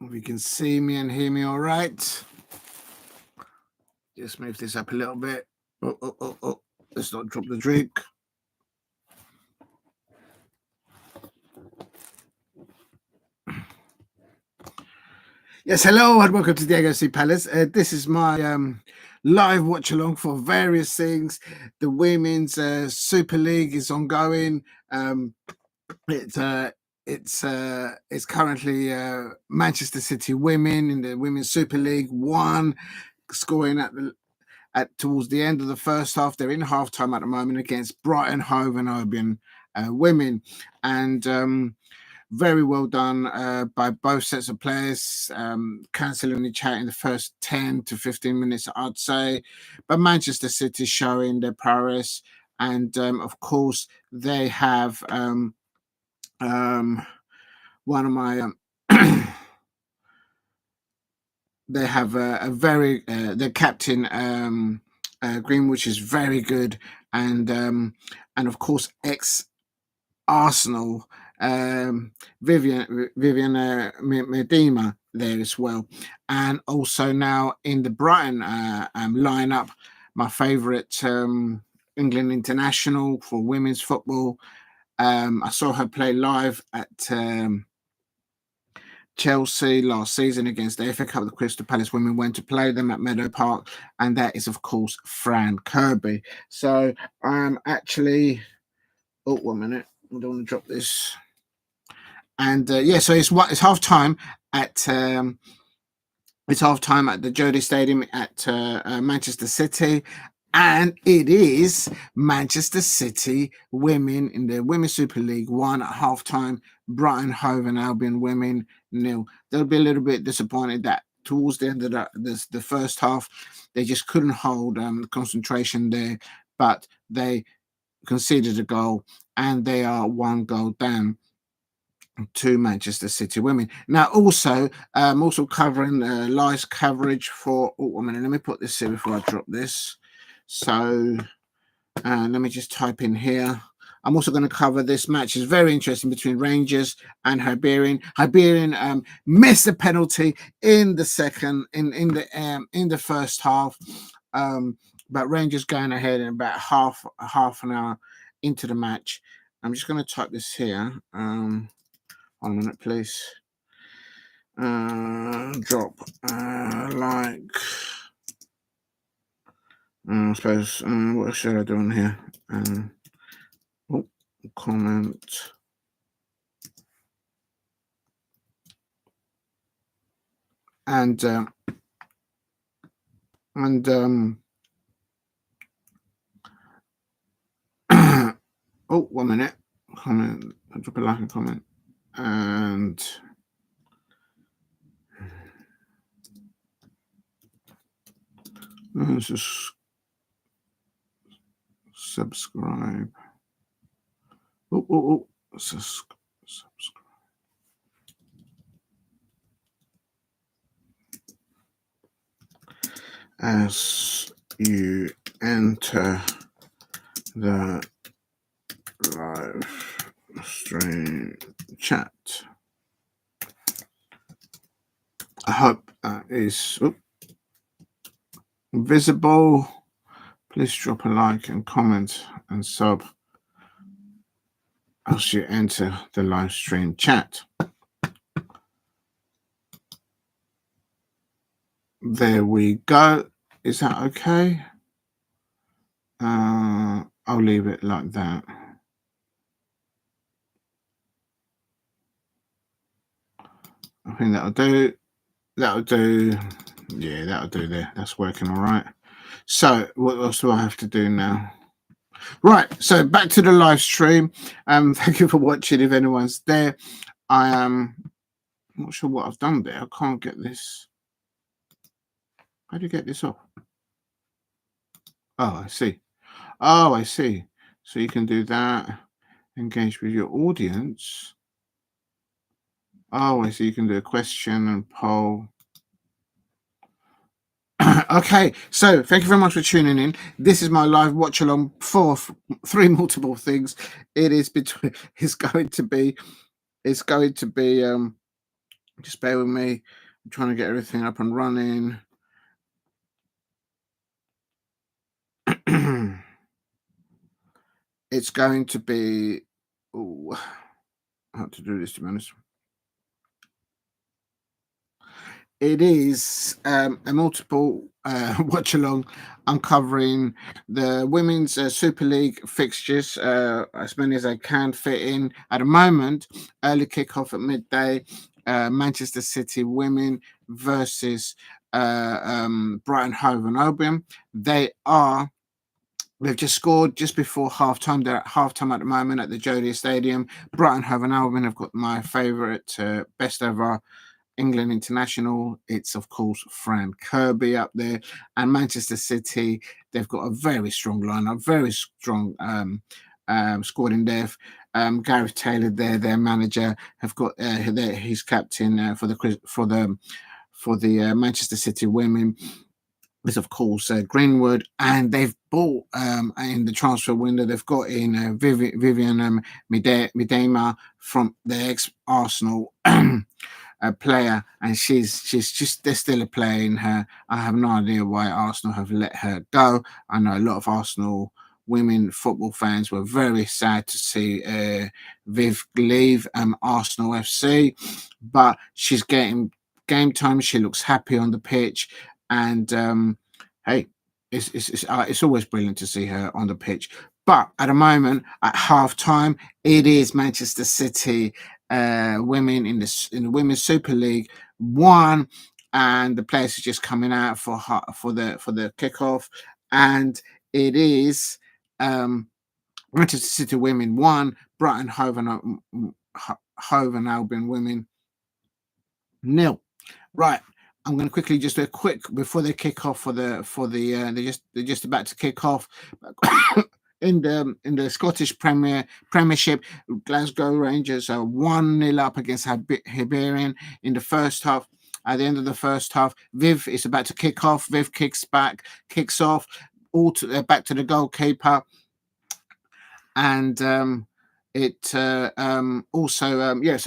If you can see me and hear me all right. Just move this up a little bit. Oh. Let's not drop the drink. Yes, hello and welcome to Diego C. Palace. This is my live watch along for various things. The Women's Super League is ongoing. It's currently Manchester City women in the Women's Super League 1, scoring towards the end of the first half. They're in halftime at the moment against Brighton Hove and Albion women, and very well done by both sets of players, cancelling each out in the first 10 to 15 minutes, I'd say. But Manchester City showing their prowess, and of course they have one of my they have a very their captain Greenwich is very good, and of course ex Arsenal Vivian Medema there as well, and also now in the Brighton lineup, my favourite England international for women's football. I saw her play live at Chelsea last season against the FA Cup. The Crystal Palace women went to play them at Meadow Park, and that is of course Fran Kirby. So I'm actually, oh, 1 minute, I don't want to drop this. And so it's half time at the Jody Stadium at Manchester City, and it is Manchester City women in the Women's Super League 1 at half time. Brighton Hove and Albion women 0. They'll be a little bit disappointed that towards the end of the first half they just couldn't hold concentration there, but they conceded a goal and they are 1 goal down to Manchester City women. Now also covering live coverage for 1 minute, let me put this here before I drop this. So let me just type in here. I'm also going to cover this match. It's very interesting between Rangers and Hibernian. Hibernian missed a penalty in the first half, but Rangers going ahead in about half an hour into the match. I'm just going to type this here. 1 minute, please. Drop like. I suppose. What should I do on here? Comment. And oh, 1 minute. Comment. Drop a like and comment. And let's just subscribe. Subscribe. As you enter the live stream chat, I hope that is visible. Please drop a like and comment and sub as you enter the live stream chat. There we go. Is that okay? I'll leave it like that. I think that'll do. Yeah, that'll do there. That's working all right. So what else do I have to do now? Right, so back to the live stream. Thank you for watching. If anyone's there, I am not sure what I've done there. I can't get this. How do you get this off? Oh, I see. So you can do that. Engage with your audience. Oh, I see. You can do a question and poll. Okay, so thank you very much for tuning in. This is my live watch along for 3 multiple things. It's going to be Just bear with me. I'm trying to get everything up and running. It's going to be. Ooh, how to do this, to be honest. It is a multiple watch along. I'm covering the women's Super League fixtures, as many as I can fit in at the moment. Early kickoff at midday. Manchester City women versus Brighton Hove and Albion. They've just scored just before half time. They're at half time at the moment at the Jefte Stadium. Brighton Hove and Albion have got my favourite best ever England international. It's, of course, Fran Kirby up there. And Manchester City, they've got a very strong lineup, very strong squad in depth. Gareth Taylor, their manager, have got his captain for the Manchester City women is, of course, Greenwood, and they've bought in the transfer window. They've got in Vivian Midema from the ex-Arsenal player, and she's just there's still a player in her. I have no idea why Arsenal have let her go. I know a lot of Arsenal women football fans were very sad to see Viv leave Arsenal FC, but she's getting game time. She looks happy on the pitch, and hey, it's always brilliant to see her on the pitch. But at the moment, at half time, it is Manchester City women in the Women's Super League 1, and the players are just coming out for the kickoff, and it is Manchester City women 1, Brighton Hove and Albion women 0. Right. I'm going to quickly just do a quick before they kick off they're just about to kick off in the Scottish Premiership. Glasgow Rangers are 1-0 up against Hibernian in the first half. At the end of the first half, Viv is about to kick off. Viv kicks off, back to the goalkeeper, and so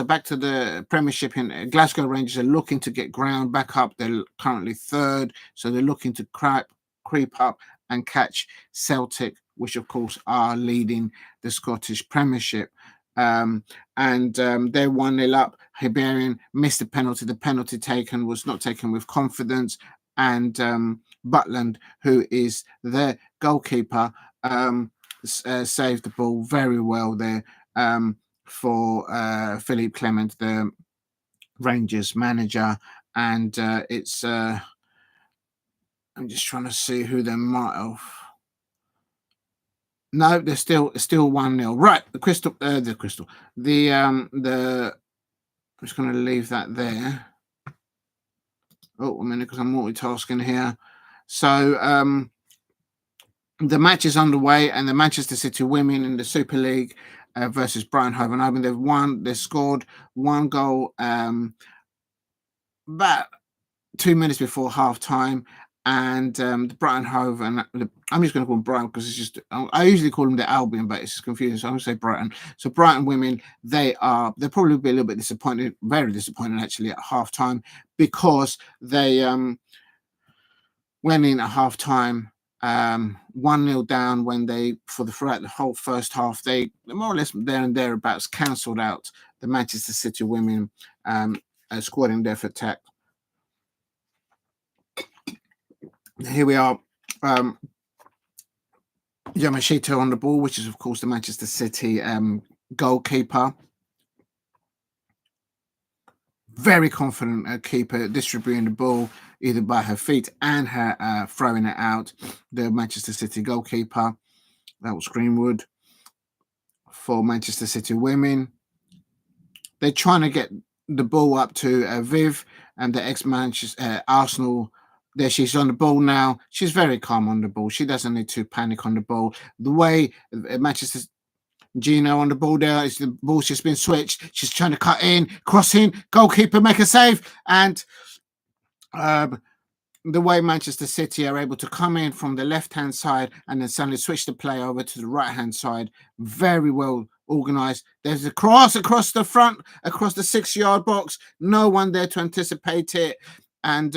back to the Premiership. In Glasgow Rangers are looking to get ground back up. They're currently third, so they're looking to creep up and catch Celtic, which of course are leading the Scottish Premiership. They're 1-0 up. Hibernian missed a penalty. The penalty taken was not taken with confidence, and Butland, who is their goalkeeper, saved the ball very well there for Philippe Clemente, the Rangers manager. And I'm just trying to see who they might have. No, they're still 1-0. Right, I'm just going to leave that there. Oh, a minute, because I'm multitasking here. So the match is underway, and the Manchester City women in the Super League versus Brighton Hove and Albion. They've scored one goal about 2 minutes before half time. And the Brighton Hove, and I'm just going to call them Brighton because it's just, I usually call them the Albion, but it's just confusing. So I'm going to say Brighton. So Brighton women, they'll probably be a little bit disappointed, very disappointed actually at half time, because they went in at half time 1-0 down when throughout the whole first half, they more or less there and thereabouts cancelled out the Manchester City women squad in their attack. Here we are. Yamashita on the ball, which is of course the Manchester City goalkeeper. Very confident keeper, distributing the ball either by her feet and her throwing it out. The Manchester City goalkeeper, that was Greenwood for Manchester City women. They're trying to get the ball up to Viv, and the ex-Manchester Arsenal. There, she's on the ball now. She's very calm on the ball. She doesn't need to panic on the ball. The way Manchester Gino on the ball there, is the ball's just been switched. She's trying to cut in, cross in, goalkeeper make a save, and the way Manchester City are able to come in from the left-hand side and then suddenly switch the play over to the right-hand side, very well organised. There's a cross across the front, across the 6-yard box. No one there to anticipate it. And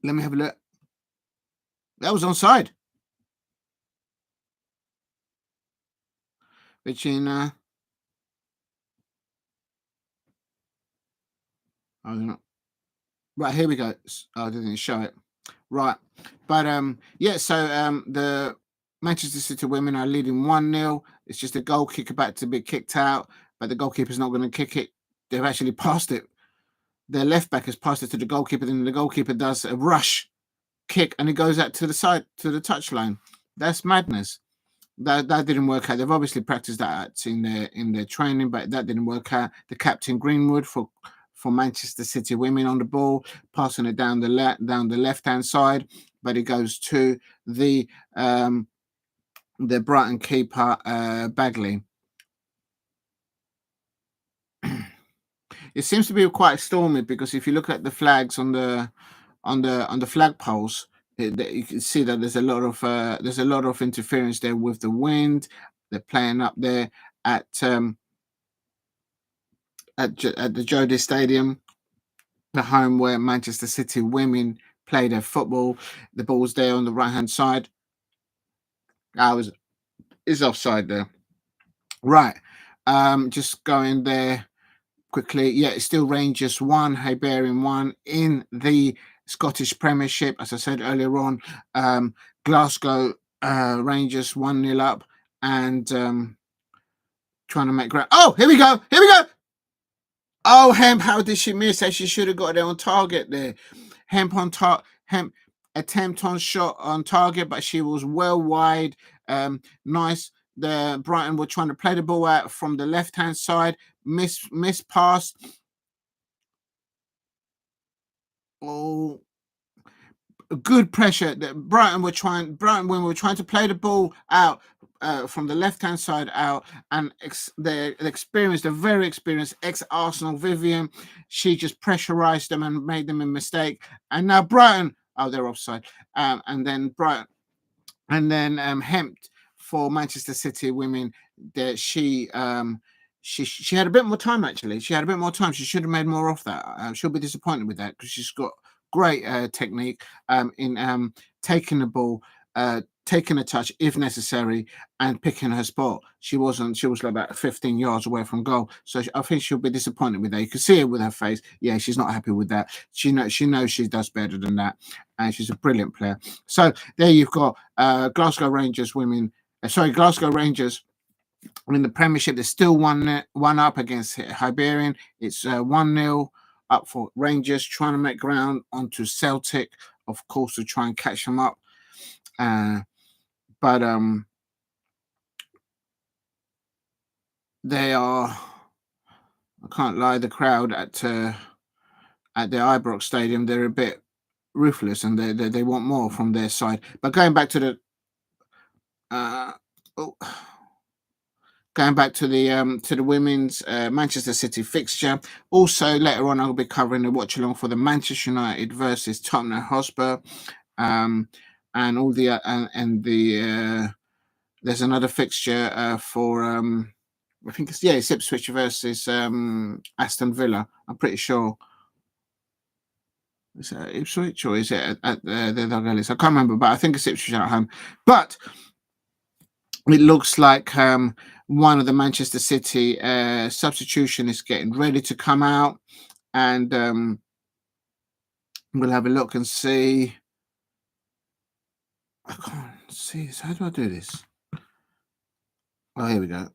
let me have a look. That was onside. Between I don't know. Right, here we go. Oh, I didn't show it. Right. But yeah, so the Manchester City women are leading 1-0. It's just a goal kick about to be kicked out, but the goalkeeper's not going to kick it. They've actually passed it. Their left back has passed it to the goalkeeper, then the goalkeeper does a rush kick and it goes out to the side, to the touchline. That's madness. That didn't work out. They've obviously practiced that in their training, but that didn't work out. The captain Greenwood for Manchester City women on the ball, passing it down the left hand side, but it goes to the Brighton keeper Bagley. It seems to be quite stormy because if you look at the flags on the flagpoles, you can see that there's a lot of interference there with the wind. They're playing up there at the Jefte Stadium, the home where Manchester City women play their football. The ball's there on the right hand side. Is offside there. Right. Just going there quickly. Yeah, it's still Rangers 1, Hibernian 1 in the Scottish Premiership. As I said earlier on, Glasgow Rangers 1-0 up and trying to make ground. Oh, here we go. Here we go. Oh, Hemp, how did she miss? She should have got there on target there. Hemp attempt on shot on target, but she was well wide. Nice. The Brighton were trying to play the ball out from the left-hand side. Miss pass. Oh, good pressure. Brighton when we were trying to play the ball out from the left-hand side out, and the very experienced ex-Arsenal Vivian, she just pressurized them and made them a mistake. And now Brighton, they're offside. And then Brighton, and then Hemp for Manchester City women, that she had a bit more time, actually. She had a bit more time. She should have made more off that. She'll be disappointed with that because she's got great technique in taking the ball, taking a touch if necessary, and picking her spot. She was like about 15 yards away from goal. So I think she'll be disappointed with that. You can see it with her face. Yeah, she's not happy with that. She knows she does better than that. And she's a brilliant player. So there you've got Glasgow Rangers women. Glasgow Rangers in the Premiership. They're still one up against Hibernian. It's 1-0 up for Rangers, trying to make ground onto Celtic, of course, to try and catch them up. But they are, I can't lie, the crowd at the Ibrox Stadium, they're a bit ruthless and they want more from their side. But going back to the women's Manchester City fixture. Also, later on, I'll be covering the watch along for the Manchester United versus Tottenham Hotspur, and all the there's another fixture for I think it's Ipswich versus Aston Villa. I'm pretty sure. Is it Ipswich or is it at the Douglas? I can't remember, but I think it's Ipswich at home. But it looks like one of the Manchester City substitution is getting ready to come out, and we'll have a look and see. I can't see this. How do I do this? Oh, here we go.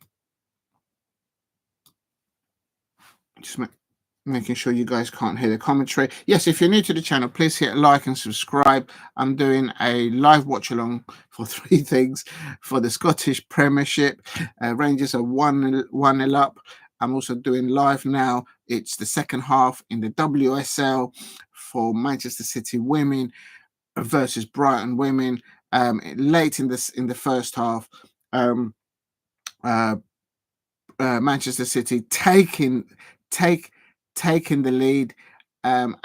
Just making sure you guys can't hear the commentary. Yes, if you're new to the channel, please hit like and subscribe. I'm doing a live watch along for 3 things for the Scottish Premiership. Rangers are 1-0 up. I'm also doing live now. It's the second half in the WSL for Manchester City women versus Brighton women. Late in the first half, Manchester City taking the lead, and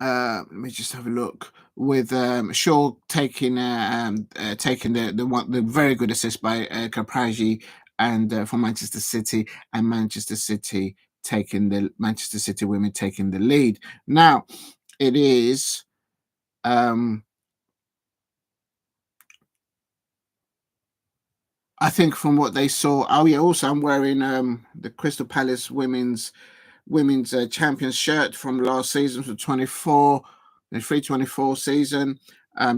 Let me just have a look with Shaw taking the very good assist by Capragi and for Manchester City, and Manchester City women taking the lead. Now it is I think from what they saw. Oh yeah, also I'm wearing the Crystal Palace women's champions shirt from last season, for 23-24 season,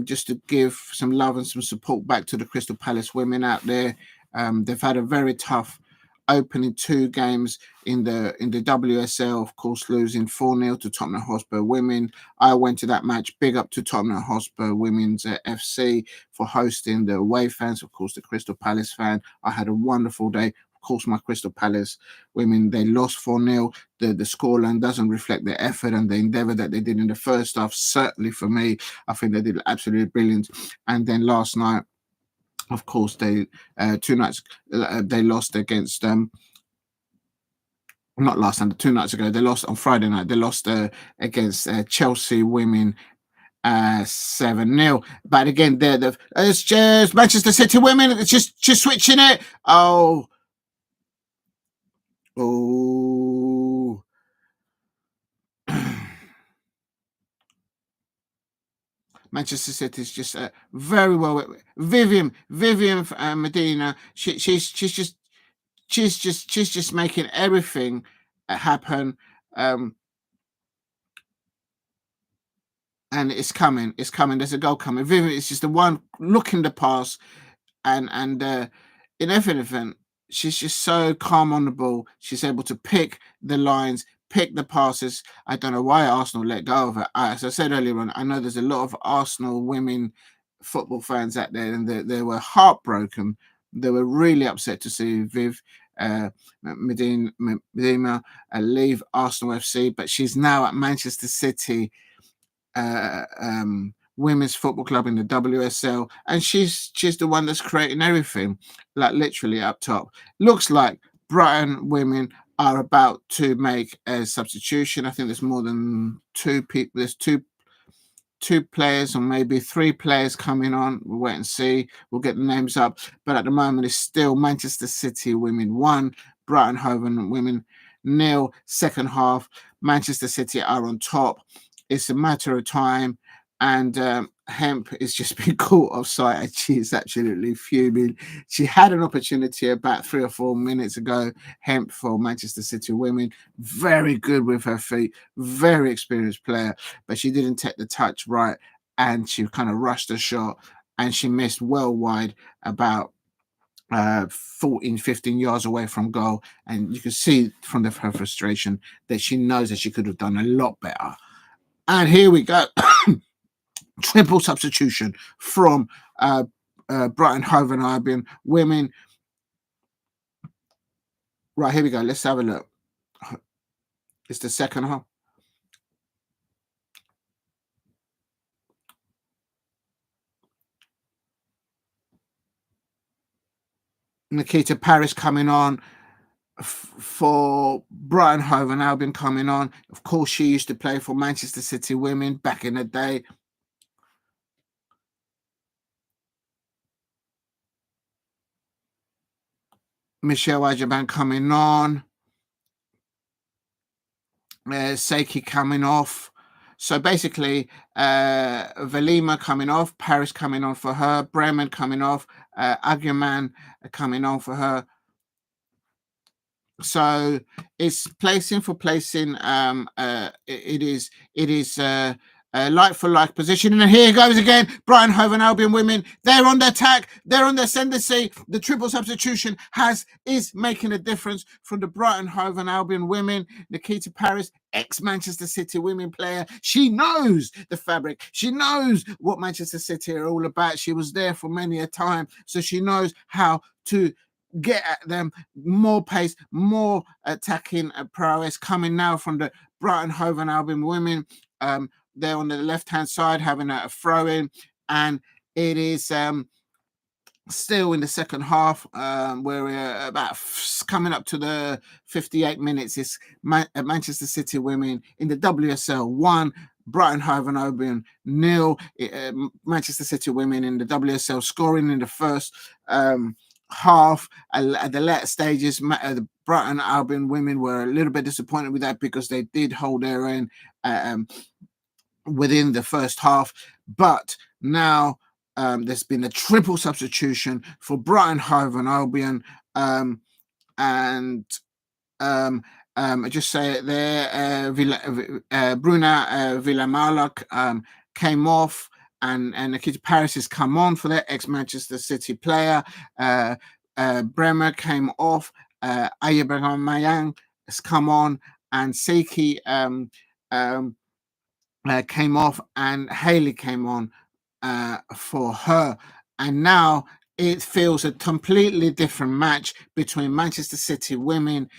just to give some love and some support back to the Crystal Palace women out there. They've had a very tough opening 2 games in the WSL, of course, losing 4-0 to Tottenham Hotspur women. I went to that match. Big up to Tottenham Hotspur women's FC for hosting the away fans, of course, the Crystal Palace fan. I had a wonderful day. Of course, my Crystal Palace women, they lost 4-0. The scoreline doesn't reflect the effort and the endeavour that they did in the first half. Certainly for me, I think they did absolutely brilliant. And then last night, of course, they 2 nights they lost against not last night, 2 nights ago. They lost on Friday night. They lost against Chelsea women 7-0. But again, it's just Manchester City women. It's just switching it. Oh. Manchester City is just very well. Vivian Medina. She's just making everything happen. And it's coming. It's coming. There's a goal coming. Vivian is just the one looking the pass, and in every event, she's just so calm on the ball. She's able to pick the lines, pick the passes. I don't know why Arsenal let go of her. As I said earlier on, I know there's a lot of Arsenal women football fans out there, and they were heartbroken. They were really upset to see Viv Medina leave Arsenal FC, but she's now at Manchester City women's football club in the WSL, and she's the one that's creating everything, like literally up top. Looks like Brighton women are about to make a substitution. I think there's more than 2 people. There's two players or maybe 3 players coming on. We'll wait and see. We'll get the names up. But at the moment, it's still Manchester City women 1, Brighton Hove women 0. Second half, Manchester City are on top. It's a matter of time. And Hemp is just been caught offside, and she is absolutely fuming. She had an opportunity about 3 or 4 minutes ago. Hemp for Manchester City women, very good with her feet, very experienced player, but she didn't take the touch right, and she kind of rushed the shot, and she missed well wide, about 14, 15 yards away from goal. And you can see from her frustration that she knows that she could have done a lot better. And here we go. Triple substitution from Brighton Hove and Albion women. Right, here we go. Let's have a look. It's the second half. Nikita Paris coming on for Brighton Hove and Albion coming on. Of course, she used to play for Manchester City women back in the day. Michelle Ajaban coming on. Seiki coming off. So basically, Velima coming off, Paris coming on for her, Bremen coming off, Igamane coming on for her. So it's placing for placing. It is like for like position. And here goes again. Brighton Hove and Albion women. They're on the attack. They're on the ascendancy. The triple substitution is making a difference from the Brighton Hove and Albion women. Nikita Paris, ex-Manchester City women player. She knows the fabric. She knows what Manchester City are all about. She was there for many a time. So she knows how to get at them. More pace, more attacking prowess coming now from the Brighton Hove and Albion women. They're on the left-hand side having a throw-in, and it is still in the second half, where we're about coming up to the 58 minutes. It's Manchester City women in the WSL 1, Brighton Hove and Albion 0. Manchester City women in the WSL scoring in the first half. At the later stages, the Brighton Albion women were a little bit disappointed with that because they did hold their own within the first half. But now there's been a triple substitution for Brighton Hove and Albion. I just say it there. Bruna Villamalak came off, and Nikita Paris has come on for their ex-Manchester City player. Bremer came off. Ayebamayang has come on, and Seki came off, and Haley came on for her. And now it feels a completely different match between Manchester City women.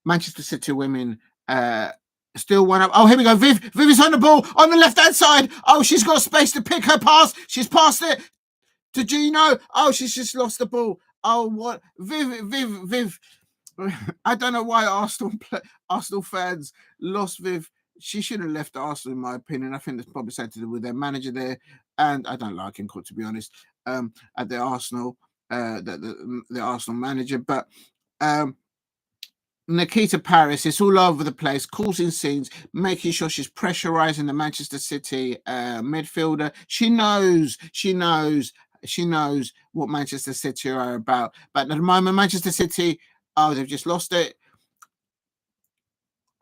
Manchester City women still one up. Oh, here we go. Viv is on the ball on the left-hand side. Oh, she's got space to pick her pass. She's passed it to Gino. Oh, she's just lost the ball. Oh, what? Viv. I don't know why Arsenal fans lost Viv. She should have left Arsenal, in my opinion. I think there's probably something to do with their manager there, and I don't like him, to be honest. At the Arsenal, the Arsenal manager, but Nikita Paris is all over the place, causing scenes, making sure she's pressurizing the Manchester City midfielder. She knows what Manchester City are about. But at the moment, Manchester City, they've just lost it.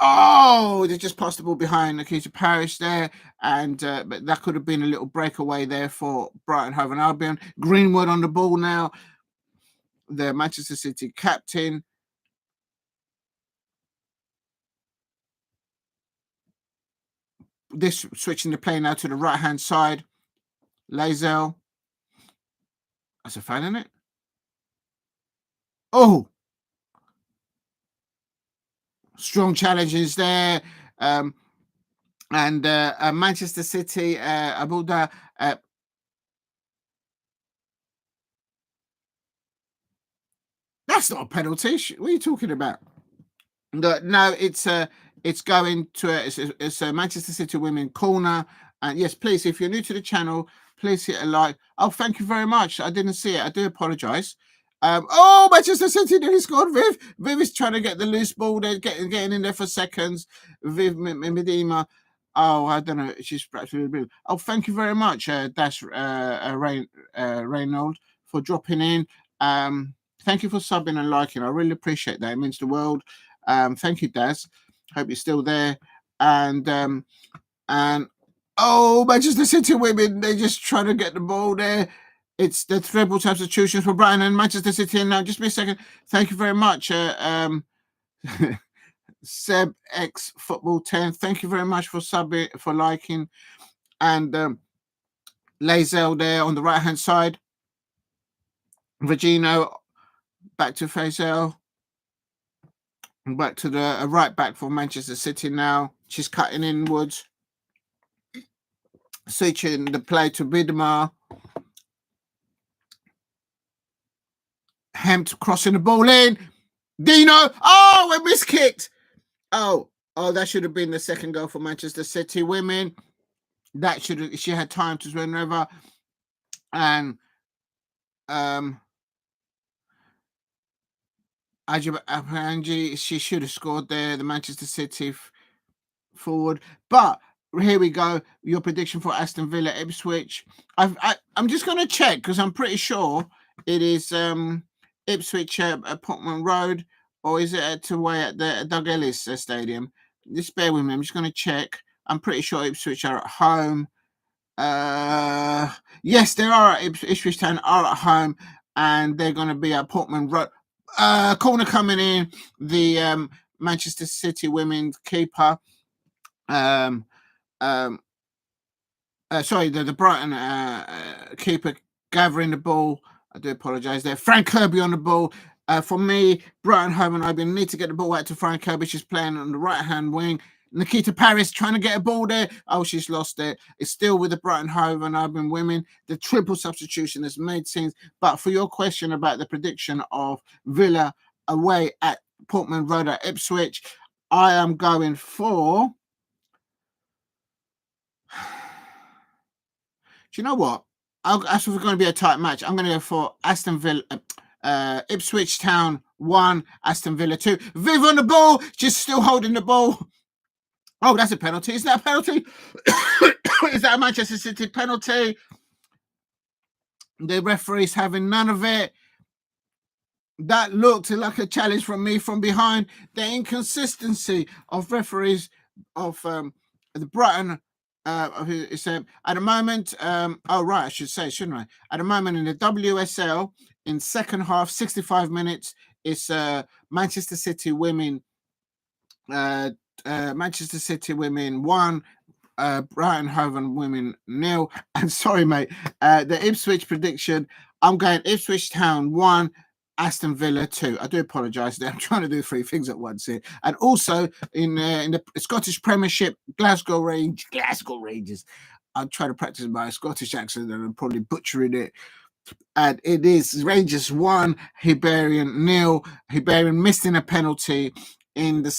Oh, they just passed the ball behind Nikita Paris there, and but that could have been a little breakaway there for Brighton Hove and Albion. Greenwood on the ball now, the Manchester City captain. This switching the play now to the right-hand side. Lazel. That's a foul, isn't it? Oh! Strong challenges there. And Manchester City, Abuda. That's not a penalty. What are you talking about? No, it's going to it's a Manchester City women corner. And yes, please, if you're new to the channel, please hit a like. Oh, thank you very much. I didn't see it. I do apologize. Manchester City nearly scored. Viv is trying to get the loose ball. They're getting in there for seconds. Viv Medema. Oh, I don't know. She's perhaps really blue. Oh, thank you very much, Dash Reynold, for dropping in. Thank you for subbing and liking. I really appreciate that. It means the world. Thank you, Daz. Hope you're still there. And Manchester City women, they're just trying to get the ball there. It's the triple substitution for Brighton and Manchester City. And now, just be a second. Thank you very much, Seb X Football 10. Thank you very much for subbing, for liking. And Lazel there on the right hand side. Virgino back to Faisal. Back to the right back for Manchester City now. She's cutting inwards. Switching the play to Bidmar. Hempt crossing the ball in. Dino. Oh, we're miskicked. Oh, that should have been the second goal for Manchester City women. That should have, she had time to run over. And Apanji, she should have scored there, the Manchester City forward. But here we go. Your prediction for Aston Villa Ipswich. I'm just going to check because I'm pretty sure it is Ipswich at Portman Road, or is it away at the Doug Ellis Stadium? Just bear with me. I'm just going to check. I'm pretty sure Ipswich are at home. Yes, they are at Ipswich Town are at home, and they're going to be at Portman Road. Corner coming in. The Manchester City women's keeper. Sorry, the Brighton keeper gathering the ball. I do apologise there. Frank Kirby on the ball. For me, Brighton Hove and Albion need to get the ball out to Frank Kirby. She's playing on the right-hand wing. Nikita Paris trying to get a ball there. Oh, she's lost it. It's still with the Brighton Hove and Albion women. The triple substitution has made sense. But for your question about the prediction of Villa away at Portman Road at Ipswich, I am going for Do you know what? As we're going to be a tight match, I'm going to go for Aston Villa, Ipswich Town 1, Aston Villa 2. Viv on the ball, just still holding the ball. Oh, that's a penalty. Is that a penalty? Is that a Manchester City penalty? The referee's having none of it. That looked like a challenge from me from behind. The inconsistency of referees of the Brighton. At the moment, oh right, I should say, shouldn't I? At the moment in the WSL, in second half, 65 minutes, it's Manchester City women. Manchester City women 1, Brighton Hove women 0. And sorry, mate, the Ipswich prediction. I'm going Ipswich Town 1, Aston Villa 2. I do apologise. I'm trying to do 3 things at once here. And also in the Scottish Premiership, Glasgow Rangers. I'll try to practice my Scottish accent and I'm probably butchering it. And it is Rangers 1, Hibernian 0. Hibernian missed in a penalty in the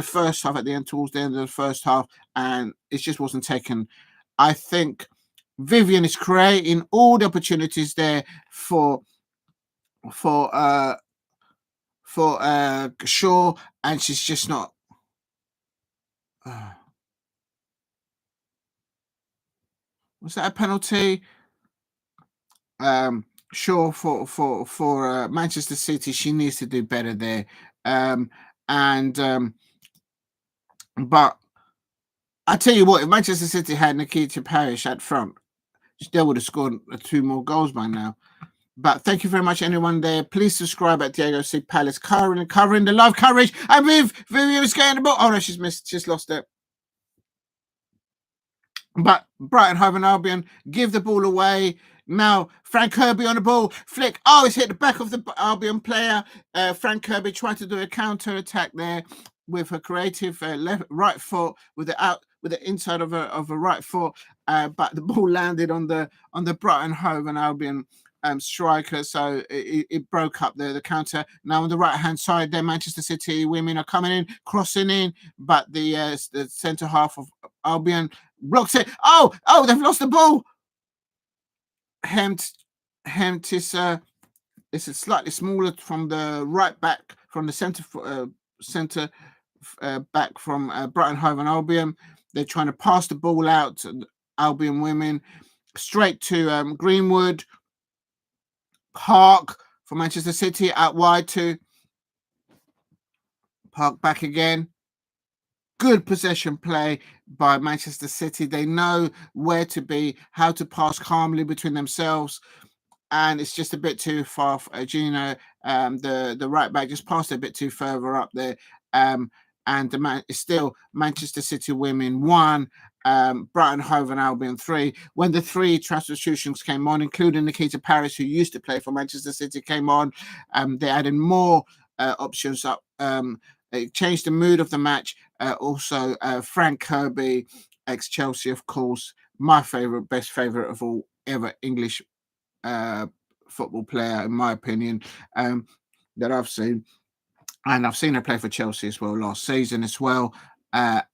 first half, towards the end of the first half, and it just wasn't taken. I think Vivian is creating all the opportunities there for Shaw, and she's just not. Was that a penalty? Sure, for Manchester City, she needs to do better there. But I tell you what, if Manchester City had Nikita Parrish at front, they would have scored 2 more goals by now. But thank you very much, anyone there. Please subscribe at Diego C. Palace. Covering the live coverage. And Vivian is getting the ball. Oh no, she's missed. She's lost it. But Brighton Hove Albion give the ball away. Now Frank Kirby on the ball. Flick. Oh, it's hit the back of the Albion player. Frank Kirby tried to do a counter attack there with her creative right foot with the inside of a right foot. But the ball landed on the Brighton Hove Albion striker, so it broke up the counter. Now on the right hand side there, Manchester City women are coming in, crossing in, but the centre half of Albion blocks it. Oh, they've lost the ball. Hempt is slightly smaller from the right back, from the centre back from Brighton Hove Albion. They're trying to pass the ball out to Albion women straight to Greenwood. Park for Manchester City out wide to Park back again. Good possession play by Manchester City. They know where to be, how to pass calmly between themselves. And it's just a bit too far for Gino. The right back just passed a bit too further up there. And it's still Manchester City women 1, Brighton Hove Albion 3. When the 3 substitutions came on, including Nikita Parrish, who used to play for Manchester City, came on, they added more options up. It changed the mood of the match. Also, Frank Kirby, ex-Chelsea, of course, my best favourite of all ever English football player, in my opinion, that I've seen. And I've seen her play for Chelsea as well last season as well at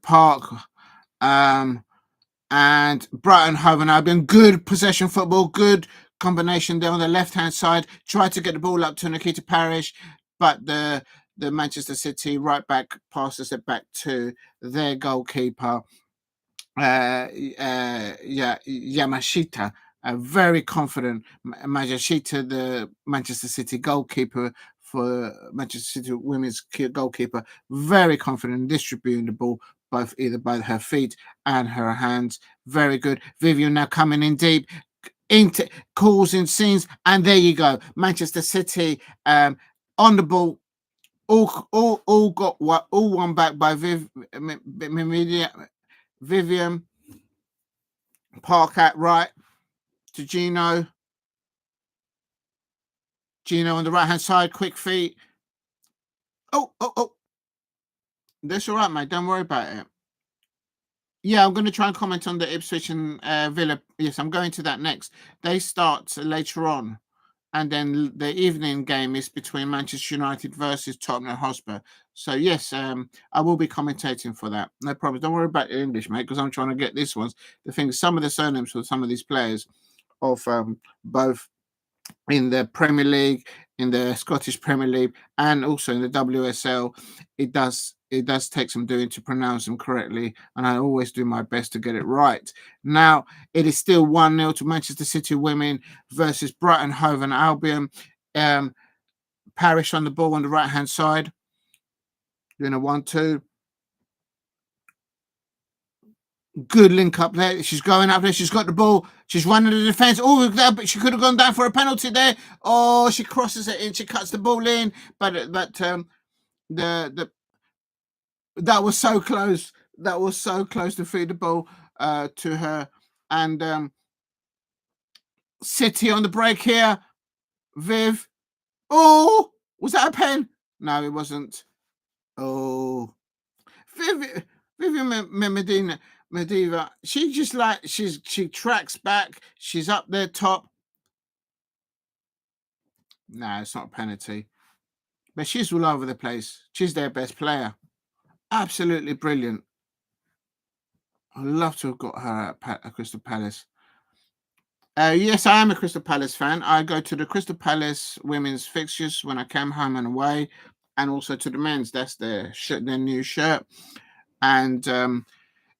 Park. And Brighton Hove Albion, good possession football, good combination there on the left-hand side. Tried to get the ball up to Nikita Parrish, but the Manchester City right back passes it back to their goalkeeper, Yamashita. Very confident. Yamashita, the Manchester City goalkeeper for Manchester City women's goalkeeper, very confident in distributing the ball either by her feet and her hands. Very good. Vivian now coming in deep, into causing scenes, and there you go. Manchester City on the ball. All won back by Vivian. Park at right to Gino. Gino on the right hand side, quick feet. Oh. That's all right, mate. Don't worry about it. Yeah, I'm going to try and comment on the Ipswich and Villa. Yes, I'm going to that next. They start later on. and then the evening game is between Manchester United versus Tottenham Hotspur. So yes, I will be commentating for that. No problem. Don't worry about your English, mate, because I'm trying to get this ones. The thing is, some of the surnames for some of these players of both in the Premier League, in the Scottish Premier League, and also in the WSL, it does take some doing to pronounce them correctly, and I always do my best to get it right. Now, it is still 1-0 to Manchester City women versus Brighton Hove and Albion. Parish on the ball on the right-hand side, doing a 1-2. Good link up there. She's going up there. She's got the ball. She's running the defence. Oh, but she could have gone down for a penalty there. Oh, she crosses it in. She cuts the ball in. But the that was so close. That was so close to feed the ball to her. And City on the break here. Viv. Oh, was that a pen? No, it wasn't. Oh, Vivian Medina, she just like she tracks back. She's up there top. No, it's not a penalty. But she's all over the place. She's their best player. Absolutely brilliant. I'd love to have got her at Crystal Palace. Yes, I am a Crystal Palace fan. I go to the Crystal Palace women's fixtures when I come home and away, and also to the men's. That's their new shirt. And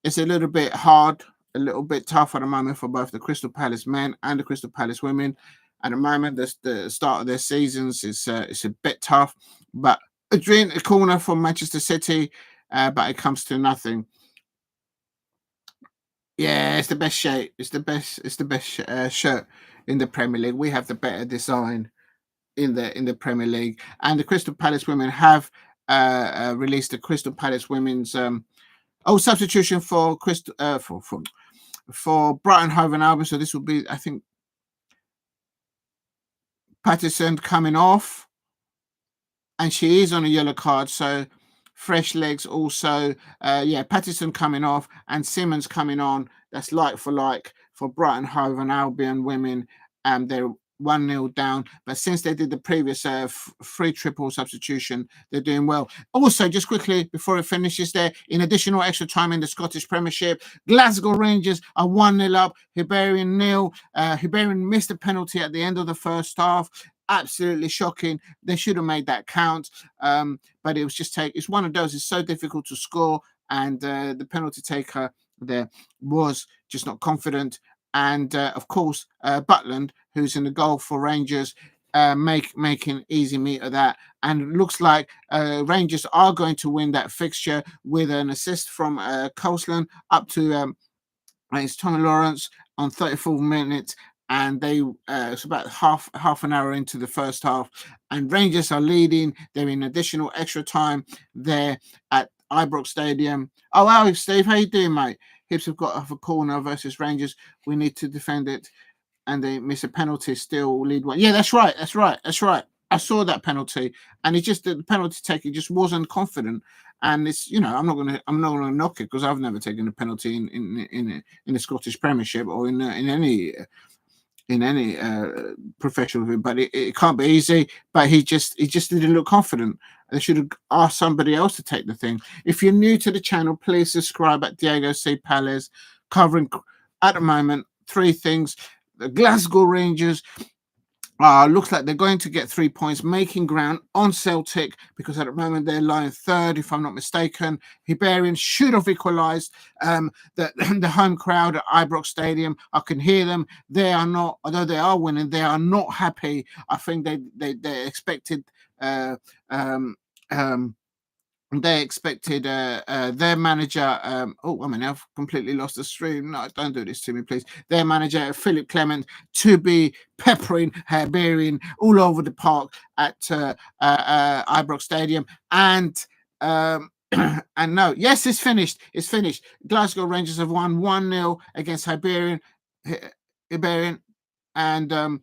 it's a little bit hard, a little bit tough at the moment for both the Crystal Palace men and the Crystal Palace women. At the moment, the start of their seasons is it's a bit tough, but a corner from Manchester City, but it comes to nothing. Yeah, it's the best shape. It's the best. It's the best shirt in the Premier League. We have the better design in the Premier League, and the Crystal Palace women have released the Crystal Palace women's substitution for for Brighton Hove and Albion. So this will be, I think, Patterson coming off, and she is on a yellow card. So fresh legs also. Patterson coming off and Simmons coming on. That's like for Brighton Hove and Albion women. They're 1-0 down, but since they did the previous free triple substitution, they're doing well. Also, just quickly before it finishes there, in additional extra time in the Scottish Premiership, Glasgow Rangers are 1-0 up, Hibernian 0. Hibernian missed a penalty at the end of the first half. Absolutely shocking. They should have made that count, but it was just it's one of those. It's so difficult to score, and the penalty taker there was just not confident. And of course, Butland, who's in the goal for Rangers, making easy meat of that. And it looks like Rangers are going to win that fixture with an assist from McCausland up to it's Tommy Lawrence on 34 minutes. And they it's about half an hour into the first half, and Rangers are leading. They're in additional extra time there at Ibrox Stadium. Oh, wow, Steve, how you doing, mate? Hibs have got off a corner versus Rangers. We need to defend it, and they miss a penalty. Still lead 1. Yeah, that's right. I saw that penalty, and it's just that the penalty taker just wasn't confident. And it's I'm not gonna knock it because I've never taken a penalty in the Scottish Premiership or in any professional, but it can't be easy. But he just didn't look confident. They should have asked somebody else to take the thing. If you're new to the channel, please subscribe at Diego C. Palace, covering at the moment 3 things. The Glasgow Rangers looks like they're going to get 3 points, making ground on Celtic, because at the moment they're lying third, if I'm not mistaken. Hibernian should have equalised. The home crowd at Ibrox Stadium, I can hear them. They are not, although they are winning, they are not happy. I think they expected they expected their manager. I've completely lost the stream. No, don't do this to me, please. Their manager, Philippe Clemente, to be peppering Hibernian all over the park at Ibrox Stadium. And and no, yes, it's finished. It's finished. Glasgow Rangers have won 1-0 against Hibernian, and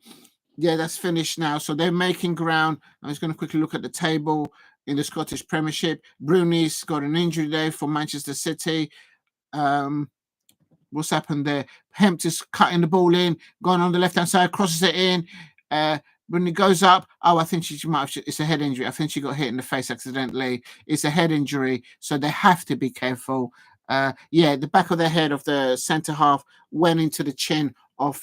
that's finished now. So they're making ground. I'm just going to quickly look at the table. In the Scottish Premiership, Bruni's got an injury there for Manchester City. What's happened there? Hempt is cutting the ball in, going on the left-hand side, crosses it in. when it goes up, I think she might have, it's a head injury. I think she got hit in the face accidentally. It's a head injury, so they have to be careful. The back of the head of the centre half went into the chin of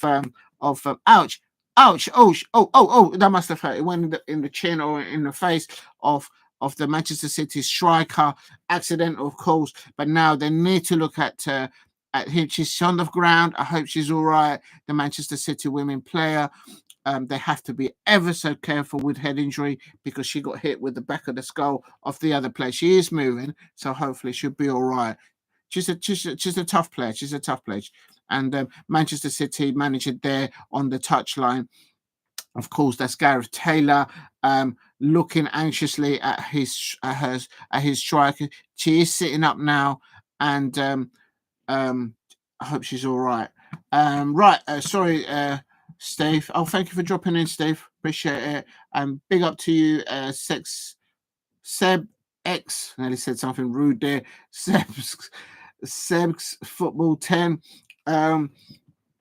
ouch, that must have hurt. It went in the chin or in the face of the Manchester City striker. Accidental, of course, but now they need to look at him. She's on the ground. I hope she's all right. The Manchester City women player. They have to be ever so careful with head injury because she got hit with the back of the skull of the other player. She is moving, so hopefully she'll be all right. She's a tough player. She's a tough player. And Manchester City manager there on the touchline. Of course, that's Gareth Taylor looking anxiously at his striker. She is sitting up now, and I hope she's all right. Sorry, Steve. Oh, thank you for dropping in, Steve. Appreciate it. Big up to you, Seb X. I nearly said something rude there. Seb's Football 10. Let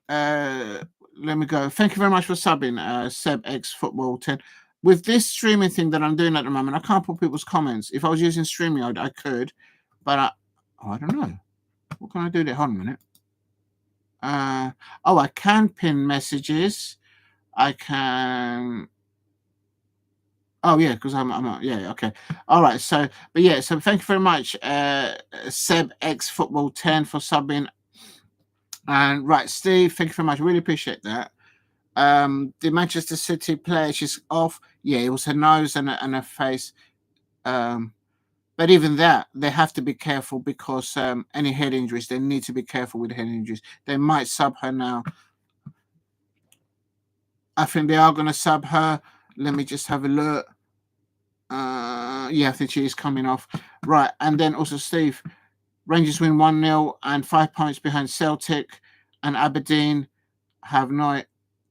me go. Thank you very much for subbing, Seb X Football 10. With this streaming thing that I'm doing at the moment, I can't put people's comments. If I was using StreamYard, I could, but I don't know. What can I do there? Hold on a minute. I can pin messages. I can. Oh yeah, because I'm okay. All right. So thank you very much, Seb X Football 10 for subbing. And right, Steve, thank you very much. Really appreciate that. The Manchester City player, she's off. Yeah, it was her nose and her face. But even that, they have to be careful because any head injuries, they need to be careful with head injuries. They might sub her now. I think they are going to sub her. Let me just have a look. I think she is coming off. Right, and then also Steve, Rangers win 1-0 and 5 points behind Celtic, and Aberdeen had no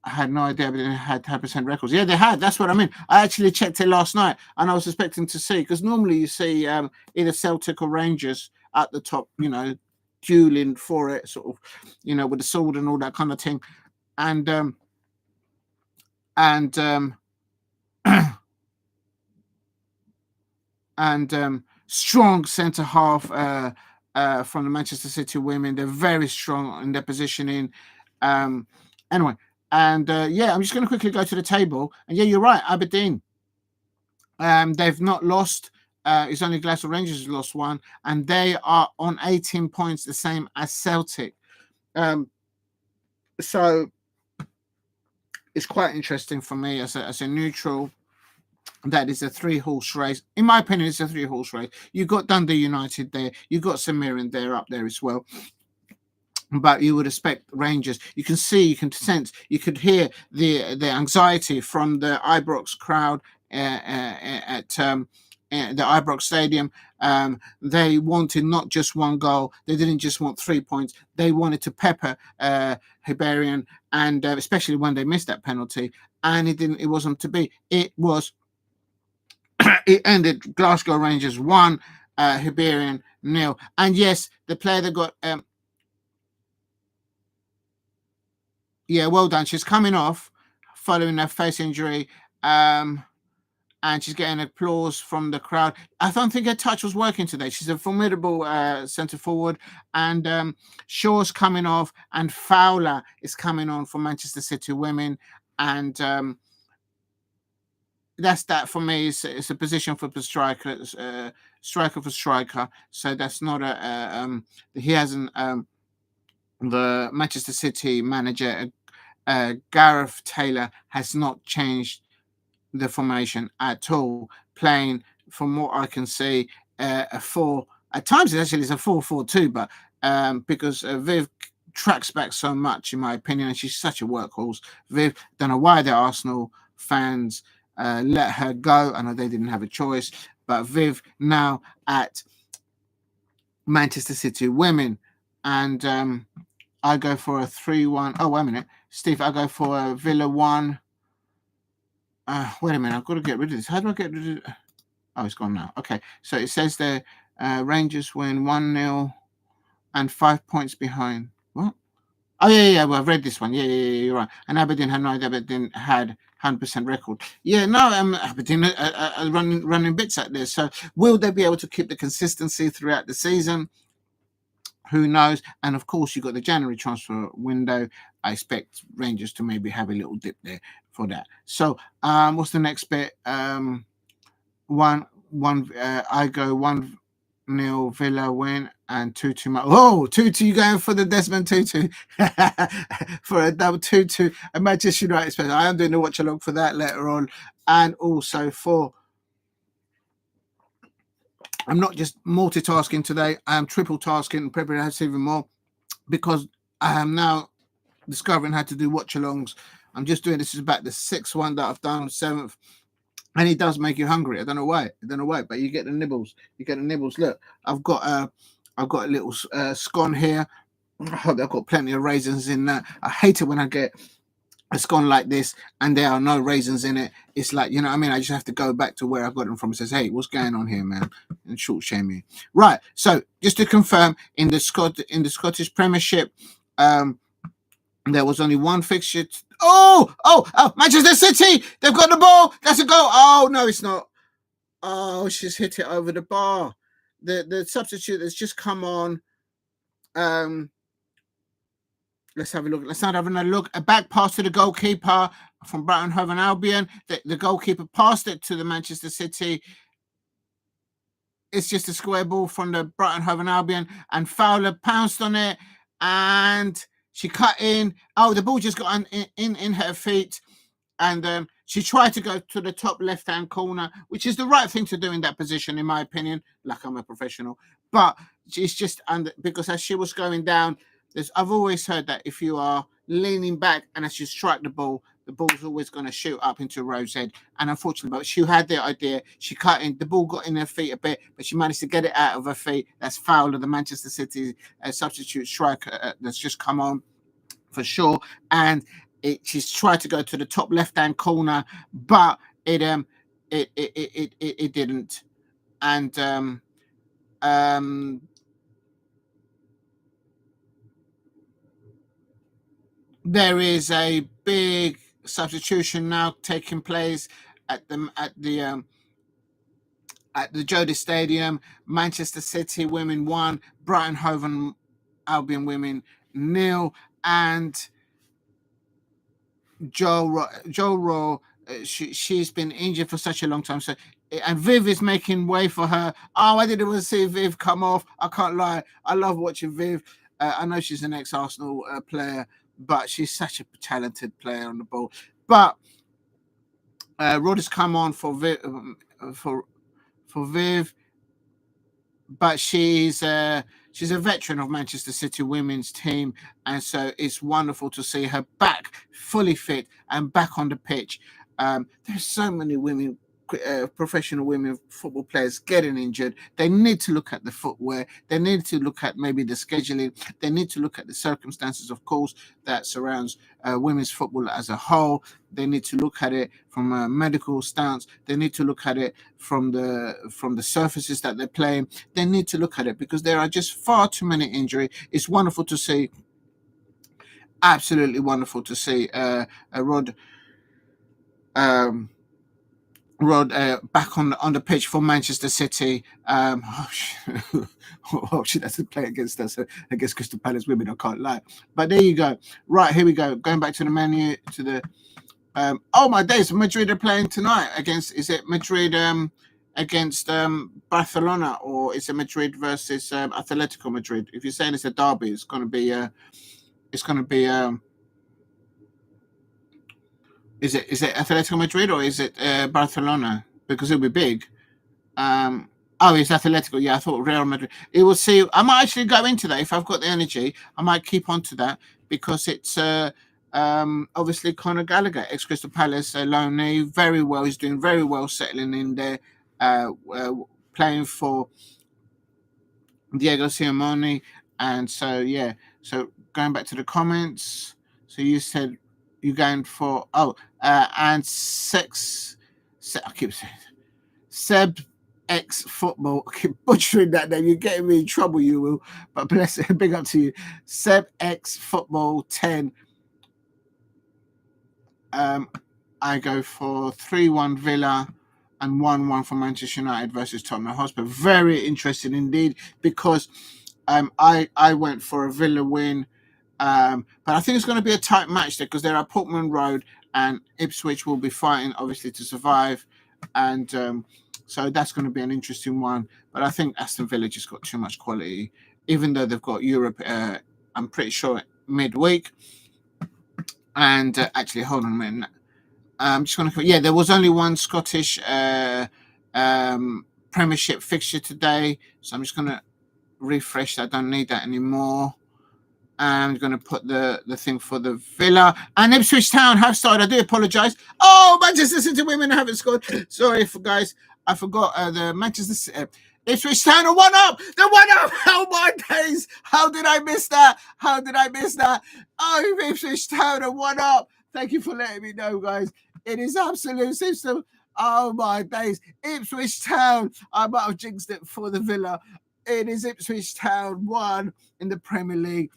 idea Aberdeen had 10% records. Yeah, they had. That's what I mean. I actually checked it last night, and I was expecting to see, because normally you see either Celtic or Rangers at the top, dueling for it, sort of, with the sword and all that kind of thing, and strong centre half from the Manchester City women. They're very strong in their positioning. Anyway, and I'm just going to quickly go to the table. And yeah, you're right, Aberdeen. They've not lost. It's only Glasgow Rangers who's lost one, and they are on 18 points, the same as Celtic. So it's quite interesting for me as a neutral. That is a 3-horse race. In my opinion, it's a 3-horse race. You've got Dundee United there. You've got St Mirren there up there as well. But you would expect Rangers. You can see, you can sense, you could hear the anxiety from the Ibrox crowd at the Ibrox Stadium. They wanted not just one goal. They didn't just want 3 points. They wanted to pepper Hibernian, and especially when they missed that penalty. And it wasn't to be. It was. It ended Glasgow Rangers 1, Hibernian 0. And yes, the player that got well done. She's coming off following her face injury, and she's getting applause from the crowd. I don't think her touch was working today. She's a formidable centre forward, and Shaw's coming off, and Fowler is coming on for Manchester City women, and that's that for me. It's a position for the striker, striker for striker. So that's not he hasn't. The Manchester City manager, Gareth Taylor, has not changed the formation at all. Playing, from what I can see, a 4. At times, it's a 4-4-2, but because Viv tracks back so much, in my opinion, and she's such a workhorse. Viv, don't know why the Arsenal fans let her go. I know they didn't have a choice, but Viv now at Manchester City women, and I go for a 3-1. Oh, wait a minute, Steve. I go for a Villa 1. Wait a minute, I've got to get rid of this. How do I get rid of it? Oh, it's gone now. Okay, so it says there, Rangers win 1-0 and 5 points behind. What? Oh yeah. Well, I've read this one. Yeah. You're right. And Aberdeen had 100% record. Yeah, no, Aberdeen are running bits out there. So will they be able to keep the consistency throughout the season? Who knows? And of course, you've got the January transfer window. I expect Rangers to maybe have a little dip there for that. So, what's the next bit? I go 1-0 Villa win and 2-2. Oh, 2-2 going for the Desmond Tutu for a double 2-2. A Manchester United special. I am doing the watch along for that later on, and also for. I'm not just multitasking today. I am triple tasking, perhaps even more, because I am now discovering how to do watch alongs. I'm just doing this is about the 6th one that I've done, 7th. And it does make you hungry. I don't know why, but you get the nibbles. Look, I've got a little scone here. I hope I've got plenty of raisins in that. I hate it when I get a scone like this and there are no raisins in it. It's like, you know what I mean? I just have to go back to where I got them from. It says, hey, what's going on here, man? And short shame me. Right. So just to confirm, in the Scottish Premiership, there was only one fixture. Oh, Manchester City! They've got the ball. That's a goal. Oh, no, it's not. Oh, she's hit it over the bar. The substitute that's just come on. Let's have a look. Let's not have another look. A back pass to the goalkeeper from Brighton Hove Albion. The goalkeeper passed it to the Manchester City. It's just a square ball from the Brighton Hove Albion, and Fowler pounced on it, and she cut in. Oh, the ball just got in her feet, and she tried to go to the top left-hand corner, which is the right thing to do in that position, in my opinion. Like, I'm a professional, but it's just because as she was going down, I've always heard that if you are leaning back and as you strike the ball's always going to shoot up into Rose's head. And unfortunately, but she had the idea. She cut in. The ball got in her feet a bit, but she managed to get it out of her feet. That's Fowler, the Manchester City substitute striker that's just come on for sure. And she's tried to go to the top left-hand corner, but it didn't. And there is a big substitution now taking place at the Jefte Stadium. Manchester City women 1, Brighton Hove Albion women 0, and Joe she's been injured for such a long time. So, and Viv is making way for her. Oh, I didn't want to see Viv come off. I can't lie. I love watching Viv. I know she's an ex-Arsenal player, but she's such a talented player on the ball. But Rod has come on for Viv, but she's a veteran of Manchester City women's team, and so it's wonderful to see her back fully fit and back on the pitch. There's so many women, professional women football players getting injured. They need to look at the footwear. They need to look at maybe the scheduling. They need to look at the circumstances, of course, that surrounds women's football as a whole. They need to look at it from a medical stance. They need to look at it from the surfaces that they're playing. They need to look at it because there are just far too many injuries. It's wonderful to see. Absolutely wonderful to see Rod back on the pitch for Manchester City. She doesn't play against us, against Crystal Palace women, I can't lie. But there you go. Right, here we go. Going back to the menu, to the oh my days, Madrid are playing tonight against, is it Madrid against Barcelona, or is it Madrid versus Atletico Madrid? If you're saying it's a derby, it's going to be is it Atletico Madrid or is it Barcelona? Because it'll be big. It's Atletico. Yeah, I thought Real Madrid. It will see. I might actually go into that if I've got the energy. I might keep on to that because it's obviously Conor Gallagher, ex Crystal Palace, loanee, very well. He's doing very well, settling in there, playing for Diego Simeone, and so yeah. So going back to the comments. So you said you're going for and I keep saying Seb X Football. I keep butchering that name. You're getting me in trouble, you will. But bless it. Big up to you. Seb X Football 10. I go for 3-1 Villa and 1-1 for Manchester United versus Tottenham Hotspur. Very interesting indeed, because I went for a Villa win. But I think it's going to be a tight match there, because they're at Portman Road and Ipswich will be fighting, obviously, to survive. And so that's going to be an interesting one. But I think Aston Villa just got too much quality, even though they've got Europe, I'm pretty sure, midweek. And actually, hold on a minute. I'm just going to... Yeah, there was only one Scottish Premiership fixture today. So I'm just going to refresh that. I don't need that anymore. I'm going to put the thing for the Villa. And Ipswich Town have started. I do apologise. Oh, Manchester City women haven't scored. Sorry, guys. I forgot the Manchester City. Ipswich Town are 1-up. They're 1-up. Oh, my days. How did I miss that? Oh, Ipswich Town are 1-up. Thank you for letting me know, guys. It is absolute system. Oh, my days. Ipswich Town. I might have jinxed it for the Villa. It is Ipswich Town 1 in the Premier League.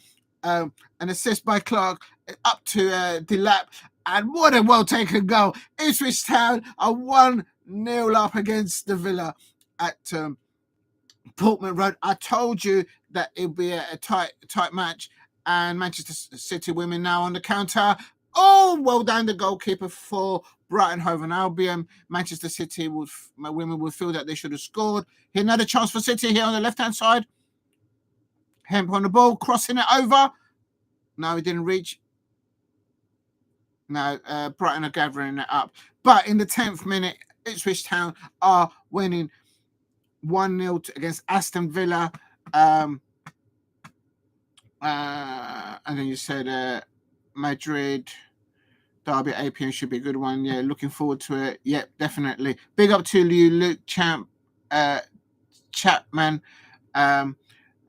An assist by Clark up to Delap, and what a well-taken goal. Ipswich Town are 1-0 up against the Villa at Portman Road. I told you that it would be a tight match, and Manchester City women now on the counter. Oh, well done, the goalkeeper for Brighton Hove and Albion. Manchester City women would feel that they should have scored. Here, another chance for City here on the left-hand side. Hemp on the ball, crossing it over. No, he didn't reach. No, Brighton are gathering it up. But in the 10th minute, Ipswich Town are winning 1-0 against Aston Villa. And then you said Madrid derby at 8 p.m. should be a good one. Yeah, looking forward to it. Yep, definitely. Big up to you, Luke Chapman.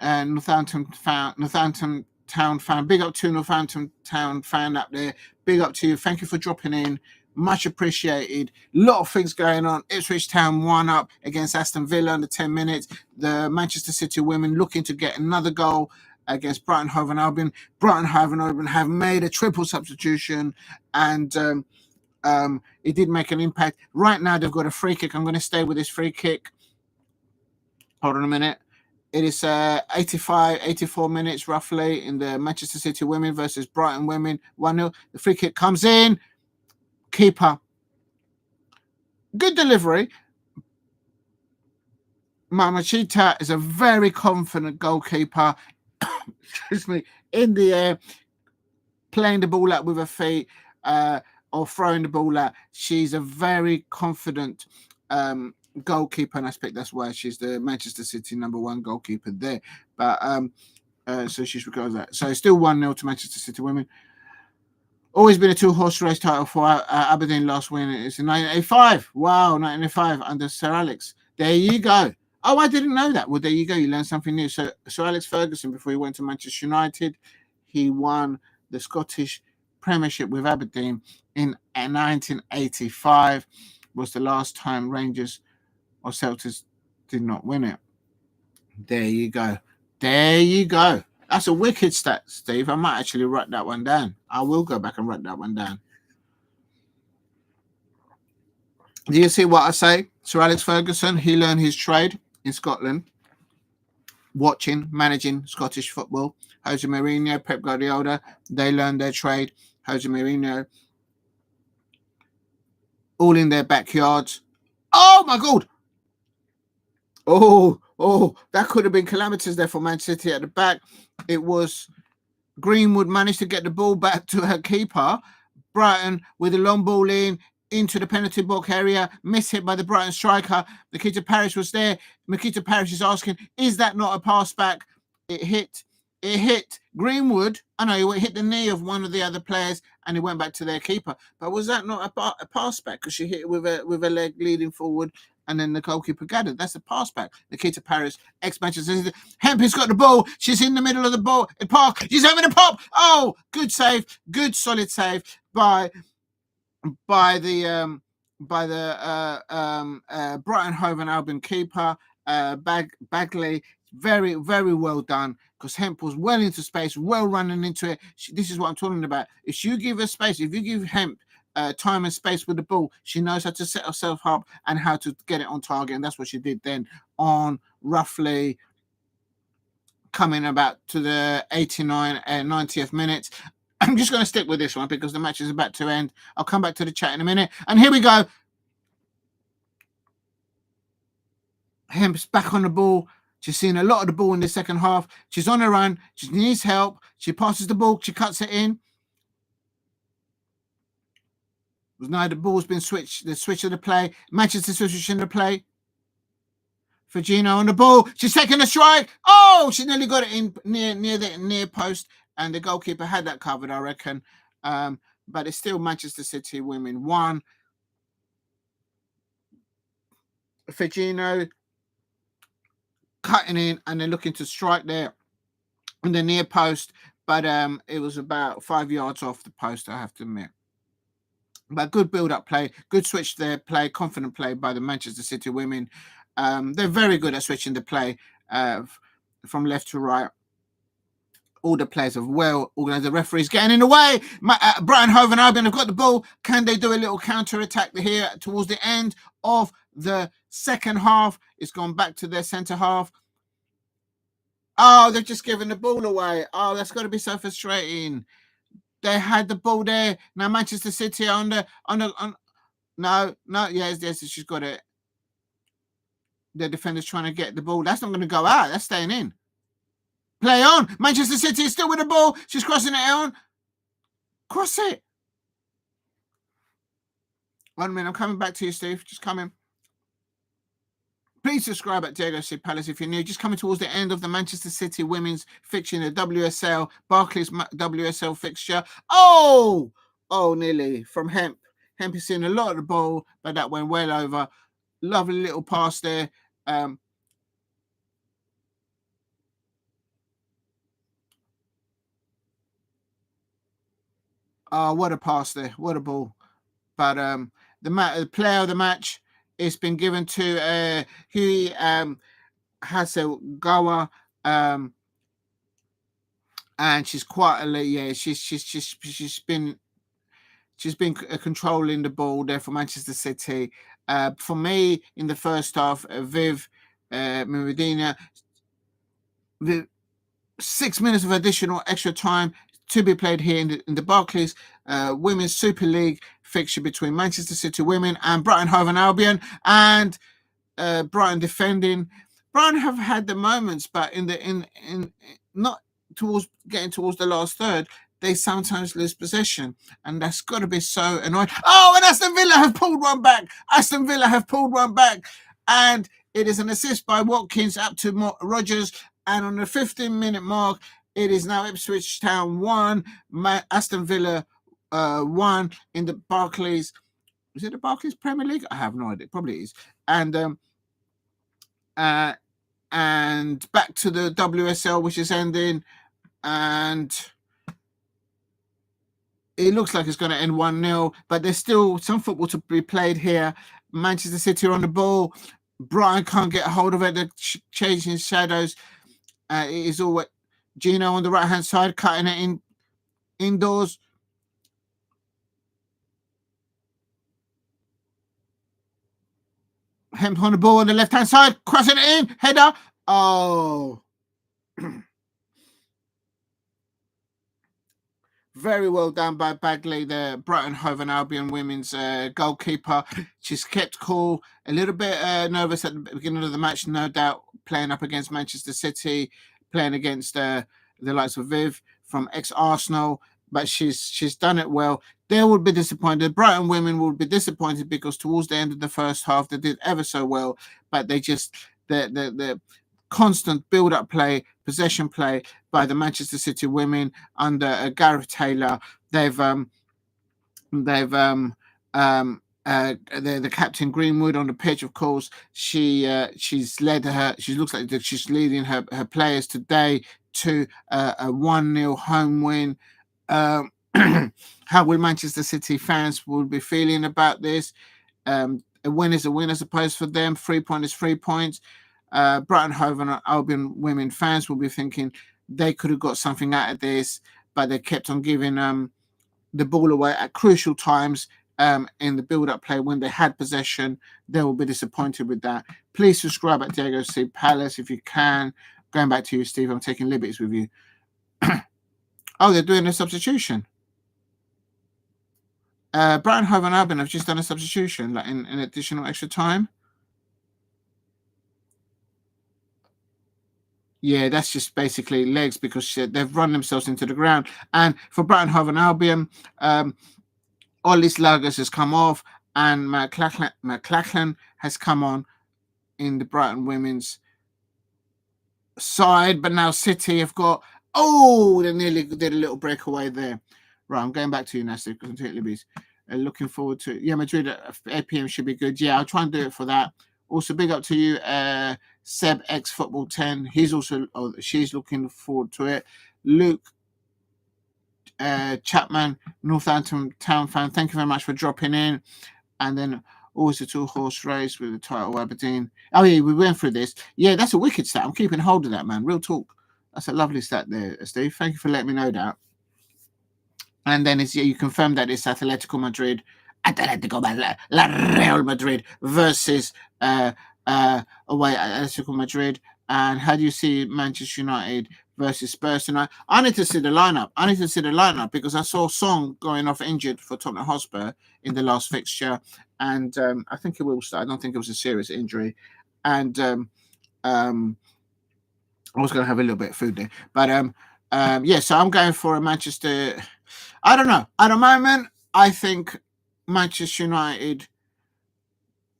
And Northampton Town fan. Big up to Northampton Town fan up there. Big up to you. Thank you for dropping in. Much appreciated. A lot of things going on. Ipswich Town 1-up against Aston Villa in the 10 minutes. The Manchester City women looking to get another goal against Brighton Hove and Albion. Brighton Hove and Albion have made a triple substitution, and it did make an impact. Right now, they've got a free kick. I'm going to stay with this free kick. Hold on a minute. It is 84 minutes roughly in the Manchester City women versus Brighton women. 1-0. The free kick comes in. Keeper. Good delivery. Mamachita is a very confident goalkeeper. Excuse me. In the air, playing the ball out with her feet, or throwing the ball out. She's a very confident goalkeeper, and I expect that's why she's the Manchester City #1 goalkeeper there. But so she's regarded that. So it's still 1-0 to Manchester City women. Always been a 2-horse race title for Aberdeen. Last win is in 1985. Wow, 1985 under Sir Alex. There you go. Oh, I didn't know that. Well, there you go. You learned something new. So Sir Alex Ferguson, before he went to Manchester United, he won the Scottish Premiership with Aberdeen in 1985. Was the last time Rangers or Celtics did not win it. There you go. There you go. That's a wicked stat, Steve. I might actually write that one down. I will go back and write that one down. Do you see what I say? Sir Alex Ferguson, he learned his trade in Scotland, managing Scottish football. Jose Mourinho, Pep Guardiola, they learned their trade. Jose Mourinho, all in their backyards. Oh, my God. Oh, that could have been calamitous there for Man City at the back. It was Greenwood managed to get the ball back to her keeper. Brighton with a long ball into the penalty box area, mishit by the Brighton striker. Nikita Parrish was there. Nikita Parrish is asking, is that not a pass back? It hit Greenwood. I know it hit the knee of one of the other players, and it went back to their keeper. But was that not a pass back? Because she hit it with a leg leading forward, and then the goalkeeper gathered. That's a pass back. Nikita Parrish, ex-Manchester City. Hempy's got the ball. She's in the middle of the ball. Park. She's having a pop. Oh, good save. Good solid save by the by the Brighton Hove and Albion keeper, Bagley. Very, very well done, because Hemp was well into space, well running into it. This is what I'm talking about. If you give her space, if you give Hemp time and space with the ball, she knows how to set herself up and how to get it on target. And that's what she did then on roughly coming about to the 89 and 90th minute. I'm just going to stick with this one because the match is about to end. I'll come back to the chat in a minute. And here we go. Hemp's back on the ball. She's seen a lot of the ball in the second half. She's on a run. She needs help. She passes the ball. She cuts it in. Now the ball's been switched. The switch of the play. Manchester switching the play. Virginia on the ball. She's taking a strike. Oh, she nearly got it in near the near post, and the goalkeeper had that covered, I reckon. But it's still Manchester City women 1. Virginia cutting in and then looking to strike there in the near post, but it was about 5 yards off the post, I have to admit. But good build-up play, good switch there, play, confident play by the Manchester City women. They're very good at switching the play from left to right. All the players have well organised. The referee's getting in the way. Brighton Hove and Albion have got the ball. Can they do a little counter-attack here towards the end of the second half? It's gone back to their centre half. Oh, they've just given the ball away. Oh, that's got to be so frustrating. They had the ball there. Now Manchester City on no, yes, she's got it. The defender's trying to get the ball. That's not going to go out. That's staying in. Play on. Manchester City is still with the ball. She's crossing it on. Cross it. 1 minute. I'm coming back to you, Steve. Just coming. Please subscribe at Diego C. Palace if you're new. Just coming towards the end of the Manchester City women's fixture in the WSL, Barclays WSL fixture. Oh, nearly from Hemp. Hemp is seeing a lot of the ball, but that went well over. Lovely little pass there. What a pass there. What a ball. But the player of the match, it's been given to Huey Hasegawa, and she's quietly, she's been controlling the ball there for Manchester City. For me, in the first half, Viv Medina, 6 minutes of additional extra time to be played here in the Barclays Women's Super League fixture between Manchester City women and Brighton Hove and Albion, and Brighton defending. Brighton have had the moments, but in not towards getting towards the last third, they sometimes lose possession, and that's got to be so annoying. Oh, and Aston Villa have pulled one back. And it is an assist by Watkins up to Rogers, and on the 15-minute mark, it is now Ipswich Town 1, Aston Villa 1 in the Barclays. Is it the Barclays Premier League? I have no idea. Probably is. And back to the WSL, which is ending, and it looks like it's going to end 1-0, but there's still some football to be played here. Manchester City are on the ball. Brighton can't get a hold of it. They're changing shadows. It is all Gino on the right-hand side, cutting it indoors. Hemp on the ball on the left-hand side, crossing it in, header. Oh. Very well done by Bagley, the Brighton Hove and Albion women's goalkeeper. She's kept cool, a little bit nervous at the beginning of the match, no doubt, playing up against Manchester City, playing against the likes of Viv from ex-Arsenal, but she's done it well. They would be disappointed. Brighton women would be disappointed because towards the end of the first half, they did ever so well, but they just, the constant build-up play, possession play by the Manchester City women under Gareth Taylor. The captain Greenwood on the pitch, of course. She's led her. She looks like she's leading her players today to a 1-0 home win. How will Manchester City fans will be feeling about this? A win is a win, I suppose, for them. 3 points is 3 points. Brighton Hove and Albion women fans will be thinking they could have got something out of this, but they kept on giving the ball away at crucial times in the build-up play when they had possession. They will be disappointed with that. Please subscribe at Diego C. Palace if you can. Going back to you, Steve. I'm taking liberties with you. Oh, they're doing a substitution. Brighton Hove and Albion have just done a substitution, like in additional extra time. Yeah, that's just basically legs because they've run themselves into the ground. And for Brighton Hove and Albion, Ollis Lagos has come off and McCausland has come on in the Brighton women's side. But now City have got, they nearly did a little breakaway there. Right, I'm going back to you now, Steve, because looking forward to it. Yeah, Madrid at 8 p.m. should be good. Yeah, I'll try and do it for that. Also, big up to you, Seb X Football 10. She's looking forward to it. Luke Chapman, Northampton Town fan. Thank you very much for dropping in. And then also 2-horse race with the title Aberdeen. Oh yeah, we went through this. Yeah, that's a wicked stat. I'm keeping hold of that, man. Real talk. That's a lovely stat there, Steve. Thank you for letting me know that. And then you confirm that it's Atletico Madrid, Real Madrid versus away at Atletico Madrid. And how do you see Manchester United versus Spurs tonight? I need to see the lineup. Because I saw Song going off injured for Tottenham Hotspur in the last fixture, and I think he will start. I don't think it was a serious injury, and I was going to have a little bit of food there, but so I'm going for a Manchester. I don't know. At the moment, I think Manchester United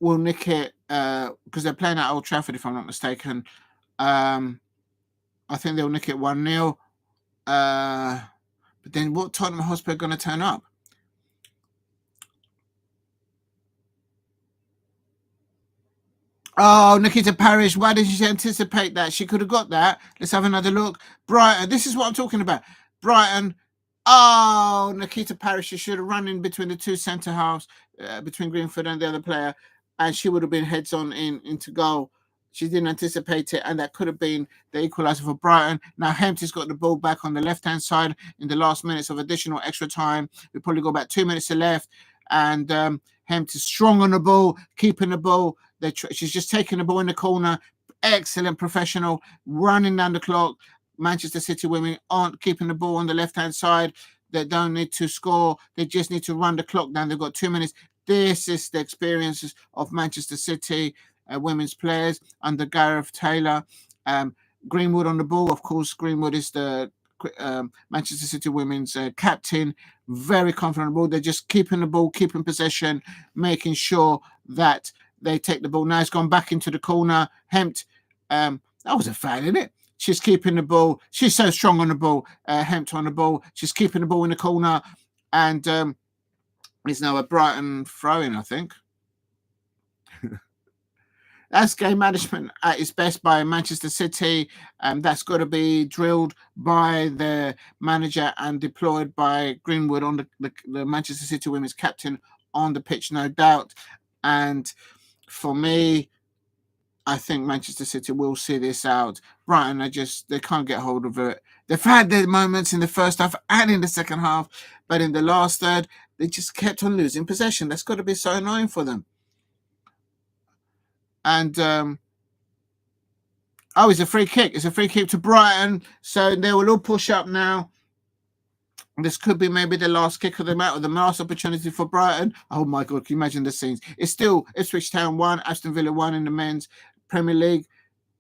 will nick it because they're playing at Old Trafford, if I'm not mistaken. I think they'll nick it 1-0. But then what Tottenham Hotspur going to turn up? Oh, Nikita Parrish, why did she anticipate that? She could have got that. Let's have another look. Brighton, this is what I'm talking about. Brighton. Oh, Nikita Parrish, she should have run in between the two centre halves, between Greenford and the other player, and she would have been heads on into goal. She didn't anticipate it, and that could have been the equaliser for Brighton. Now, Hempty's got the ball back on the left-hand side in the last minutes of additional extra time. We probably got about 2 minutes left, and Hempty's strong on the ball, keeping the ball. She's just taking the ball in the corner. Excellent professional, running down the clock. Manchester City women aren't keeping the ball on the left-hand side. They don't need to score. They just need to run the clock down. They've got 2 minutes. This is the experiences of Manchester City women's players under Gareth Taylor. Greenwood on the ball. Of course, Greenwood is the Manchester City women's captain. Very confident on the ball. They're just keeping the ball, keeping possession, making sure that they take the ball. Now it's gone back into the corner. Hempt. That was a foul, isn't it? She's keeping the ball. She's so strong on the ball. Hempt on the ball. She's keeping the ball in the corner. And it's now a Brighton throw-in, I think. That's game management at its best by Manchester City. That's got to be drilled by the manager and deployed by Greenwood on the Manchester City women's captain on the pitch, no doubt. And for me, I think Manchester City will see this out. Brighton, they can't get hold of it. They've had their moments in the first half and in the second half, but in the last third, they just kept on losing possession. That's got to be so annoying for them. And it's a free kick. It's a free kick to Brighton. So they will all push up now. This could be maybe the last kick of the match or the last opportunity for Brighton. Oh my God, can you imagine the scenes? It's still Ipswich Town 1, Aston Villa 1 in the men's Premier League.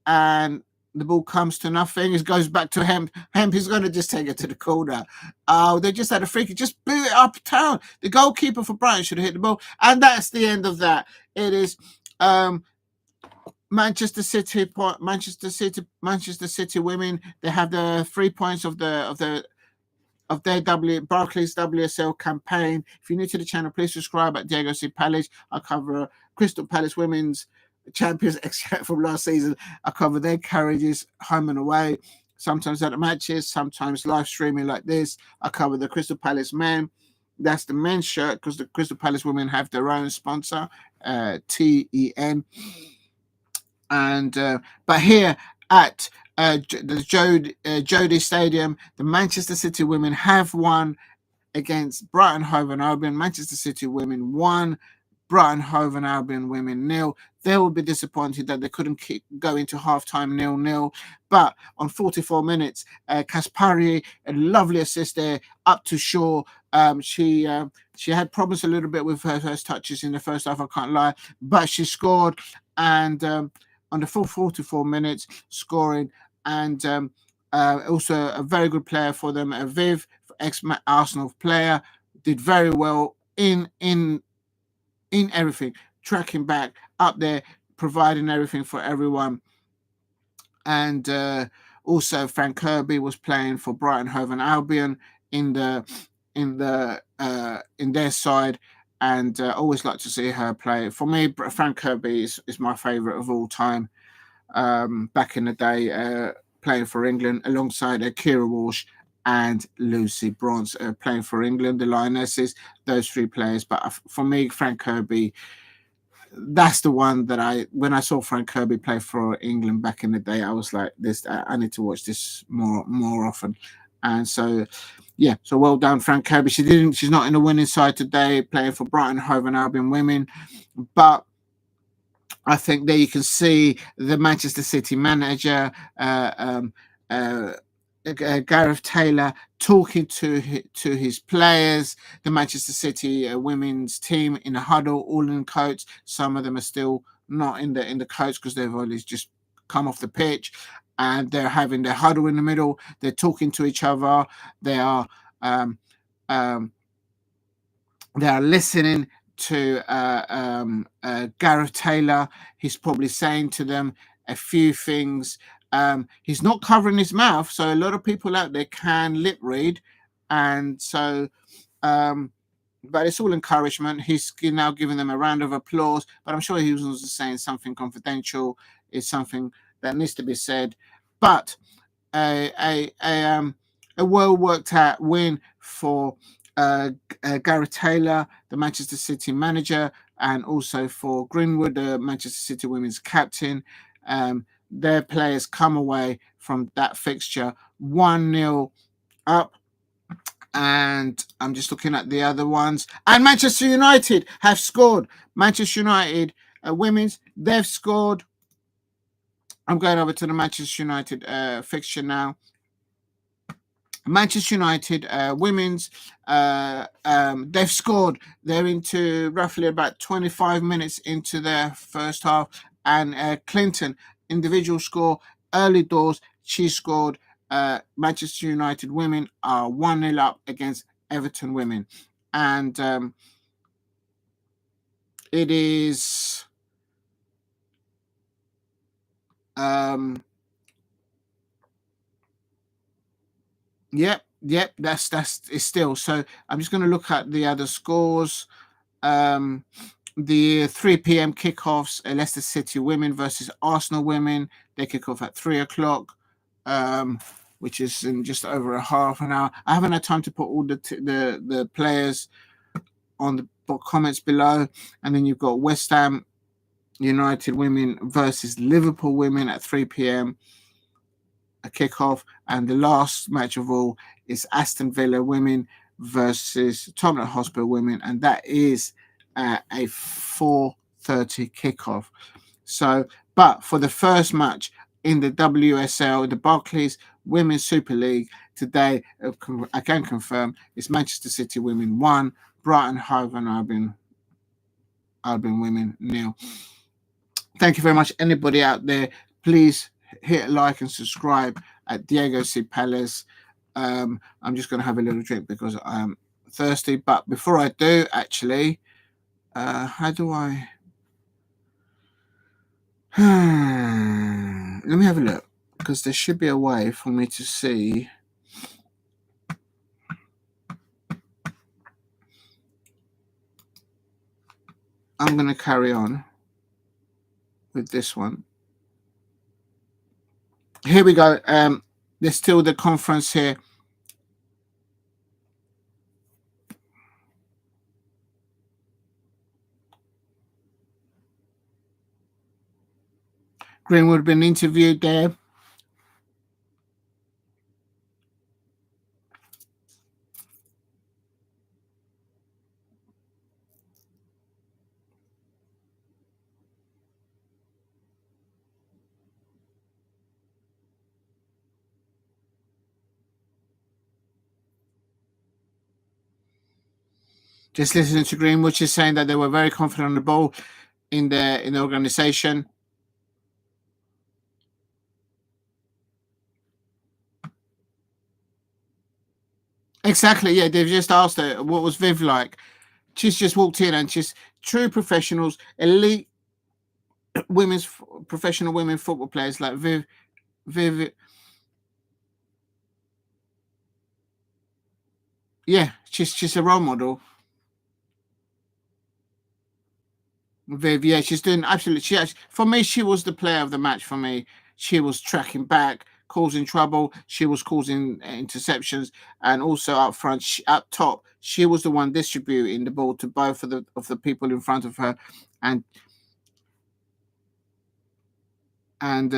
And the ball comes to nothing. It goes back to Hemp. Hemp is going to just take it to the corner. Oh, they just had a free kick. Just boot it uptown. The goalkeeper for Brighton should have hit the ball. And that's the end of that. It is Manchester City women. They have the 3 points of their Barclays WSL campaign. If you're new to the channel, please subscribe at Diego C. Palace. I cover Crystal Palace women's champions except from last season. I cover their carriages home and away, sometimes at the matches, sometimes live streaming like this. I cover the Crystal Palace men. That's the men's shirt, because the Crystal Palace women have their own sponsor, TEN. And but here at the Jody Stadium, the Manchester City women have won against Brighton Hove and Albion. Manchester City women won, Brighton Hove and Albion women 0. They will be disappointed that they couldn't go into half-time 0-0. But on 44 minutes, Kaspari, a lovely assist there, up to Shaw. She had problems a little bit with her first touches in the first half, I can't lie, but she scored. And on the full 44 minutes, scoring. And also a very good player for them, Viv, ex-Arsenal player, did very well in everything, tracking back up there, providing everything for everyone. And also Frank Kirby was playing for Brighton Hove and Albion in their side, and always like to see her play. For me, Frank Kirby is my favourite of all time. Back in the day, playing for England alongside Kieran Walsh and Lucy Bronze, playing for England, the Lionesses, those three players. But for me, Frank Kirby, that's the one that when I saw Frank Kirby play for England back in the day, I was like, I need to watch this more often. And so, yeah, so well done, Frank Kirby. She's not in the winning side today, playing for Brighton Hove and Albion women, but I think there you can see the Manchester City manager, Gareth Taylor, talking to his players, the Manchester City women's team in a huddle, all in coats. Some of them are still not in the coats because they've only just come off the pitch, and they're having their huddle in the middle. They're talking to each other. They are listening to Gareth Taylor. He's probably saying to them a few things. He's not covering his mouth, so a lot of people out there can lip read, and so but it's all encouragement. He's now giving them a round of applause, but I'm sure he was also saying something confidential. It's something that needs to be said. But a well worked out win for Gareth Taylor, the Manchester City manager, and also for Greenwood, the Manchester City women's captain. Their players come away from that fixture 1-0 up. And I'm just looking at the other ones. And Manchester United have scored. Manchester United women's, they've scored. I'm going over to the Manchester United fixture now. Manchester United women's, they've scored. They're into roughly about 25 minutes into their first half. And Clinton, individual score, early doors, she scored. Manchester United women are 1-0 up against Everton women. And it is... Yep, that's it's still. So I'm just going to look at the other scores. The 3 p.m. kickoffs, Leicester City women versus Arsenal women. They kick off at 3 o'clock, which is in just over a half an hour. I haven't had time to put all the players on the comments below. And then you've got West Ham United women versus Liverpool women at 3 p.m. a kickoff, and the last match of all is Aston Villa women versus Tottenham Hotspur women, and that is a 4:30 kickoff. So, but for the first match in the WSL, the Barclays Women's Super League today, I can confirm it's Manchester City women 1, Brighton Hove and Albion women 0. Thank you very much, anybody out there. Please hit like and subscribe at Diego C. Palace. I'm just going to have a little drink because I'm thirsty. But before I do, actually, how do I... Let me have a look, because there should be a way for me to see... I'm going to carry on with this one. Here we go. There's still the conference here. Greenwood had been interviewed there. Just listening to Greenwood, she's saying that they were very confident on the ball in the organisation. Exactly, yeah. They've just asked her what was Viv like. She's just walked in and she's true professionals, elite professional women football players like Viv. Yeah, she's a role model. Viv, yeah, she's doing absolutely. For me, she was the player of the match. For me, she was tracking back, causing trouble. She was causing interceptions, and also up front, up top, she was the one distributing the ball to both of the people in front of her, and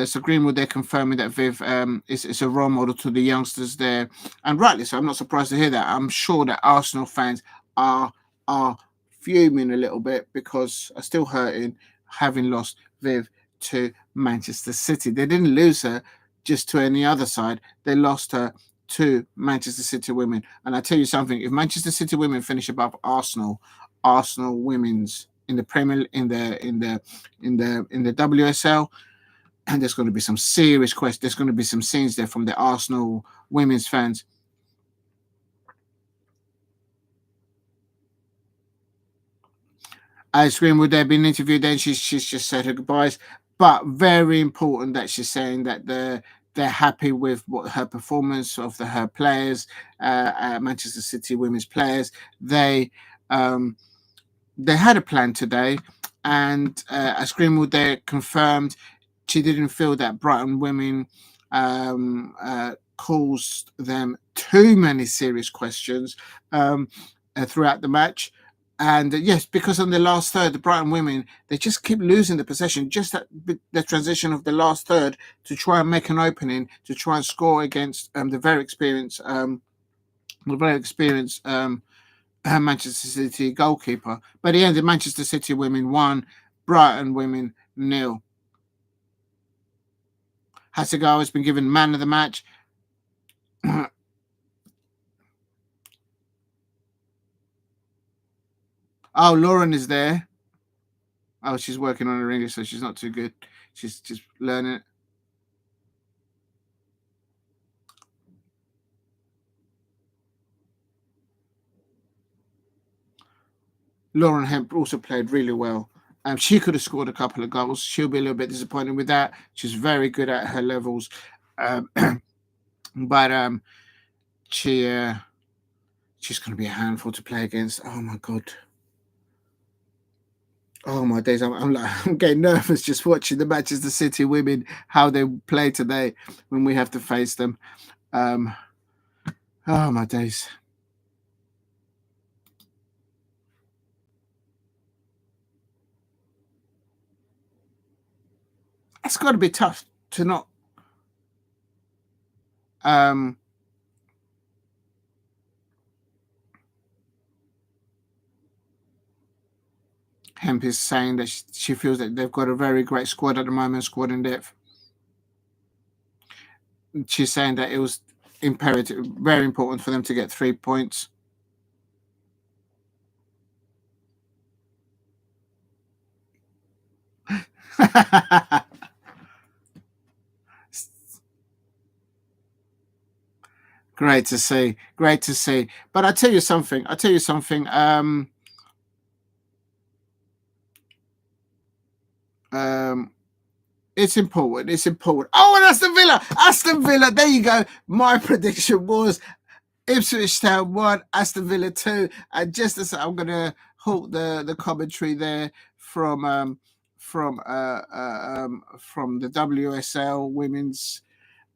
so Greenwood, they're confirming that Viv is a role model to the youngsters there, and rightly so. I'm not surprised to hear that. I'm sure that Arsenal fans are fuming a little bit because are still hurting having lost Viv to Manchester City. They didn't lose her just to any other side. They lost her to Manchester City women. And I tell you something: if Manchester City women finish above Arsenal women's in the Premier in the WSL. And there's going to be some serious questions. There's going to be some scenes there from the Arsenal women's fans. As Greenwood, they've been interviewed, then she's just said her goodbyes. But very important that she's saying that they're happy with what her performance of her players, Manchester City women's players. They had a plan today, and as Greenwood, they confirmed she didn't feel that Brighton women caused them too many serious questions throughout the match. And yes, because on the last third, the Brighton women, they just keep losing the possession, just at the transition of the last third to try and make an opening, to try and score against the very experienced Manchester City goalkeeper. But at the end, the Manchester City women won, Brighton women 0. Hasegawa has been given man of the match. Oh, Lauren is there. Oh, she's working on her English, so she's not too good. She's just learning it. Lauren Hemp also played really well. She could have scored a couple of goals. She'll be a little bit disappointed with that. She's very good at her levels. But she's going to be a handful to play against. Oh, my God. Oh, my days. I'm getting nervous just watching the Manchester City women, how they play today when we have to face them. Oh, my days. It's got to be tough to not Hemp is saying that she feels that they've got a very great squad at the moment, squad in depth. She's saying that it was imperative, very important for them to get 3 points. Great to see. Great to see. But I tell you something. It's important. It's important. Oh, and Aston Villa. Aston Villa. There you go. My prediction was Ipswich Town 1, Aston Villa 2. And just as I'm going to halt the commentary there from the WSL women's,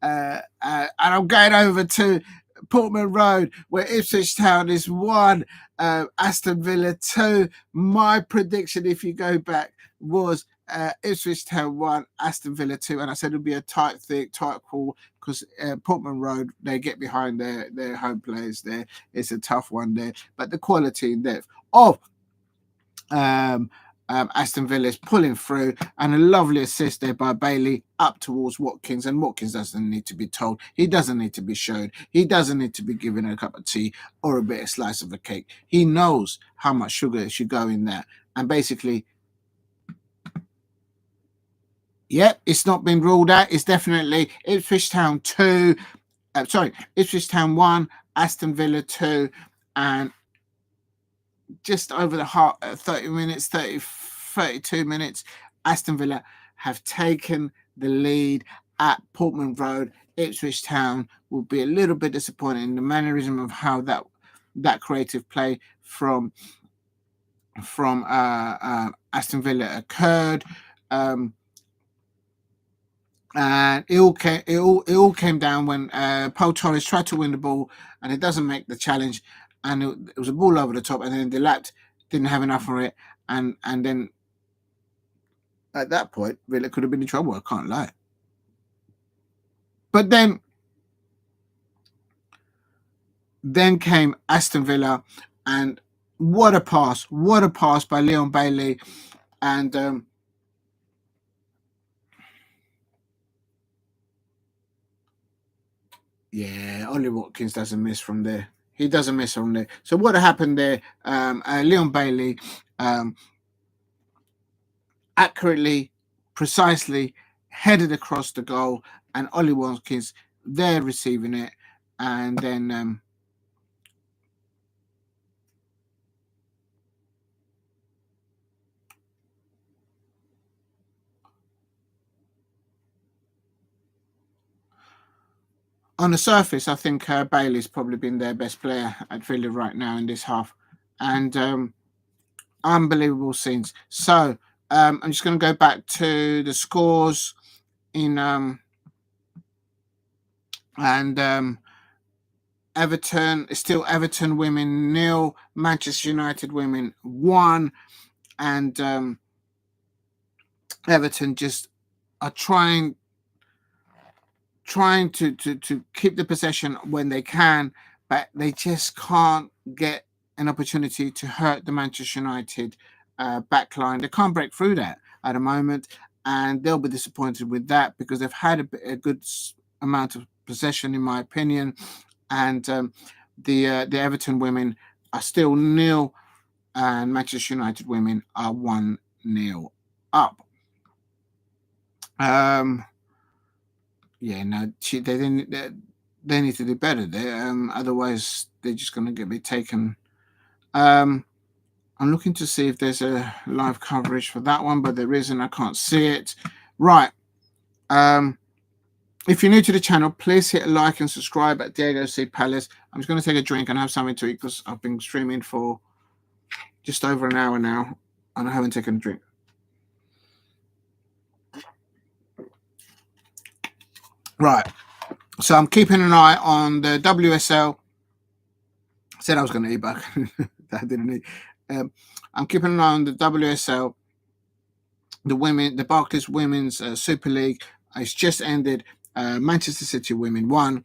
and I'm going over to Portman Road, where Ipswich Town is 1, Aston Villa 2. My prediction, if you go back, was Ipswich Town 1, Aston Villa 2, and I said it'll be a tight call because Portman Road, they get behind their home players there. It's a tough one there, but the quality and depth of Aston Villa is pulling through, and a lovely assist there by Bailey up towards Watkins, and Watkins doesn't need to be told, he doesn't need to be shown, he doesn't need to be given a cup of tea or a bit of slice of a cake. He knows how much sugar should go in there, and basically, yep, it's not been ruled out. It's definitely Ipswich Town 2. Ipswich Town 1, Aston Villa 2, and just over the 30 minutes, 32 minutes, Aston Villa have taken the lead at Portman Road. Ipswich Town will be a little bit disappointed in the mannerism of how that creative play from Aston Villa occurred. And it all came down when Paul Torres tried to win the ball, and it doesn't make the challenge, and it was a ball over the top, and then Delap didn't have enough for it, and then at that point, Villa could have been in trouble. I can't lie. But then came Aston Villa, and what a pass by Leon Bailey, and yeah, Ollie Watkins doesn't miss from there. He doesn't miss from there. So what happened there? Leon Bailey accurately, precisely headed across the goal, and Ollie Watkins there receiving it, and then on the surface, I think Bailey's probably been their best player at Villa right now in this half, and unbelievable scenes. So I'm just going to go back to the scores in Everton. It's still Everton women 0, Manchester United women 1, and Everton just are trying to keep the possession when they can, but they just can't get an opportunity to hurt the Manchester United backline. They can't break through that at the moment, and they'll be disappointed with that because they've had a good amount of possession, in my opinion, and the Everton women are still 0, and Manchester United women are 1-0 up. Yeah, no, they need to do better there. Otherwise, they're just going to be taken. I'm looking to see if there's a live coverage for that one, but there isn't. I can't see it. Right. If you're new to the channel, please hit a like and subscribe at Diego C. Palace. I'm just going to take a drink and have something to eat because I've been streaming for just over an hour now, and I haven't taken a drink. Right. So I'm keeping an eye on the WSL. I said I was going to eat, but I didn't eat. I'm keeping an eye on the WSL. The Barclays Women's Super League. It's just ended. Manchester City women 1.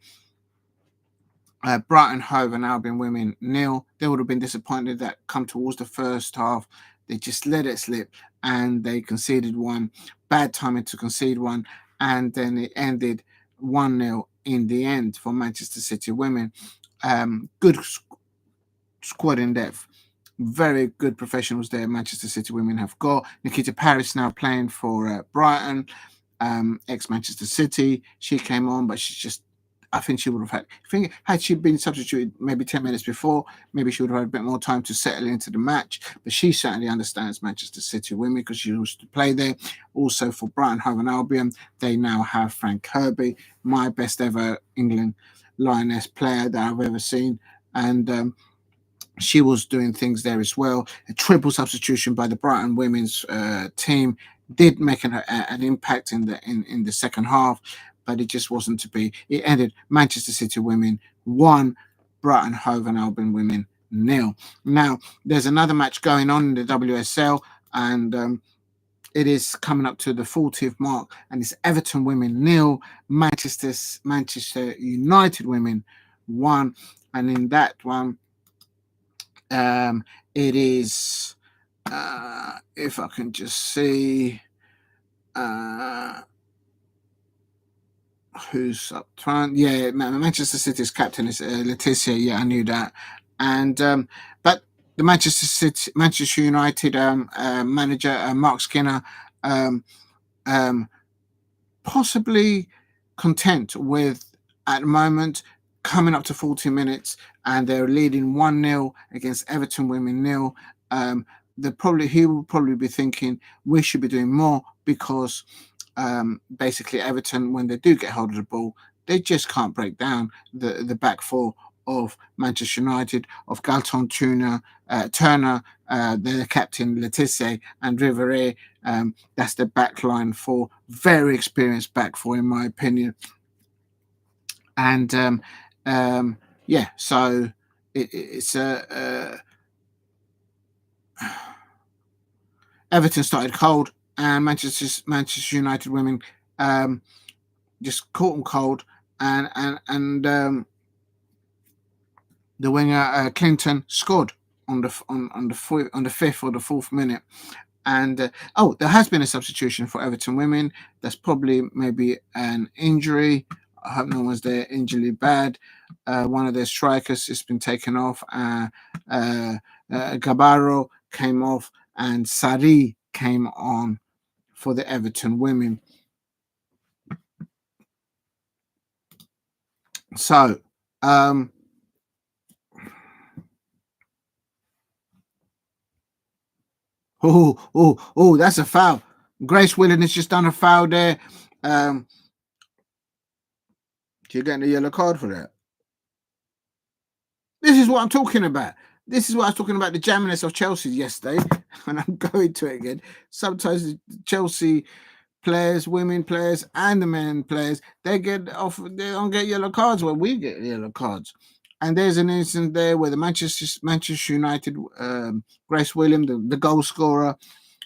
Brighton Hove and Albion women 0. They would have been disappointed that come towards the first half. They just let it slip and they conceded 1. Bad timing to concede 1. And then it ended 1-0 in the end for Manchester City women. Good squad in depth. Very good professionals there. Manchester City women have got. Nikita Paris now playing for Brighton, ex-Manchester City. She came on, but she's just, I think she would have had she been substituted maybe 10 minutes before, maybe she would have had a bit more time to settle into the match. But she certainly understands Manchester City women because she used to play there. Also for Brighton Hove and Albion, they now have Frank Kirby, my best ever England Lioness player that I've ever seen. And she was doing things there as well. A triple substitution by the Brighton women's team did make an impact in the second half, but it just wasn't to be. It ended Manchester City women 1, Brighton Hove and Albion women 0. Now there's another match going on in the WSL, and it is coming up to the 40th mark, and it's Everton women 0, Manchester United women 1, and in that one, it is, if I can just see who's up front. Yeah, Manchester City's captain is Letizia. Yeah, I knew that. And but the Manchester United manager Mark Skinner, possibly content with, at the moment, coming up to 40 minutes, and they're leading 1-0 against Everton women 0. He will probably be thinking we should be doing more, because basically Everton, when they do get hold of the ball, they just can't break down the back four of Manchester United, of Galton Turner, the captain Letizia, and Rivere. That's the back line for very experienced back four, in my opinion. And yeah, so it's Everton started cold, and Manchester United women just caught them cold, and the winger Clinton scored on the fifth or the fourth minute. And there has been a substitution for Everton women. That's probably maybe an injury. I hope no one's there injury bad. One of their strikers has been taken off. Gabaro came off, and Sari came on for the Everton women. So, that's a foul. Grace Willen has just done a foul there. You're getting a yellow card for that. This is what I'm talking about. This is what I was talking about, the jamminess of Chelsea yesterday, and I'm going to it again. Sometimes the Chelsea players, women players, and the men players, they don't get yellow cards where we get yellow cards. And there's an incident there where the Manchester United, Grace William, the goal scorer,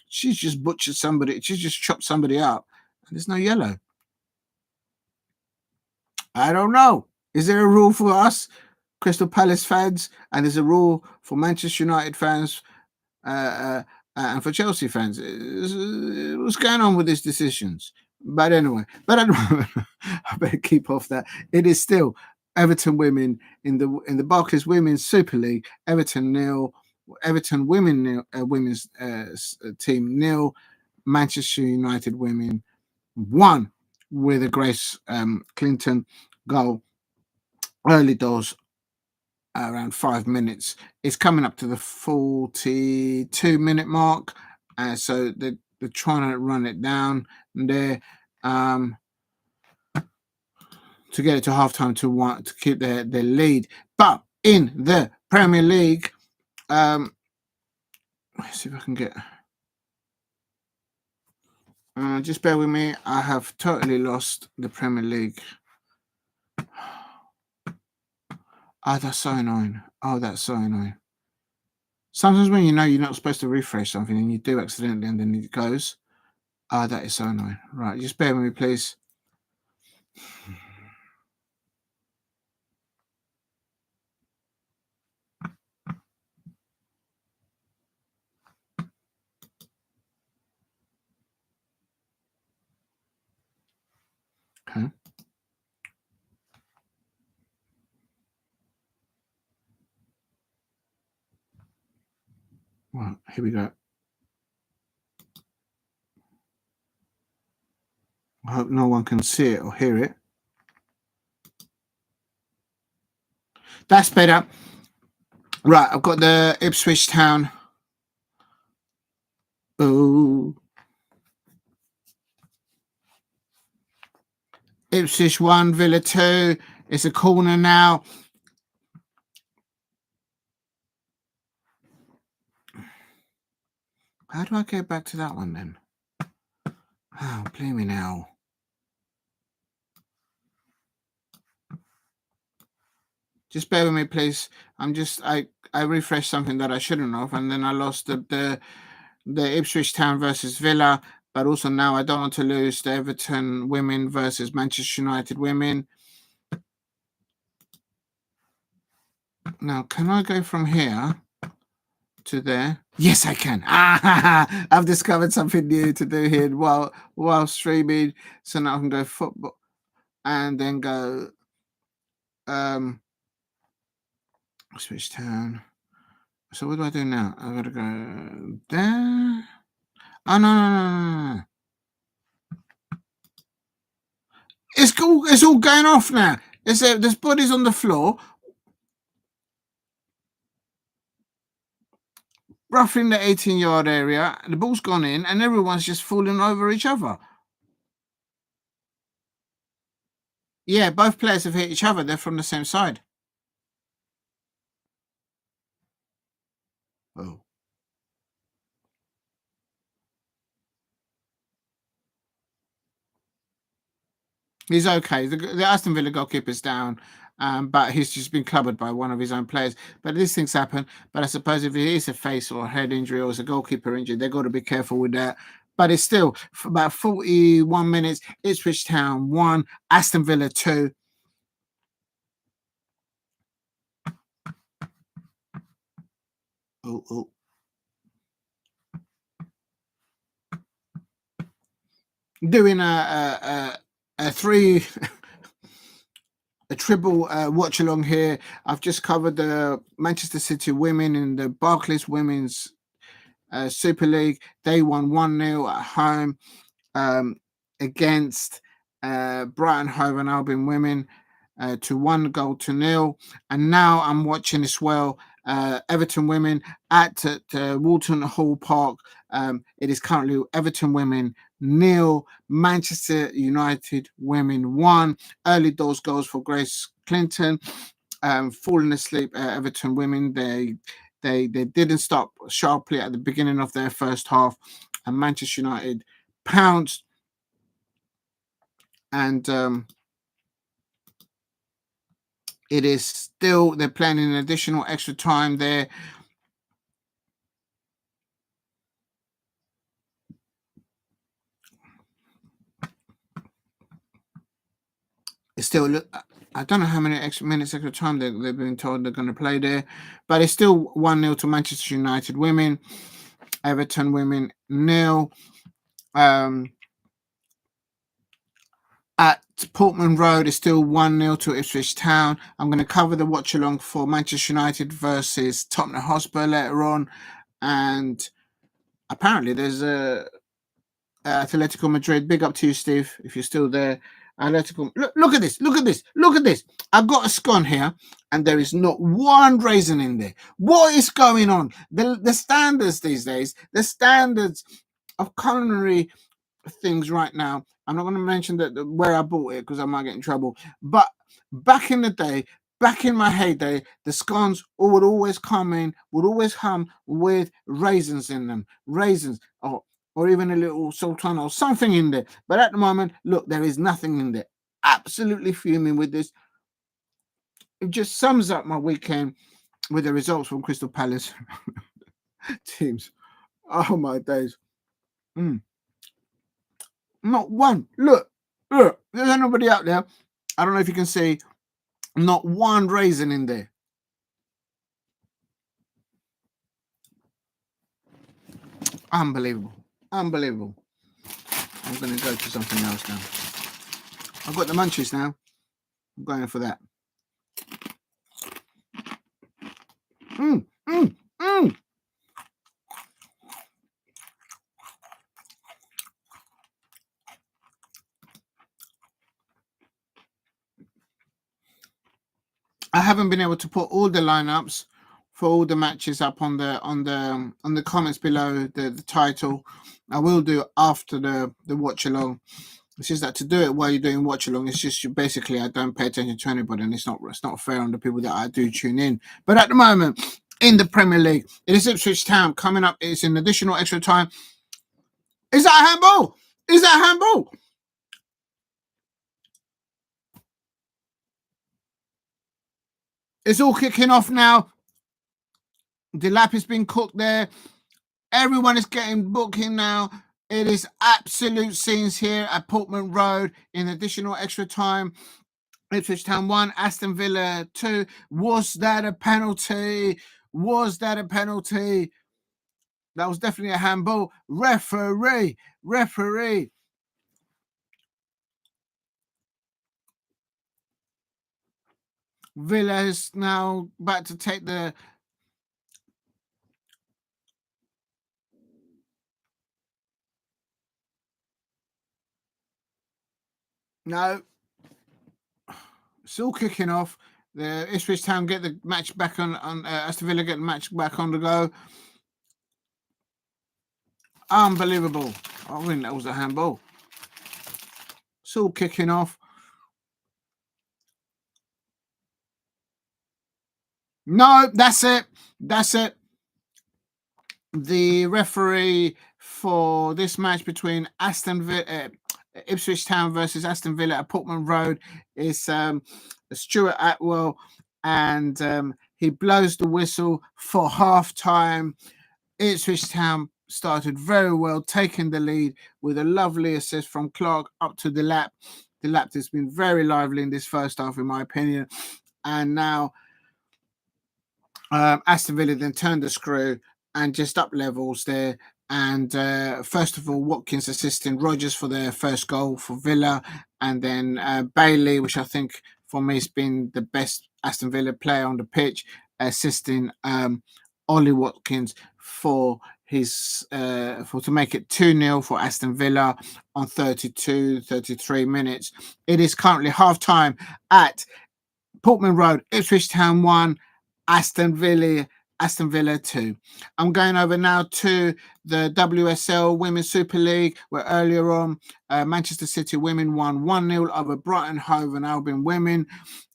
she's just butchered somebody. She's just chopped somebody up, and there's no yellow. I don't know. Is there a rule for us Crystal Palace fans, and there's a rule for Manchester United fans and for Chelsea fans? What's going on with these decisions? But anyway, I better keep off that. It is still Everton women in the Barclays Women's Super League. Everton 0, Everton women 0, women's team 0, Manchester United women 1, with a Grace Clinton goal early doors, around 5 minutes. It's coming up to the 42-minute mark, so they're trying to run it down there to get it to halftime to keep their lead. But in the Premier League, let's see if I can get. Just bear with me. I have totally lost the Premier League. That's so annoying. That's so annoying. Sometimes when you know you're not supposed to refresh something and you do accidentally, and then it goes. That is so annoying. Right, just bear with me, please. Okay. Well, here we go. I hope no one can see it or hear it. That's better. Right, I've got the Ipswich Town. Oh. Ipswich 1, Villa 2. It's a corner now. How do I get back to that one then? Oh, play me now. Just bear with me, please. I refreshed something that I shouldn't have, and then I lost the Ipswich Town versus Villa. but also now I don't want to lose the Everton women versus Manchester United women. Now, can I go from here to there? Yes, I can. I've discovered something new to do here while streaming. So now I can go football and then go Ipswich Town. So what do I do now? I gotta go there. Oh no. It's cool. It's all going off now. There's bodies on the floor, roughly in the 18-yard area. The ball's gone in, and everyone's just falling over each other. Yeah, both players have hit each other. They're from the same side. Oh. He's okay. The Aston Villa goalkeeper's down, but he's just been covered by one of his own players. But these things happen. But I suppose if it is a face or a head injury or it's a goalkeeper injury, they've got to be careful with that. But it's still for about 41 minutes. Ipswich Town 1, Aston Villa 2. Oh. Doing a three. A triple watch along here. I've just covered the Manchester City women in the Barclays Women's Super League. They won 1-0 at home against Brighton Hove and Albion women to 1-0. And now I'm watching as well Everton women at Walton Hall Park. It is currently Everton women 0, Manchester United women 1. Early doors goals for Grace Clinton. Falling asleep Everton women. They didn't stop sharply at the beginning of their first half, and Manchester United pounced. And it is still, they're playing an additional extra time there. It's still, I don't know how many minutes extra time they've been told they're going to play there, but it's still 1-0 to Manchester United women. Everton women 0. At Portman Road, it's still 1-0 to Ipswich Town. I'm going to cover the watch along for Manchester United versus Tottenham Hotspur later on, and apparently there's a Atletico Madrid. Big up to you, Steve, if you're still there. Atletico. Look at this. Look at this. Look at this. I've got a scone here, and there is not one raisin in there. What is going on? The standards these days, the standards of culinary things right now. I'm not going to mention that where I bought it because I might get in trouble. But back in the day, back in my heyday, the scones would always come with raisins in them. Raisins, or even a little sultana or something in there. But at the moment, look, there is nothing in there. Absolutely fuming with this. It just sums up my weekend with the results from Crystal Palace teams. Oh my days. Not one. Look. There's nobody out there. I don't know if you can see. Not one raisin in there. Unbelievable. I'm going to go to something else now. I've got the munchies now. I'm going for that. I haven't been able to put all the lineups for all the matches up on the comments below the title. I will do after the watch along. It's just that to do it while you're doing watch along, it's just basically I don't pay attention to anybody, and it's not fair on the people that I do tune in. But at the moment in the Premier League, it is Ipswich Town coming up. It's an additional extra time. Is that a handball? Is that a handball? It's all kicking off now. The lap has been cooked there. Everyone is getting booking now. It is absolute scenes here at Portman Road in additional extra time. Ipswich Town 1, Aston Villa 2. Was that a penalty? Was that a penalty? That was definitely a handball. Referee. Villa is now about to take the... No. Still kicking off. The Ipswich Town get the match back on Aston Villa get the match back on the go. Unbelievable. I think that was a handball. Still kicking off. No, that's it. The referee for this match between Ipswich Town versus Aston Villa at Portman Road is Stuart Atwell, and he blows the whistle for half time. Ipswich Town started very well, taking the lead with a lovely assist from Clark up to the lap. The lap has been very lively in this first half, in my opinion. And now Aston Villa then turned the screw and just up levels there. And first of all, Watkins assisting Rodgers for their first goal for Villa, and then Bailey, which I think for me has been the best Aston Villa player on the pitch, assisting Ollie Watkins for his to make it 2-0 for Aston Villa on 33 minutes. It is currently half time at Portman Road. Ipswich Town 1, Aston Villa 2. I'm going over now to the WSL Women's Super League, where earlier on Manchester City women won 1-0 over Brighton Hove and Albion women.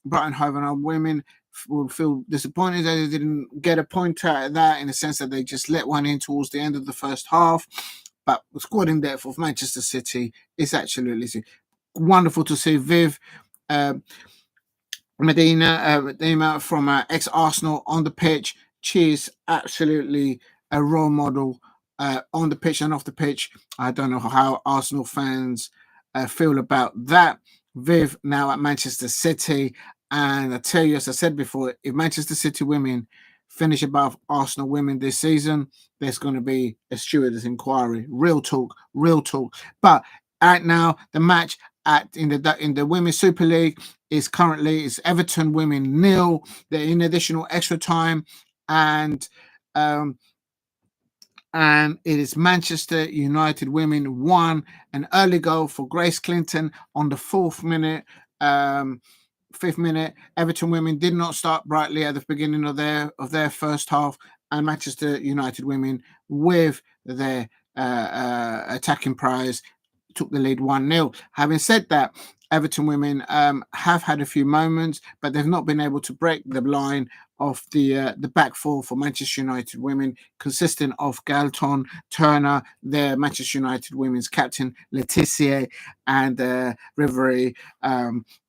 Brighton Hove and Albion women will feel disappointed that they didn't get a point out of that, in the sense that they just let one in towards the end of the first half. But the squad in depth of Manchester City is absolutely wonderful to see. Viv Medina from ex-Arsenal on the pitch. She is absolutely a role model on the pitch and off the pitch. I don't know how Arsenal fans feel about that. Viv now at Manchester City. And I tell you, as I said before, if Manchester City women finish above Arsenal women this season, there's going to be a stewardess inquiry. Real talk. But right now, the match in the Women's Super League is currently Everton women 0. They're in additional extra time, and it is Manchester United women 1. An early goal for Grace Clinton on the 4th minute. 5th minute. Everton women did not start brightly at the beginning of their first half, and Manchester United women, with their attacking prize, took the lead 1-0. Having said that, Everton women have had a few moments, but they've not been able to break the line of the back four for Manchester United women, consisting of Galton, Turner, their Manchester United women's captain, Laetitia, and Ribery.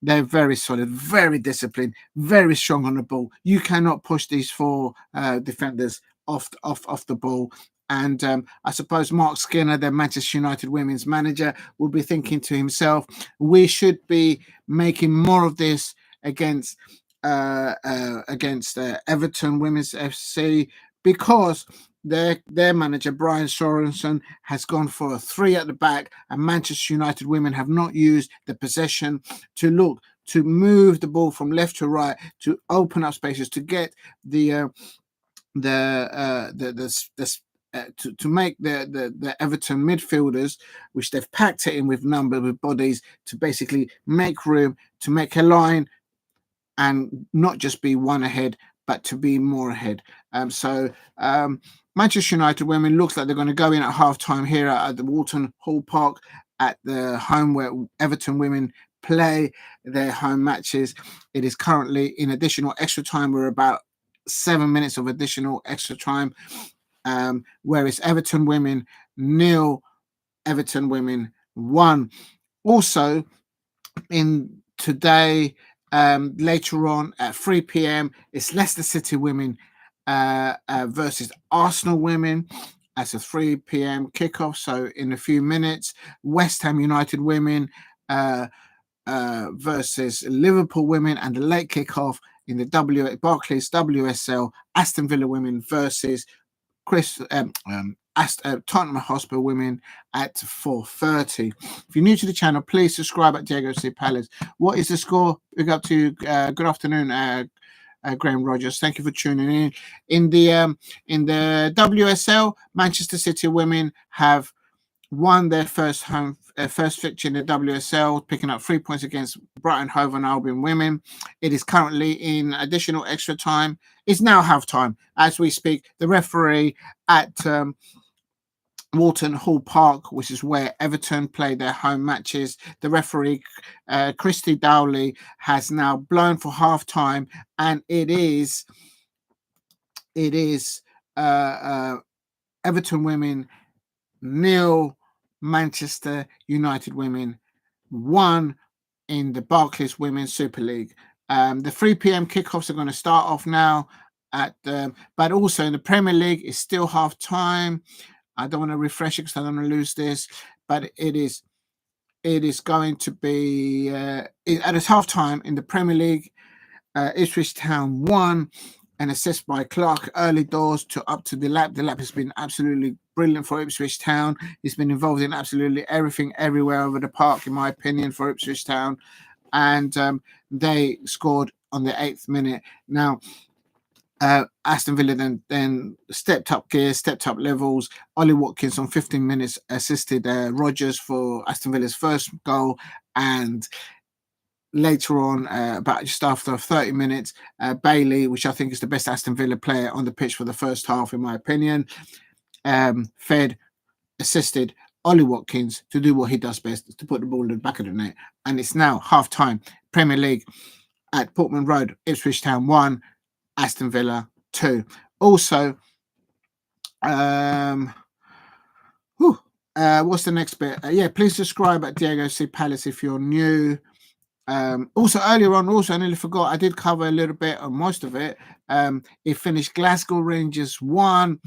They're very solid, very disciplined, very strong on the ball. You cannot push these four defenders off the ball. And I suppose Mark Skinner, the Manchester United women's manager, will be thinking to himself, we should be making more of this against Everton Women's FC, because their manager, Brian Sorensen, has gone for a 3 at the back, and Manchester United women have not used the possession to move the ball from left to right, to open up spaces, to get to make the Everton midfielders, which they've packed it in with bodies, to basically make room, to make a line, and not just be one ahead, but to be more ahead. Manchester United women looks like they're going to go in at half time here at the Walton Hall Park, at the home where Everton women play their home matches. It is currently in additional extra time. We're about 7 minutes of additional extra time. Whereas Everton women 0, Everton women 1. Also, in today, later on at 3 p.m, it's Leicester City women versus Arsenal women. That's a 3 p.m. kickoff. So in a few minutes, West Ham United women versus Liverpool women, and the late kickoff in the Barclays WSL, Aston Villa women versus Tottenham Hotspur women at 4:30. If you're new to the channel, please subscribe at Diego C. Palace. What is the score? Big up to good afternoon, Graham Rogers. Thank you for tuning in. In the WSL, Manchester City women have won their first fixture in the WSL, picking up 3 points against Brighton Hove and Albion women. It is currently in additional extra time. It's now half time as we speak. The referee at Walton Hall Park, which is where Everton play their home matches. The referee, Christy Dowley, has now blown for half time, and it is Everton women 0, Manchester United women 1 in the Barclays Women's Super League. The 3 p.m. kickoffs are going to start off now, but also in the Premier League, it's still half time. I don't want to refresh it because I don't want to lose this, but it is going to be at its half time in the Premier League. Ipswich Town 1, an assist by Clark early doors to up to the lap. The lap has been absolutely brilliant for Ipswich Town. He's been involved in absolutely everything, everywhere over the park, in my opinion, for Ipswich Town. And they scored on the 8th minute. Now, Aston Villa then stepped up gears, stepped up levels. Ollie Watkins on 15 minutes assisted Rogers for Aston Villa's first goal, and later on, about just after 30 minutes, Bailey, which I think is the best Aston Villa player on the pitch for the first half, in my opinion, assisted Ollie Watkins to do what he does best, to put the ball in the back of the net. And it's now half time. Premier League at Portman Road, Ipswich Town 1, Aston Villa 2. Also, what's the next bit? Please subscribe at Diego C. Palace if you're new. Also earlier on, I nearly forgot, I did cover a little bit on most of it. It finished Glasgow Rangers 1,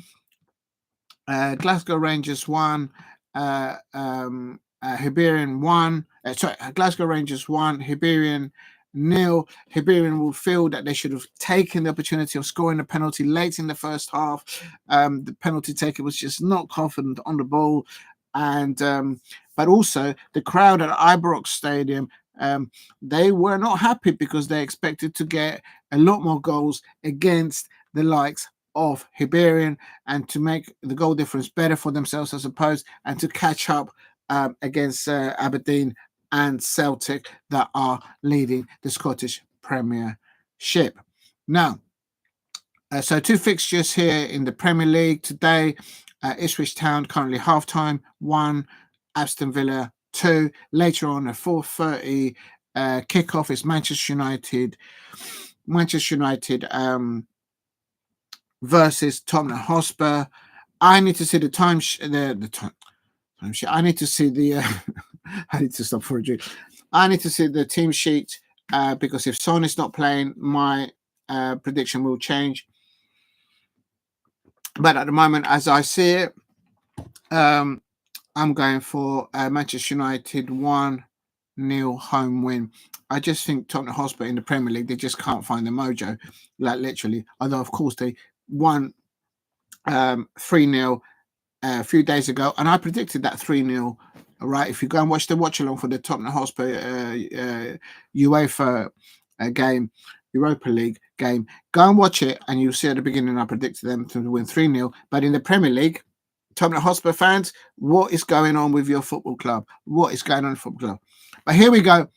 Hibernian 1. Glasgow Rangers 1, Hibernian 0. Hibernian will feel that they should have taken the opportunity of scoring a penalty late in the first half. The penalty taker was just not confident on the ball, and but also the crowd at Ibrox Stadium, they were not happy because they expected to get a lot more goals against the likes of Hibernian, and to make the goal difference better for themselves, I suppose, and to catch up against Aberdeen and Celtic, that are leading the Scottish Premiership. Now, so 2 fixtures here in the Premier League today. Ipswich Town currently half-time 1, Aston Villa 2. Later on, a 4:30 kickoff is Manchester United versus Tottenham Hotspur. I need to see the time sheet. I need to see the. I need to stop for a drink. I need to see the team sheet because if Son is not playing, my prediction will change. But at the moment, as I see it, I'm going for Manchester United 1-0 home win. I just think Tottenham Hotspur in the Premier League, they just can't find the mojo, like literally. Although, of course, they won 3-0 a few days ago, and I predicted that 3-0. Right, if you go and watch the watch-along for the Tottenham Hotspur UEFA game, Europa League game, go and watch it, and you'll see at the beginning I predicted them to win 3-0. But in the Premier League, Tottenham Hotspur fans, what is going on with your football club? What is going on in the football club? But here we go.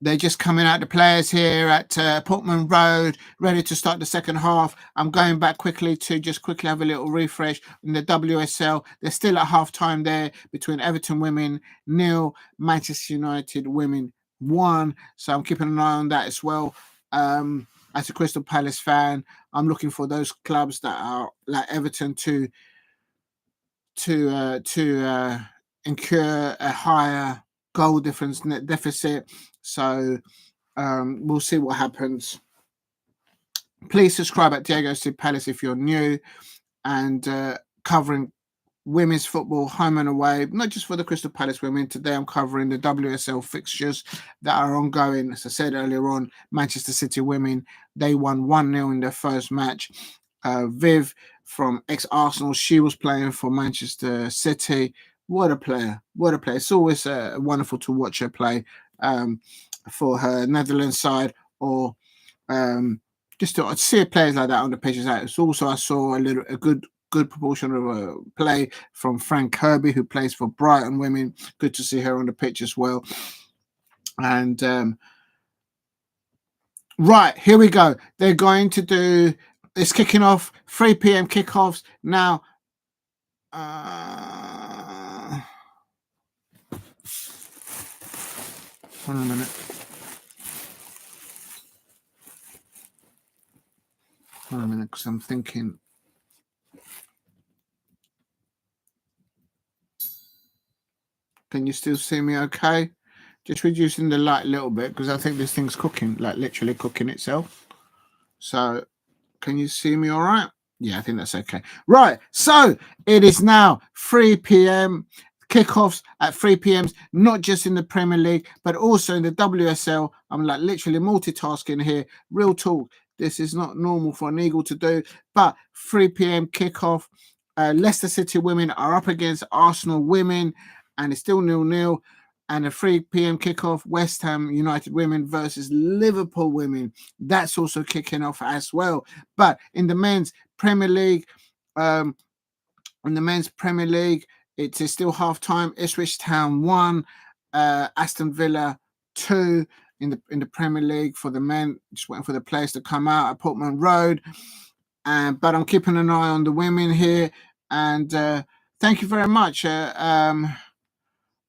They're just coming out, the players here at Portman Road, ready to start the second half. I'm going back quickly to just quickly have a little refresh. In the WSL, they're still at half-time there between Everton women 0, Manchester United women 1. So I'm keeping an eye on that as well. As a Crystal Palace fan, I'm looking for those clubs that are like Everton to incur a higher goal difference, net deficit. So we'll see what happens. Please subscribe at Diego C. Palace if you're new. and covering women's football home and away, not just for the Crystal Palace women. Today I'm covering the WSL fixtures that are ongoing. As I said earlier on, Manchester City women, they won 1-0 in their first match. Viv from ex-Arsenal, she was playing for Manchester City. What a player. What a player. It's always wonderful to watch her play for her Netherlands side, or just to see players like that on the pitches. It's also, I saw a good proportion of play from Frank Kirby, who plays for Brighton women. Good to see her on the pitch as well. And right, here we go. They're going to do, it's kicking off, 3 p.m. kickoffs. Now, hold on a minute. Hold on a minute, because I'm thinking. Can you still see me okay? Just reducing the light a little bit, because I think this thing's cooking, like literally cooking itself. So, can you see me all right? Yeah, I think that's okay. Right, so it is now 3 p.m. Kickoffs at 3 p.m. Not just in the Premier League, but also in the WSL. I'm like literally multitasking here. Real talk. This is not normal for an Eagle to do, but 3 p.m. kickoff. Leicester City women are up against Arsenal women, and it's still 0-0. And a 3 p.m. kickoff, West Ham United women versus Liverpool women. That's also kicking off as well. But in the men's Premier League, it is still half time. Ipswich Town 1, Aston Villa 2 in the Premier League for the men. Just waiting for the players to come out at Portman Road. But I'm keeping an eye on the women here. And thank you very much.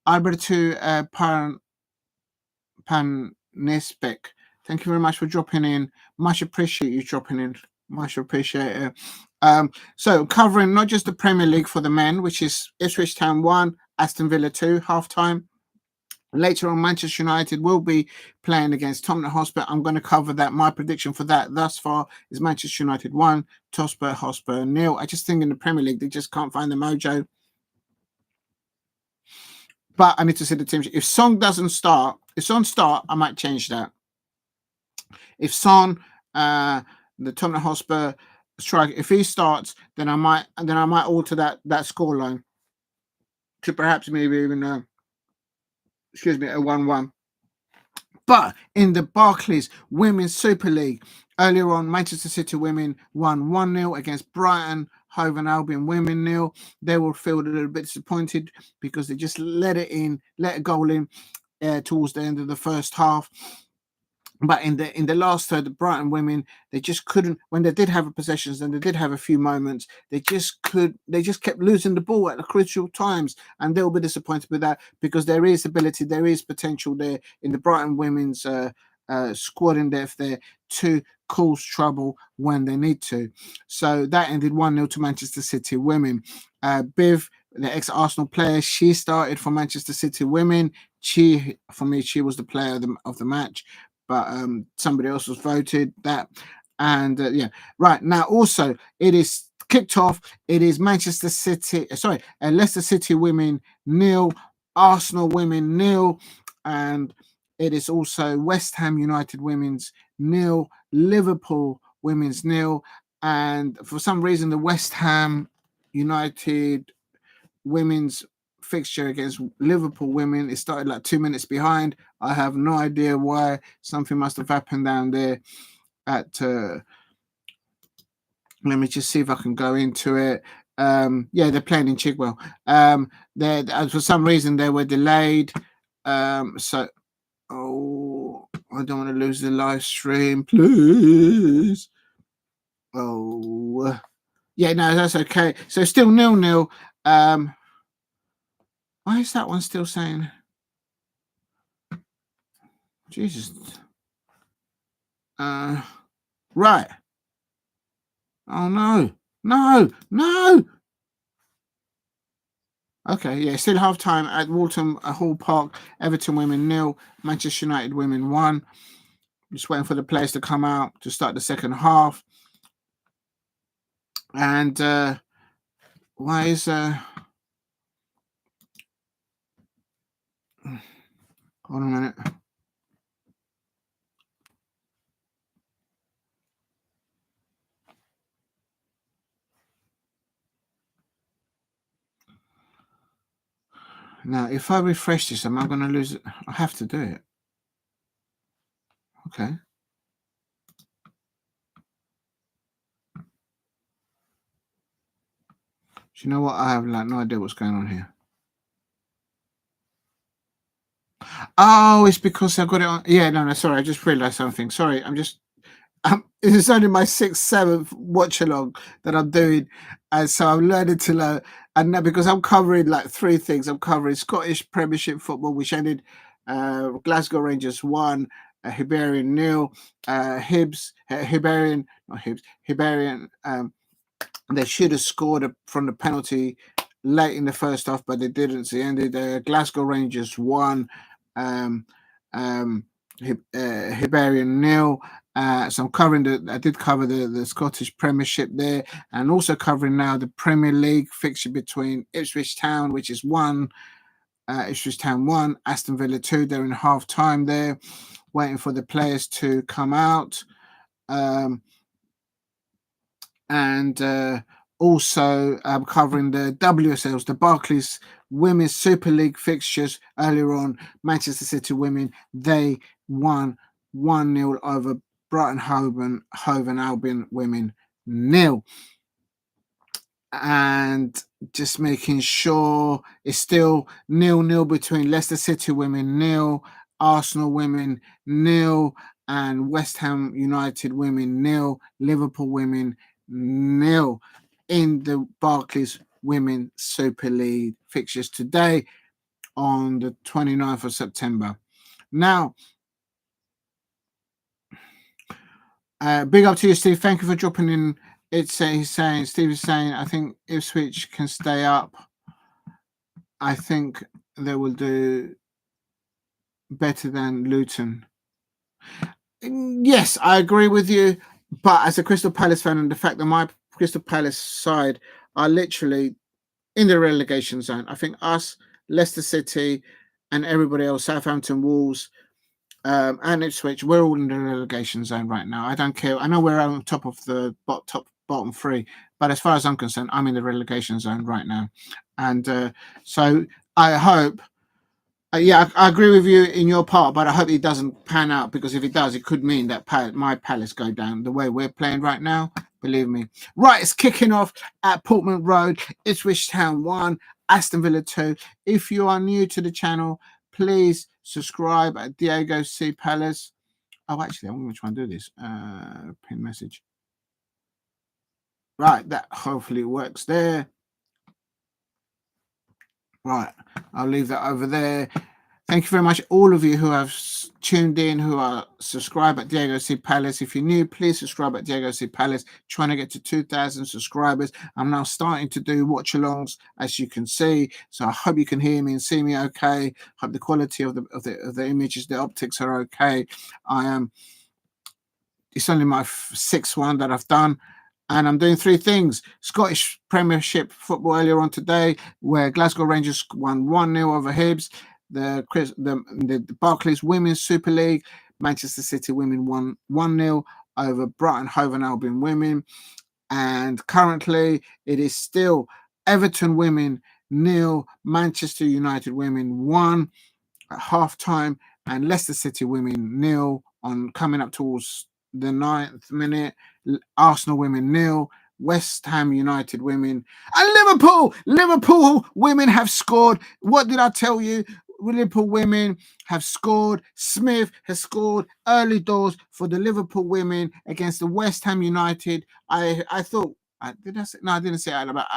Alberto Panisbeck. Thank you very much for dropping in. Much appreciate you dropping in. Much appreciate it. So covering not just the Premier League for the men, which is Ipswich Town 1, Aston Villa 2, halftime. Later on, Manchester United will be playing against Tottenham Hotspur. I'm going to cover that. My prediction for that thus far is Manchester United 1, Tottenham Hotspur 0. I just think in the Premier League, they just can't find the mojo. But I need to see the teams. If Son doesn't start, if Son start, I might change that. If Son, the Tottenham Hotspur strike, if he starts, then I might alter that scoreline to perhaps maybe even a 1-1. But in the Barclays Women's Super League, earlier on, Manchester City women won 1-0 against Brighton Hove and Albion women 0. They were feel a little bit disappointed because they just let a goal in towards the end of the first half. But in the last third, the Brighton women, they just couldn't, when they did have possessions and they did have a few moments, they just kept losing the ball at the crucial times, and they'll be disappointed with that because there is ability, there is potential there in the Brighton women's squad in depth there to cause trouble when they need to. So that ended 1-0 to Manchester City women. Biv, the ex-Arsenal player, she started for Manchester City women. She was the player of the match. But somebody else was voted that. And right now also it is kicked off. It is Leicester City women 0, Arsenal women 0, and it is also West Ham United women's 0, Liverpool women's 0, and for some reason the West Ham United women's fixture against Liverpool women, it started like 2 minutes behind. I have no idea why. Something must have happened down there at let me just see if I can go into it. They're playing in Chigwell. For some reason they were delayed. I don't want to lose the live stream, please. That's okay. So still 0-0. Why is that one still saying? Jesus. Right. Oh, no. Okay, still half time at Walton Hall Park. Everton women 0, Manchester United women 1. Just waiting for the players to come out to start the second half. And Why is hold on a minute. Now, if I refresh this, am I going to lose it? I have to do it. Okay. Do you know what? I have like no idea what's going on here. Oh, it's because I got it on. Yeah, no, sorry. I just realized something. Sorry, this is only my 6th, 7th watch along that I'm doing, and so I'm learning to learn. And now because I'm covering like 3 things, I'm covering Scottish Premiership football, which ended Glasgow Rangers 1, Hibernian 0, Hibernian, not Hibs, Hibernian. They should have scored from the penalty late in the first half, but they didn't. So it ended Glasgow Rangers 1, um, Hibernian 0. So I'm covering I did cover the Scottish Premiership there, and also covering now the Premier League fixture between Ipswich Town, which is 1, Ipswich Town 1, Aston Villa 2. They're in half time there, waiting for the players to come out. And also covering the WSLs, the Barclays Women's Super League fixtures earlier on. Manchester City women, they won 1-0 over Brighton Hove Albion women 0. And just making sure it's still 0-0 between Leicester City women 0, Arsenal women 0, and West Ham United women 0, Liverpool women 0 in the Barclays Women Super League fixtures today on the 29th of September. Now, big up to you, Steve. Thank you for dropping in. Steve is saying, I think Ipswich can stay up. I think they will do better than Luton. Yes, I agree with you. But as a Crystal Palace fan, and the fact that my Crystal Palace side are literally in the relegation zone, I think us, Leicester City, and everybody else, Southampton, Wolves, and Ipswich, we're all in the relegation zone right now. I don't care. I know we're on top of the bottom 3, but as far as I'm concerned, I'm in the relegation zone right now. And so I hope. Yeah, I agree with you in your part, but I hope it doesn't pan out, because if it does, it could mean that my Palace go down the way we're playing right now. Believe me. Right, it's kicking off at Portman Road. Ipswich Town 1, Aston Villa 2. If you are new to the channel, please subscribe at Diego C. Palace. Oh, actually, I'm going to try and do this. Pin message. Right, that hopefully works there. Right, I'll leave that over there. Thank you very much, all of you who have tuned in, who are subscribed at Diego C. Palace. If you're new, please subscribe at Diego C. Palace. Trying to get to 2,000 subscribers. I'm now starting to do watch-alongs, as you can see. So I hope you can hear me and see me okay. Hope the quality of the images, the optics are okay. It's only my 6th one that I've done. And I'm doing 3 things. Scottish Premiership football earlier on today, where Glasgow Rangers won 1-0 over Hibs. The Barclays Women's Super League, Manchester City women won 1-0 over Brighton Hove Albion women. And currently it is still Everton women 0, Manchester United women 1 at half time, and Leicester City women 0 on coming up towards the 9th minute. Arsenal women 0, West Ham United women, and Liverpool women have scored. What did I tell you? Liverpool women have scored. Smith has scored early doors for the Liverpool women against the West Ham United. I thought, did I say? No, I didn't say that. But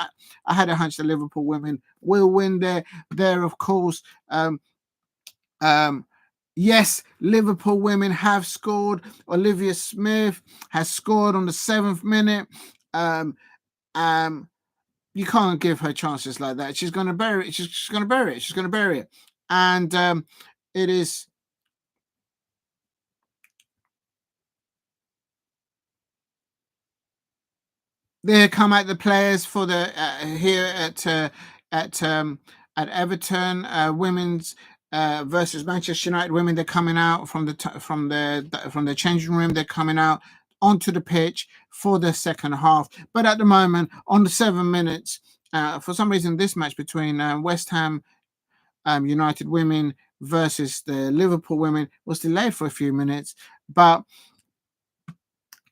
I had a hunch the Liverpool women will win there, of course. Yes, Liverpool women have scored. Olivia Smith has scored on the 7th minute. You can't give her chances like that. She's going to bury it. She's going to bury it. She's going to bury it. And it is. There come out the players for the here at Everton women's versus Manchester United women. They're coming out from the changing room. They're coming out onto the pitch for the second half. But at the moment, on the 7 minutes, for some reason, this match between West Ham United women versus the Liverpool women was delayed for a few minutes, but.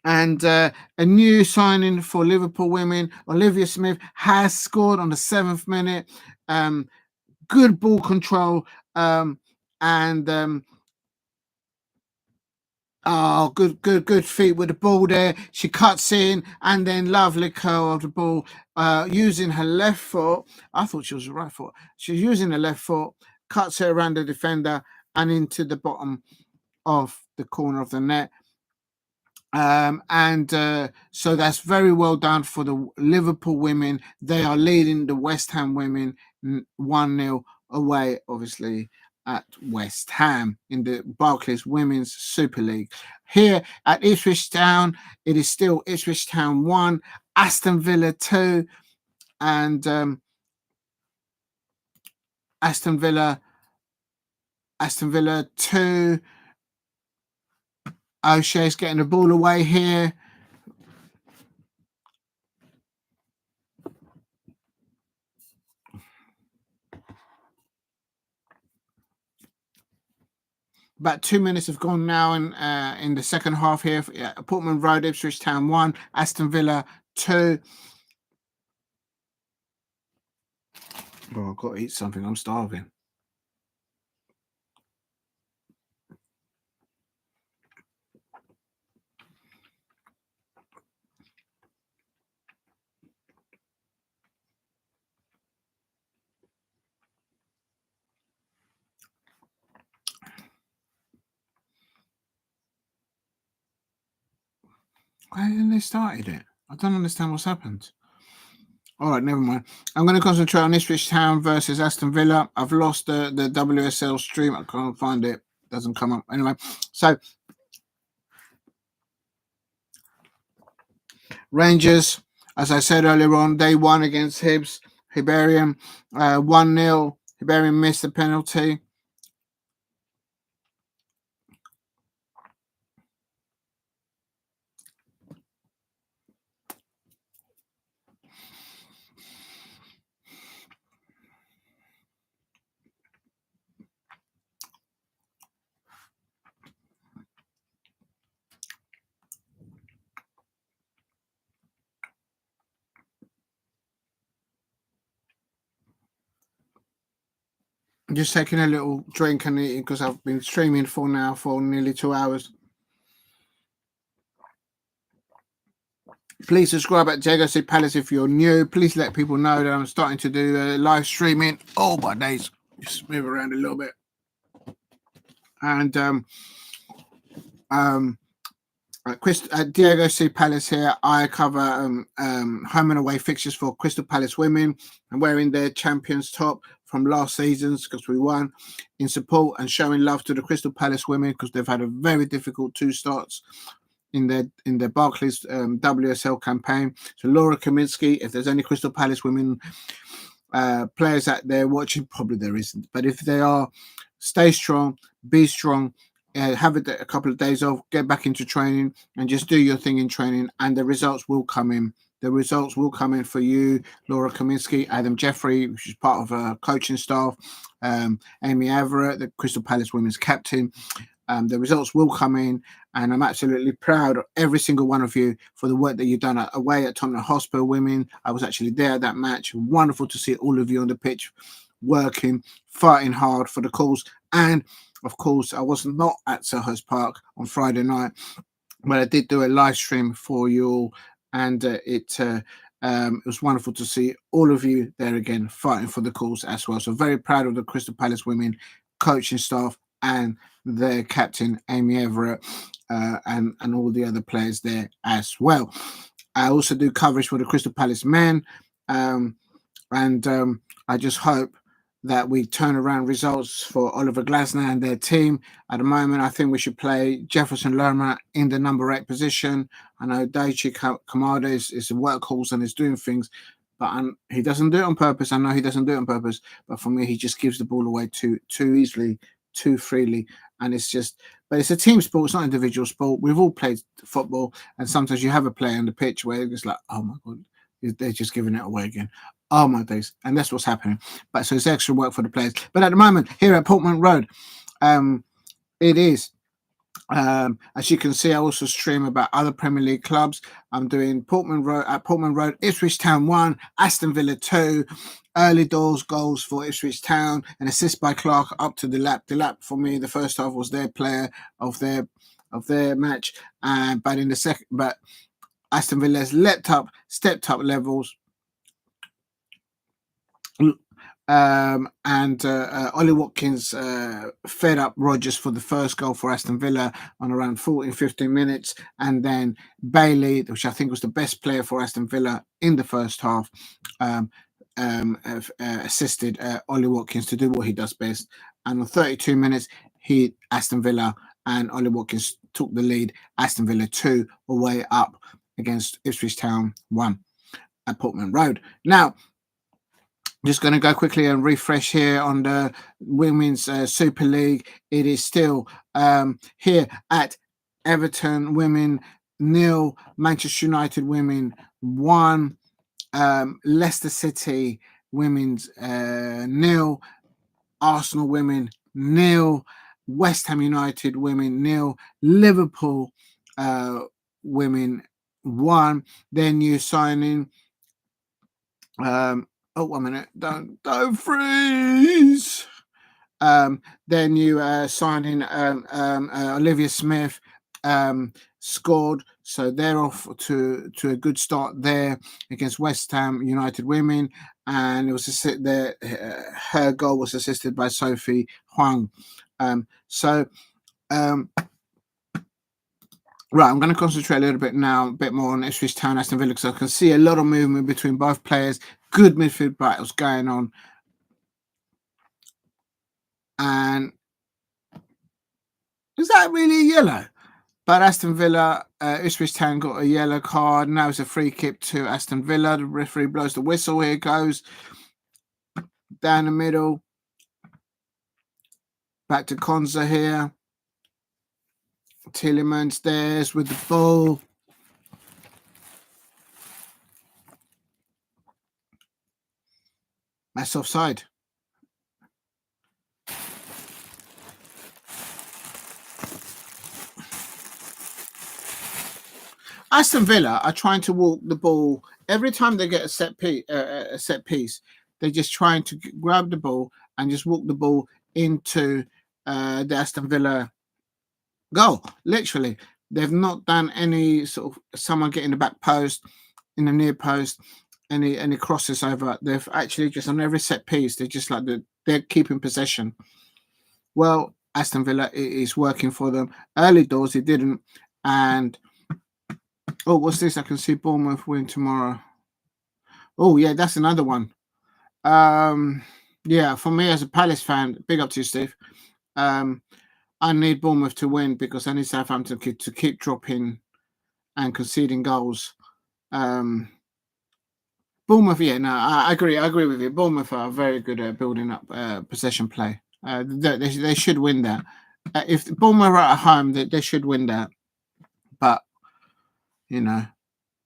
And a new signing for Liverpool women, Olivia Smith, has scored on the 7th minute. Good ball control and good feet with the ball there. She cuts in and then lovely curl of the ball using her left foot. I thought she was right foot. She's using her left foot, cuts her around the defender and into the bottom of the corner of the net. So that's very well done for the Liverpool women. They are leading the West Ham women 1-0 away, obviously, at West Ham in the Barclays Women's Super League. Here at Ipswich Town, it is still Ipswich Town 1, Aston Villa 2, and Aston Villa 2. O'Shea's getting the ball away here. About 2 minutes have gone now in the second half here. Portman Road, Ipswich Town 1, Aston Villa 2. Oh, I've got to eat something. I'm starving. Why haven't they started it? I don't understand what's happened. All right, never mind. I'm going to concentrate on Ipswich Town versus Aston Villa. I've lost the WSL stream. I can't find it. Doesn't come up. Anyway, so Rangers, as I said earlier on, they won against Hibs. Hibernian 1-0. Hibernian missed the penalty. I'm just taking a little drink and eating because I've been streaming for nearly 2 hours. Please subscribe at Diego C. Palace if you're new. Please let people know that I'm starting to do live streaming. Oh, my days. Just move around a little bit. And at Diego C. Palace here, I cover home and away fixtures for Crystal Palace women. I'm wearing their champions top from last season's because we won, in support and showing love to the Crystal Palace women because they've had a very difficult 2 starts in their Barclays WSL campaign. So Laura Kaminsky, if there's any Crystal Palace women players out there watching, probably there isn't, but if they are, stay strong, be strong, have a couple of days off, get back into training and just do your thing in training and the results will come in. The results will come in for you, Laura Kaminsky, Adam Jeffrey, which is part of a coaching staff, Amy Everett, the Crystal Palace women's captain. The results will come in, and I'm absolutely proud of every single one of you for the work that you've done away at Tottenham Hotspur women. I was actually there at that match. Wonderful to see all of you on the pitch working, fighting hard for the cause. And of course, I was not at Selhurst Park on Friday night, but I did do a live stream for you all, and it was wonderful to see all of you there again fighting for the cause as well. So very proud of the Crystal Palace women coaching staff and their captain Amy Everett and all the other players there as well. I also do coverage for the Crystal Palace men, and I just hope that we turn around results for Oliver Glasner and their team. At the moment, I think we should play Jefferson Lerma in the number 8 position. I know Daichi Kamada is a workhorse and is doing things, but he doesn't do it on purpose. I know he doesn't do it on purpose, but for me, he just gives the ball away too easily, too freely. And it's just, but it's a team sport, it's not an individual sport. We've all played football, and sometimes you have a player on the pitch where it's like, oh my God, they're just giving it away again. Oh my days. And that's what's happening. But so it's extra work for the players. But at the moment, here at Portman Road, it is. As you can see, I also stream about other Premier League clubs. I'm doing Portman Road, Ipswich Town 1, Aston Villa 2, early doors goals for Ipswich Town, an assist by Clark up to Delap. Delap, for me, the first half was their player of their match, but in the second, but Aston Villa has stepped up levels. And Ollie Watkins fed up Rodgers for the first goal for Aston Villa on around 14-15 minutes, and then Bailey, which I think was the best player for Aston Villa in the first half, assisted Ollie Watkins to do what he does best. And on 32 minutes, Aston Villa and Ollie Watkins took the lead. Aston Villa 2 away up against Ipswich Town 1 at Portman Road. Now, just going to go quickly and refresh here on the Women's Super League. It is still here at Everton Women 0, Manchester United Women 1, Leicester City Women's 0, Arsenal Women 0, West Ham United Women 0, Liverpool Women 1. Their new signing. Oh, 1 minute! Don't freeze. Their new signing, Olivia Smith, scored, so they're off to a good start there against West Ham United Women, and it was her goal was assisted by Sophie Huang. Right, I'm going to concentrate a little bit now, a bit more on Ipswich Town, Aston Villa, because I can see a lot of movement between both players. Good midfield battles going on. And is that really yellow? But Aston Villa, Ipswich Town got a yellow card. Now it's a free kick to Aston Villa. The referee blows the whistle. Here it goes. Down the middle. Back to Konza here. Tillemans there's with the ball. That's offside. Aston Villa are trying to walk the ball every time they get a set piece. They're just trying to grab the ball and just walk the ball into the Aston Villa goal. Literally, they've not done any sort of someone getting the back post, in the near post, any crosses over. They've actually just on every set piece. They're just like they're keeping possession. Well, Aston Villa is working for them. Early doors, it didn't, and. Oh, what's this? I can see Bournemouth win tomorrow. Oh, yeah, that's another one. Yeah, for me as a Palace fan, big up to you, Steve. I need Bournemouth to win because I need Southampton to keep dropping and conceding goals. Bournemouth, yeah, no, I agree with you. Bournemouth are very good at building up possession play. They should win that. If Bournemouth are at home, they should win that. But you know,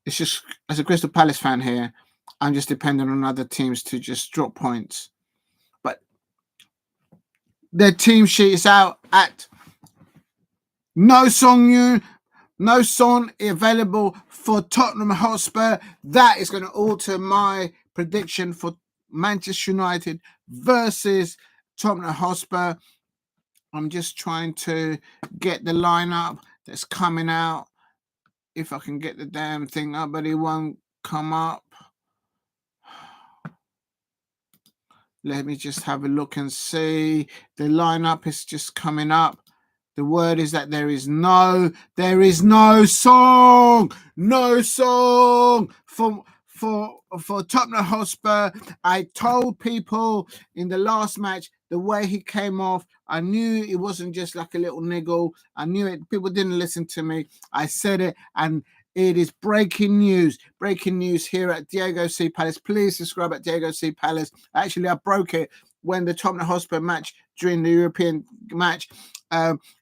it's just as a Crystal Palace fan here, I'm just dependent on other teams to just drop points. But their team sheet is out at no Son available for Tottenham Hotspur. That is going to alter my prediction for Manchester United versus Tottenham Hotspur. I'm just trying to get the lineup that's coming out. If I can get the damn thing up, but it won't come up. Let me just have a look and see. The lineup is just coming up. The word is that there is no song for for Tottenham Hotspur. I told people in the last match the way he came off. I knew it wasn't just like a little niggle. I knew it. People didn't listen to me. I said it, and it is breaking news. Breaking news here at Diego C. Palace. Please subscribe at Diego C. Palace. Actually, I broke it when the Tottenham Hotspur match during the European match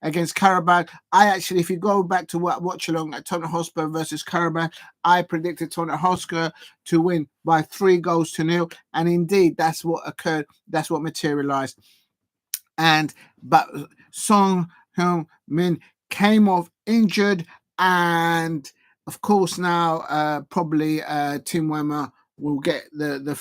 against Karabakh. I actually, if you go back to watch along at Tottenham Hotspur versus Karabakh, I predicted Tottenham Hotspur to win by 3-0, and indeed that's what occurred. That's what materialized. But Son Heung-min came off injured, and of course now probably Tim Wemmer will get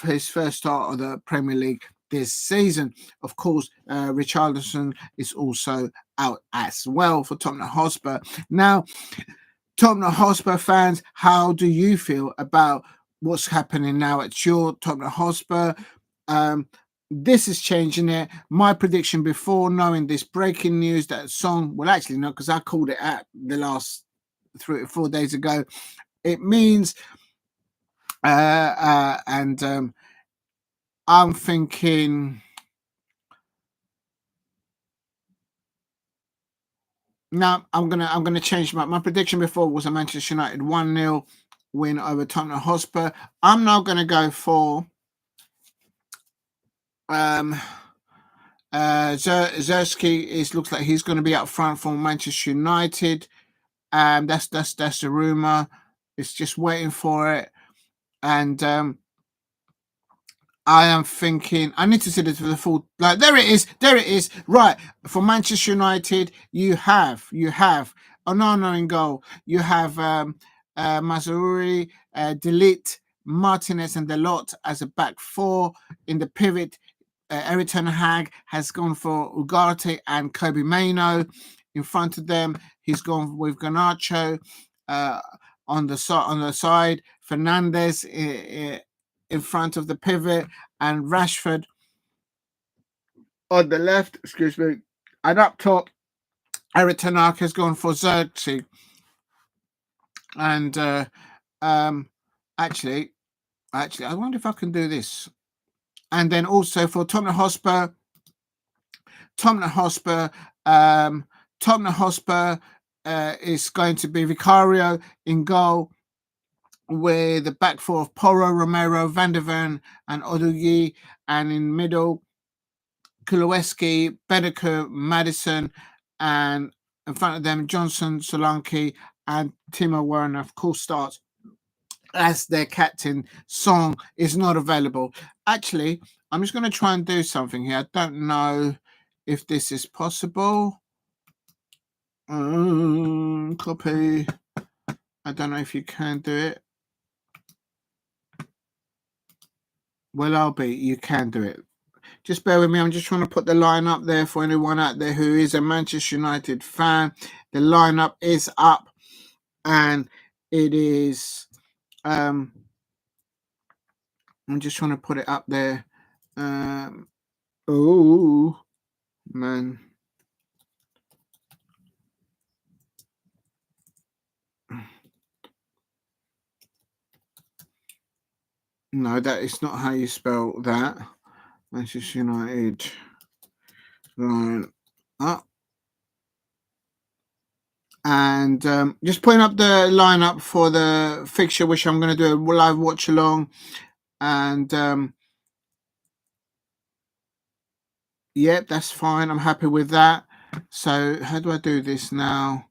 his first start of the Premier League this season. Of course, Richarlison is also out as well for Tottenham Hotspur. Now, Tottenham Hotspur fans, how do you feel about what's happening now at your Tottenham Hotspur? This is changing it. My prediction before knowing this breaking news that Song, well, actually not, because I called it at the last 3 or 4 days ago. It means, I'm thinking. Now I'm gonna change my prediction before was a Manchester United 1-0 win over Tottenham Hotspur. I'm now gonna go for Cerny looks like he's going to be up front for Manchester United. That's the rumor. It's just waiting for it, and I am thinking I need to see the full. Like there it is. Right, for Manchester United, you have Onana in goal. You have Mazraoui, Delete, Martinez, and Delort as a back four. In the pivot, Erik ten Hag has gone for Ugarte and Kobe Mainoo. In front of them, he's gone with Garnacho on the side. Fernandez in front of the pivot, and Rashford on the left. Excuse me. And up top, Erik ten Hag has gone for Cerny. And actually, I wonder if I can do this. And then also for Tottenham Hotspur is going to be Vicario in goal, with the back four of Porro, Romero, Van der Ven, and Odugi, and in middle, Kuleweski, Bedeker, Madison, and in front of them, Johnson, Solanke, and Timo Werner, of course, starts as their captain. Song is not available. Actually, I'm just going to try and do something here. I don't know if this is possible. Copy. I don't know if you can do it. Well, you can do it. Just bear with me. I'm just trying to put the line up there for anyone out there who is a Manchester United fan. The lineup is up, and it is. I'm just trying to put it up there. Oh man. No, that is not how you spell that. Manchester United line up. And just putting up the lineup for the fixture, which I'm going to do a live watch along. And yep, that's fine. I'm happy with that. So how do I do this now?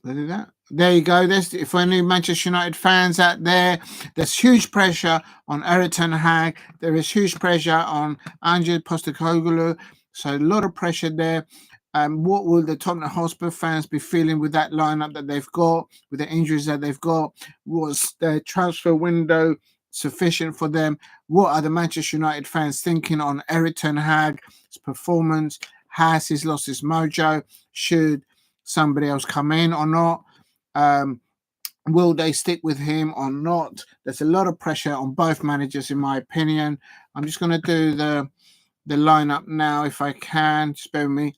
Did I do that? There you go. For any Manchester United fans out there, there's huge pressure on Erik ten Hag. There is huge pressure on Ange Postecoglou. So a lot of pressure there. What will the Tottenham Hotspur fans be feeling with that lineup that they've got, with the injuries that they've got? Was the transfer window sufficient for them? What are the Manchester United fans thinking on Erik ten Hag's performance? Has he lost his mojo? Should somebody else come in or not? Will they stick with him or not? There's a lot of pressure on both managers, in my opinion. I'm just going to do the lineup now if I can. Just bear with me.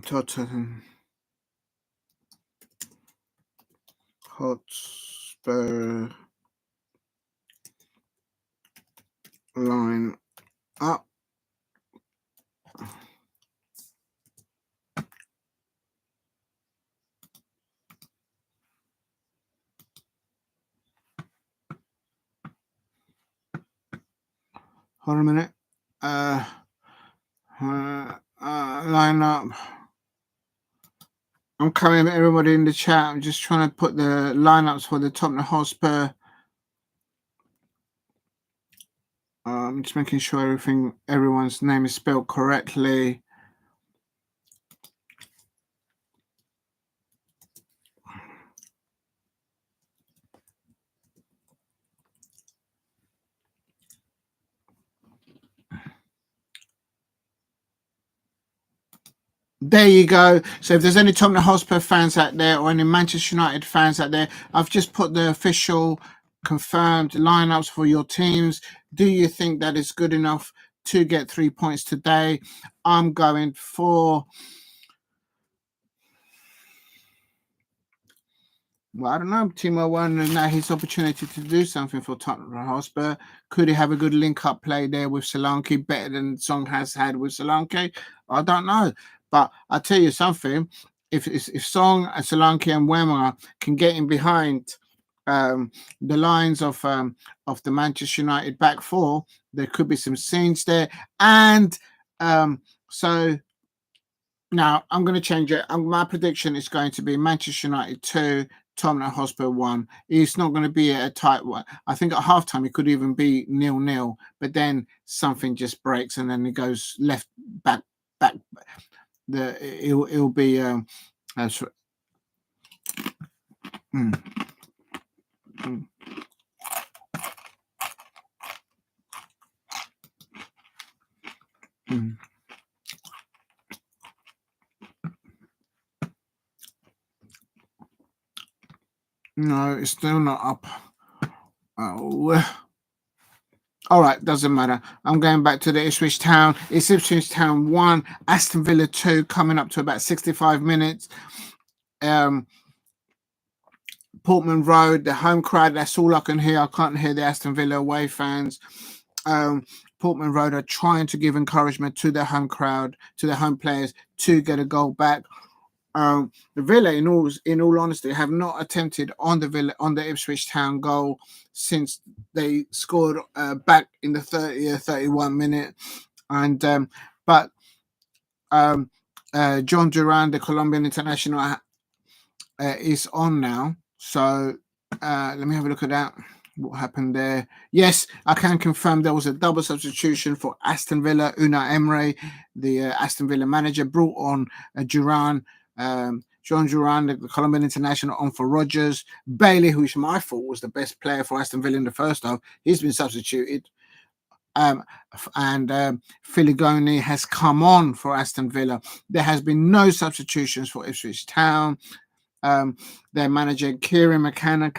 Tottenham Hotspur line up. Hold on a minute. Line up. I'm coming, everybody in the chat. I'm just trying to put the lineups for the Tottenham Hotspur. Just making sure everyone's name is spelled correctly. There you go. So if there's any Tottenham Hotspur fans out there or any Manchester United fans out there, I've just put the official confirmed lineups for your teams. Do you think that is good enough to get 3 points today? I'm going for... Well, I don't know. Timo Werner now his opportunity to do something for Tottenham Hotspur. Could he have a good link-up play there with Solanke, better than Song has had with Solanke? I don't know. But I'll tell you something. If Song, Solanke and Werner can get in behind the lines of the Manchester United back four, there could be some scenes there. And so now I'm going to change it. My prediction is going to be Manchester United 2, Tottenham Hotspur 1. It's not going to be a tight one. I think at halftime it could even be 0-0, but then something just breaks and then it goes left back. It'll be No, it's still not up. Oh. All right, doesn't matter. I'm going back to the Ipswich Town. It's Ipswich Town 1, Aston Villa 2, coming up to about 65 minutes. Portman Road, the home crowd, that's all I can hear. I can't hear the Aston Villa away fans. Portman Road are trying to give encouragement to their home crowd, to their home players to get a goal back. The Villa, in all honesty, have not attempted on the Ipswich Town goal since they scored back in the 31 minute. And but John Duran, the Colombian international, is on now. So let me have a look at that. What happened there? Yes, I can confirm there was a double substitution for Aston Villa. Unai Emery, the Aston Villa manager, brought on Duran. John Duran, the Colombian international, on for Rodgers. Bailey, who I thought was the best player for Aston Villa in the first half, he's been substituted. And Filigoni has come on for Aston Villa. There has been no substitutions for Ipswich Town. Their manager Kieran McKenna,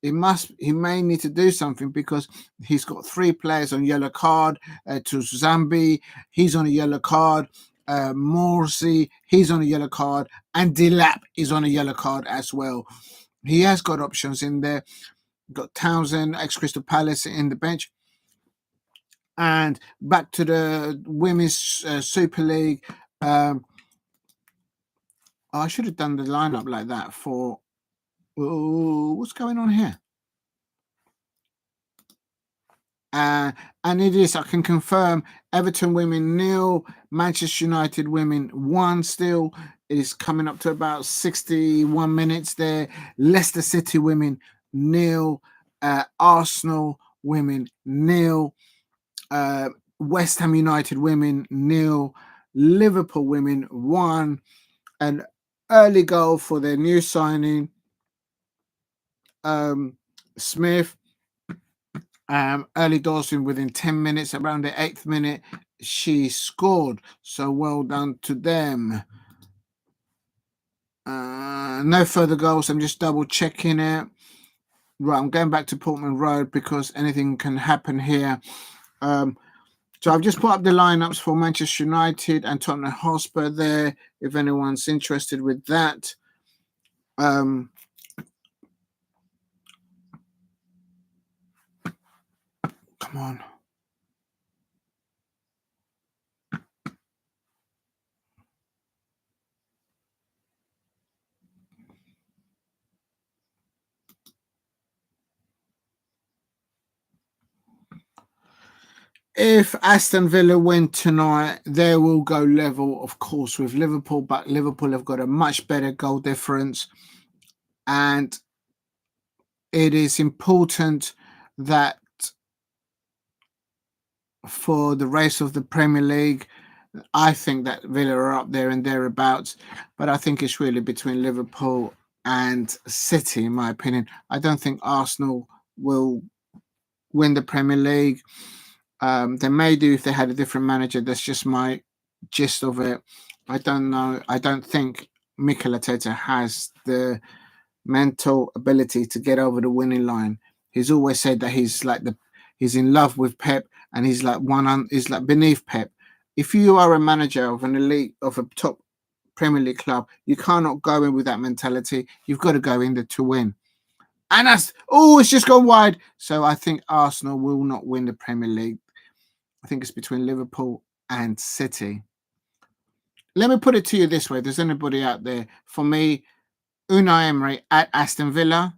he may need to do something because he's got 3 players on yellow card. To Zambi, he's on a yellow card. Morsi, he's on a yellow card, and Delap is on a yellow card as well. He has got options in there. Got Townsend, ex-Crystal Palace, in the bench. And back to the Women's Super League. I should have done the lineup like that for... what's going on here? And it is, I can confirm, Everton women 0, Manchester United women 1 still. It is coming up to about 61 minutes there. Leicester City women 0, Arsenal women 0, West Ham United women 0, Liverpool women 1, an early goal for their new signing, Smith. Early Dawson, within 10 minutes, around the 8th minute, she scored. So well done to them. No further goals. I'm just double checking it. Right, I'm going back to Portman Road because anything can happen here. So I've just put up the lineups for Manchester United and Tottenham Hotspur there, if anyone's interested with that. Come on. If Aston Villa win tonight, they will go level, of course, with Liverpool, but Liverpool have got a much better goal difference. And it is important that for the race of the Premier League, I think that Villa are up there and thereabouts, but I think it's really between Liverpool and City, in my opinion. I don't think Arsenal will win the Premier League. They may do if they had a different manager. That's just my gist of it. I don't know. I don't think Mikel Arteta has the mental ability to get over the winning line. He's always said that he's in love with Pep, and he's like beneath Pep. If you are a manager of an elite of a top Premier League club, you cannot go in with that mentality. You've got to go in there to win. And it's just gone wide. So I think Arsenal will not win the Premier League. I think it's between Liverpool and City. Let me put it to you this way. There's anybody out there. For me, Unai Emery at Aston Villa,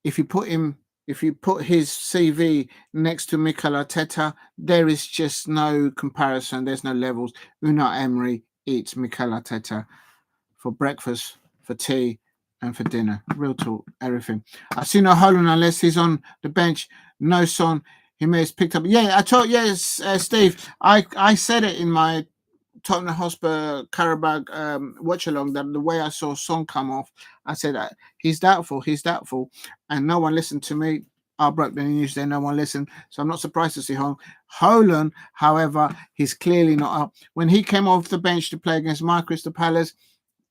if you put his CV next to Mikel Arteta, there is just no comparison. There's no levels. Unai Emery eats Mikel Arteta for breakfast, for tea, and for dinner. Real talk, everything. I see no Holland unless he's on the bench. No Son. He may have picked up. Yeah, I told Steve. I said it in my Tottenham Hotspur Carabao watch-along that the way I saw Son come off, I said he's doubtful, and no one listened to me. I broke the news there, no one listened, so I'm not surprised to see Holland. However, he's clearly not up. When he came off the bench to play against my Crystal Palace,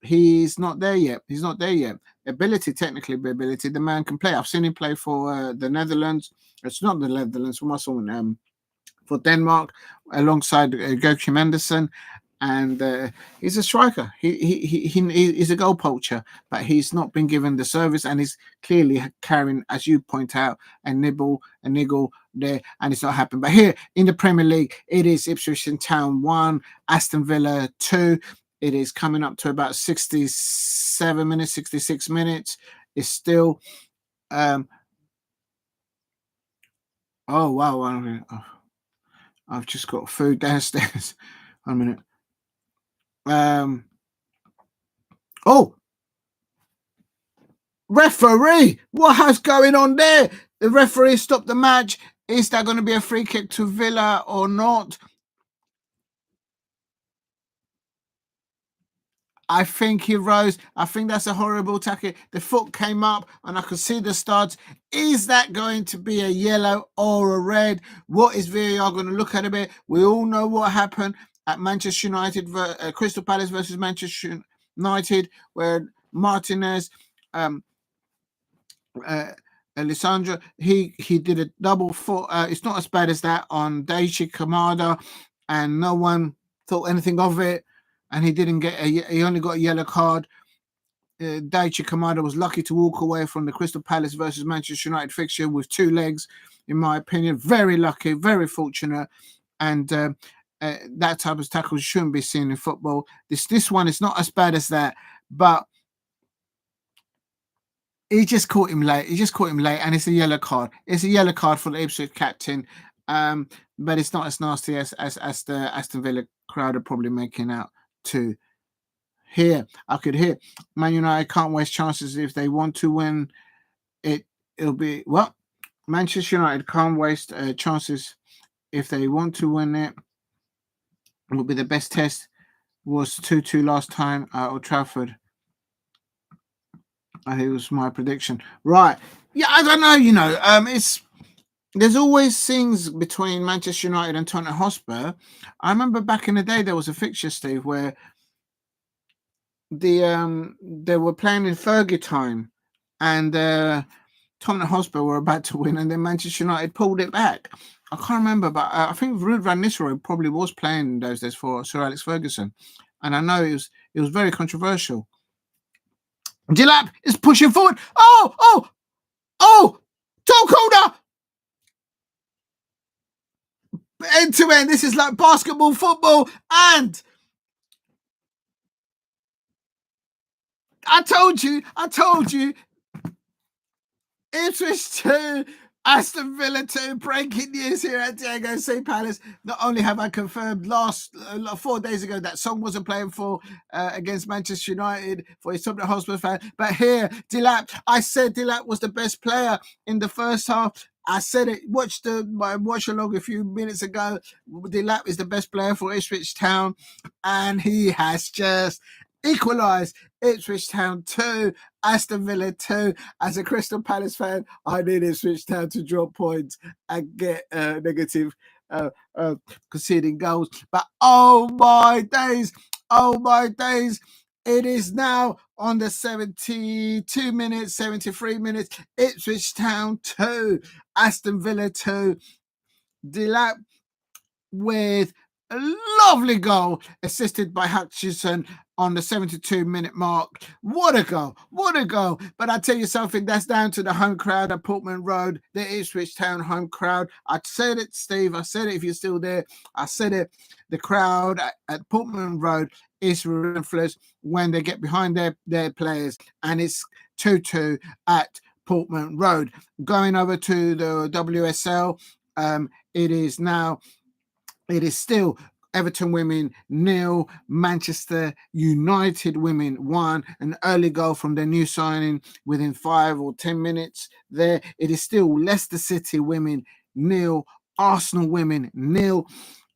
he's not there yet. Technically, the man can play. I've seen him play for the Netherlands. It's not the Netherlands, for Denmark, alongside Goki Menderson. And he's a striker. He's a goal poacher, but he's not been given the service, and he's clearly carrying, as you point out, a niggle there, and it's not happened. But here in the Premier League, it is Ipswich Town 1, Aston Villa 2. It is coming up to about 67 minutes, 66 minutes. It's still, oh wow, I've just got food downstairs. 1 minute. Referee, what has going on there? The referee stopped the match. Is that going to be a free kick to Villa or not? I think he rose. I think that's a horrible tackle. The foot came up and I could see the studs. Is that going to be a yellow or a red? What is VAR going to look at a bit? We all know what happened at Manchester United, Crystal Palace versus Manchester United, where Martinez, Alessandro, he did a double foot. It's not as bad as that on Daichi Kamada, and no one thought anything of it. And he didn't get he only got a yellow card. Daichi Kamada was lucky to walk away from the Crystal Palace versus Manchester United fixture with 2 legs, in my opinion. Very lucky, very fortunate. And that type of tackle shouldn't be seen in football. This one is not as bad as that, but he just caught him late. And it's a yellow card. It's a yellow card for the Ipswich captain. But it's not as nasty as the Aston Villa crowd are probably making out to. Here, I could hear Man United can't waste chances if they want to win. It'll be Manchester United can't waste chances if they want to win it. It will be the best test. Was 2-2 last time at Old Trafford. I think it was my prediction. Right? Yeah, I don't know. There's always things between Manchester United and Tottenham Hotspur. I remember back in the day there was a fixture, Steve, where they were playing in Fergie time, and Tottenham Hotspur were about to win, and then Manchester United pulled it back. I can't remember, but I think Ruud van Nistelrooy probably was playing those days for Sir Alex Ferguson, and I know it was very controversial. Delap is pushing forward. Oh! Top corner! End to end. This is like basketball, football, and I told you. Ipswich 2, Aston Villa 2. Breaking news here at Diego St. Palace. Not only have I confirmed 4 days ago that Song wasn't playing for against Manchester United for his Tottenham Hotspur fan, but here, Delap, I said Delap was the best player in the first half. I said it. Watched my watch-along a few minutes ago. Delap is the best player for Ipswich Town, and he has just equalised. Ipswich Town 2, Aston Villa 2. As a Crystal Palace fan, I need Ipswich Town to drop points and get negative conceding goals. But oh my days, it is now on the 72 minutes, 73 minutes. Ipswich Town 2, Aston Villa 2. Delap with a lovely goal assisted by Hutchinson on the 72-minute mark. What a goal. But I tell you something, that's down to the home crowd at Portman Road, the Ipswich Town home crowd. I said it, Steve. I said it if you're still there. I said it. The crowd at Portman Road is relentless when they get behind their players, and it's 2-2 at Portman Road. Going over to the WSL, it is still Everton women 0, Manchester United women 1. An early goal from their new signing within 5 or 10 minutes there. It is still Leicester City women 0, Arsenal women 0.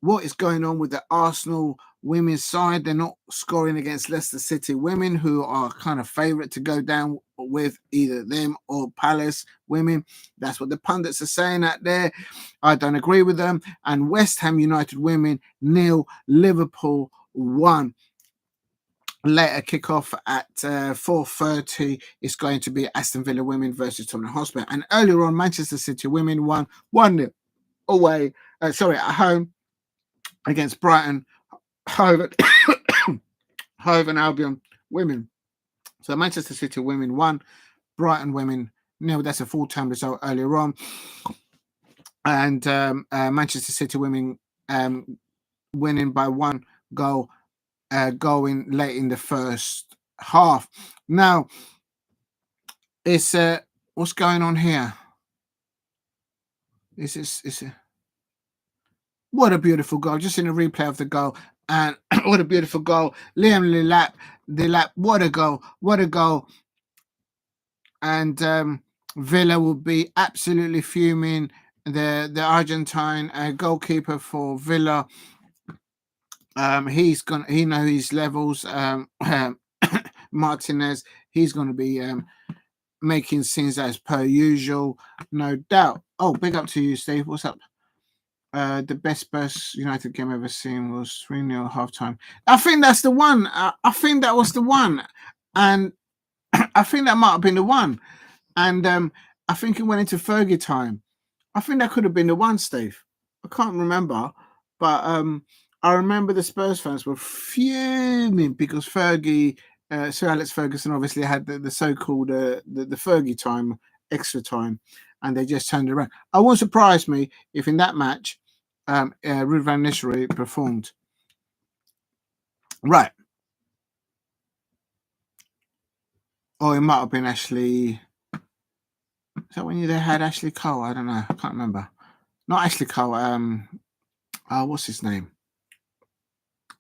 What is going on with the Arsenal women's side? They're not scoring against Leicester City women, who are kind of favourite to go down with either them or Palace women. That's what the pundits are saying out there. I don't agree with them. And West Ham United women 0, Liverpool 1. Later kickoff at 4:30 is going to be Aston Villa women versus Tottenham Hotspur. And earlier on, Manchester City women won 1-0 away. At home against Brighton, Hove and Albion women. So Manchester City women 1, Brighton women 0. That's a full-time result earlier on. And Manchester City women winning by 1 goal, going late in the first half. Now, it's what's going on here? What a beautiful goal. Just in a replay of the goal. And what a beautiful goal. Liam Delap, what a goal. And Villa will be absolutely fuming. The Argentine goalkeeper for Villa, he knows his levels. Martinez, he's going to be making scenes as per usual, no doubt. Oh, big up to you, Steve. What's up? The best Spurs United game I've ever seen was 3-0 halftime. I think that's the one. I think that was the one. And I think that might have been the one. And I think it went into Fergie time. I think that could have been the one, Steve. I can't remember. But I remember the Spurs fans were fuming because Fergie, Sir Alex Ferguson, obviously had the so-called the Fergie time, extra time, and they just turned around. It won't surprise me if in that match, Ruud van Nistelrooy performed. Right. Or it might have been Ashley. Is that when they had Ashley Cole? I don't know. I can't remember. Not Ashley Cole. What's his name?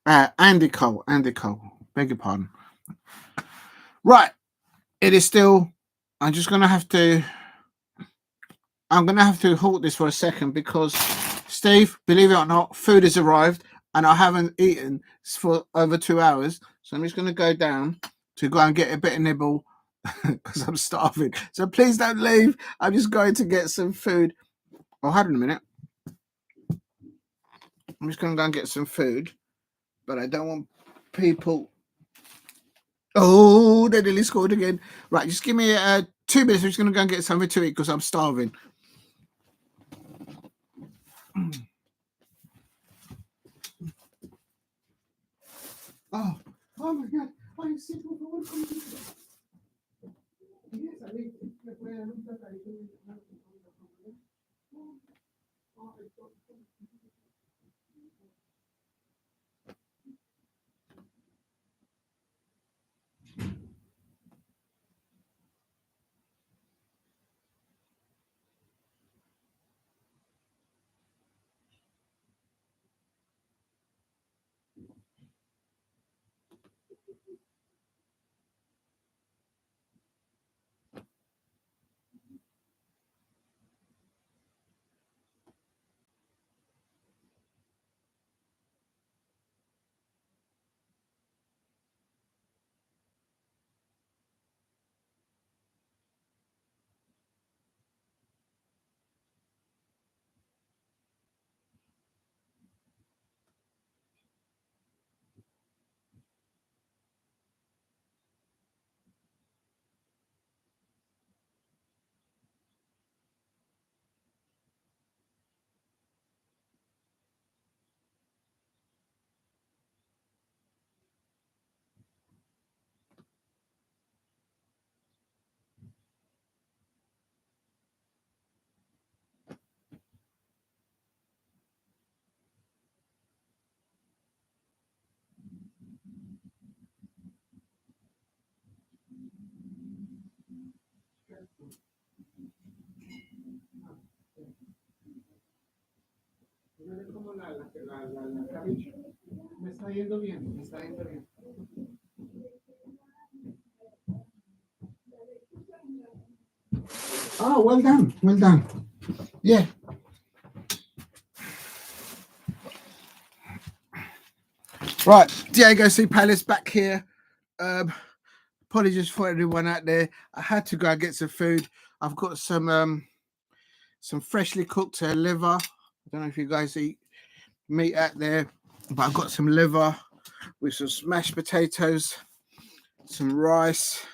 Andy Cole. Beg your pardon. Right. It is still. I'm going to have to halt this for a second because, Steve, believe it or not, food has arrived and I haven't eaten for over 2 hours. So I'm just going to go down to go and get a bit of nibble because I'm starving. So please don't leave. I'm just going to get some food. Oh, hold on a minute. I'm just going to go and get some food, but I don't want people. Oh, they nearly scored again. Right, just give me 2 minutes. I'm just going to go and get something to eat because I'm starving. Oh my God! I see people. Yes, I think me está yendo bien, me está yendo bien. Oh, well done, well done. Yeah. Right, Diego C. Palace back here. Apologies for everyone out there. I had to go and get some food. I've got some freshly cooked liver. I don't know if you guys eat meat out there, but I've got some liver with some mashed potatoes, some rice,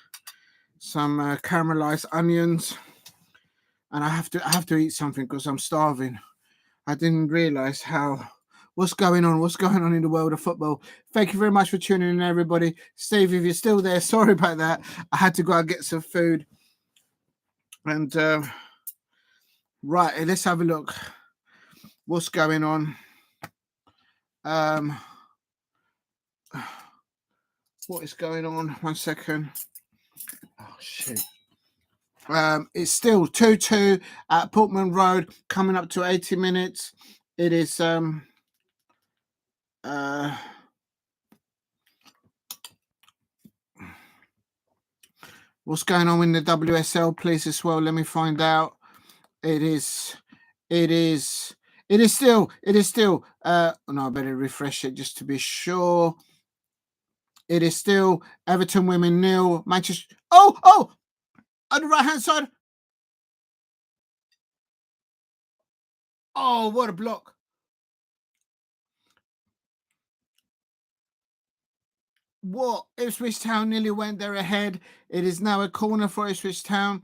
some caramelized onions, and I have to eat something because I'm starving. I didn't realize what's going on in the world of football. Thank you very much for tuning in, everybody. Steve, if you're still there, sorry about that. I had to go and get some food. And right, let's have a look. What's going on? What is going on? 1 second. Oh shit. It's still 2-2 at Portman Road, coming up to 80 minutes. It is what's going on in the WSL, please, as well? Let me find out. It is still no, I better refresh it just to be sure. It is still Everton women 0, Manchester. Oh, on the right hand side. Oh, what a block. What? Ipswich Town nearly went there ahead. It is now a corner for Ipswich Town.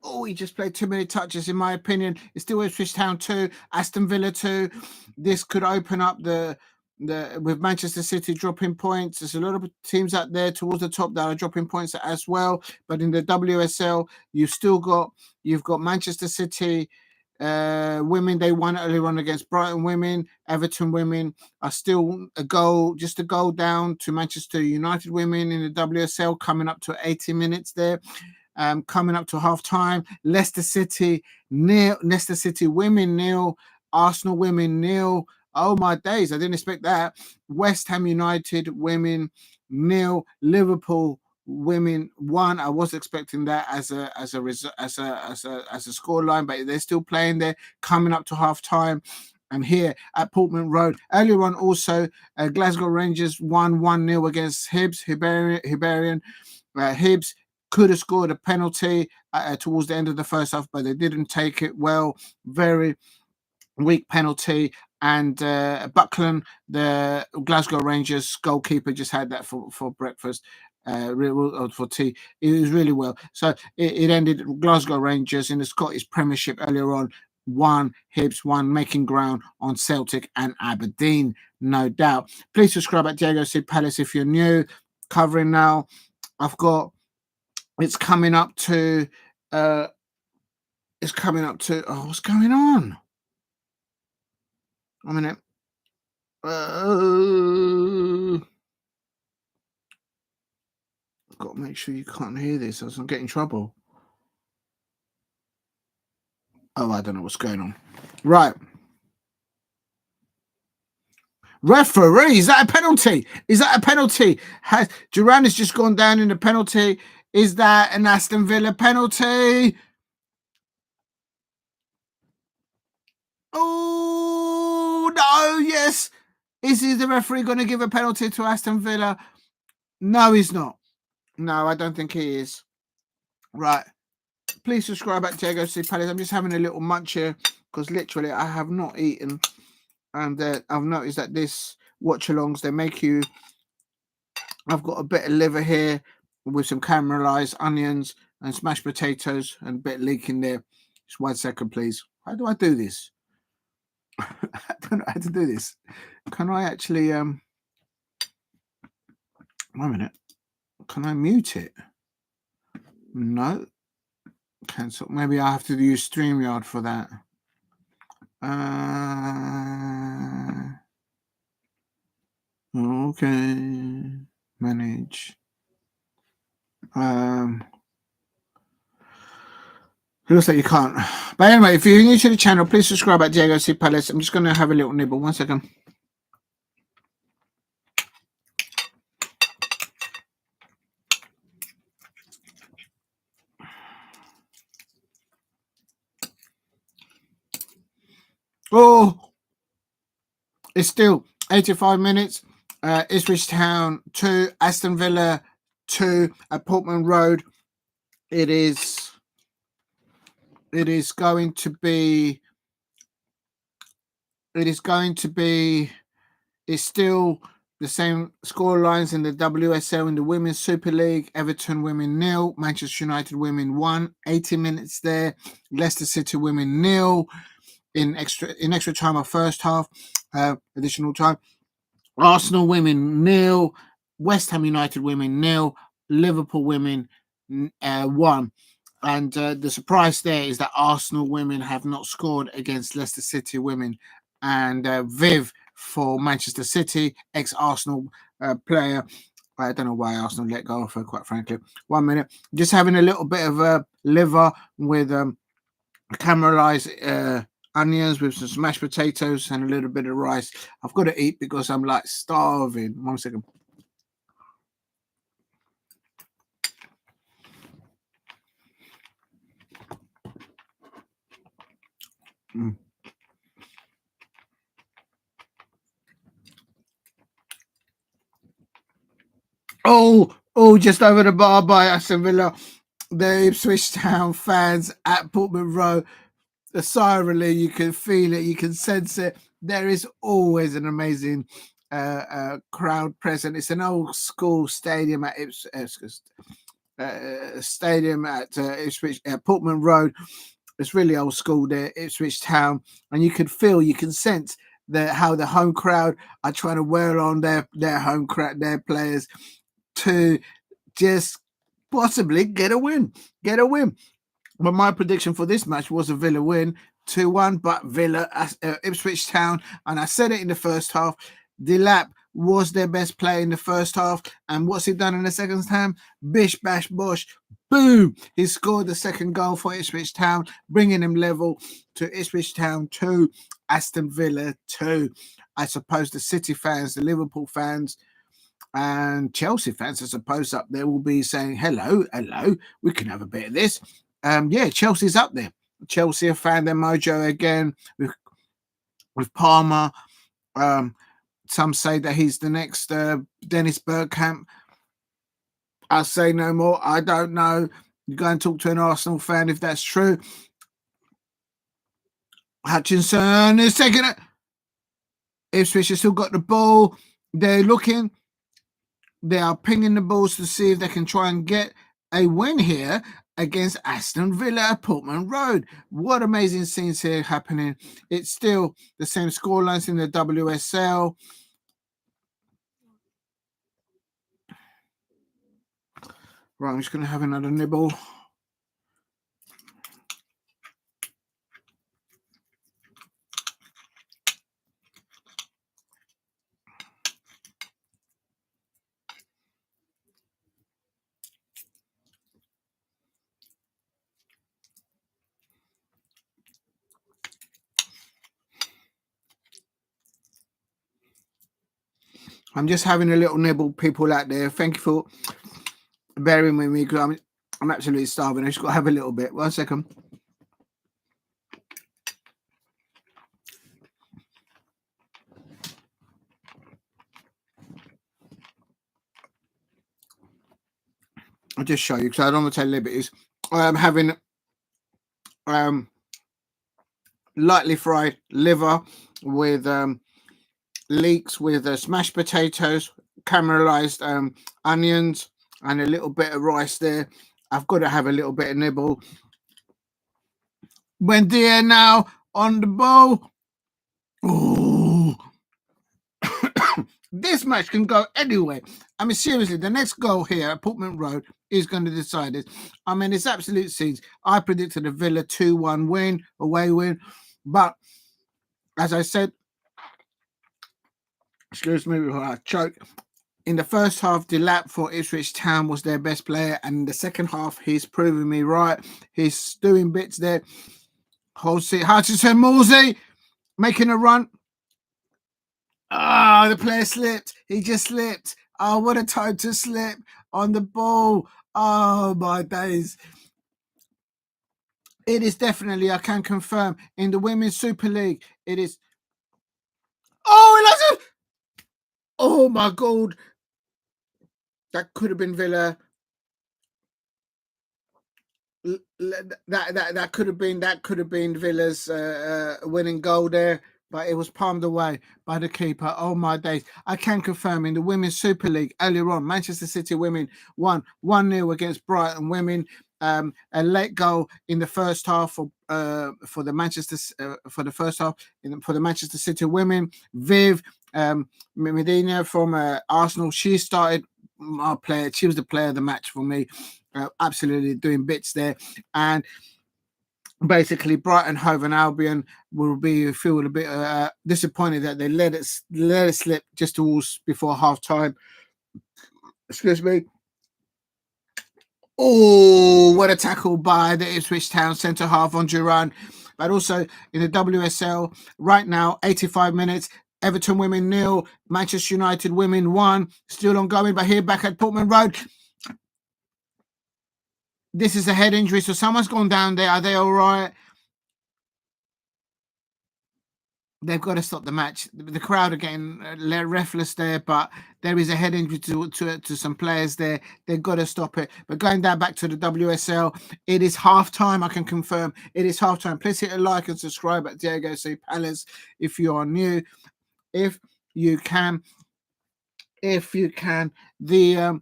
Oh, he just played too many touches, in my opinion. It's still Ipswich Town 2, Aston Villa 2. This could open up the with Manchester City dropping points. There's a lot of teams out there towards the top that are dropping points as well. But in the WSL, you've got Manchester City women. They won earlier on against Brighton women. Everton women are still just a goal down to Manchester United women in the WSL, coming up to 80 minutes there. Coming up to half time. Leicester City women 0, Arsenal women 0. Oh my days, I didn't expect that. West Ham United women 0, Liverpool women 1. I was expecting that as a scoreline, but they're still playing there, coming up to half time. And here at Portman Road, earlier on also, Glasgow Rangers won 1-0 against Hibs. Hibernian Hibs could have scored a penalty towards the end of the first half, but they didn't take it well. Very weak penalty. And Butland, the Glasgow Rangers goalkeeper, just had that for breakfast, for tea. It was really well. So it ended Glasgow Rangers in the Scottish Premiership earlier on, 1, Hibs 1, making ground on Celtic and Aberdeen, no doubt. Please subscribe at Diego C. Palace if you're new. Covering now, it's coming up to, oh, what's going on? A minute. Got to make sure you can't hear this, or I'll get in trouble. Oh, I don't know what's going on. Right. Referee, is that a penalty? Is that a penalty? Duran has just gone down in the penalty. Is that an Aston Villa penalty? Oh, no, yes. Is the referee going to give a penalty to Aston Villa? No, he's not. No, I don't think he is. Right. Please subscribe at Diego C. Palace. I'm just having a little munch here because literally I have not eaten. And I've noticed that this watch-alongs, they make you... I've got a bit of liver here with some caramelized onions and smashed potatoes and a bit of leek in there. Just 1 second, please. How do I do this? I don't know how to do this. Can I actually... 1 minute. Can I mute it? No. Cancel. Maybe I have to use StreamYard for that. Okay. Manage. It looks like you can't. But anyway, if you're new to the channel, please subscribe at Diego C. Palace. I'm just going to have a little nibble. 1 second. Oh, it's still 85 minutes. Ipswich Town 2, Aston Villa 2 at Portman Road. It is going to be. It's still the same score lines in the WSL in the Women's Super League. Everton women 0, Manchester United women 1. 80 minutes there. Leicester City women 0 in extra time of first half, additional time. Arsenal women 0, West Ham United women 0, Liverpool women 1. And the surprise there is that Arsenal women have not scored against Leicester City women. And Viv for Manchester City, ex-Arsenal player. I don't know why Arsenal let go of her, quite frankly. 1 minute. Just having a little bit of a liver with caramelized onions with some smashed potatoes and a little bit of rice. I've got to eat because I'm like starving. 1 second. Oh, just over the bar by Aston Villa. The Ipswich Town fans at Portman Road. The sigh of relief, you can feel it, you can sense it. There is always an amazing crowd present. It's an old school stadium at Ipswich Portman Road. It's really old school there, Ipswich Town, and you can feel, you can sense how the home crowd are trying to wear on their home crowd, their players, to just possibly get a win. But my prediction for this match was a Villa win, 2-1, but Villa, Ipswich Town, and I said it in the first half, Delap was their best player in the first half, and what's he done in the second half? Bish, bash, bosh, boom! He scored the second goal for Ipswich Town, bringing him level to Ipswich Town 2, Aston Villa 2. I suppose the City fans, the Liverpool fans, and Chelsea fans, I suppose, up there will be saying, hello, we can have a bit of this. Yeah, Chelsea's up there. Chelsea have found their mojo again with Palmer. Some say that he's the next Dennis Bergkamp. I'll say no more. I don't know. You go and talk to an Arsenal fan if that's true. Hutchinson is taking it. Ipswich has still got the ball. They're looking. They are pinging the balls to see if they can try and get a win here. against Aston Villa at Portman Road. What amazing scenes here happening. It's still the same scorelines in the WSL. Right, I'm just going to have another nibble. I'm just having a little nibble, people out there. Thank you for bearing with me because I'm absolutely starving. I just got to have a little bit. 1 second. I'll just show you because I don't want to take liberties. I'm having lightly fried liver with leeks with smashed potatoes, caramelized onions, and a little bit of rice there. I've got to have a little bit of nibble. Buendia now on the ball. Ooh. This match can go anywhere. I mean, seriously, the next goal here at Portman Road is going to decide it. I mean, it's absolute scenes. I predicted a Villa 2-1 win, away win. But as I said, excuse me before I choke, in the first half, Delap for Ipswich Town was their best player. And in the second half, he's proven me right. He's doing bits there. Hutchinson Morsey making a run. Oh, the player slipped. He just slipped. Oh, what a time to slip on the ball. Oh, my days. It is definitely, I can confirm, in the Women's Super League, it is. Oh, Elijah! Oh, my God. That could have been Villa. That could have been Villa's winning goal there, but it was palmed away by the keeper. Oh my days! I can confirm in the Women's Super League earlier on, Manchester City women won 1-0 against Brighton women. A late goal in the first half for the Manchester for the first half for the Manchester City women. Viv Medina from Arsenal. She started our player. She was the player of the match for me. Absolutely doing bits there, and basically Brighton Hove and Albion will feel a bit disappointed that they let it slip just towards before half time. Excuse me. Oh, what a tackle by the Ipswich Town centre half on Duran. But also in the WSL right now, 85 minutes. Everton women 0, Manchester United women 1, still ongoing. But here back at Portman Road, this is a head injury, so someone's gone down there. Are they all right? They've got to stop the match. The crowd are getting breathless there, but there is a head injury to some players there. They've got to stop it. But going down back to the WSL, it is half time. I can confirm it is half time. Please hit a like and subscribe at Diego C. Palace if you are new. If you can, the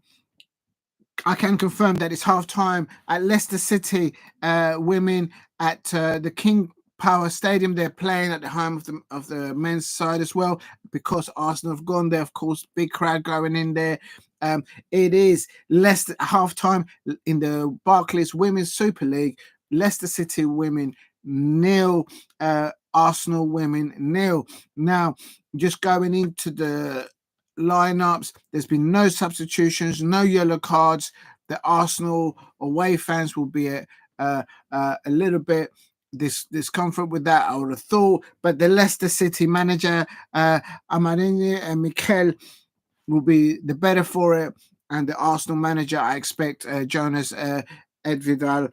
I can confirm that it's half time at Leicester City women at the King Power Stadium. They're playing at the home of the men's side as well because Arsenal have gone there. Of course, big crowd going in there. It is Leicester half time in the Barclays Women's Super League. Leicester City women 0, Arsenal women 0. Now, just going into the lineups, there's been no substitutions, no yellow cards. The Arsenal away fans will be a little bit discomfort with that, I would have thought. But the Leicester City manager, Amarine and Mikel, will be the better for it. And the Arsenal manager, I expect Jonas Edvidal,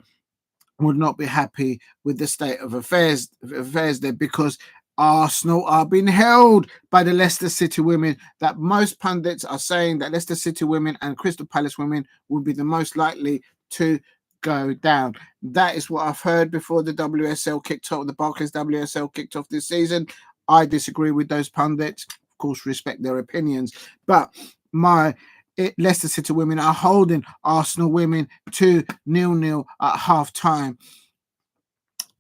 would not be happy with the state of affairs there because Arsenal are being held by the Leicester City women. That most pundits are saying that Leicester City women and Crystal Palace women will be the most likely to go down. That is what I've heard before the WSL kicked off, the Barclays WSL kicked off this season. I disagree with those pundits. Of course, respect their opinions. But Leicester City women are holding Arsenal women to 0-0 at half-time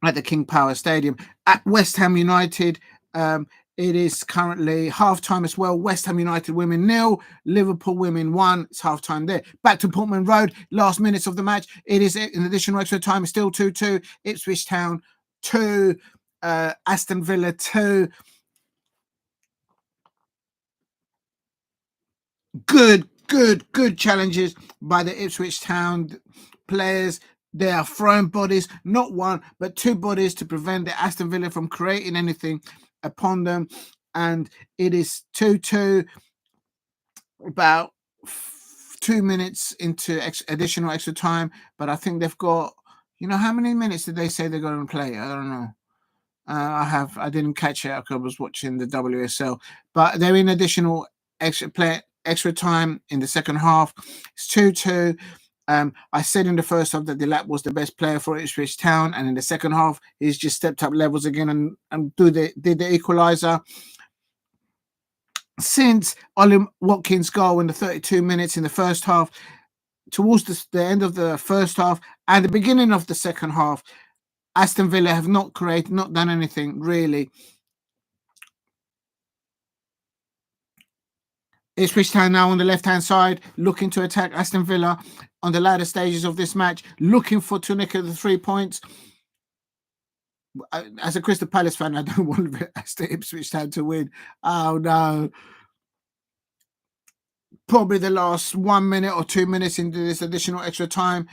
at the King Power Stadium. At West Ham United, it is currently half-time as well. West Ham United women 0, Liverpool women 1. It's half-time there. Back to Portman Road, last minutes of the match. It is in additional extra time. It's still 2-2. Ipswich Town 2, Aston Villa 2. Good challenges by the Ipswich Town players. They are throwing bodies, not one, but 2 bodies to prevent the Aston Villa from creating anything upon them. And it is 2-2, about 2 minutes into additional extra time. But I think they've got, how many minutes did they say they're going to play? I don't know. I didn't catch it because I was watching the WSL, but they're in additional extra time in the second half. It's 2-2. I said in the first half that Delap was the best player for Ipswich Town, and in the second half, he's just stepped up levels again and did the equaliser. Since Ollie Watkins' goal in the 32 minutes in the first half, towards the end of the first half and the beginning of the second half, Aston Villa have not done anything really. Ipswich Town now on the left-hand side, looking to attack Aston Villa on the latter stages of this match, looking to nick the 3 points. As a Crystal Palace fan, I don't want Ipswich Town to win. Oh, no. Probably the last 1 minute or 2 minutes into this additional extra time.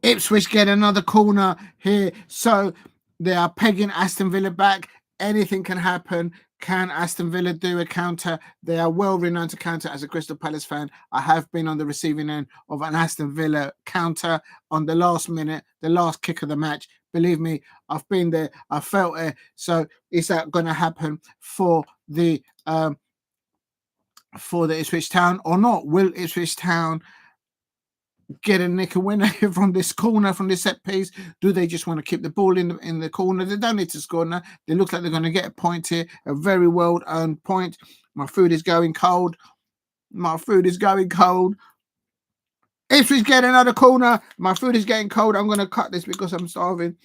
Ipswich get another corner here. So they are pegging Aston Villa back. Anything can happen. Can Aston Villa do a counter? They are well renowned to counter. As a Crystal Palace fan, I have been on the receiving end of an Aston Villa counter on the last minute, the last kick of the match. Believe me, I've been there. I felt it. So is that going to happen for the Ipswich Town or not? Will Ipswich Town get a nick a winner from this corner, from this set piece? Do they just want to keep the ball in the corner? They don't need to score now. They look like they're going to get a point here, a very well earned point. My food is going cold. Ipswich get another corner. My food is getting cold. I'm going to cut this because I'm starving.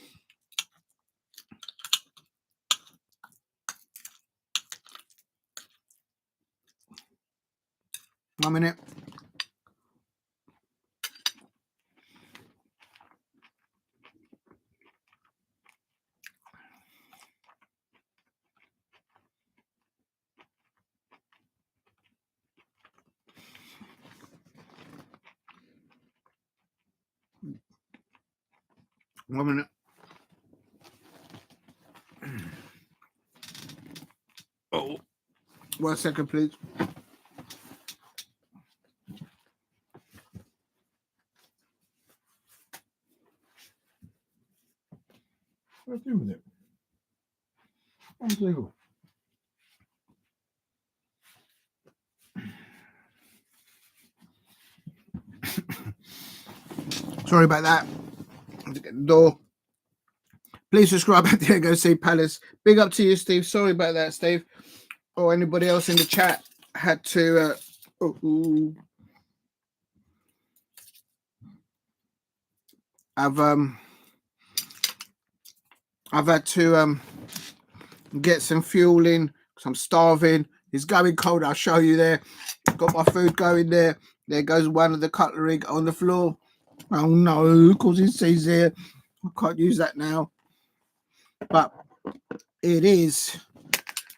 One minute. Oh, 1 second, please. What's doing with it? Unbelievable. Sorry about that. I have to get the door. Please subscribe at Diego C. Palace. Big up to you, Steve. Sorry about that, Steve. Or anybody else in the chat had to. I've had to get some fuel in because I'm starving. It's going cold. I'll show you there. Got my food going there. There goes one of the cutlery on the floor. Oh no, because it says there. I can't use that now. But it is.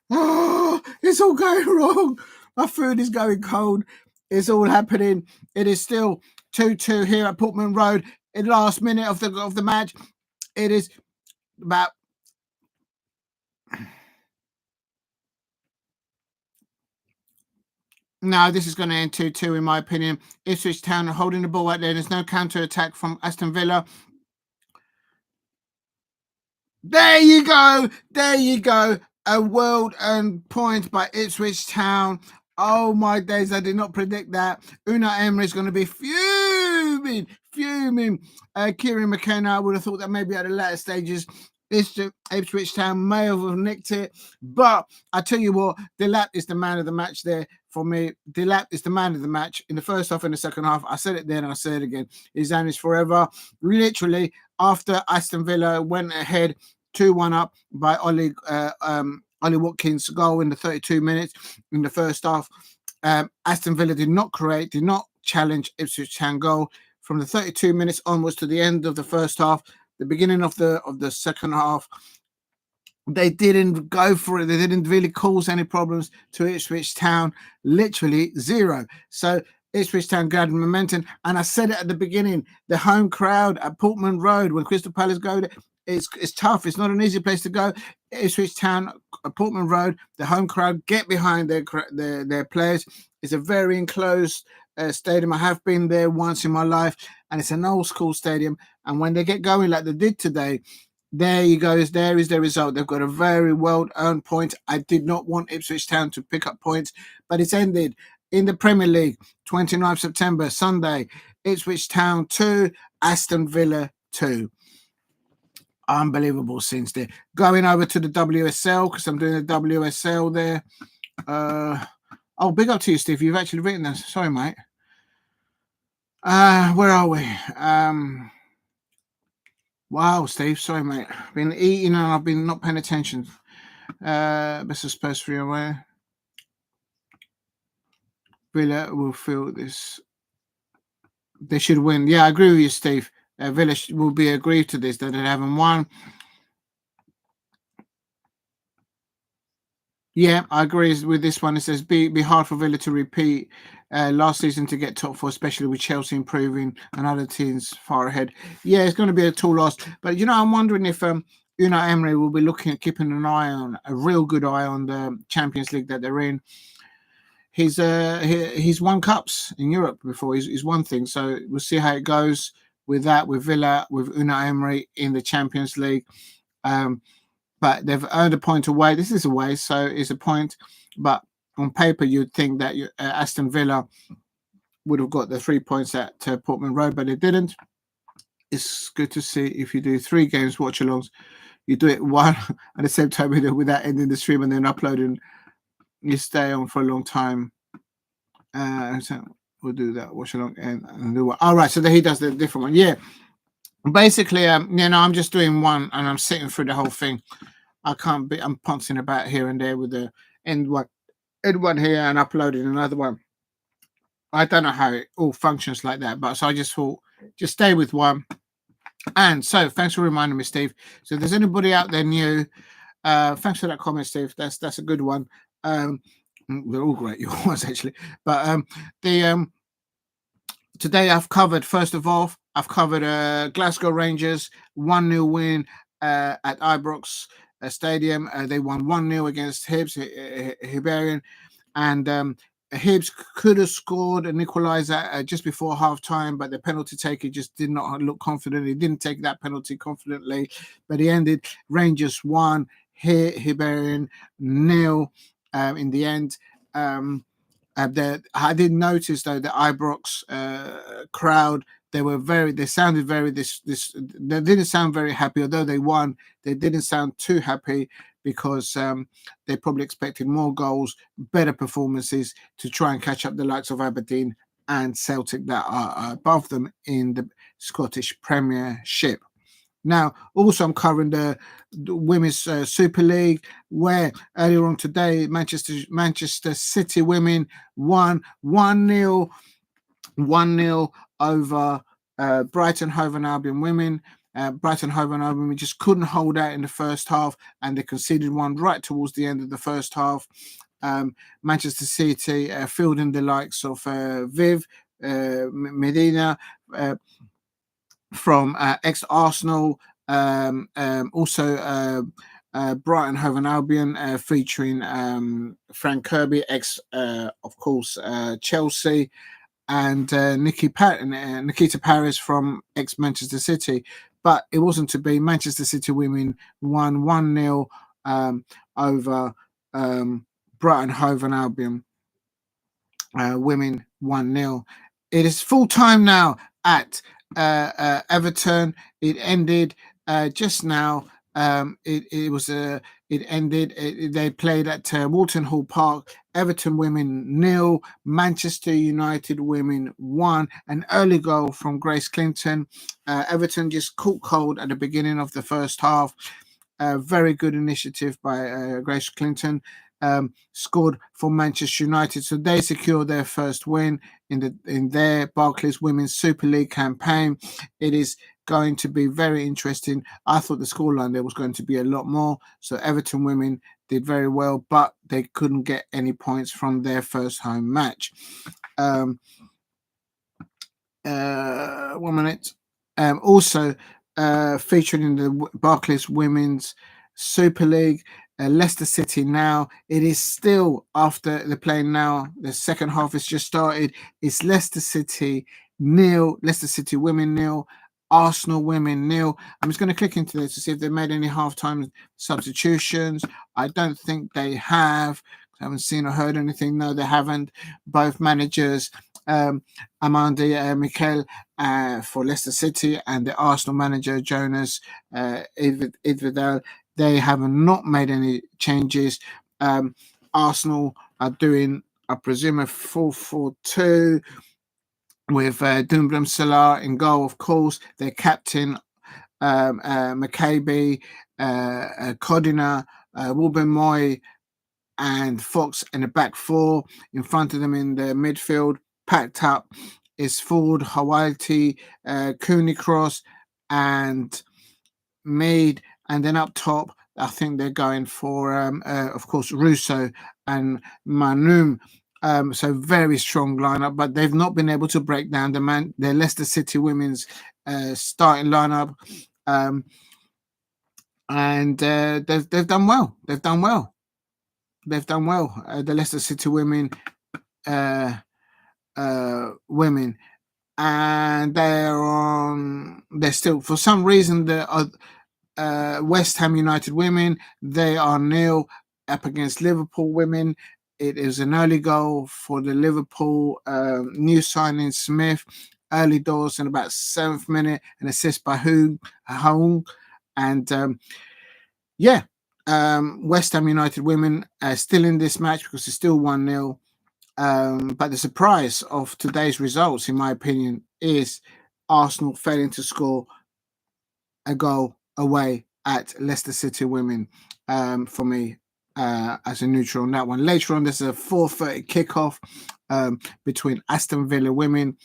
Oh, it's all going wrong. My food is going cold. It's all happening. It is still 2-2 here at Portman Road. In the last minute of the match, it is about. No, this is going to end 2-2 in my opinion. Ipswich Town are holding the ball out there. There's no counter attack from Aston Villa. There you go. There you go. A world-earned point by Ipswich Town. Oh my days, I did not predict that. Unai Emery is going to be fuming. Kieran McKenna, I would have thought that maybe at the latter stages Ipswich Town may have nicked it, but I tell you what, Delap is the man of the match there for me. Delap is the man of the match in the first half and the second half. I said it then and I said it again. His own is forever. Literally, after Aston Villa went ahead 2-1 up by Ollie Watkins' goal in the 32 minutes in the first half, Aston Villa did not challenge Ipswich Town goal. From the 32 minutes onwards to the end of the first half, the beginning of the second half, they didn't go for it. They didn't really cause any problems to Ipswich Town. Literally zero. So Ipswich Town gathered momentum. And I said it at the beginning, the home crowd at Portman Road, when Crystal Palace go there, it's tough. It's not an easy place to go. Ipswich Town, Portman Road, the home crowd get behind their players. It's a very enclosed stadium. I have been there once in my life, and it's an old school stadium. And when they get going like they did today, there you go. There is the result. They've got a very well-earned point. I did not want Ipswich Town to pick up points, but it's ended in the Premier League, 29th September, Sunday. Ipswich Town 2, Aston Villa 2. Unbelievable scenes there. Going over to the WSL, because I'm doing the WSL there. Oh, big up to you, Steve. You've actually written this. Sorry, mate. Where are we? Wow, Steve. Sorry, mate. I've been eating and I've been not paying attention. Best of Spurs for you aware. Villa will feel this. They should win. Yeah, I agree with you, Steve. Villa will be aggrieved to this, that they haven't won. Yeah, I agree with this one. It says be hard for Villa to repeat last season to get top four, especially with Chelsea improving and other teams far ahead. Yeah, it's going to be a tall loss. But, I'm wondering if Unai Emery will be keeping an eye on, a real good eye on the Champions League that they're in. He's won cups in Europe before. He's won things. So we'll see how it goes with that, with Villa, with Unai Emery in the Champions League. But they've earned a point away. This is away, so it's a point. But on paper, you'd think that Aston Villa would have got the 3 points at Portman Road, but they didn't. It's good to see if you do 3 games watch-alongs, you do it one at the same time without ending the stream and then uploading. You stay on for a long time. So we'll do that watch-along and do one. All right, so he does the different one. Yeah. Basically, I'm just doing one and I'm sitting through the whole thing. I'm pouncing about here and there with the end one here and uploading another one. I don't know how it all functions like that, but so I just thought, just stay with one. And so, thanks for reminding me, Steve. So, if there's anybody out there new, thanks for that comment, Steve. That's a good one. They're all great, yours actually. But today I've covered, first of all, Glasgow Rangers 1-0 win at Ibrox Stadium. They won 1-0 against Hibs, Hibernian, and Hibs could have scored an equaliser just before half-time, but the penalty taker just did not look confident. He didn't take that penalty confidently, but he ended Rangers 1, Hibernian 0 in the end. I did notice though the Ibrox crowd, they sounded very they didn't sound very happy. Although they won, they didn't sound too happy because they probably expected more goals, better performances to try and catch up the likes of Aberdeen and Celtic that are above them in the Scottish Premiership. Now, also, I'm covering the Women's Super League, where earlier on today, Manchester City women won 1-0 over Brighton Hove Albion women. Brighton Hove Albion just couldn't hold out in the first half, and they conceded one right towards the end of the first half. Manchester City fielding the likes of Viv Medina, from ex-Arsenal, also Brighton Hove Albion featuring Frank Kirby, of course, Chelsea, and Nikita Paris from ex-Manchester City. But it wasn't to be. Manchester City women won 1-0 over Brighton Hove Albion women 1-0. It is full time now at Everton. It ended just now It ended. They played at Walton Hall Park. Everton women 0, Manchester United women 1. An early goal from Grace Clinton. Everton just caught cold at the beginning of the first half. Very good initiative by Grace Clinton. Scored for Manchester United, so they secured their first win in their Barclays Women's Super League campaign. It is going to be very interesting. I thought the scoreline there was going to be a lot more. So Everton women did very well, but they couldn't get any points from their first home match. 1 minute. Also featuring in the Barclays Women's Super League, Leicester City now. It is still after the playing now. The second half has just started. It's Leicester City 0, Leicester City women 0, Arsenal women 0. I'm just going to click into this to see if they made any halftime substitutions. I don't think they have. I haven't seen or heard anything. No, they haven't. Both managers, Amanda Mikel for Leicester City and the Arsenal manager Jonas Idvidal, they have not made any changes. Arsenal are doing, I presume, a 4-4-2 with Dumbram Salah in goal, of course. Their captain, McCabe, Codina, Wilben Moy, and Fox in the back four. In front of them in the midfield, packed up, is Ford, Hawaii, Cooney Cross, and Mead. And then up top, I think they're going for, of course, Russo and Manum. So very strong lineup, but they've not been able to break down the Leicester City women's starting lineup. And they've done well. They've done well. The Leicester City women, women, and they're still, for some reason, the West Ham United women, they are 0 up against Liverpool women. It is an early goal for the Liverpool new signing Smith, early doors in about 7th minute, an assist by Hung, and West Ham United women are still in this match because it's still 1-0. But the surprise of today's results, in my opinion, is Arsenal failing to score a goal away at Leicester City women. For me, as a neutral on that one. Later on, there's a 4:30 kickoff between Aston Villa women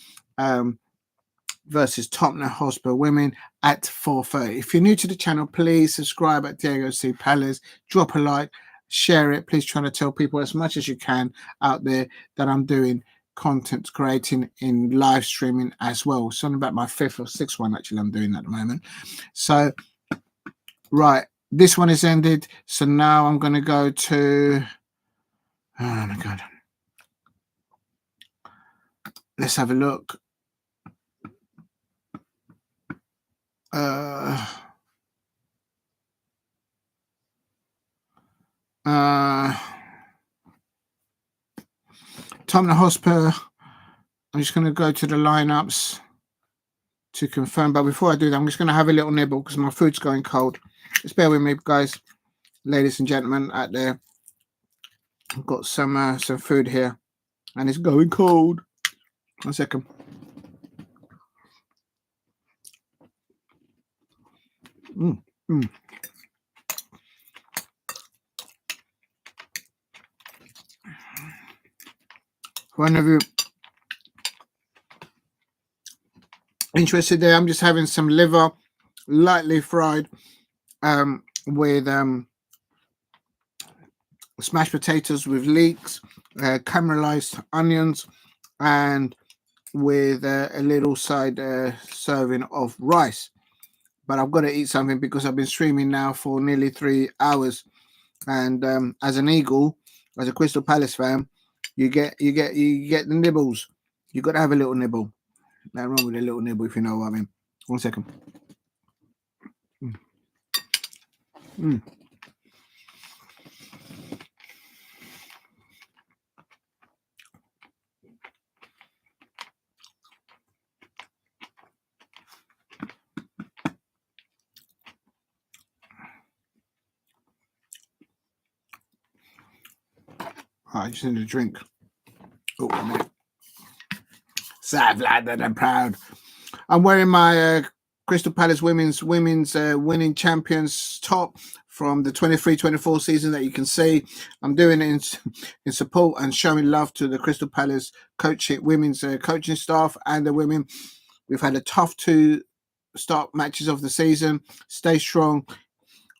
versus Tottenham Hotspur women at 4:30. If you're new to the channel, please subscribe at Diego C. Palace. Drop a like, share it. Please try to tell people as much as you can out there that I'm doing content creating in live streaming as well. Something about my 5th or 6th one actually I'm doing at the moment. So, right, this one is ended. So now I'm going to go to, oh my God. Let's have a look. Tottenham Hotspur. I'm just going to go to the lineups to confirm. But before I do that, I'm just going to have a little nibble because my food's going cold. Just bear with me, guys, ladies and gentlemen out there. I've got some food here, and it's going cold. 1 second. One of you interested there, I'm just having some liver, lightly fried, with smashed potatoes with leeks, caramelized onions, and with a little side serving of rice. But I've got to eat something because I've been streaming now for nearly 3 hours, and as an Eagle, as a Crystal Palace fan, you get the nibbles. You got to have a little nibble. Nothing wrong with a little nibble, if you know what I mean. 1 second. I just need a drink. Oh, a minute. Sad lad that I'm proud. I'm wearing my Crystal Palace women's winning champions top from the 23-24 season that you can see. I'm doing it in support and showing love to the Crystal Palace women's coaching staff and the women. We've had a tough 2 start matches of the season. Stay strong.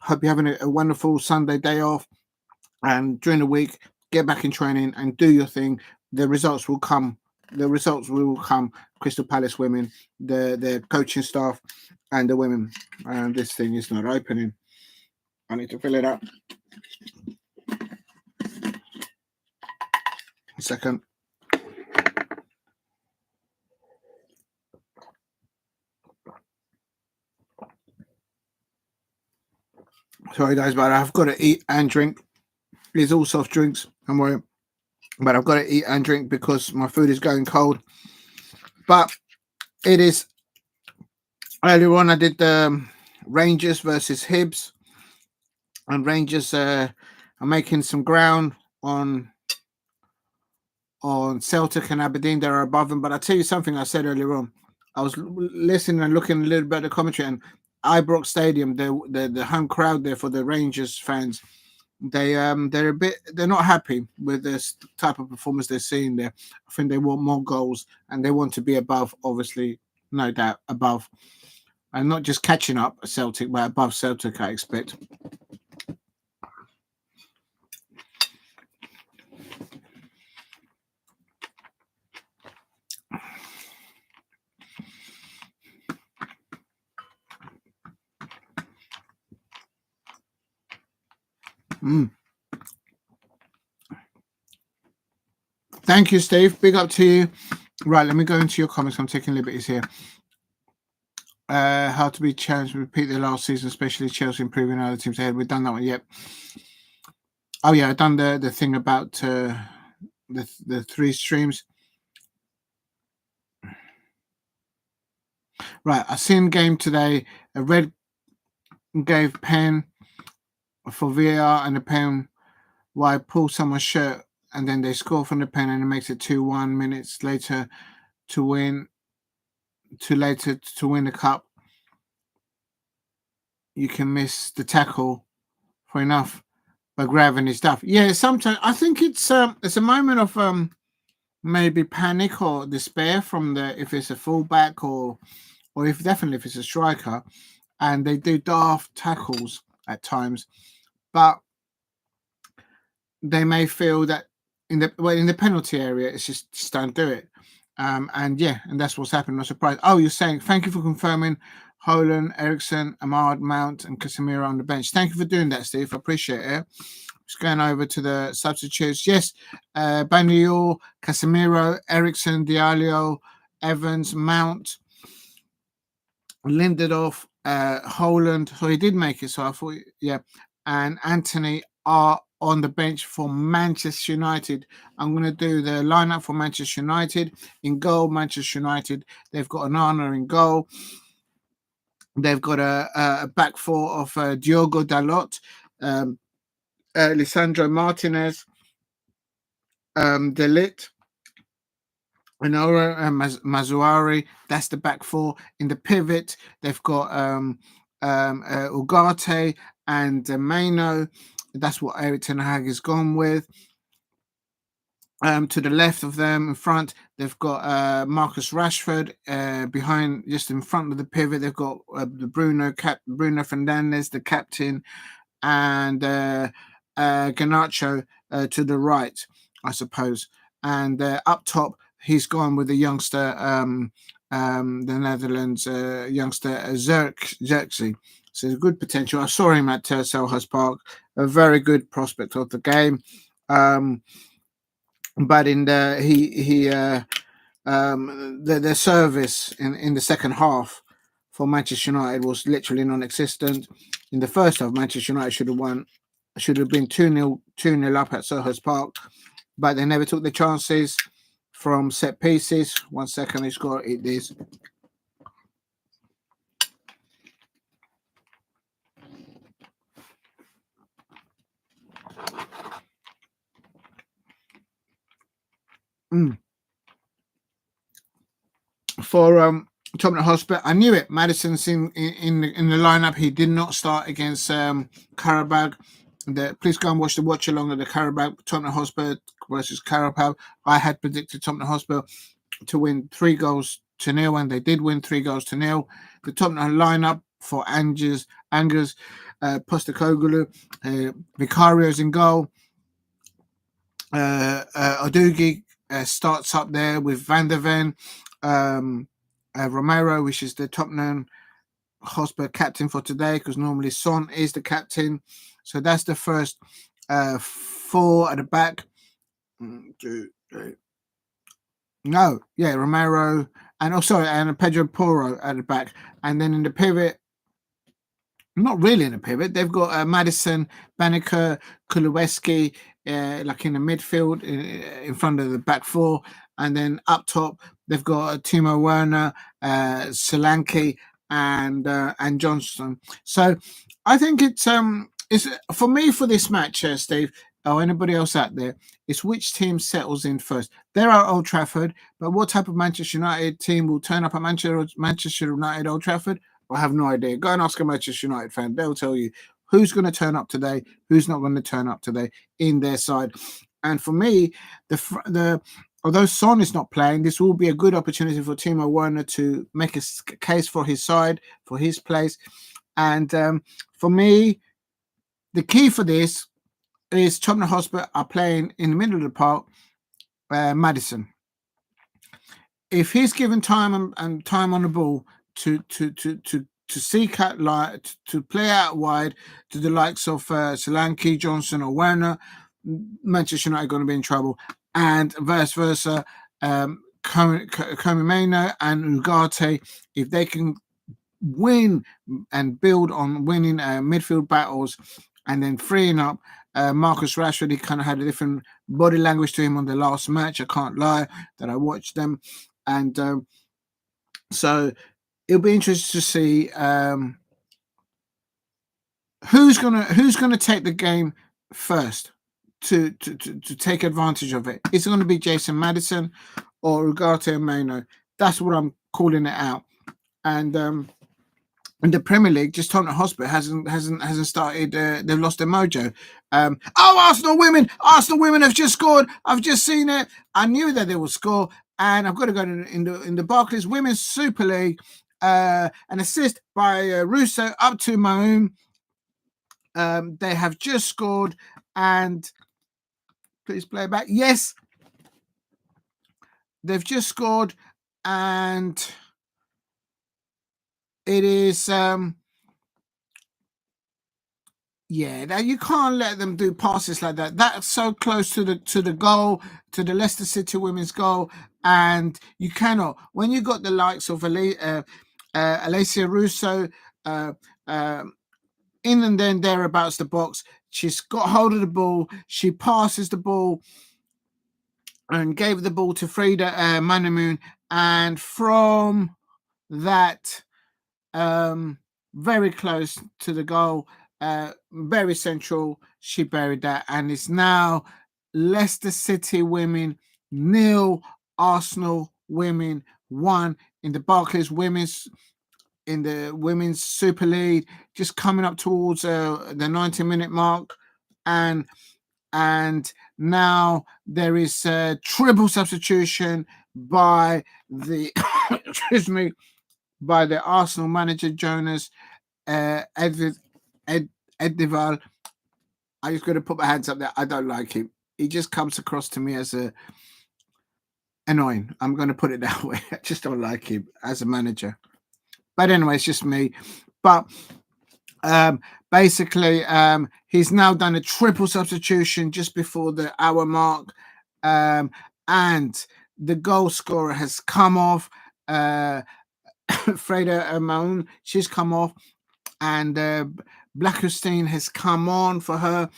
Hope you're having a wonderful Sunday day off. And during the week, get back in training and do your thing. The results will come. The results will come. Crystal Palace women, the coaching staff, and the women. And this thing is not opening. I need to fill it up. A second. Sorry, guys, but I've got to eat and drink. It's all soft drinks. I'm worried. But I've got to eat and drink because my food is going cold. But it is. Earlier on, I did the Rangers versus Hibs. And Rangers are making some ground on Celtic and Aberdeen. They're above them. But I'll tell you something I said earlier on. I was listening and looking a little bit at the commentary, and Ibrox Stadium, the home crowd there for the Rangers fans, they're not happy with this type of performance they're seeing there. I think they want more goals and they want to be above, obviously, no doubt, above. And not just catching up Celtic, but above Celtic, I expect. Thank you, Steve. Big up to you. Right, let me go into your comments. I'm taking liberties here. How to be challenged to repeat the last season, especially Chelsea improving other teams ahead. We've done that one yet. Oh yeah, I've done the thing about the 3 streams. Right, I seen game today. A red gave pen for VAR and the pen why pull someone's shirt and then they score from the pen and it makes it 2-1 minutes later to win. Too later to win the cup. You can miss the tackle for enough by grabbing his stuff. Yeah, sometimes I think it's a moment of maybe panic or despair from if it's a fullback or if it's a striker, and they do daft tackles at times, but they may feel that in the penalty area it's just don't do it. And that's what's happened. No surprise. Oh, you're saying thank you for confirming Holland, Eriksson, Ahmad, Mount, and Casemiro on the bench. Thank you for doing that, Steve. I appreciate it. Just going over to the substitutes. Yes, Baniol, Casemiro, Eriksson, Diallo, Evans, Mount, Lindelof, Holland. So he did make it. So I thought, and Anthony are on the bench for Manchester United. I'm going to do the lineup for Manchester United. In goal, Manchester United, they've got Onana in goal. They've got a back 4 of Diogo Dalot, Lisandro Martinez, Delit, Honora and Mazuari. That's the back 4. In the pivot, they've got Ugarte and Maino. That's what Erik ten Hag has gone with. To the left of them, in front, they've got Marcus Rashford. Behind, just in front of the pivot, they've got the Bruno Fernandes, the captain, and Garnacho to the right, I suppose. And up top, he's gone with the youngster, the Netherlands youngster Xerxes. So there's good potential. I saw him at Selhurst Park, a very good prospect of the game. But in the the service in the second half for Manchester United was literally non-existent. In the first half, Manchester United should have been 2-0 up at Selhurst Park, but they never took the chances from set pieces. 1 second, I just got to eat this. for Tottenham Hotspur. I knew it. Madison's in the lineup. He did not start against Karabag. Please go and watch the watch along of the Karabag Tottenham Hotspur versus Karabag. I had predicted Tottenham Hotspur to win 3-0, and they did win 3-0. The Tottenham lineup for Angers, Postecoglou, Vicario's in goal. Odugi starts up there with Van der Ven, Romero, which is the Tottenham Hotspur captain for today, because normally Son is the captain. So that's the first 4 at the back. 1, 2, 3. No, yeah, Romero and Pedro Porro at the back, and then in the pivot. Not really in a pivot. They've got Madison, Banneker, Kuleweski, like in the midfield, in front of the back 4, and then up top they've got Timo Werner, Solanke, and Johnson. So I think it's for me for this match, Steve, or anybody else out there, it's which team settles in first. They're at Old Trafford, but what type of Manchester United team will turn up at Manchester United Old Trafford? I have no idea. Go and ask a Manchester United fan. They'll tell you who's going to turn up today, who's not going to turn up today in their side. And for me, although Son is not playing, this will be a good opportunity for Timo Werner to make a case for his side, for his place. And for me, the key for this is Tottenham Hotspur are playing in the middle of the park, Madison. If he's given time and time on the ball to seek out light, to play out wide to the likes of Solanke, Johnson, or Werner, Manchester United are going to be in trouble, and vice versa. Comimeno and Ugarte, if they can win and build on winning midfield battles, and then freeing up Marcus Rashford, he kind of had a different body language to him on the last match. I can't lie that I watched them, and so it'll be interesting to see who's gonna take the game first to take advantage of it. Is it going to be Jason Madison or Ugarte and Meno? That's what I'm calling it out. And in the Premier League, just Tottenham Hotspur hasn't started. They've lost their mojo. Arsenal women have just scored. I've just seen it. I knew that they would score, and I've got to go in the Barclays Women's Super League. An assist by Russo up to Mahoum. They have just scored, and please play it back. Yes, they've just scored, and it is now you can't let them do passes like that. That's so close to the goal, to the Leicester City women's goal, and you cannot. When you got the likes of Alessia Russo in and then thereabouts the box, she's got hold of the ball, she passes the ball and gave the ball to Frida Manamoon, and from that very close to the goal, very central, she buried that, and it's now Leicester City women 0, Arsenal women 1 in the Barclays women's Super League, just coming up towards the 90-minute mark, and now there is a triple substitution by the by the Arsenal manager Jonas Eddeval. I'm just going to put my hands up there. I don't like him. He just comes across to me as annoying. I'm going to put it that way. I just don't like him as a manager. But anyway, it's just me. But basically, he's now done a triple substitution just before the hour mark, and the goal scorer has come off. Freda Maun, she's come off, and Blackerstein has come on for her.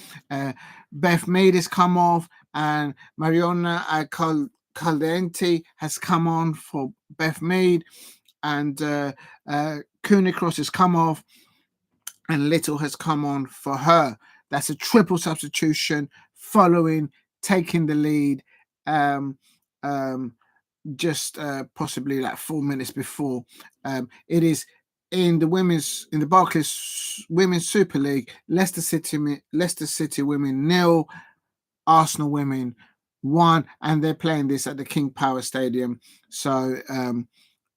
Beth Mead has come off, and Mariona Caldente has come on for Beth Mead, and Kunikros has come off, and Little has come on for her. That's a triple substitution following taking the lead. just possibly like 4 minutes before. It is in the Barclays Women's Super League. Leicester City women 0, Arsenal women 1, and they're playing this at the King Power Stadium. So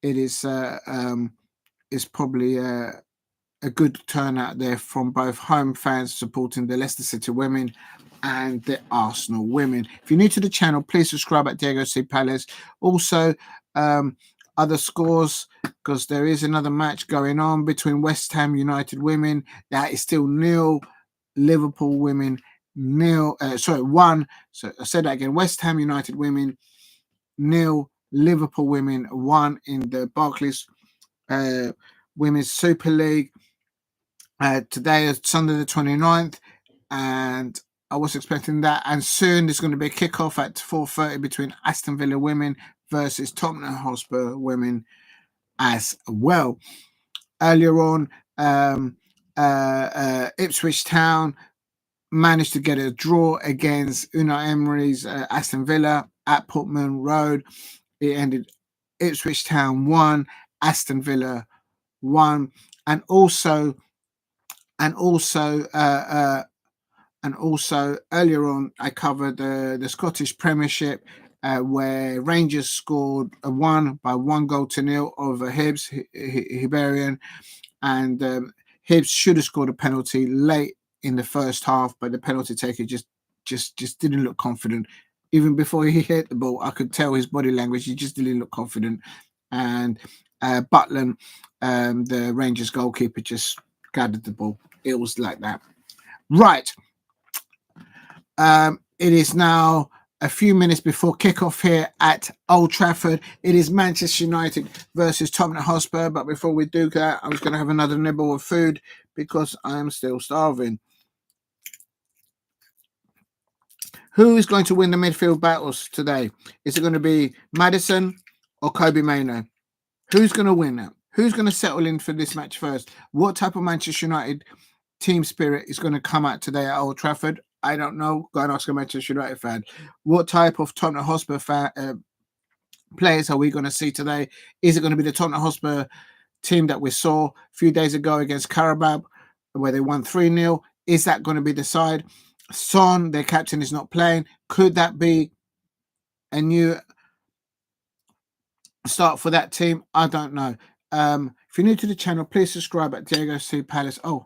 it is it's probably a good turnout there from both home fans supporting the Leicester City women and the Arsenal women. If you're new to the channel, please subscribe at Diego C. Palace. Also, other scores, because there is another match going on between West Ham United women. That is still 0, Liverpool women 1. So I said that again. West Ham United women 0, Liverpool women 1 in the Barclays Women's Super League. Today is Sunday the 29th, and I was expecting that. And soon there's going to be a kickoff at 4:30 between Aston Villa women versus Tottenham Hotspur women as well. Earlier on, Ipswich Town managed to get a draw against Unai Emery's Aston Villa at Portman Road. It ended Ipswich Town 1, Aston Villa 1, and also earlier on I covered the Scottish Premiership where Rangers scored a 1 goal to 0 over Hibs, Hibernian, and Hibs should have scored a penalty late in the first half, but the penalty taker just didn't look confident. Even before he hit the ball, I could tell his body language. He just didn't look confident. And Butland, the Rangers goalkeeper, just gathered the ball. It was like that. Right. It is now a few minutes before kickoff here at Old Trafford. It is Manchester United versus Tottenham Hotspur. But before we do that, I was going to have another nibble of food because I am still starving. Who is going to win the midfield battles today? Is it going to be Maddison or Kobe Mainoo? Who's going to win that? Who's going to settle in for this match first? What type of Manchester United team spirit is going to come out today at Old Trafford? I don't know. Go and ask a Manchester United fan. What type of Tottenham Hotspur players are we going to see today? Is it going to be the Tottenham Hotspur team that we saw a few days ago against Carabao, where they won 3-0? Is that going to be the side? Son, their captain, is not playing. Could that be a new start for that team? I don't know. If you're new to the channel, please subscribe at Diego C. Palace. Oh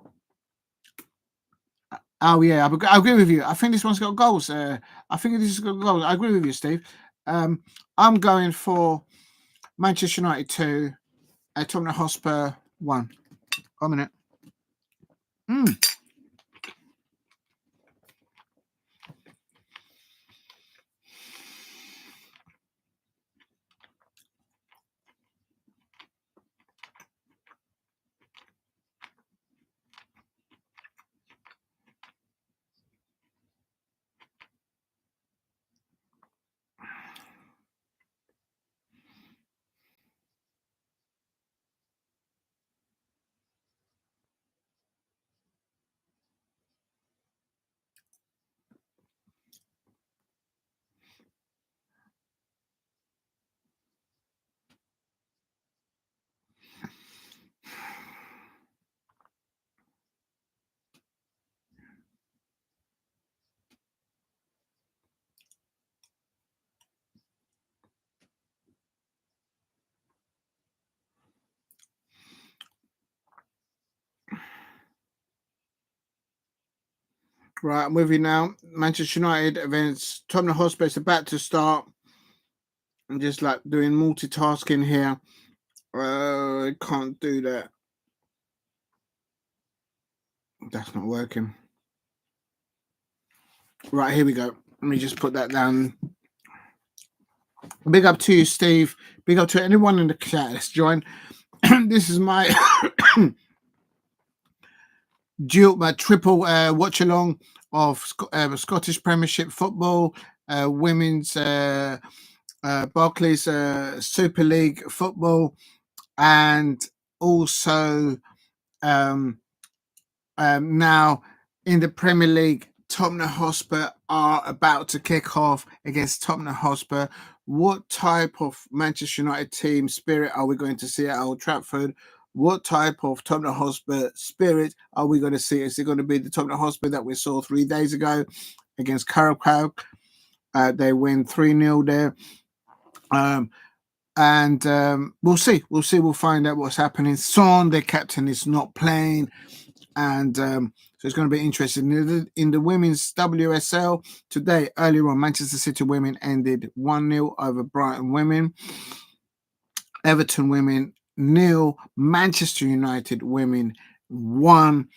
yeah, I agree with you. I think this one's got goals. I think this has got goals. I agree with you, Steve. I'm going for Manchester United 2, Tottenham Hotspur 1. 1 minute. Right, I'm with you now. Manchester United against Tottenham Hotspur is about to start. I'm just like doing multitasking here. I can't do that. That's not working. Right, here we go. Let me just put that down. Big up to you, Steve. Big up to anyone in the chat that's joined. This is my triple watch along of Scottish Premiership football, women's Barclays Super League football, and also now in the Premier League, Tottenham Hotspur are about to kick off against Tottenham Hotspur. What type of Manchester United team spirit are we going to see at Old Trafford? What type of Tottenham Hotspur spirit are we going to see? Is it going to be the Tottenham Hotspur that we saw 3 days ago against Carabao? They win 3-0 there. We'll see. We'll find out what's happening. Son, their captain, is not playing. And so it's going to be interesting. In the women's WSL today, earlier on, Manchester City women ended 1-0 over Brighton women. Everton women 0. Manchester United women 1.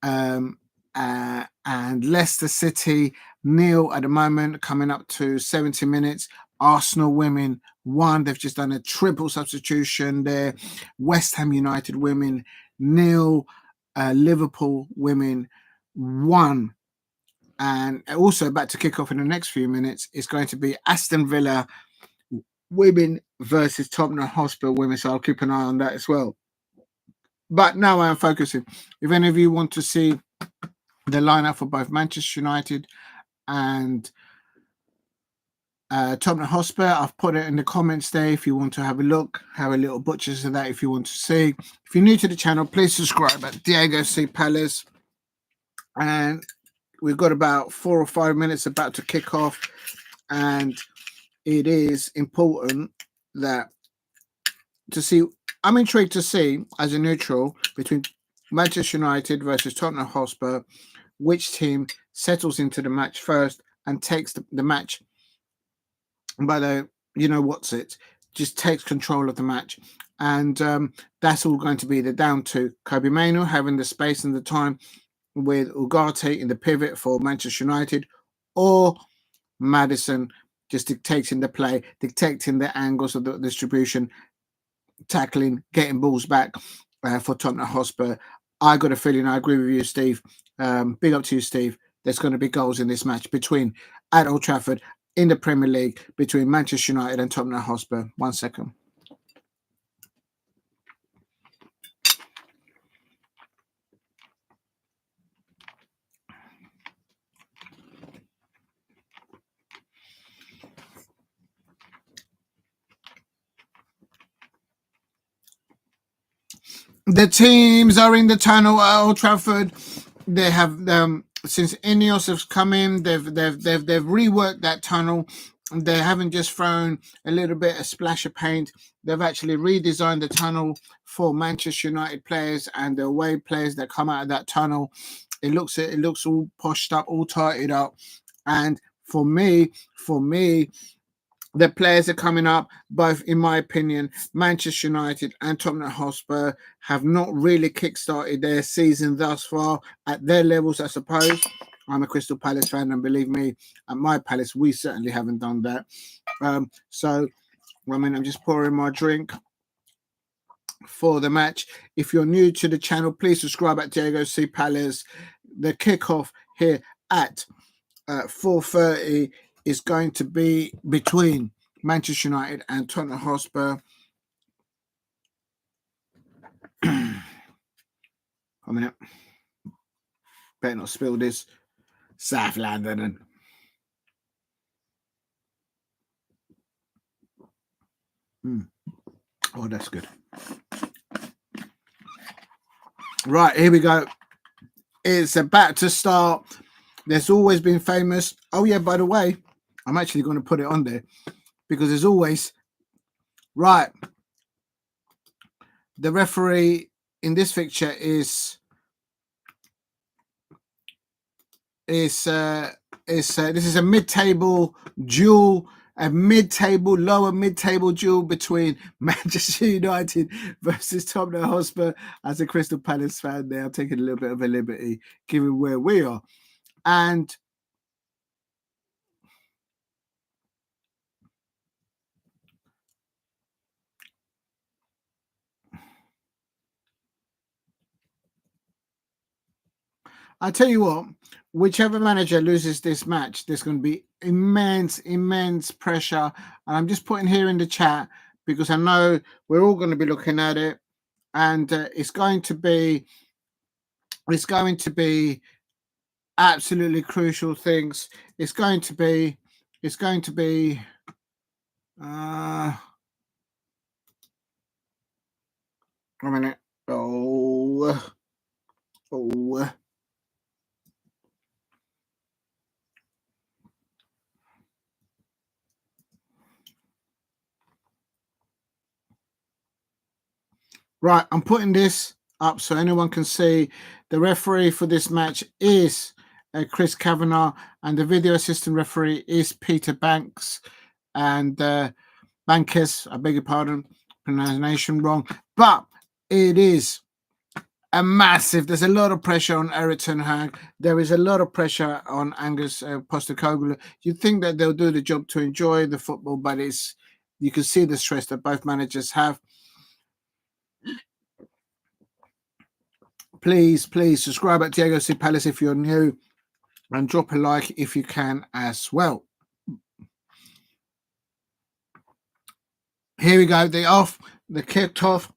And Leicester City 0 at the moment, coming up to 70 minutes. Arsenal women 1. They've just done a triple substitution there. West Ham United women 0. Liverpool women 1. And also about to kick off in the next few minutes is going to be Aston Villa women versus Tottenham Hotspur women. So I'll keep an eye on that as well. But now I'm focusing. If any of you want to see the lineup for both Manchester United and Tottenham Hotspur, I've put it in the comments there if you want to have a look, have a little butchers of that if you want to see. If you're new to the channel, please subscribe at Diego C. Palace. And we've got about 4 or 5 minutes about to kick off, and it is important that to see. I'm intrigued to see, as a neutral, between Manchester United versus Tottenham Hotspur, which team settles into the match first and takes the match by the, just takes control of the match. And that's all going to be down to Kobe Mainoo having the space and the time with Ugarte in the pivot for Manchester United, or Maddison just dictating the play, dictating the angles of the distribution, tackling, getting balls back for Tottenham Hotspur. I got a feeling, I agree with you, Steve. Big up to you, Steve. There's going to be goals in this match at Old Trafford in the Premier League between Manchester United and Tottenham Hotspur. 1 second. The teams are in the tunnel at Old Trafford. They have since Ineos has come in, they've reworked that tunnel. They haven't just thrown a little bit, a splash of paint. They've actually redesigned the tunnel for Manchester United players and the away players that come out of that tunnel. It looks all poshed up, all tightened up. And for me, the players are coming up, both, in my opinion, Manchester United and Tottenham Hotspur have not really kick-started their season thus far at their levels, I suppose. I'm a Crystal Palace fan, and believe me, at my Palace, we certainly haven't done that. I'm just pouring my drink for the match. If you're new to the channel, please subscribe at Diego C. Palace. The kickoff here at 4:30 is going to be between Manchester United and Tottenham Hotspur. Coming up. Better not spill this. South London. Oh, that's good. Right, here we go. It's about to start. There's always been famous. Oh, yeah, by the way, I'm actually going to put it on there because there's always. Right. The referee in this fixture is this is a mid-table duel, lower mid-table duel between Manchester United versus Tottenham Hotspur. As a Crystal Palace fan there, I'm taking a little bit of a liberty given where we are. And I tell you what, whichever manager loses this match, there's going to be immense pressure. And I'm just putting here in the chat because I know we're all going to be looking at it, and it's going to be absolutely crucial things. It's going to be 1 minute. Oh. Right, I'm putting this up so anyone can see. The referee for this match is Chris Kavanagh, and the video assistant referee is Peter Banks. And Bankes, I beg your pardon, pronunciation wrong, but it is a massive. There's a lot of pressure on Erik ten Hag. There is a lot of pressure on Angus Postecoglou. You'd think that they'll do the job to enjoy the football, but you can see the stress that both managers have. Please subscribe at Diego C. Palace if you're new, and drop a like if you can as well. Here we go. They kicked off.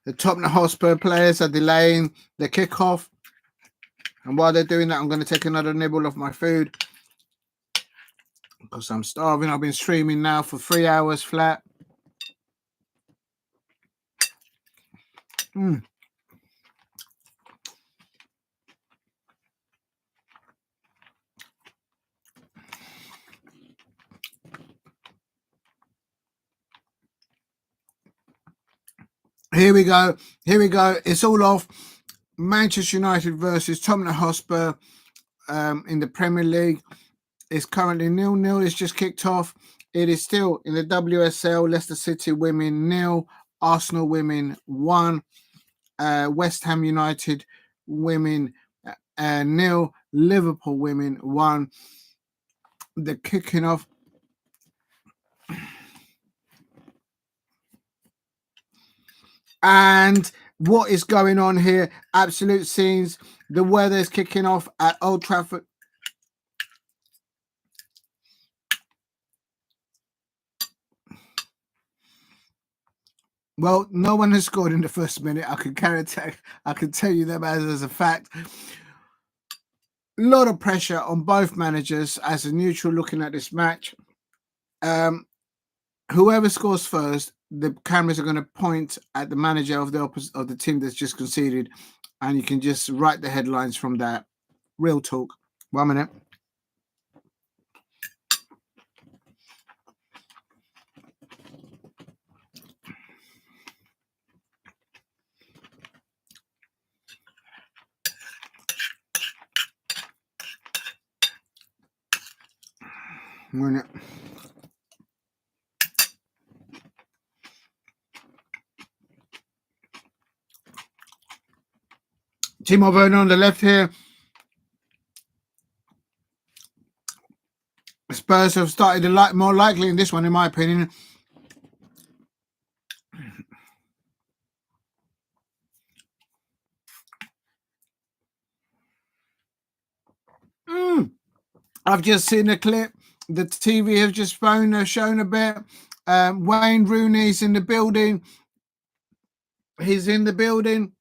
The Tottenham Hotspur players are delaying the kickoff. And while they're doing that, I'm going to take another nibble of my food because I'm starving. I've been streaming now for 3 hours flat. Here we go. It's all off. Manchester United versus Tottenham Hotspur in the Premier League. It's currently 0-0. It's just kicked off. It is still in the WSL. Leicester City women 0, Arsenal women 1, West Ham United women 0, Liverpool women 1. The kicking off. And what is going on here? Absolute scenes. The weather is kicking off at Old Trafford. Well, no one has scored in the first minute. I can tell you them as a fact. A lot of pressure on both managers as a neutral looking at this match. Whoever scores first, the cameras are going to point at the manager of the team that's just conceded, and you can just write the headlines from that. Real talk. 1 minute. Timo Werner on the left here. Spurs have started more likely in this one, in my opinion. I've just seen a clip. The TV has just shown a bit. Wayne Rooney's in the building. He's in the building.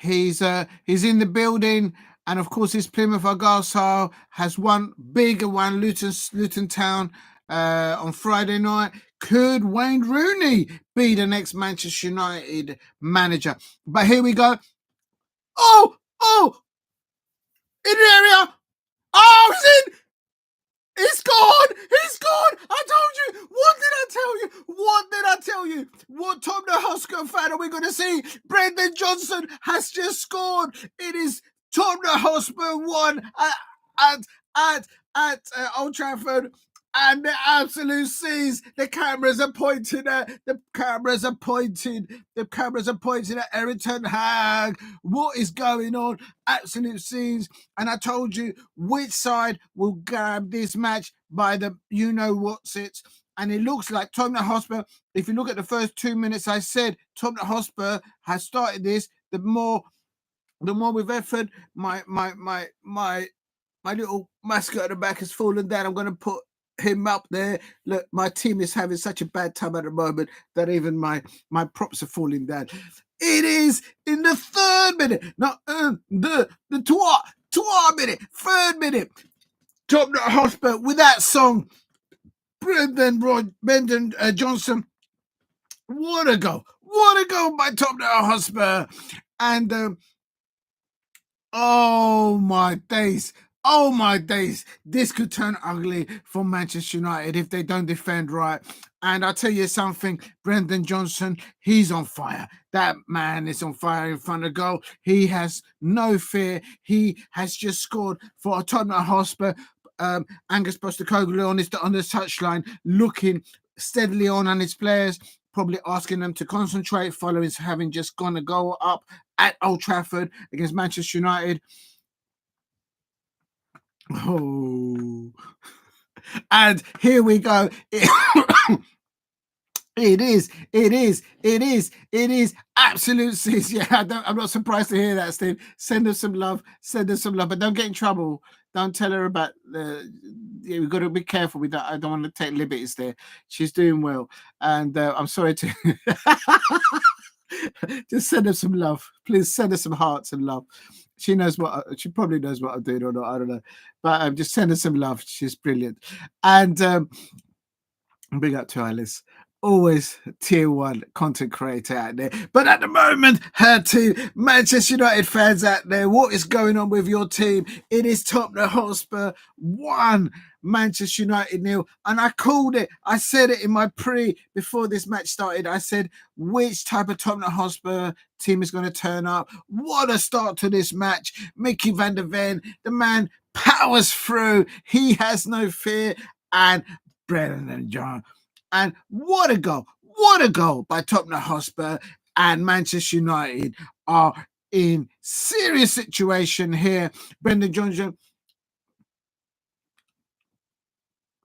He's in the building, and of course, his Plymouth Argyle has one bigger one, Luton Town, on Friday night. Could Wayne Rooney be the next Manchester United manager? But here we go. Oh, in the area. Oh, he's in. He's gone. I told you. What did I tell you? What Tottenham Hotspur fan are we going to see? Brendan Johnson has just scored. It is Tottenham Hotspur 1 at Old Trafford. And the absolute scenes. The cameras are pointing at Erik ten Hag. What is going on? Absolute scenes. And I told you which side will grab this match by the you-know-what's-its. And it looks like Tottenham Hotspur, if you look at the first 2 minutes, I said Tottenham Hotspur has started this. The more with effort, my little mascot at the back has fallen down. I'm going to put him up there. Look, my team is having such a bad time at the moment that even my props are falling down. It is in the 3rd minute. Now, the Souttar minute, 3rd minute. Tottenham Hotspur with that song. Brendan Johnson. What a goal. What a goal by Tottenham Hotspur. And oh my days. Oh my days. This could turn ugly for Manchester United if they don't defend right. And I'll tell you something, Brendan Johnson, he's on fire. That man is on fire in front of goal. He has no fear. He has just scored for Tottenham Hotspur. Angus Postecoglou on the touchline, looking steadily on his players, probably asking them to concentrate following having just gone a goal up at Old Trafford against Manchester United. Oh, and here we go. It is absolute sis. Yeah, I'm not surprised to hear that, Steve. Send her some love, but don't get in trouble. Don't tell her about yeah, we've got to be careful with that. I don't want to take liberties there. She's doing well, and I'm sorry to just send her some love. Please send her some hearts and love. She probably knows what I'm doing or not. I don't know, but just send her some love. She's brilliant, and big up to Alice. Always tier 1 content creator out there. But at the moment, her team, Manchester United fans out there, what is going on with your team? It is Tottenham Hotspur 1, Manchester United 0. And I called it. I said it in my before this match started. I said, which type of Tottenham Hotspur team is going to turn up? What a start to this match. Mickey van der Ven, the man powers through. He has no fear. And Brendan and John. And what a goal by Tottenham Hotspur, and Manchester United are in serious situation here. Brendan Johnson,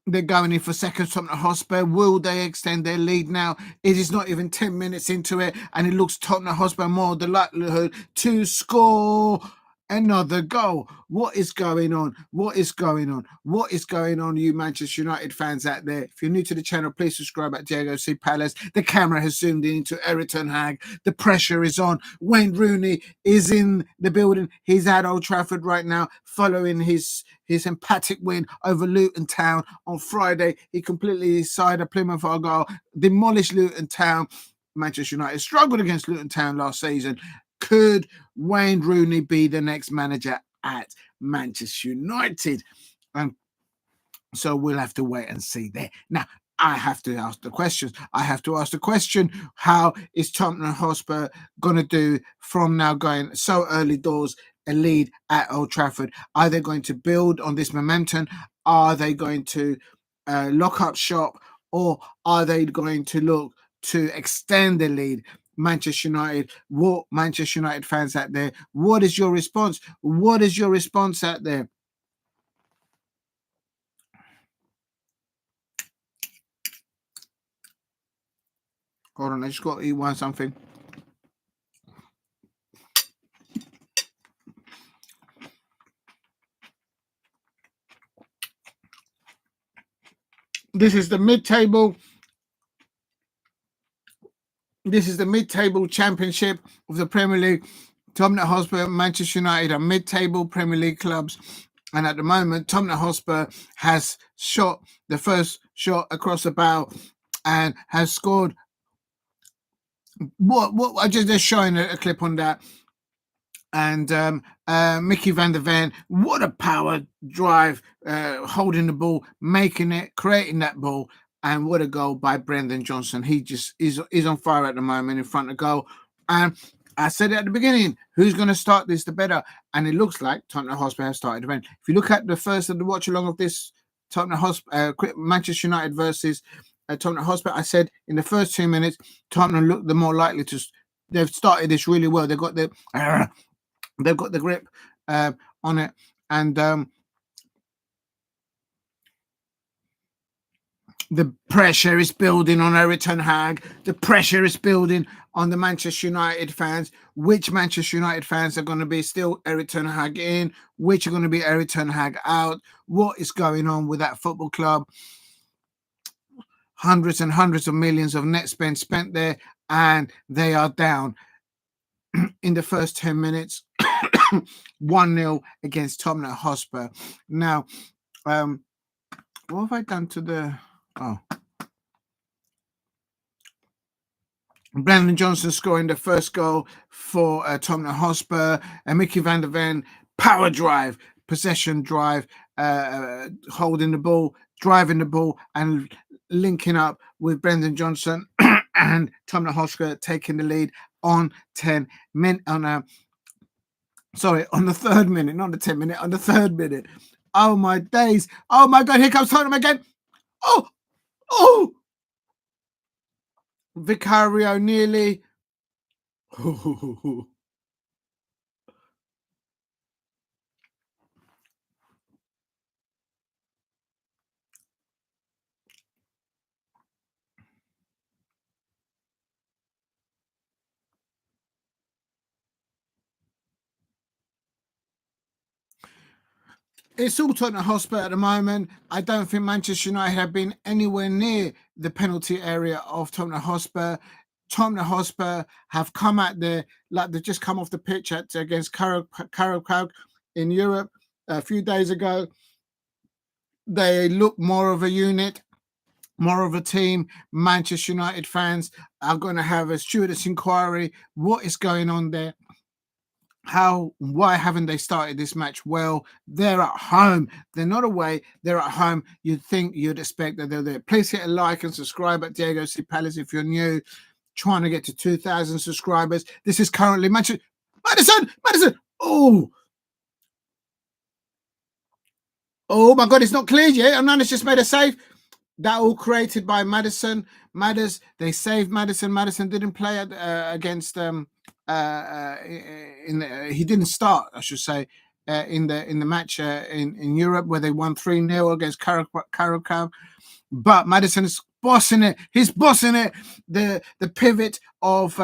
they're going in for second. Tottenham Hotspur, will they extend their lead now? It is not even 10 minutes into it, and it looks Tottenham Hotspur more the likelihood to score another goal. What is going on? What is going on? What is going on, you Manchester United fans out there? If you're new to the channel, please subscribe at Diego C. Palace. The camera has zoomed into Erik ten Hag. The pressure is on. Wayne Rooney is in the building. He's at Old Trafford right now, following his emphatic win over Luton Town on Friday. He completely sided Plymouth Argyle, demolished Luton Town. Manchester United struggled against Luton Town last season. Could Wayne Rooney be the next manager at Manchester United? So we'll have to wait and see there. Now, I have to ask the questions. I have to ask the question, how is Tottenham Hotspur going to do from now going so early doors, a lead at Old Trafford? Are they going to build on this momentum? Are they going to lock up shop? Or are they going to look to extend the lead? Manchester United, what Manchester United fans out there, what is your response? What is your response out there? Hold on, I just got to eat something. This is the mid-table. This is the mid-table championship of the Premier League. Tottenham Hotspur, Manchester United are mid-table Premier League clubs. And at the moment, Tottenham Hotspur has shot the first shot across the bow and has scored. What I just showing a clip on that. And Mickey van der Ven, what a power drive, holding the ball, making it, creating that ball. And what a goal by Brendan Johnson. He just is on fire at the moment in front of goal. And I said it at the beginning, who's going to start this the better? And it looks like Tottenham Hotspur has started the event. If you look at the first of the watch along of this Tottenham Hotspur, Manchester United versus Tottenham Hotspur, I said in the first 2 minutes, Tottenham looked the more likely to. They've started this really well. They've got the grip on it, and the pressure is building on Erik ten Hag. The pressure is building on the Manchester United fans. Which Manchester United fans are going to be still Erik ten Hag in? Which are going to be Erik ten Hag out? What is going on with that football club? Hundreds and hundreds of millions of net spent there, and they are down in the first 10 minutes. 1-0 against Tottenham Hotspur. Now, what have I done to the... Brandon Johnson scoring the first goal for Tottenham Hotspur, and Mickey van der Ven, power drive, possession drive, holding the ball, driving the ball, and linking up with Brendan Johnson and Tottenham Hotspur taking the lead on 10 minutes on the 3rd minute, not the 10 minute, on the 3rd minute. Oh my days! Oh my God! Here comes Tottenham again! Oh! Vicario nearly. It's all Tottenham Hotspur at the moment. I don't think Manchester United have been anywhere near the penalty area of Tottenham Hotspur. Tottenham Hotspur have come out there like they've just come off the pitch against Karabakh in Europe a few days ago. They look more of a unit, more of a team. Manchester United fans are going to have a stewardess inquiry. What is going on there? Why haven't they started this match well? They're at home. They're not away. They're at home. You'd expect that they're there. Please hit a like and subscribe at Diego C. Palace if you're new. Trying to get to 2,000 subscribers. This is currently Madison. Oh my God, it's not cleared yet. Unai's just made a save. That all created by Madison. They saved Madison. Madison didn't play against he didn't start, I should say, in the match in Europe where they won 3-0 against Karabakh. But Madison is bossing it. He's bossing it. The pivot of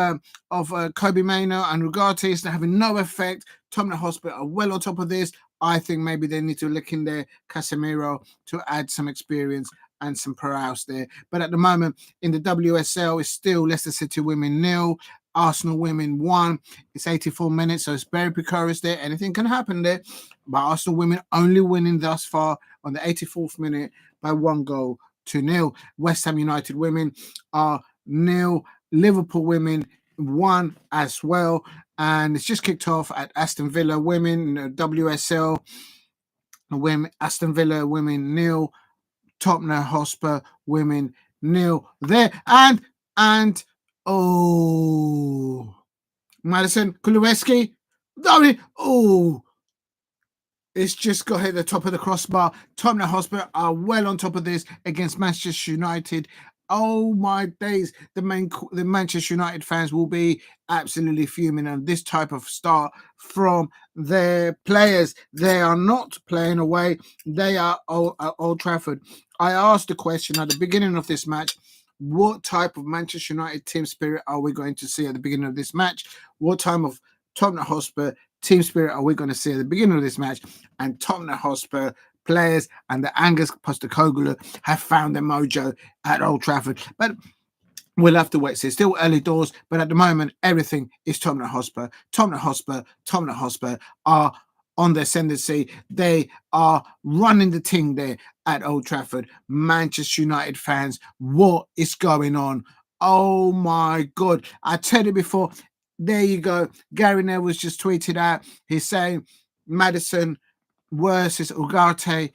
Kobe Mainoo and Ugarte is having no effect. Tottenham Hotspur are well on top of this. I think maybe they need to look in there Casemiro to add some experience and some prowess there. But at the moment, in the WSL, it's still Leicester City women 0, Arsenal women 1. It's 84 minutes, so it's very precarious there. Anything can happen there. But Arsenal women only winning thus far on the 84th minute by 1-0. West Ham United women are 0. Liverpool women 1 as well. And it's just kicked off at Aston Villa women, WSL women, Aston Villa women 0. Tottenham Hotspur women 0 there. And Madison Kuleweski. It's just got hit the top of the crossbar. Tottenham Hotspur are well on top of this against Manchester United. Oh my days. The Manchester United fans will be absolutely fuming on this type of start from their players. They are not playing away. They are at Old Trafford. I asked the question at the beginning of this match, what type of Manchester United team spirit are we going to see at the beginning of this match? What type of Tottenham Hotspur team spirit are we going to see at the beginning of this match? And Tottenham Hotspur players and the Angus Postecoglou have found their mojo at Old Trafford. But we'll have to wait. So it's still early doors, but at the moment, everything is Tottenham Hotspur. Tottenham Hotspur are on the ascendancy. They are running the thing there at Old Trafford. Manchester United fans, what is going on? Oh my God. I told you before, there you go. Gary Neville's just tweeted out. He's saying Madison versus Ugarte.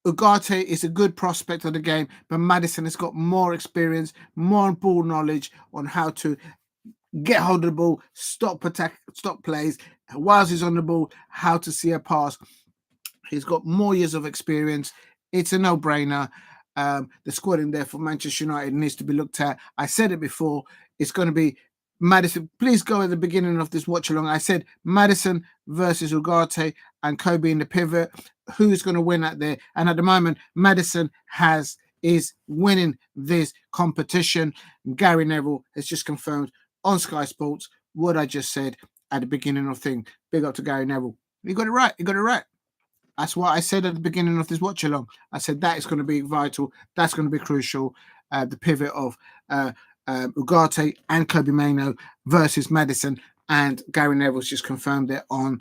Ugarte is a good prospect of the game, but Madison has got more experience, more ball knowledge on how to get hold of the ball, stop plays, whilst he's on the ball, how to see a pass. He's got more years of experience. It's a no-brainer. The squad in there for Manchester United needs to be looked at. I said it before. It's going to be Madison. Please go at the beginning of this watch along. I said Madison versus Ugarte and Kobe in the pivot. Who's going to win out there? And at the moment, Madison is winning this competition. Gary Neville has just confirmed on Sky Sports what I just said at the beginning of the thing. Big up to Gary Neville. You got it right. You got it right. That's what I said at the beginning of this watch along. I said that is going to be vital. That's going to be crucial. The pivot of Ugarte and Kobe Mainoo versus Maddison, and Gary Neville's just confirmed it on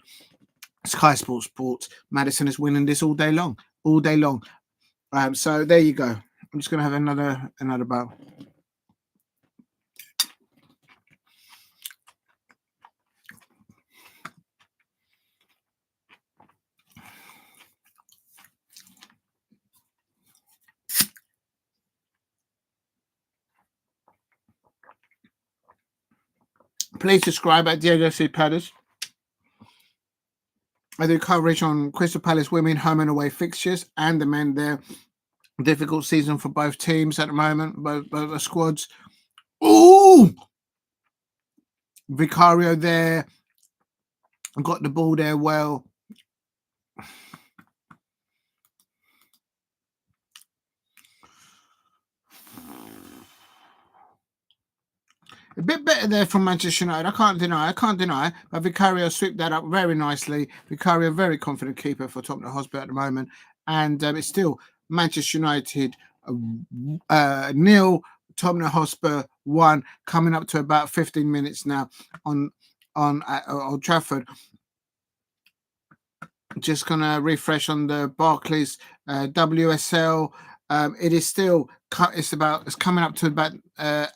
Sky Sports. Maddison is winning this all day long. So there you go. I'm just going to have another bow. Please subscribe at Diego C. Palace. I do coverage on Crystal Palace women home and away fixtures and the men there. Difficult season for both teams at the moment, both the squads. Ooh! Vicario there. Got the ball there well. A bit better there from Manchester United. I can't deny. But Vicario swept that up very nicely. Vicario, very confident keeper for Tottenham Hotspur at the moment. And it's still Manchester United 0, Tottenham Hotspur 1, coming up to about 15 minutes now on Old Trafford. Just going to refresh on the Barclays WSL. It is still, it's coming up to about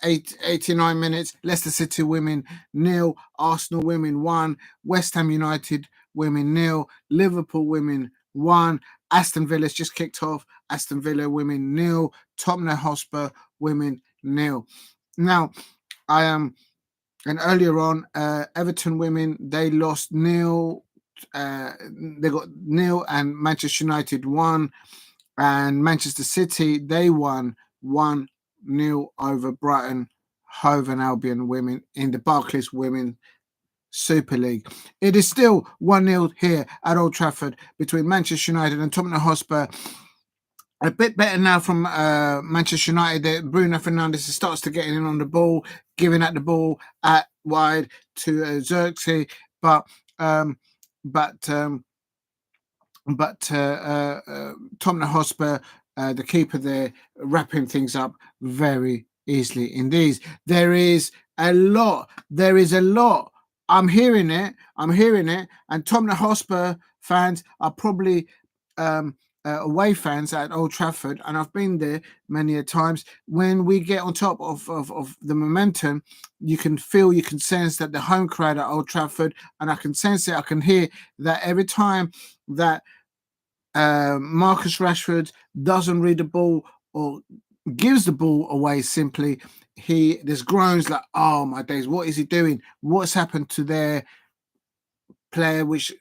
89 minutes. Leicester City women 0, Arsenal women 1, West Ham United women 0, Liverpool women 1, Aston Villa's just kicked off, Aston Villa women 0, Tottenham Hotspur women 0. Now, and earlier on, Everton women, they lost 0. They got 0, and Manchester United 1. And Manchester City, they won 1-0 over Brighton Hove and Albion women in the Barclays Women Super League. It is still 1-0 here at Old Trafford between Manchester United and Tottenham Hotspur. A bit better now from Manchester United. Bruno Fernandes starts to get in on the ball, giving out the ball at wide to Xerxes, but Tottenham Hotspur, the keeper there, wrapping things up very easily indeed. There is a lot. I'm hearing it. And Tottenham Hotspur fans are probably away fans at Old Trafford, and I've been there many a times. When we get on top of the momentum, you can sense that the home crowd at Old Trafford, and I can sense it, I can hear that every time that Marcus Rashford doesn't read the ball or gives the ball away, simply there's groans like, oh my days, what is he doing? What's happened to their player, which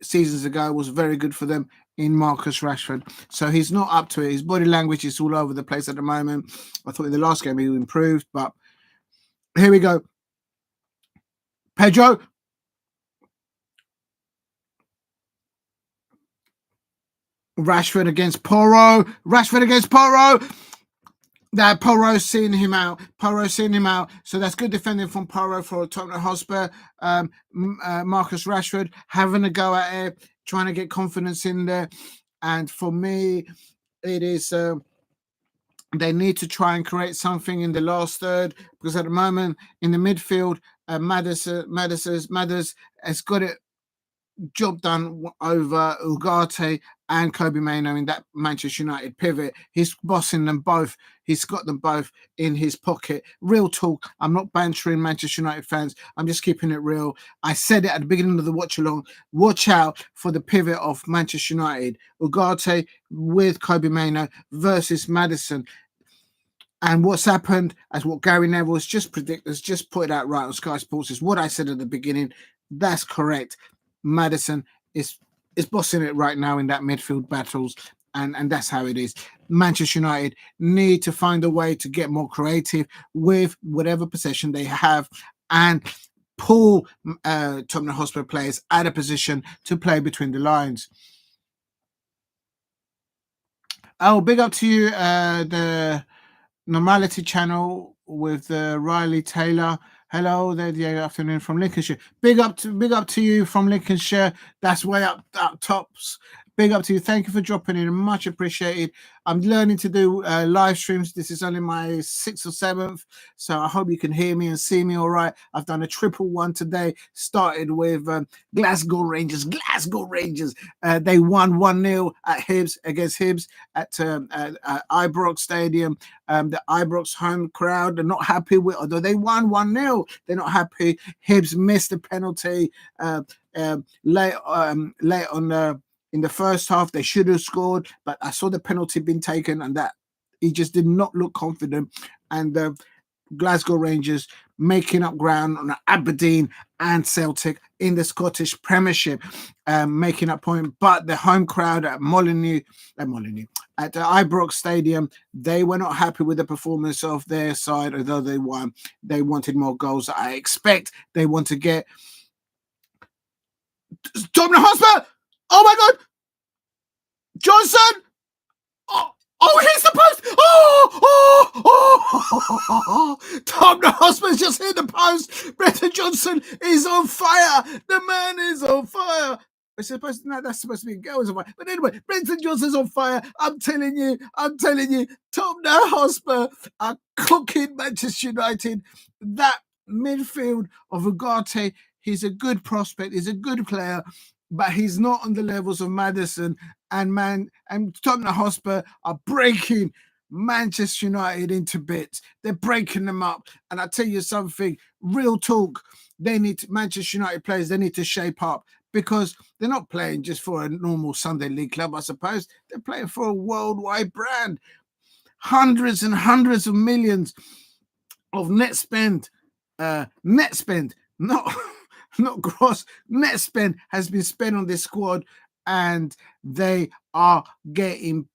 seasons ago was very good for them, in Marcus Rashford? So he's not up to it. His body language is all over the place at the moment. I thought in the last game he improved, but here we go. Pedro. Rashford against Porro. That Porro's seeing him out. So that's good defending from Porro for Tottenham Hotspur. Marcus Rashford having a go at it, trying to get confidence in there. And for me, it is they need to try and create something in the last third, because at the moment in the midfield, Mathers has got it job done over Ugarte and Kobe Mainoo in that Manchester United pivot. He's bossing them both. He's got them both in his pocket. Real talk. I'm not bantering Manchester United fans. I'm just keeping it real. I said it at the beginning of the watch-along. Watch out for the pivot of Manchester United. Ugarte with Kobe Mainoo versus Maddison. And what's happened, as what Gary Neville has just put it out right on Sky Sports, is what I said at the beginning. That's correct. Maddison is bossing it right now in that midfield battles, and that's how it is. Manchester United need to find a way to get more creative with whatever possession they have and pull Tottenham Hotspur players out of position to play between the lines. Oh, big up to you, the Normality channel with Riley Taylor. Hello there, good afternoon from Lincolnshire. Big up to you from Lincolnshire. That's way up tops. Big up to you. Thank you for dropping in. Much appreciated. I'm learning to do live streams. This is only my 6th or 7th, so I hope you can hear me and see me all right. I've done a triple one today. Started with Glasgow Rangers. They won 1-0 at Hibs against Hibs at Ibrox Stadium. The Ibrox home crowd are not happy with, although they won 1-0, they're not happy. Hibs missed a penalty late on in the first half. They should have scored, but I saw the penalty being taken, and that he just did not look confident. And the Glasgow Rangers making up ground on Aberdeen and Celtic in the Scottish Premiership, making up point. But the home crowd at Molineux at the Ibrox Stadium, they were not happy with the performance of their side, although they won. They wanted more goals. I expect they want to get Tottenham Hotspur. Oh my God, Johnson! Oh, he's the post! Oh! Tottenham Hotspur's just hit the post. Brendan Johnson is on fire. The man is on fire. That's supposed to be girls on fire. But anyway, Brendan Johnson's on fire. I'm telling you, Tottenham Hotspur are cooking Manchester United. That midfield of Ugarte, he's a good prospect, he's a good player, but he's not on the levels of Maddison and Tottenham Hotspur are breaking Manchester United into bits. They're breaking them up. And I tell you something, real talk, Manchester United players, they need to shape up, because they're not playing just for a normal Sunday league club, I suppose. They're playing for a worldwide brand. Hundreds and hundreds of millions of net spend, not gross, net spend has been spent on this squad, and they are getting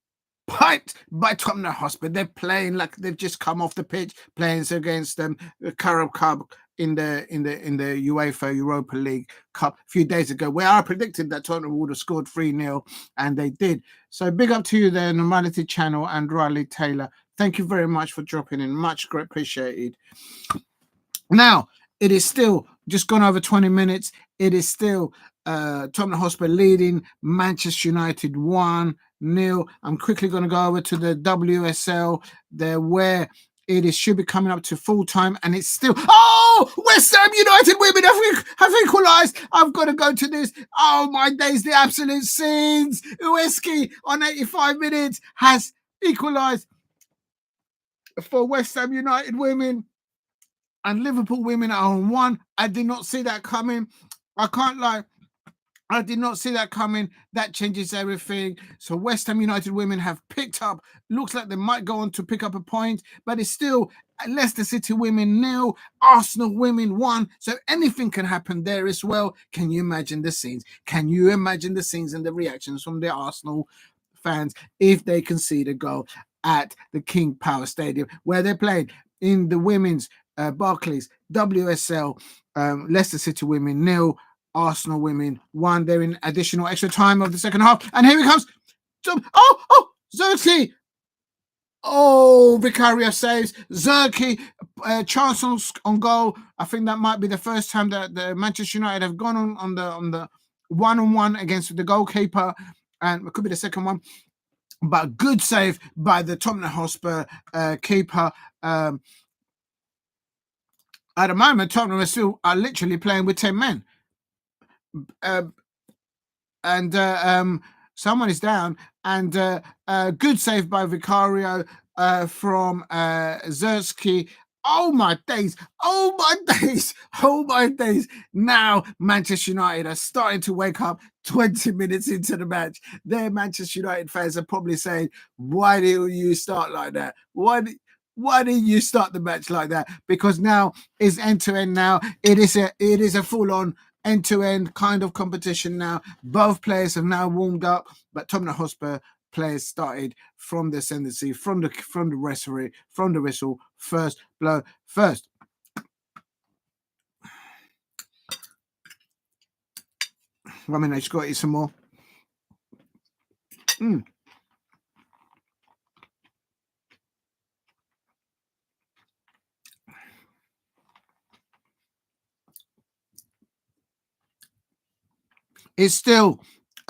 piped by Tottenham Hotspur. They're playing like they've just come off the pitch, playing against the Carab Cup in the UEFA Europa League Cup a few days ago, where I predicted that Tottenham would have scored 3-0, and they did. So big up to you there, Normality Channel and Riley Taylor. Thank you very much for dropping in. Much appreciated. Now, it is still just gone over 20 minutes. It is still Tottenham Hotspur leading, Manchester United 1-0. I'm quickly going to go over to the WSL there, where it should be coming up to full time, and it's still West Ham United women have equalised. I've got to go to this. Oh my days, the absolute scenes. Ueski on 85 minutes has equalised for West Ham United women. And Liverpool women are on 1. I did not see that coming. I can't lie. I did not see that coming. That changes everything. So West Ham United women have picked up. Looks like they might go on to pick up a point, but it's still Leicester City women 0, Arsenal women 1. So anything can happen there as well. Can you imagine the scenes? Can you imagine the scenes and the reactions from the Arsenal fans if they concede a goal at the King Power Stadium, where they're playing in the women's Barclays WSL? Leicester City women 0, Arsenal women 1. They're in additional extra time of the second half, and here he comes. Cerny. Vicario saves. Cerny, chance on goal. I think that might be the first time that the Manchester United have gone on the one-on-one against the goalkeeper, and it could be the second one. But good save by the Tottenham Hotspur keeper. At the moment, Tottenham are literally playing with 10 men. Someone is down, and good save by Vicario from Cerny. Oh my days. Now Manchester United are starting to wake up 20 minutes into the match. Their Manchester United fans are probably saying, why do you start like that? Why did you start the match like that? Because now it's end-to-end now. It is a full-on end-to-end kind of competition now. Both players have now warmed up, but Tottenham Hotspur players started from the ascendancy, from the referee, from the whistle, first blow first. I mean, I just got to eat some more. It's still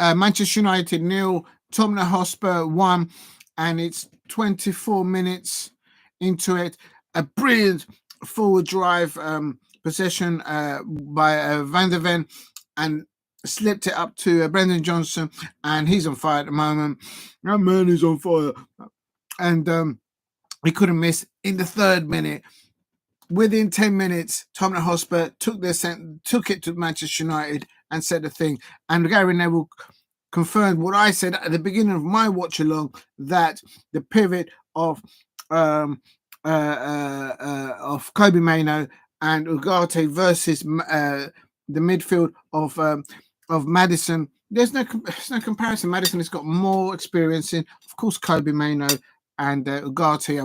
Manchester United 0, Tottenham Hotspur 1, and it's 24 minutes into it. A brilliant forward drive possession by Van der Ven, and slipped it up to Brendan Johnson, and he's on fire at the moment. That man is on fire. And he couldn't miss in the 3rd minute. Within 10 minutes, Tottenham Hotspur took it to Manchester United and said the thing. And Gary Neville confirmed what I said at the beginning of my watch along, that the pivot of Kobe Mainoo and Ugarte versus the midfield of Maddison. There's no comparison. Maddison has got more experience in. Of course, Kobe Mainoo and Ugarte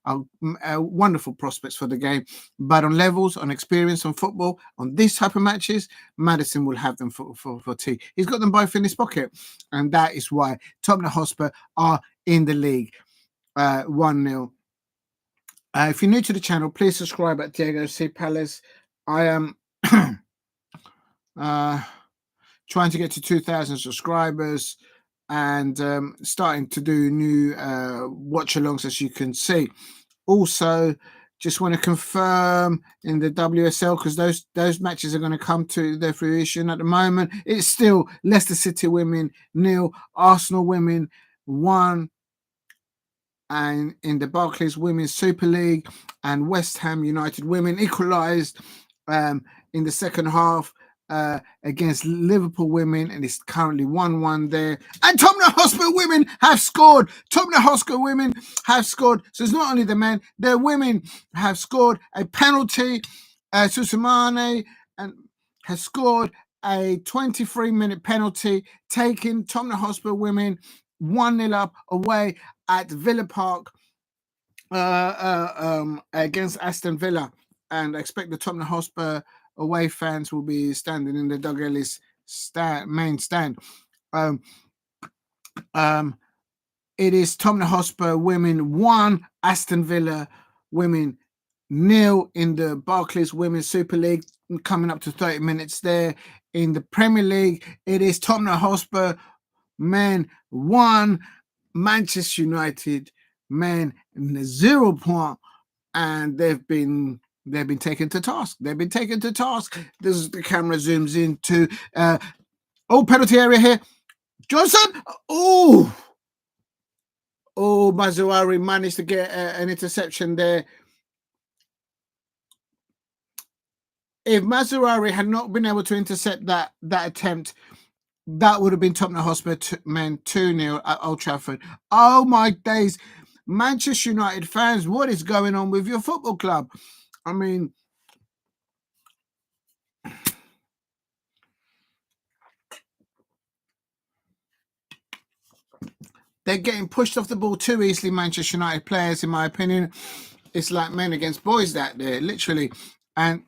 are wonderful prospects for the game. But on levels, on experience, on football, on these type of matches, Maddison will have them for tea. He's got them both in his pocket. And that is why Tottenham Hotspur are in the league 1-0. If you're new to the channel, please subscribe at Diego C. Palace. I am trying to get to 2,000 subscribers and starting to do new watch-alongs, as you can see. Also, just want to confirm in the WSL, because those matches are going to come to their fruition at the moment. It's still Leicester City women 0, Arsenal women 1, and in the Barclays Women's Super League, and West Ham United women equalised in the second half against Liverpool women, and it's currently 1-1 there. And Tottenham Hotspur women have scored. Tottenham Hotspur women have scored. So it's not only the men, the women have scored a penalty. Susamane and has scored a 23-minute penalty, taking Tottenham Hotspur women 1-0 up away at Villa Park against Aston Villa. And I expect the Tottenham Hotspur away fans will be standing in the Doug Ellis main stand. It is Tottenham Hotspur women 1, Aston Villa women 0 in the Barclays Women's Super League, coming up to 30 minutes there. In the Premier League, it is Tottenham Hotspur men 1, Manchester United men 0 point, and they've been taken to task. They've been taken to task. This is the camera zooms into penalty area here. Johnson. Mazouari managed to get an interception there. If Mazouari had not been able to intercept that attempt, that would have been Tottenham Hotspur men 2-0 at Old Trafford. Oh my days. Manchester United fans, what is going on with your football club? I mean, they're getting pushed off the ball too easily, Manchester United players, in my opinion. It's like men against boys that there, literally. And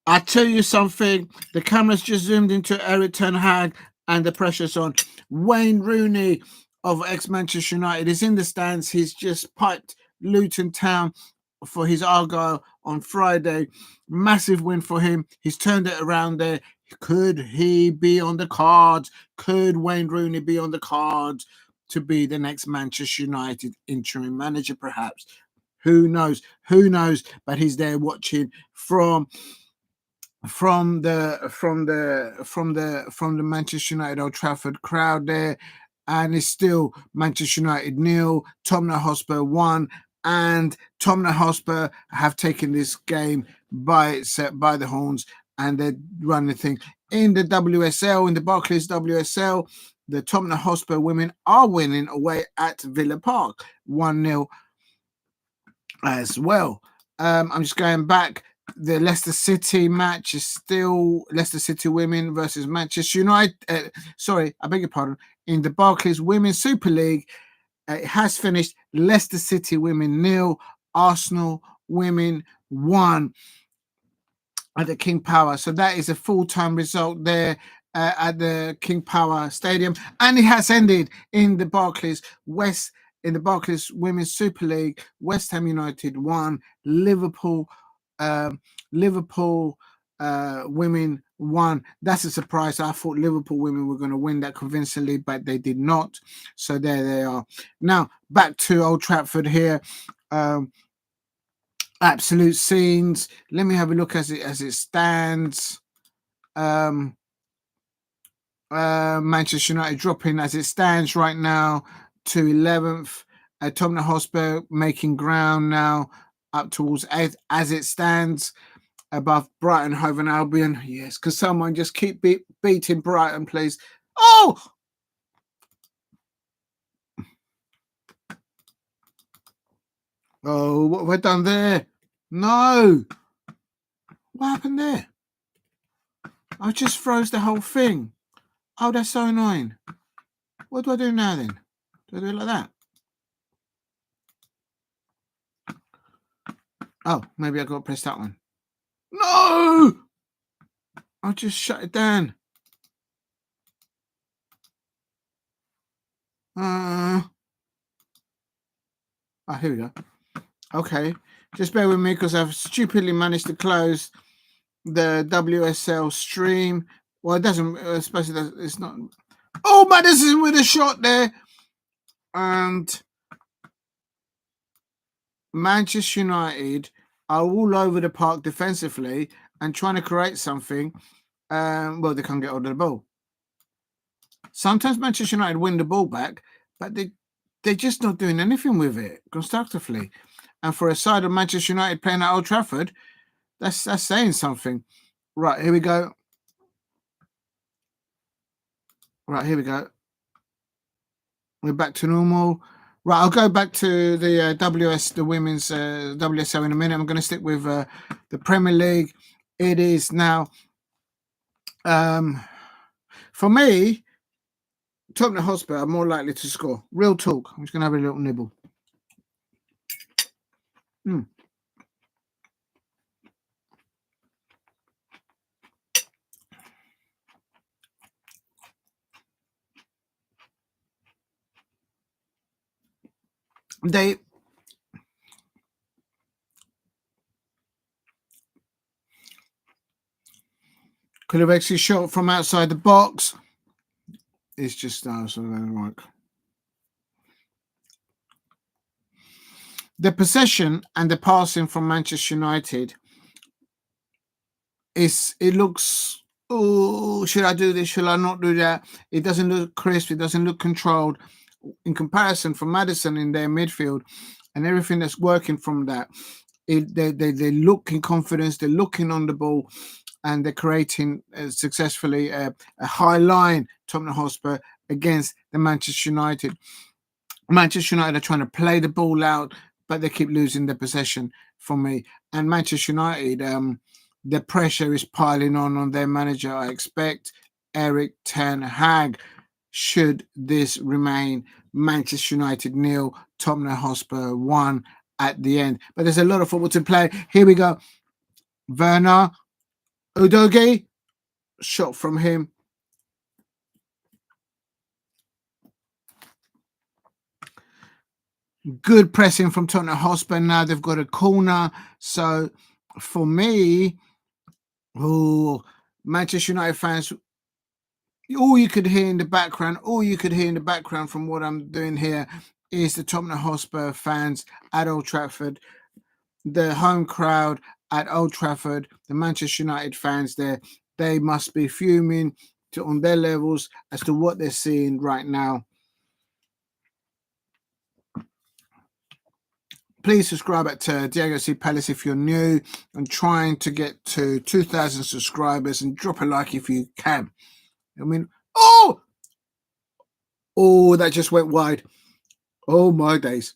I tell you something, the camera's just zoomed into Erik ten Hag, and the pressure's on. Wayne Rooney of ex-Manchester United is in the stands. He's just piped Luton Town for his Argyle on Friday. Massive win for him. He's turned it around there. Could he be on the cards? Could Wayne Rooney be on the cards to be the next Manchester United interim manager, perhaps? Who knows? Who knows? But he's there watching from the Manchester United Old Trafford crowd there, and it's still Manchester United 0, Tottenham Hotspur 1, and Tottenham Hotspur have taken this game by the horns, and they're running the thing. In the WSL, in the Barclays WSL, the Tottenham Hotspur women are winning away at Villa Park 1-0 as well. I'm just going back. The Leicester City match is still Leicester City women versus Manchester United. I beg your pardon. In the Barclays Women's Super League, it has finished Leicester City women 0, Arsenal women 1 at the King Power. So that is a full-time result there at the King Power Stadium. And it has ended in the Barclays Women's Super League. West Ham United 1, Liverpool women won. That's a surprise. I thought Liverpool women were going to win that convincingly, but they did not. So there they are. Now back to Old Trafford here. Absolute scenes. Let me have a look as it stands. Manchester United dropping as it stands right now to 11th. Tottenham Hotspur making ground now up towards 8th as it stands above Brighton, Hove and Albion. Yes, because someone just keep beating Brighton, please. Oh! Oh, what have I done there? No! What happened there? I just froze the whole thing. Oh, that's so annoying. What do I do now then? Do I do it like that? Oh, maybe I got to press that one. No! I'll just shut it down. Oh, here we go. Okay, just bear with me because I've stupidly managed to close the WSL stream. Well, it doesn't. I suppose it's not. Oh, Madison with a shot there, and Manchester United are all over the park defensively and trying to create something. Well, they can't get hold of the ball. Sometimes Manchester United win the ball back, but they're just not doing anything with it constructively. And for a side of Manchester United playing at Old Trafford, that's saying something. Right, here we go. Right, here we go. We're back to normal. Right, I'll go back to the the women's WSL in a minute. I'm going to stick with the Premier League. It is now, for me, Tottenham Hotspur are more likely to score. Real talk. I'm just going to have a little nibble. They could have actually shot from outside the box. It's just right. The possession and the passing from Manchester United it looks, oh, should I do this? Should I not do that? It doesn't look crisp. It doesn't look controlled. In comparison from Madison in their midfield and everything that's working from that, they look in confidence. They're looking on the ball and they're creating successfully a high line, Tottenham Hotspur, against the Manchester United. Manchester United are trying to play the ball out, but they keep losing their possession for me. And Manchester United, the pressure is piling on their manager. I expect Erik ten Hag. Should this remain Manchester United 0, Tottenham Hotspur 1 at the end. But there's a lot of football to play. Here we go. Werner Udogie, shot from him. Good pressing from Tottenham Hotspur. Now they've got a corner. So for me, Manchester United fans, all you could hear in the background from what I'm doing here is the Tottenham Hotspur fans at Old Trafford, the home crowd at Old Trafford, the Manchester United fans there. They must be fuming on their levels as to what they're seeing right now. Please subscribe at Diego C. Palace if you're new. I'm trying to get to 2,000 subscribers and drop a like if you can. I mean, oh, that just went wide. Oh, my days.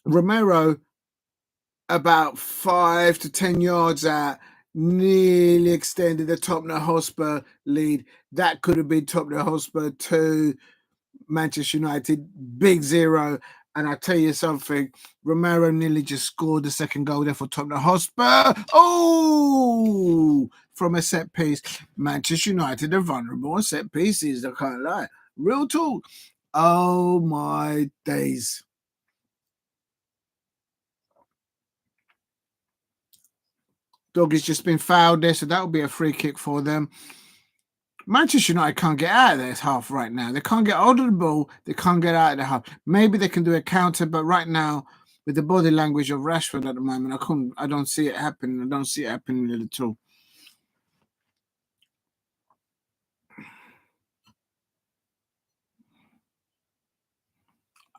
Romero, about 5 to 10 yards out, nearly extended the Tottenham Hotspur lead. That could have been Tottenham Hotspur 2, Manchester United, big 0. And I tell you something, Romero nearly just scored the second goal there for Tottenham Hotspur. Oh, from a set piece. Manchester United are vulnerable on set pieces. I can't lie. Real talk. Oh, my days. Doggy's just been fouled there, so that will be a free kick for them. Manchester United can't get out of their half right now. They can't get hold of the ball. They can't get out of the half. Maybe they can do a counter, but right now, with the body language of Rashford at the moment, I don't see it happening. I don't see it happening at all.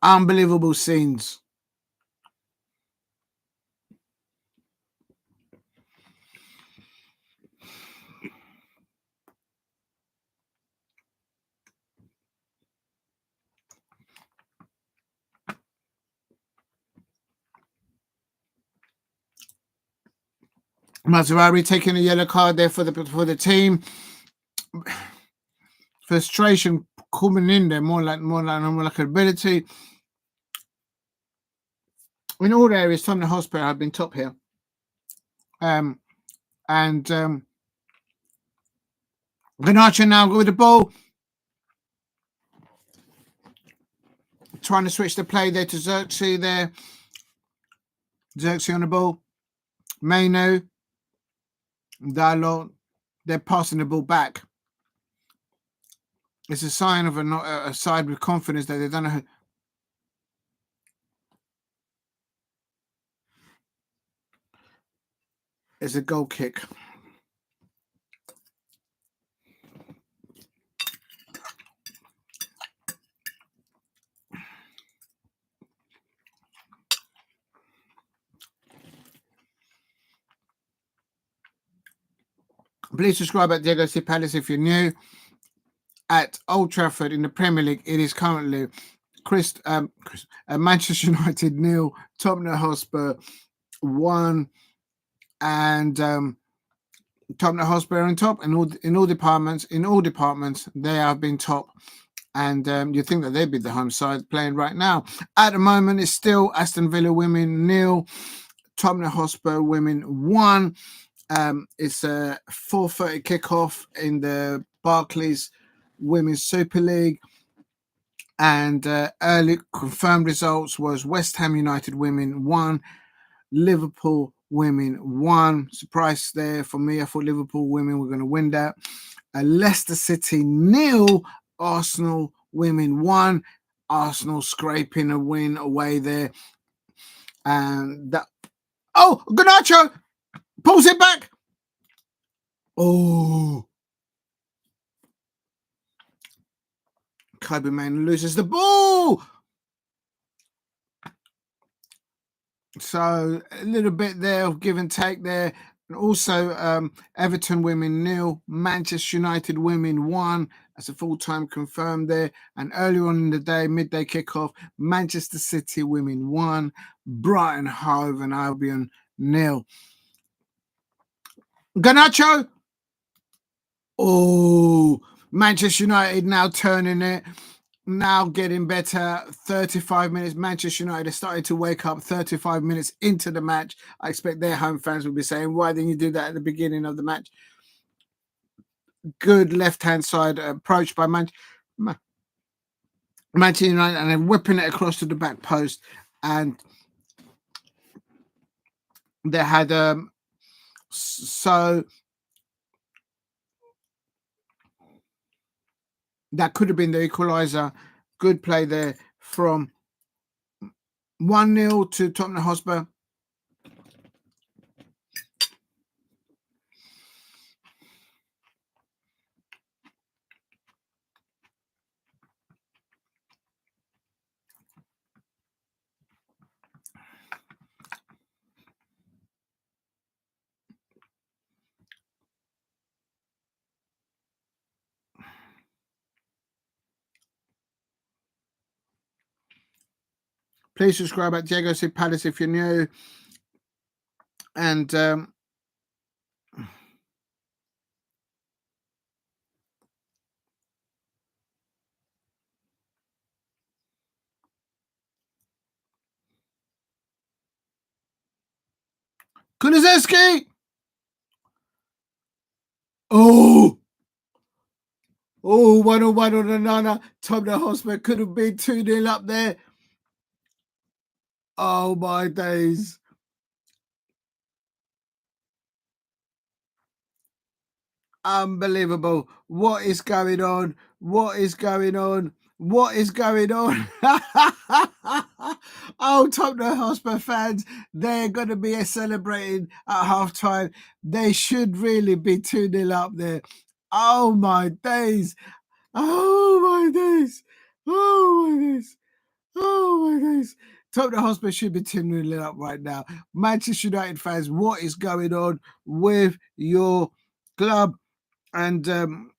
Unbelievable scenes. Mazraoui taking a yellow card there for the team. Frustration coming in there, more like ability. In all areas, Tottenham Hotspur have been top here. Garnacho now with the ball, trying to switch the play there to Xerxes there. Xerxes on the ball. Maino, Dalot, they're passing the ball back. It's a sign of a side with confidence that they don't know. It's a goal kick. Please subscribe at Diego C. Palace if you're new. At Old Trafford in the Premier League, it is currently Manchester United 0, Tottenham Hotspur 1, and Tottenham Hotspur on top in all departments. In all departments, they have been top, and you think that they'd be the home side playing right now. At the moment, it's still Aston Villa women 0, Tottenham Hotspur women 1. It's a 4:30 kickoff in the Barclays Women's Super League, and early confirmed results was West Ham United women 1, Liverpool women 1. Surprise there for me. I thought Liverpool women were going to win that. Leicester City 0, Arsenal women 1. Arsenal scraping a win away there, and that. Oh, Garnacho pulls it back. Oh. Igamane loses the ball. So a little bit there of give and take there. And also Everton women 0, Manchester United women 1. That's a full-time confirmed there. And earlier on in the day, midday kickoff, Manchester City women 1, Brighton Hove and Albion 0. Garnacho. Oh, Manchester United now turning it. Now getting better. 35 minutes. Manchester United are starting to wake up 35 minutes into the match. I expect their home fans will be saying, why didn't you do that at the beginning of the match? Good left-hand side approach by Manchester United, and then whipping it across to the back post. And they had so that could have been the equalizer. Good play there from 1-0 to Tottenham Hotspur. Please subscribe at Diego C. Palace if you're new. And Kulusevski. Oh, 1-1 on another. Tottenham Hotspur could have been 2-0 up there. Oh, my days. Unbelievable. What is going on? What is going on? What is going on? Oh, Tottenham Hotspur fans, they're going to be celebrating at halftime. They should really be 2-0 up there. Oh, my days. Oh, my days. Oh, my days. Oh, my days. Tottenham Hotspur should be 2-0 up right now. Manchester United fans, what is going on with your club? And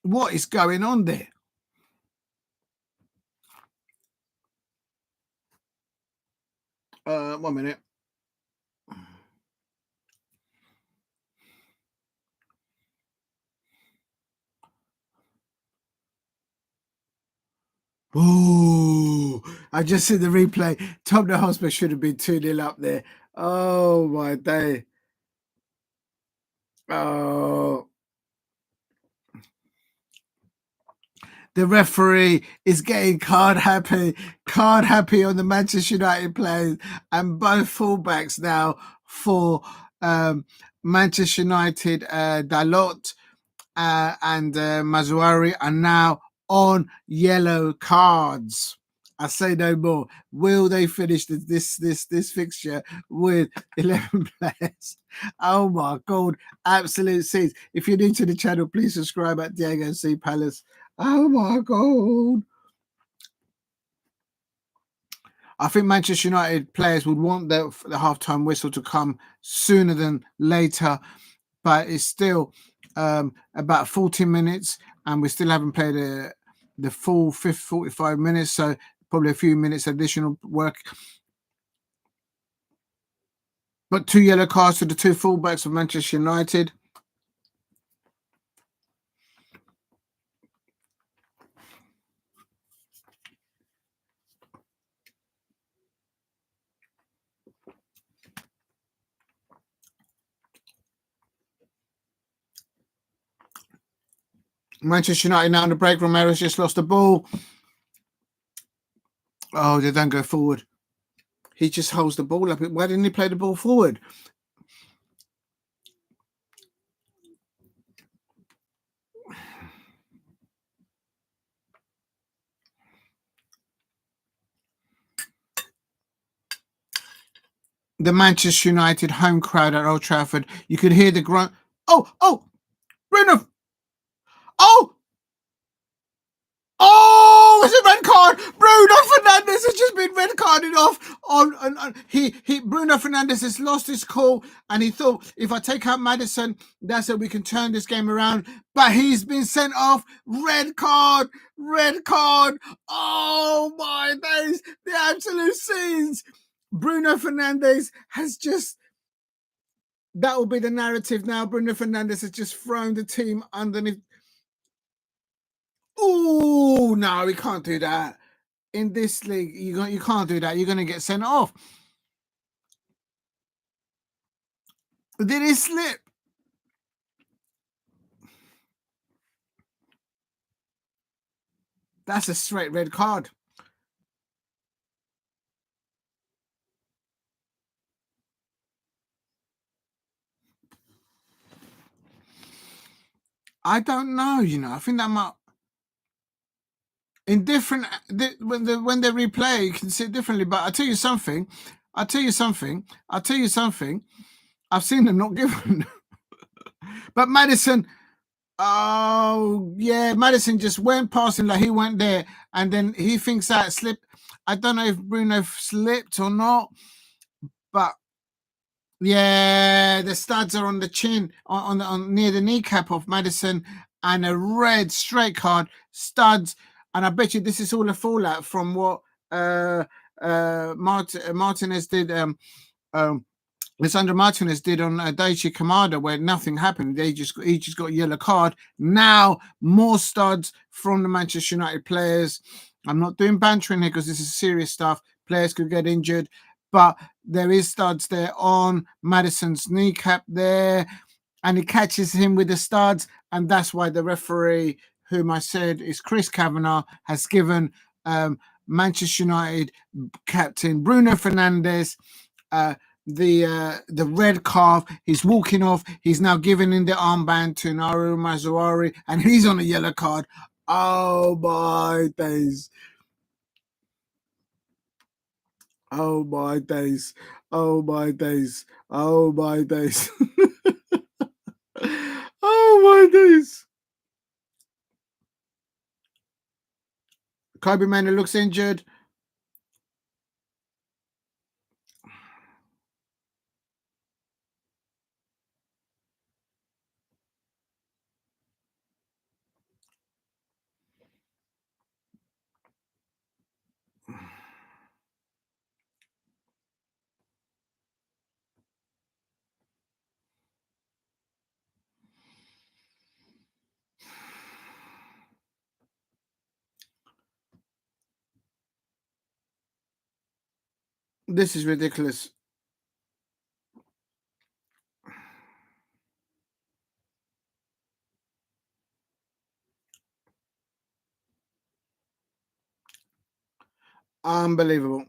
what is going on there? One minute. Oh, I just see the replay. Tottenham Hotspur should have been 2-0 up there. Oh, my day. Oh. The referee is getting card happy on the Manchester United players, and both fullbacks now for Manchester United, Dalot and Mazuari are now on yellow cards. I say no more. Will they finish this fixture with 11 players? Oh my God, absolute scenes. If you're new to the channel, please subscribe at Diego C. Palace. Oh my God. I think Manchester United players would want the halftime whistle to come sooner than later, but it's still about 40 minutes and we still haven't played the full 45 minutes, so probably a few minutes additional work. But 2 yellow cards to the 2 fullbacks of Manchester United. Manchester United now on the break. Romero's just lost the ball. Oh, they don't go forward. He just holds the ball up. Why didn't he play the ball forward? The Manchester United home crowd at Old Trafford. You could hear the grunt. Oh, Bruno. Oh, it's a red card. Bruno Fernandes has just been red carded off. Bruno Fernandes has lost his cool, and he thought, if I take out Maddison, that's it, we can turn this game around. But he's been sent off. Red card. Oh my days, the absolute scenes. Bruno Fernandes has just. That will be the narrative now. Bruno Fernandes has just thrown the team underneath. Oh no, we can't do that in this league. You can't do that. You're going to get sent off. Did he slip? That's a straight red card. I don't know. I think that might. In different when they replay, you can see it differently. But I'll tell you something. I've seen them not given. But Maddison, oh yeah, Maddison just went past him like he went there, and then he thinks that slipped. I don't know if Bruno slipped or not, but yeah, the studs are on the chin, on near the kneecap of Maddison, and a red straight card, studs. And I bet you this is all a fallout from what Martinez did. Lisandro Martinez did on Daichi Kamada, where nothing happened. He just got a yellow card. Now more studs from the Manchester United players. I'm not doing bantering here because this is serious stuff. Players could get injured, but there is studs there on Maddison's kneecap there, and he catches him with the studs, and that's why the referee, whom I said is Chris Kavanagh, has given Manchester United captain Bruno Fernandes the red calf. He's walking off. He's now giving in the armband to Naru Mazuari, and he's on a yellow card. Oh my days. Oh my days. Oh my days. Oh my days. Oh my days. Kobe Mano looks injured. This is ridiculous. Unbelievable.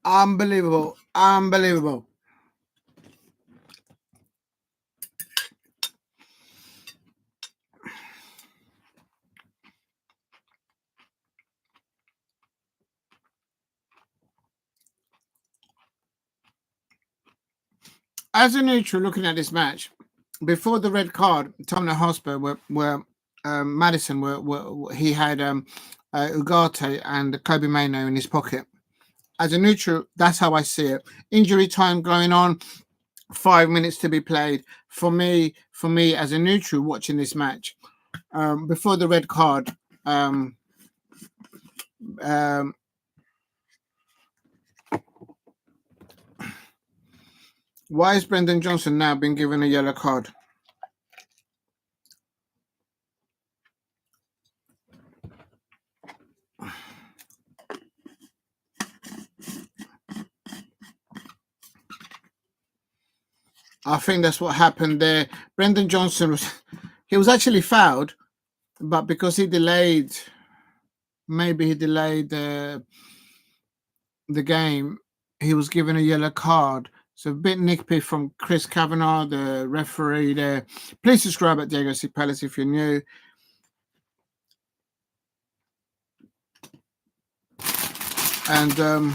Unbelievable. Unbelievable. As a neutral looking at this match, before the red card, Tottenham Hotspur were Madison he had Ugarte and Kobe Mano in his pocket. As a neutral, that's how I see it. Injury time going on, 5 minutes to be played. For me, as a neutral watching this match, before the red card, why is Brendan Johnson now been given a yellow card? I think that's what happened there. Brendan Johnson was actually fouled, but because he delayed, maybe he delayed the game, he was given a yellow card. So a bit nippy from Chris Kavanagh, the referee there. Please subscribe at Diego C. Palace if you're new. And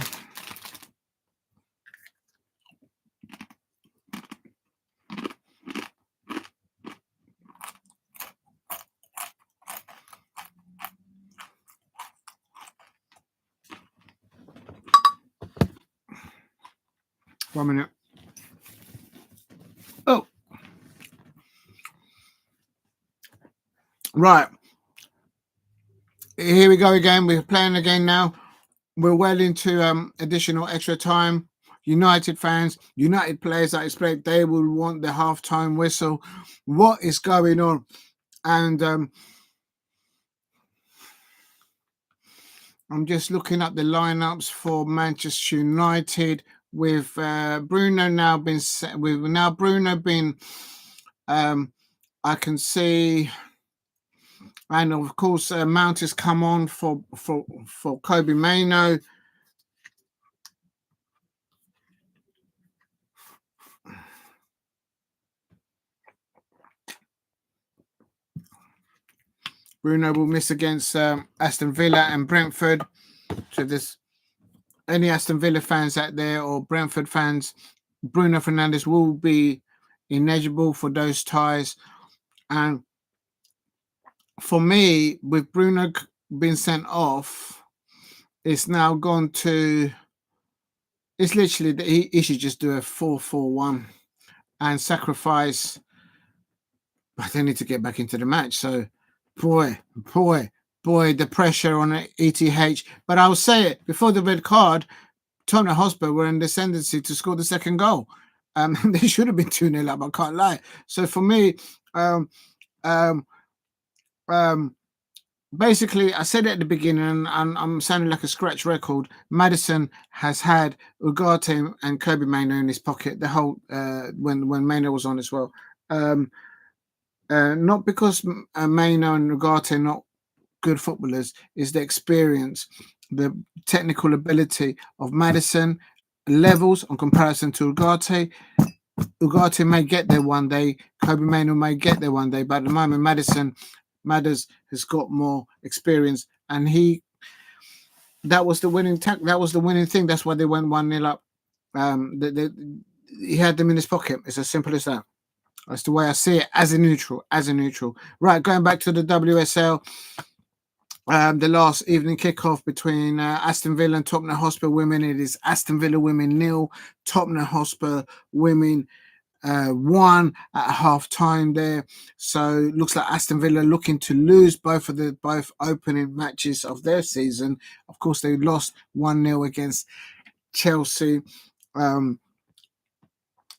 1 minute. Oh, right. Here we go again. We're playing again now. We're well into additional extra time. United fans, United players, I expect they will want the half-time whistle. What is going on? And I'm just looking up the lineups for Manchester United with Bruno now been set. With now Bruno been, I can see, and of course Mount has come on for Kobe Mano. Bruno will miss against Aston Villa and Brentford. So there's any Aston Villa fans out there or Brentford fans, Bruno Fernandes will be ineligible for those ties. And for me, with Bruno being sent off, it's now gone to, it's literally, he should just do a 4-4-1 and sacrifice, but they need to get back into the match. So, boy, the pressure on ETH. But I'll say it, before the red card, Tottenham Hotspur were in the ascendancy to score the second goal. They should have been 2-0 up, I can't lie. So for me, basically, I said it at the beginning, and I'm sounding like a scratch record. Maddison has had Ugarte and Kobe Mainoo in his pocket the whole when Mainoo was on as well. Not because Mainoo and Ugarte are not good footballers, is the experience, the technical ability of Maddison levels on comparison to Ugarte. Ugarte may get there one day, Kobe Mainoo may get there one day, but at the moment Madders has got more experience, and that was the winning thing. That's why they went 1-0 up. He had them in his pocket. It's as simple as that. That's the way I see it as a neutral. Right, going back to the WSL. The last evening kickoff between Aston Villa and Tottenham Hotspur women. It is Aston Villa women 0, Tottenham Hotspur women 1 at half time there. So it looks like Aston Villa looking to lose both opening matches of their season. Of course, they lost 1-0 against Chelsea.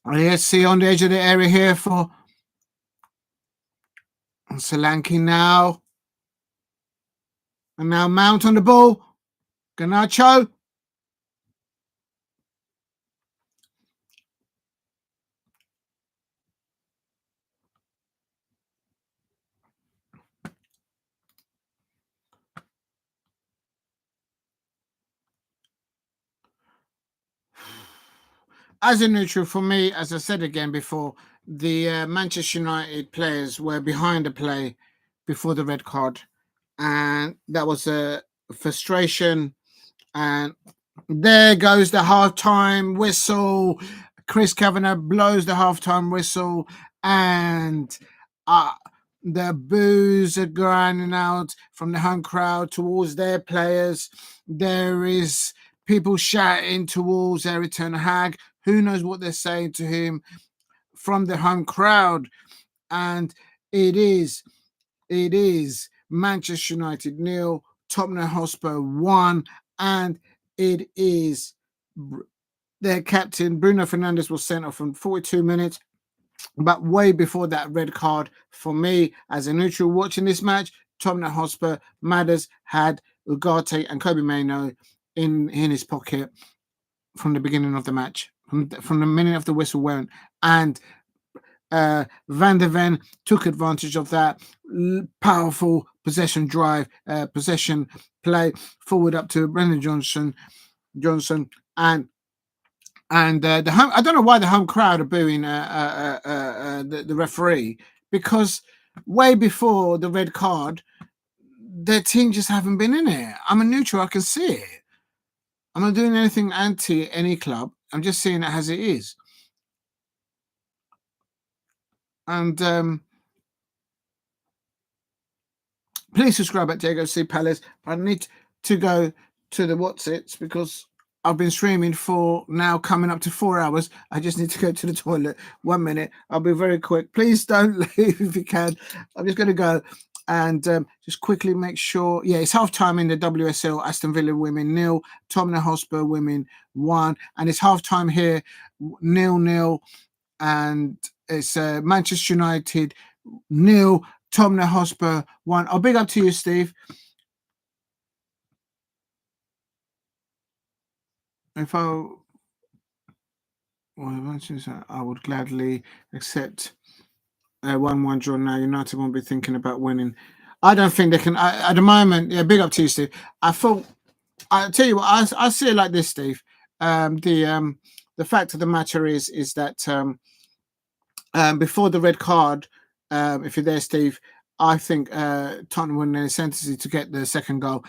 Let's see on the edge of the area here for Solanke now. And now Mount on the ball. Garnacho. As a neutral, for me, as I said again before, the Manchester United players were behind the play before the red card. And that was a frustration. And there goes the halftime whistle. Chris Kavanagh blows the halftime whistle, and the boos are grinding out from the home crowd towards their players. There is people shouting towards Erik ten Hag. Who knows what they're saying to him from the home crowd? And it is Manchester United 0, Tottenham Hotspur 1, and it is their captain Bruno Fernandes was sent off from 42 minutes. But way before that red card, for me as a neutral watching this match, Tottenham Hotspur, Madders had Ugarte and Kobe Mainoo in his pocket from the beginning of the match, from the minute of the whistle went, and Van der Ven took advantage of that powerful possession drive, possession play forward up to Brendan Johnson, and the home. I don't know why the home crowd are booing the referee, because way before the red card, their team just haven't been in it. I'm a neutral. I can see it. I'm not doing anything anti any club. I'm just seeing it as it is. And please subscribe at Diego C. Palace. I need to go to the what's-its because I've been streaming for now coming up to 4 hours. I just need to go to the toilet. 1 minute. I'll be very quick. Please don't leave if you can. I'm just going to go and just quickly make sure. Yeah, it's half-time in the WSL. Aston Villa women 0, Tottenham Hotspur women 1. And it's half-time here 0-0. And it's Manchester United 0, Tottenham Hotspur 1. I'll big up to you, Steve. If I would gladly accept a 1-1 draw now. United won't be thinking about winning. I don't think they can. At the moment, yeah, big up to you, Steve. I tell you what, I see it like this, Steve. The fact of the matter is that before the red card, if you're there, Steve, I think Tottenham were in a necessity to get the second goal.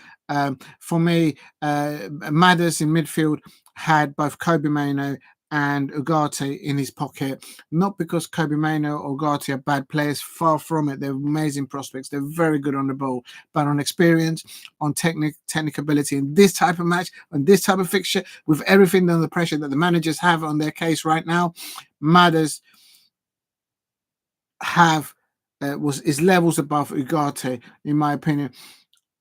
For me, Madders in midfield had both Kobe Mainoo and Ugarte in his pocket. Not because Kobe Mainoo or Ugarte are bad players, far from it. They're amazing prospects. They're very good on the ball, but on experience, on technical ability in this type of match, on this type of fixture, with everything under the pressure that the managers have on their case right now, Madders is levels above Ugarte, in my opinion.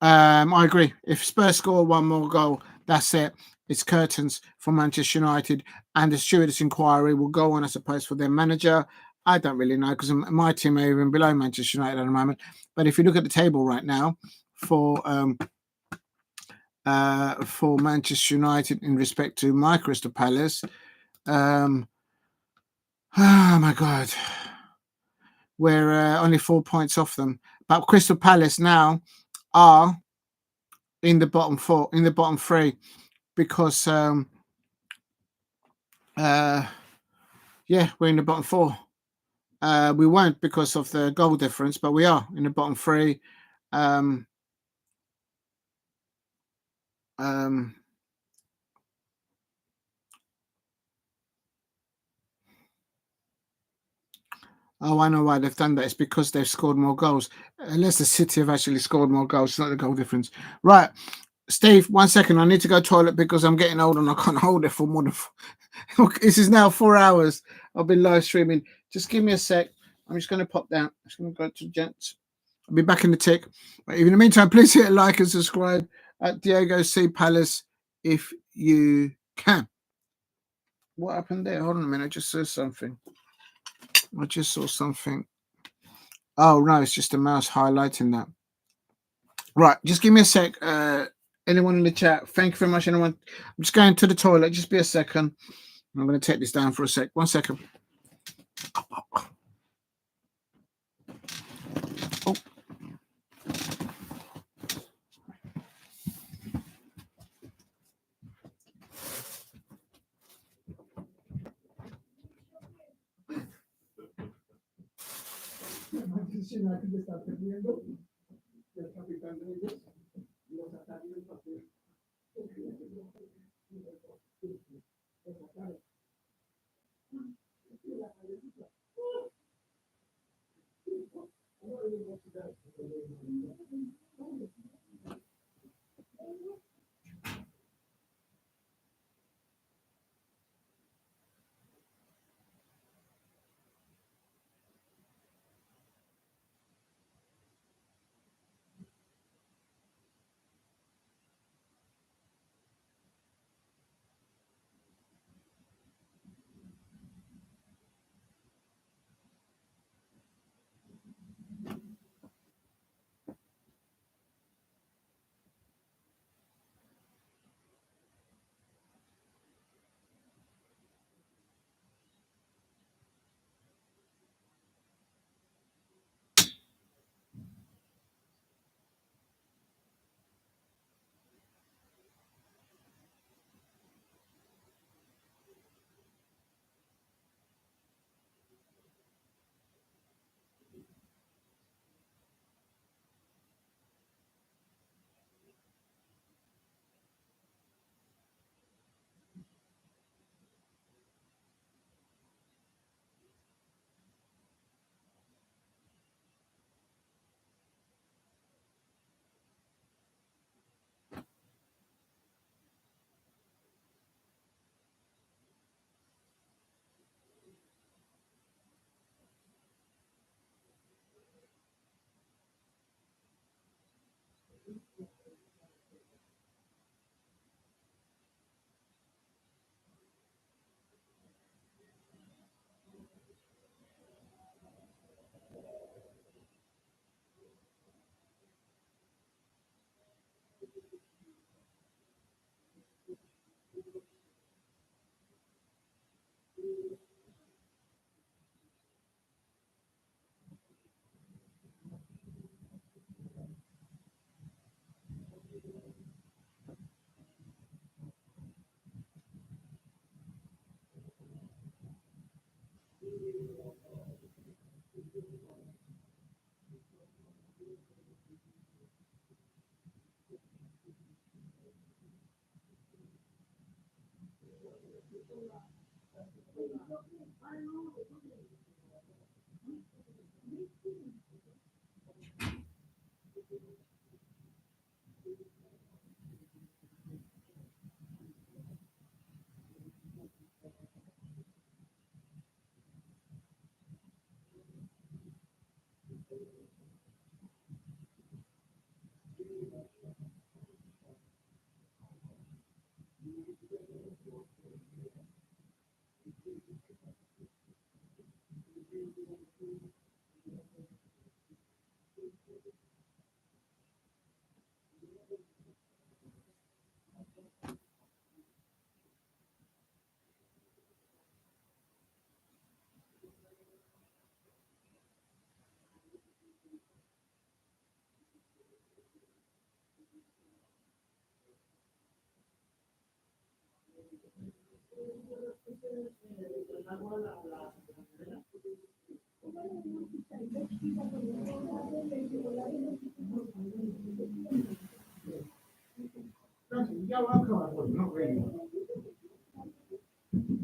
I agree. If Spurs score one more goal, that's it. it's curtains for Manchester United, and the stewardess inquiry will go on, I suppose, for their manager. I don't really know, because my team are even below Manchester United at the moment. But if you look at the table right now for Manchester United in respect to my Crystal Palace, oh my God, we're only 4 points off them. But Crystal Palace now are in the bottom three, because we're in the bottom four. We won't because of the goal difference, but we are in the bottom three. Oh, I know why they've done that. It's because they've scored more goals. Unless the City have actually scored more goals, it's not the goal difference. Right, Steve, 1 second. I need to go to toilet because I'm getting old and I can't hold it for more than. This is now 4 hours. I've been live streaming. Just give me a sec. I'm just going to pop down. I'm just going to go to the gents. I'll be back in the tick. But in the meantime, please hit like and subscribe at Diego C. Palace if you can. What happened there? Hold on a minute. I just saw something. Oh, no, it's just a mouse highlighting that. Right, just give me a sec. Anyone in the chat, thank you very much. Anyone, I'm just going to the toilet. Just be a second. I'm going to take this down for a sec. 1 second. Oh.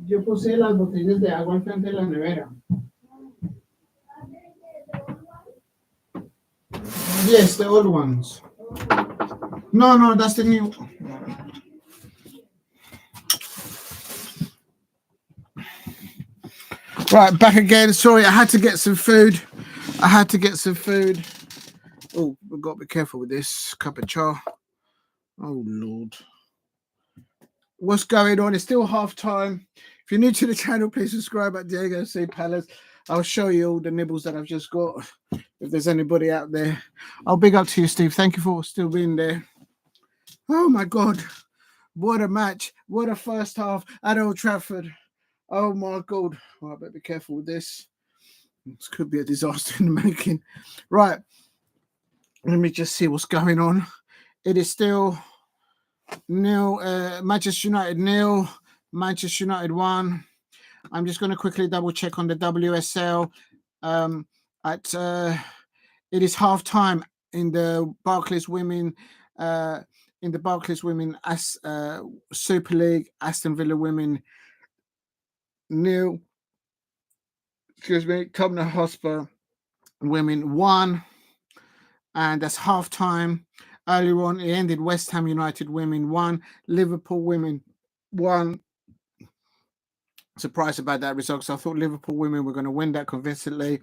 Yo puse las botellas de agua al frente de la nevera. Yes, the old ones. No, that's the new. Right, back again. Sorry, I had to get some food. Oh, we've got to be careful with this cup of char. Oh, Lord. What's going on? It's still half time. If you're new to the channel, please subscribe at Diego C. Palace. I'll show you all the nibbles that I've just got. If there's anybody out there, I'll big up to you, Steve. Thank you for still being there. Oh, my God. What a match. What a first half at Old Trafford. Oh, my God. Oh, I better be careful with this. This could be a disaster in the making. Right. Let me just see what's going on. It is still nil. Manchester United 0. Manchester United 1. I'm just going to quickly double check on the WSL. It is half time in the Barclays Women. Super League. Aston Villa Women 0. Tottenham Hotspur Women 1. And that's half time. Earlier on, it ended West Ham United Women 1. Liverpool Women 1. Surprised about that result, because I thought Liverpool Women were going to win that convincingly.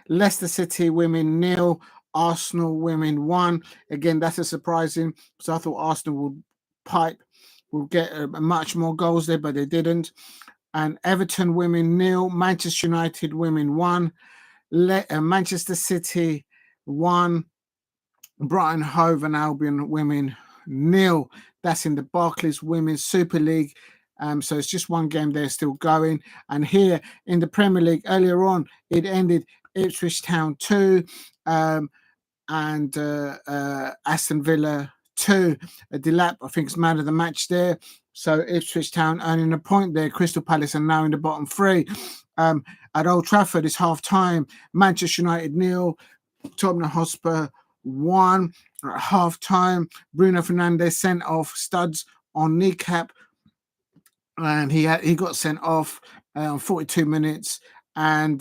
Leicester City Women 0. Arsenal Women 1. Again, that's a surprising, because I thought Arsenal would get much more goals there, but they didn't. And Everton Women 0. Manchester United Women 1. Manchester City 1. Brighton Hove and Albion Women 0. That's in the Barclays Women's Super League. So it's just one game there still going. And here in the Premier League, earlier on, it ended Ipswich Town 2 and Aston Villa 2. Delap, I think, is man of the match there. So Ipswich Town earning a point there. Crystal Palace are now in the bottom 3. At Old Trafford, it's half time. Manchester United 0. Tottenham Hotspur 1. At half time. Bruno Fernandes sent off studs on kneecap, and he got sent off on 42 minutes. And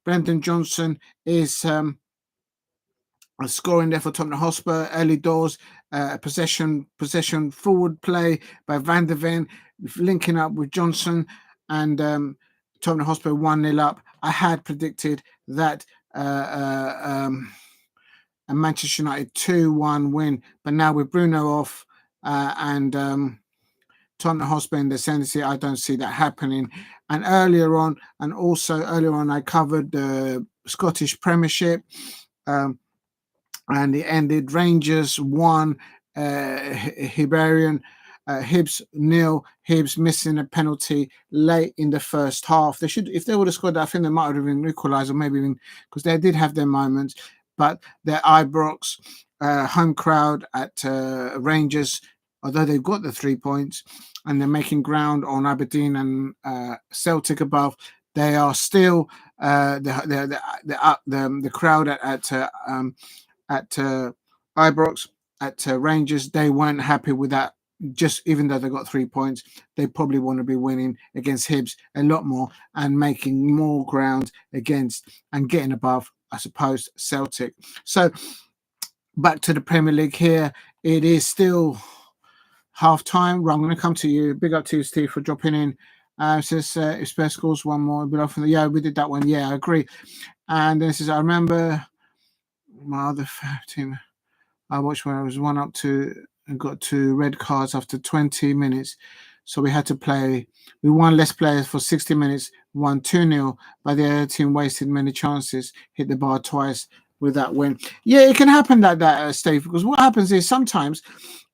Brendan Johnson is scoring there for Tottenham Hotspur. Early doors, possession forward play by Van der Ven, linking up with Johnson, and Tottenham Hotspur 1-0 up. I had predicted that a Manchester United 2-1 win, but now with Bruno off and Tottenham Hotspur in the ascendancy, I don't see that happening. And earlier on, I covered the Scottish Premiership, and it ended Rangers 1, Hibernian, Hibs 0. Hibs missing a penalty late in the first half. They should, if they would have scored that, I think they might have been equalised, or maybe even, because they did have their moments. But their Ibrox home crowd at Rangers, although they've got the 3 points and they're making ground on Aberdeen and Celtic above, they are still the crowd at Ibrox, at Rangers. They weren't happy with that. Just even though they got 3 points, they probably want to be winning against Hibs a lot more and making more ground against and getting above, I suppose, Celtic. So back to the Premier League here. It is still half time. I'm going to come to you. Big up to you, Steve, for dropping in. Says if Spurs scores one more, yeah, we did that one. Yeah, I agree. And then says, I remember my other team I watched when I was 1-up and got 2 red cards after 20 minutes. So we had to play. We won less players for 60 minutes, won 2-0, but the other team wasted many chances, hit the bar twice with that win. Yeah, it can happen that Steve, because what happens is sometimes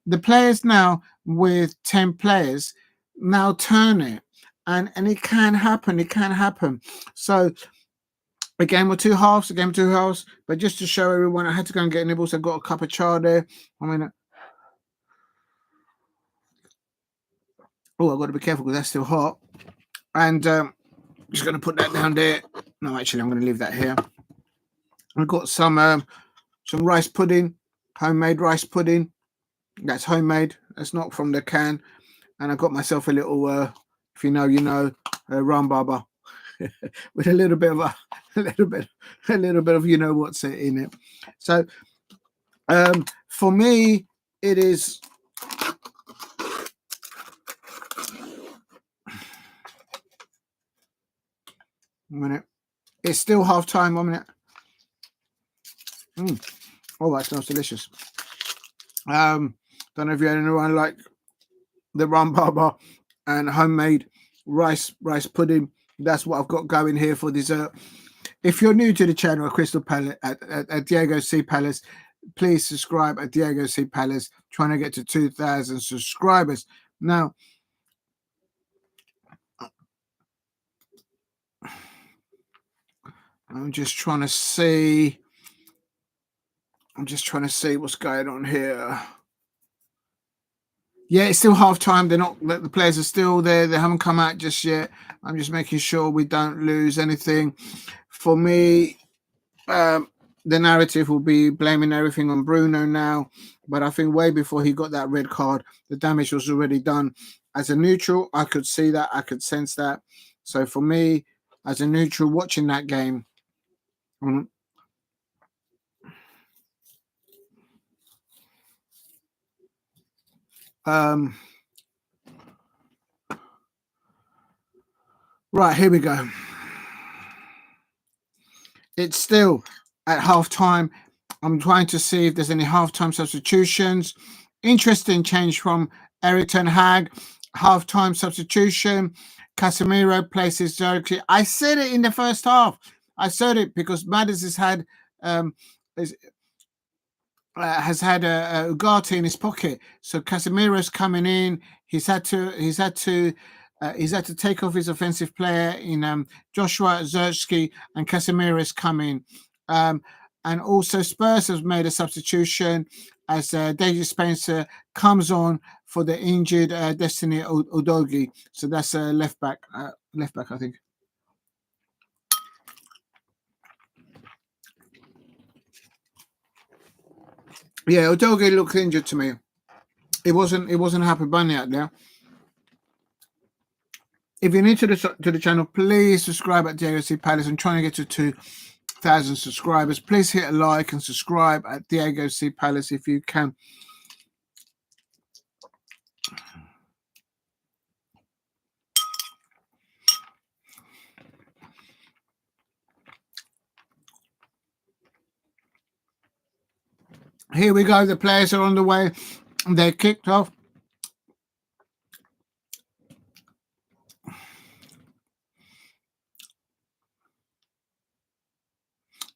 the players now with 10 players now turn it, and it can happen. It can happen. So a game of two halves, but just to show everyone, I had to go and get nibbles. I got a cup of char there. I mean, Oh, I've got to be careful because that's still hot. And just going to put that down there. No, actually, I'm going to leave that here. I've got some rice pudding, homemade rice pudding. That's homemade. That's not from the can. And I got myself a little, if you know, you know, ram baba with a little bit of a little bit of you know what's in it. So for me, it is. One minute. It's still half time. 1 minute. Oh, that smells delicious. Don't know if you had anyone like the ram baba and homemade rice pudding. That's what I've got going here for dessert. If you're new to the channel at Crystal Palace at Diego C Palace, please subscribe at Diego C Palace. Trying to get to 2,000 subscribers now. I'm just trying to see what's going on here. Yeah, it's still half time. They're not. The players are still there. They haven't come out just yet. I'm just making sure we don't lose anything. For me, the narrative will be blaming everything on Bruno now. But I think way before he got that red card, the damage was already done. As a neutral, I could see that. I could sense that. So for me, as a neutral watching that game, right, here we go. It's still at half time. I'm trying to see if there's any half-time substitutions. Interesting change from Erik ten Hag. Half-time substitution. Casemiro places Cerny. I said it in the first half. I said it because Madders has had a Ugarte in his pocket. So Casemiro's coming in. He's had to take off his offensive player in Joshua Cerny, and Casemiro's coming. And also Spurs has made a substitution as Deji Spencer comes on for the injured Destiny Udogie. So that's a left back, I think. Yeah, Udogie looked injured to me. It wasn't Happy Bunny out there. If you're new to the channel, please subscribe at Diego C Palace. I'm trying to get to 2,000 subscribers. Please hit a like and subscribe at Diego C Palace if you can. Here we go. The players are on the way. They're kicked off.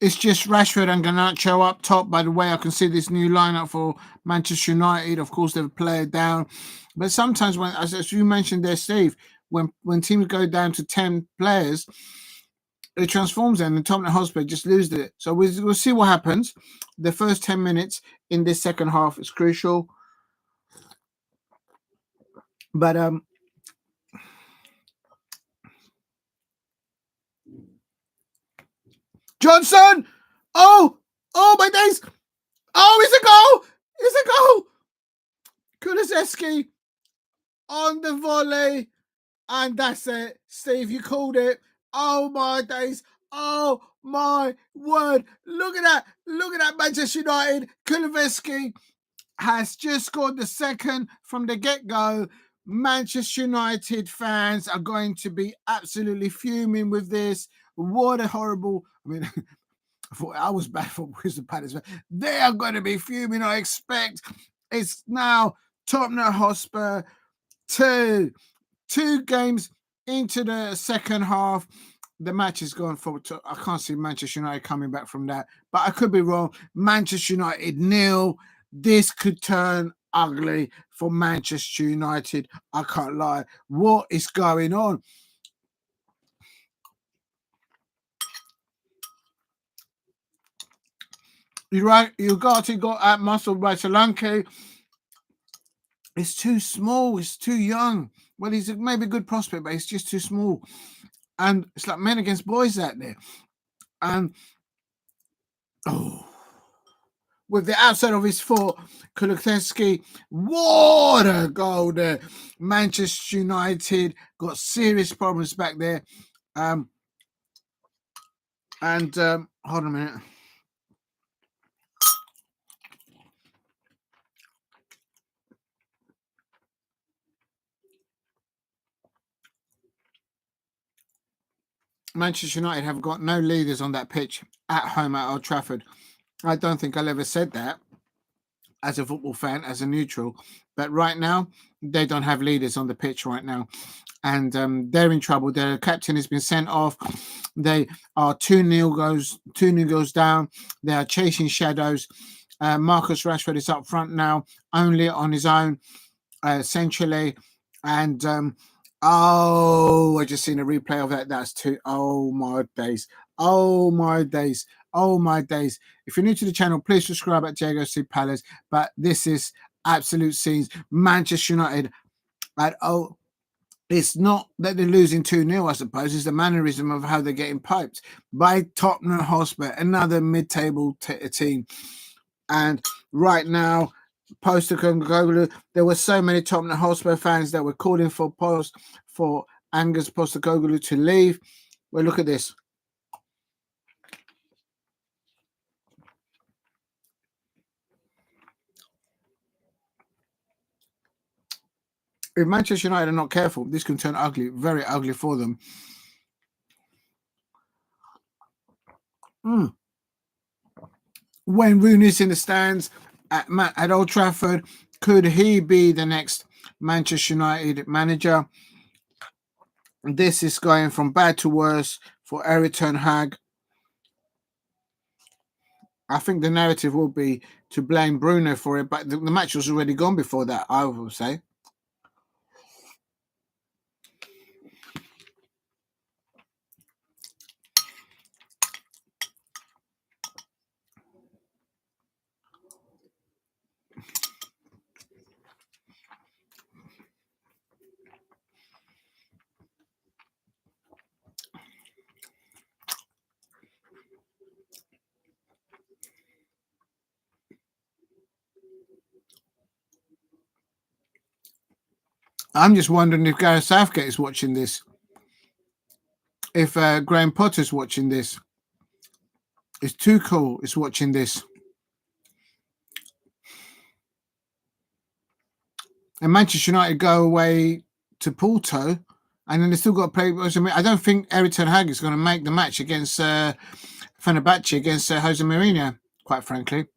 It's just Rashford and Garnacho up top. By the way, I can see this new lineup for Manchester United. Of course, they've played down. But sometimes, when, as you mentioned there, Steve, when teams go down to 10 players, it transforms them, and Tottenham Hotspur just lose it. So we'll see what happens. The first 10 minutes in this second half is crucial. But Johnson! Oh my days! Oh, it's a goal! It's a goal! Kulusevski on the volley, and that's it. Steve, you called it. Oh my days! Oh my word! Look at that! Look at that, Manchester United. Kulusevski has just scored the second from the get-go. Manchester United fans are going to be absolutely fuming with this. What a horrible... I mean, I was bad for Crystal Palace. They are going to be fuming, I expect. It's now Tottenham Hotspur 2 games into the second half. The match is going forward. I can't see Manchester United coming back from that, but I could be wrong. Manchester United 0. This could turn ugly for Manchester United. I can't lie. What is going on? Ugarte got at muscle by Solanke. It's too small. It's too young. Well, he's maybe a good prospect, but he's just too small. And it's like men against boys out there. And with the outside of his foot, Kulusevski, what a goal there. Manchester United got serious problems back there. Hold on a minute. Manchester United have got no leaders on that pitch at home at Old Trafford. I don't think I'll ever said that as a football fan, as a neutral. But right now, they don't have leaders on the pitch right now. And they're in trouble. Their captain has been sent off. They are 2-0 goes down. They are chasing shadows. Marcus Rashford is up front now, only on his own, essentially. And I just seen a replay of that. That's two. Oh my days. Oh my days. Oh my days. If you're new to the channel, please subscribe at Diego C. Palace. But this is absolute scenes. Manchester United it's not that they're losing 2-0, I suppose. It's the mannerism of how they're getting piped by Tottenham Hotspur, another mid-table team. And right now, Postecoglou, there were so many Tottenham Hotspur fans that were calling for Angus Postecoglou to leave. Well, look at this. If Manchester United are not careful, this can turn ugly, very ugly for them. Wayne Rooney's in the stands at Old Trafford. Could he be the next Manchester United manager? This is going from bad to worse for Erik ten Hag. I think the narrative will be to blame Bruno for it, but the match was already gone before that, I would say. I'm just wondering if Gareth Southgate is watching this. If Graham Potter's watching this. If Tuchel is watching this. And Manchester United go away to Porto, and then they still got to play. I don't think Erik ten Hag is going to make the match against Fenerbahce, against Jose Mourinho, quite frankly.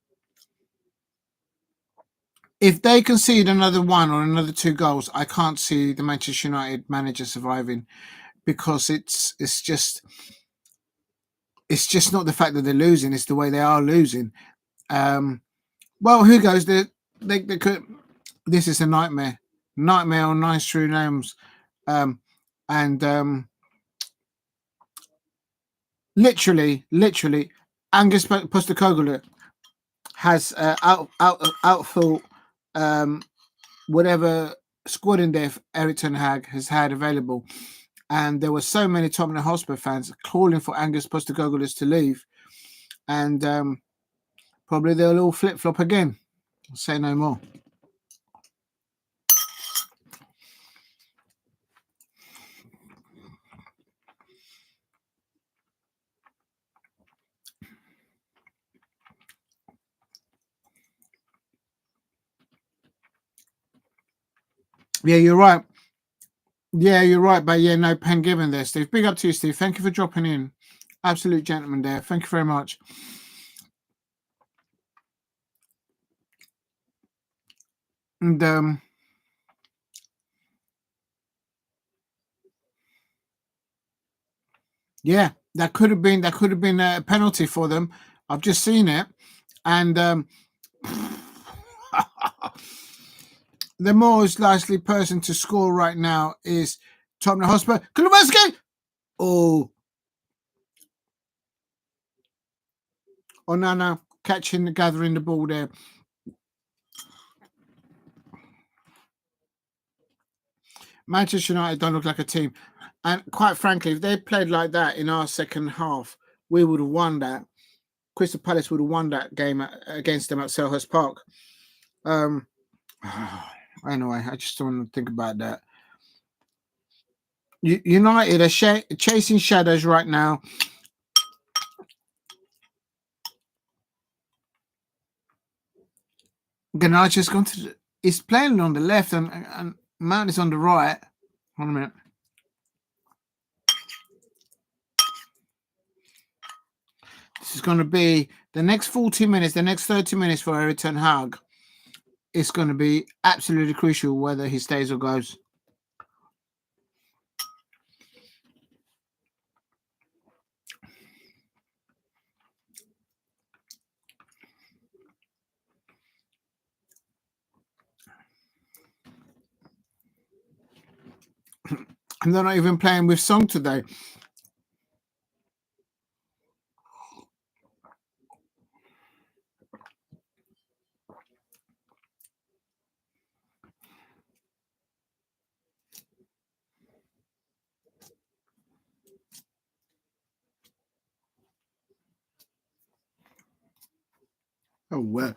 If they concede another one or another 2 goals, I can't see the Manchester United manager surviving, because it's just not the fact that they're losing; it's the way they are losing. Well, who goes? They could. This is a nightmare on 9 true names, literally, Angus Postecoglou has outthought whatever squad in depth Erik ten Hag has had available, and there were so many Tottenham Hotspur fans calling for Angus Postecoglou to leave, and probably they'll all flip flop again. I'll say no more. Yeah, you're right. Yeah, you're right. But yeah, no pen given there, Steve. Big up to you, Steve. Thank you for dropping in. Absolute gentleman there. Thank you very much. And yeah, that could have been a penalty for them. I've just seen it, and the most likely person to score right now is Tottenham Hotspur. Kulusevski! Oh, no, gathering the ball there. Manchester United don't look like a team. And quite frankly, if they played like that in our second half, we would have won that. Crystal Palace would have won that game against them at Selhurst Park. Anyway, I just don't want to think about that. United are chasing shadows right now. Garnacho's gone to. He's playing on the left and Mount is on the right. Hold on a minute. This is going to be the next 40 minutes, the next 30 minutes for Erik ten Hag. It's going to be absolutely crucial whether he stays or goes. And they're not even playing with song today. Oh, well.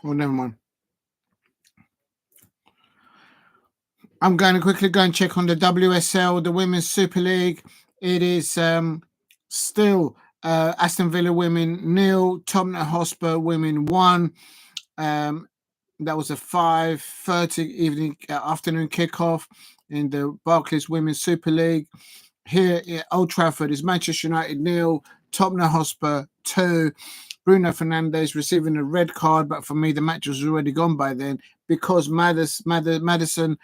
Oh, never mind. I'm going to quickly go and check on the WSL, the Women's Super League. It is still Aston Villa women 0, Tottenham Hotspur women 1. That was a 5:30 afternoon kickoff in the Barclays Women's Super League. Here at Old Trafford is Manchester United 0, Tottenham Hotspur 2. Bruno Fernandes receiving a red card, but for me the match was already gone by then because Maddison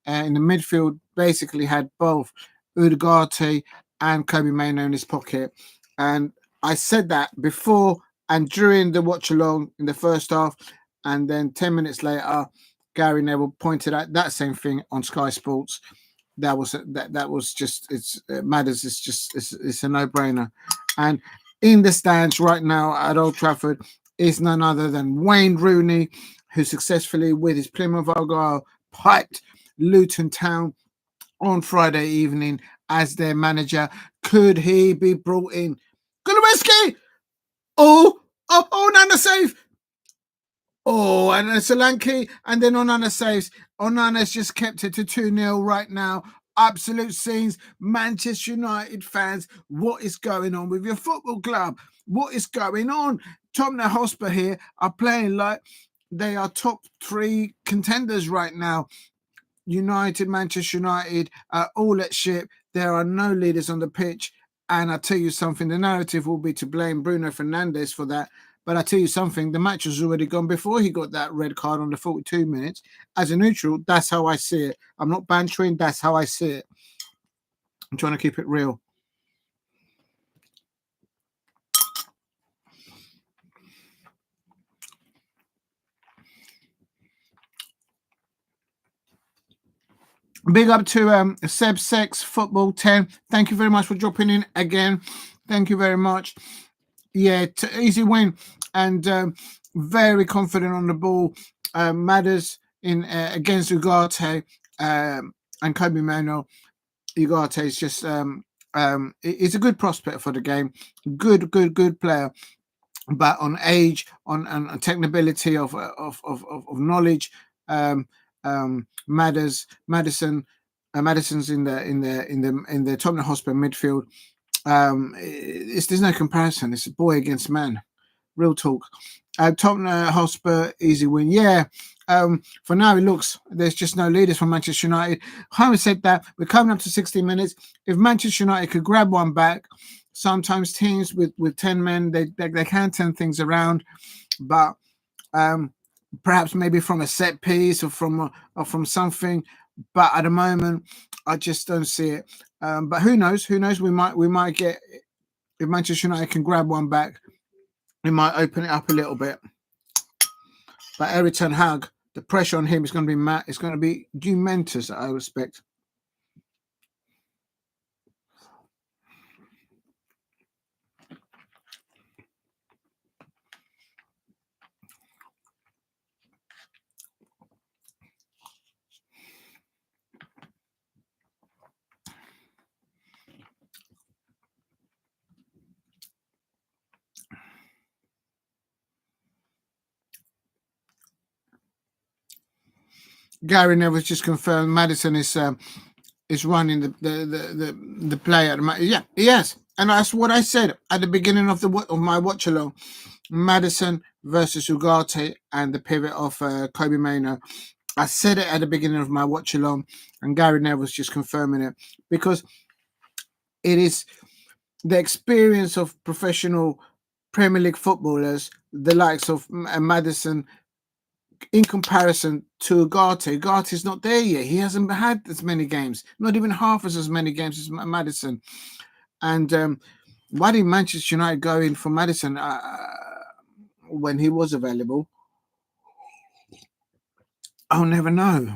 in the midfield basically had both Ugarte and Kobe Mainoo in his pocket. And I said that before and during the watch along in the first half, and then 10 minutes later, Gary Neville pointed out that same thing on Sky Sports. That was just matters. It's a no-brainer. And in the stands right now at Old Trafford is none other than Wayne Rooney, who successfully with his Plymouth Argyle piped Luton Town on Friday evening as their manager. Could he be brought in? Goloweski! Oh, Onana save! Oh, and Solanke, and then Onana saves. Onana's just kept it to 2-0 right now. Absolute scenes. Manchester United fans, what is going on with your football club? What is going on? Tottenham Hotspur here are playing like they are top 3 contenders right now. United, Manchester United are all at ship. There are no leaders on the pitch. And I tell you something, the narrative will be to blame Bruno Fernandes for that. But I tell you something, the match was already gone before he got that red card on the 42 minutes. As a neutral, that's how I see it. I'm not bantering, that's how I see it. I'm trying to keep it real. Big up to Seb Sex Football 10. Thank you very much for dropping in again. Thank you very much. Yeah, easy win and very confident on the ball. Matters in against Ugarte and Kobe Mainoo. Ugarte is just it's a good prospect for the game. Good player. But on age, on technicability of knowledge, Madison's in the Tottenham Hotspur midfield. There's no comparison. It's a boy against man. Real talk. Tottenham Hotspur easy win. Yeah. For now, it looks there's just no leaders from Manchester United. Homer said that we're coming up to 60 minutes. If Manchester United could grab one back, sometimes teams with 10 men they can turn things around, but perhaps maybe from a set piece or from something. But at the moment, I just don't see it. But who knows? We might get, if Manchester United can grab one back, it might open it up a little bit. But Erik ten Hag, the pressure on him is going to be it's going to be momentous, I respect. Gary Neville's just confirmed Maddison is running the play at the moment. Yeah, he has. And that's what I said at the beginning of my watch along. Maddison versus Ugarte and the pivot of Kobe Mainoo. I said it at the beginning of my watch along, and Gary Neville's just confirming it because it is the experience of professional Premier League footballers, the likes of Maddison, in comparison to Ugarte. Ugarte's not there yet. He hasn't had as many games, not even half as many games as Maddison. And why did Manchester United go in for Maddison when he was available? I'll never know.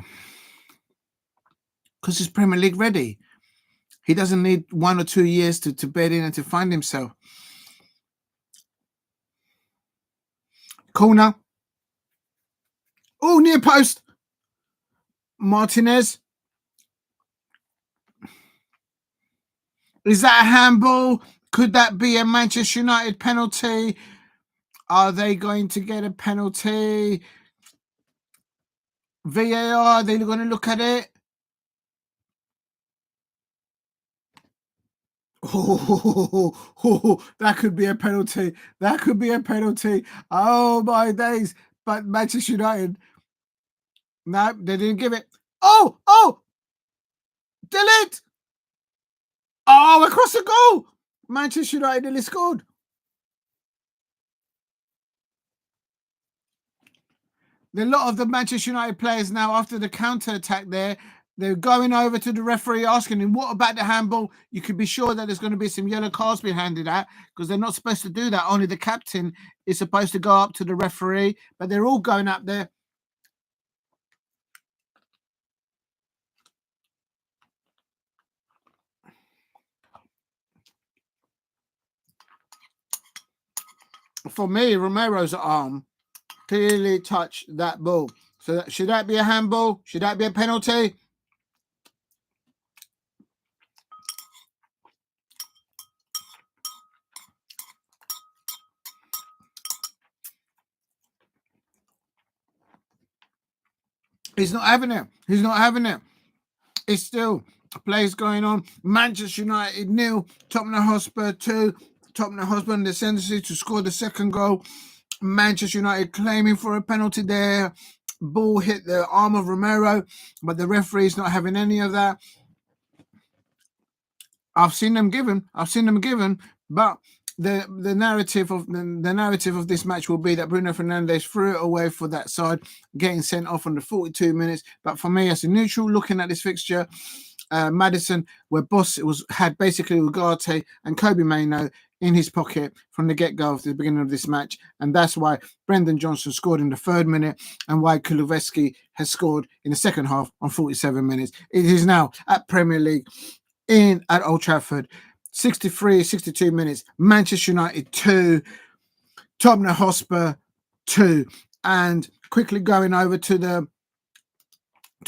Because he's Premier League ready. He doesn't need 1 or 2 years to bed in and to find himself. Corner. Oh, near post. Martinez. Is that a handball? Could that be a Manchester United penalty? Are they going to get a penalty? VAR, they're going to look at it. Oh, that could be a penalty. That could be a penalty. Oh, my days. But Manchester United, no, they didn't give it. Oh, delete. Oh, across the goal. Manchester United nearly scored. A lot of the Manchester United players now, after the counter-attack there, they're going over to the referee asking him, what about the handball? You can be sure that there's going to be some yellow cards being handed out because they're not supposed to do that. Only the captain is supposed to go up to the referee, but they're all going up there. For me, Romero's arm clearly touched that ball. So should that be a handball? Should that be a penalty? He's not having it. He's not having it. It's still plays going on. Manchester United 0, Tottenham Hotspur 2. Tottenham Hotspur in the ascendancy to score the second goal. Manchester United claiming for a penalty there. Ball hit the arm of Romero, but the referee's not having any of that. I've seen them given, but the narrative of this match will be that Bruno Fernandes threw it away for that side, getting sent off on the 42 minutes. But for me, as a neutral, looking at this fixture, Maddison, where Boss had basically Ugarte and Kobe Mainoo in his pocket from the get-go at the beginning of this match, and that's why Brendan Johnson scored in the 3rd minute and why Kulusevski has scored in the second half on 47 minutes. It is now at Premier League at Old Trafford, 62 minutes, Manchester United 2, Tottenham Hotspur 2, and quickly going over to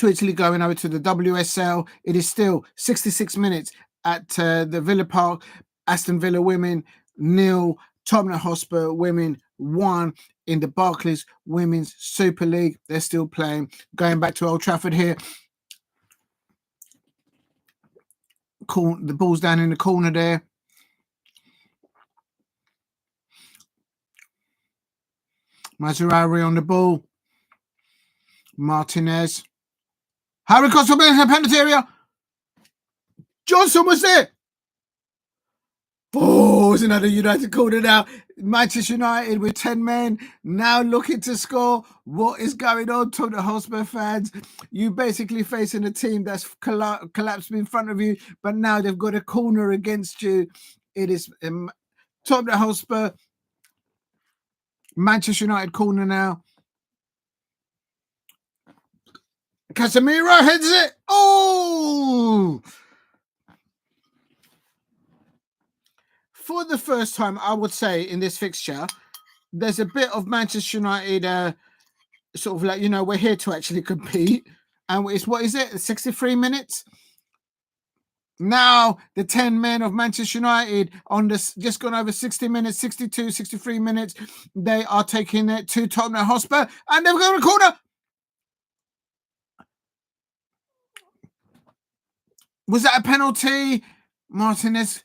Italy, going over to the WSL. It is still 66 minutes at the Villa Park. Aston Villa women 0, Tottenham Hotspur women 1 in the Barclays Women's Super League. They're still playing. Going back to Old Trafford here. The ball's down in the corner there. Mazraoui on the ball. Martinez. Harry Costa in the penalty area. Johnson was there. Oh, it's another United corner now. Manchester United with 10 men now looking to score. What is going on, Tottenham Hotspur fans? You basically facing a team that's collapsed in front of you, but now they've got a corner against you. It is Tottenham Hotspur, Manchester United corner now. Casemiro heads it. Oh! For the first time, I would say, in this fixture, there's a bit of Manchester United sort of like, we're here to actually compete. And it's, what is it, 63 minutes? Now, the 10 men of Manchester United on this, just gone over 60 minutes, 62, 63 minutes. They are taking it to Tottenham Hotspur, and they've got a corner. Was that a penalty? Martinez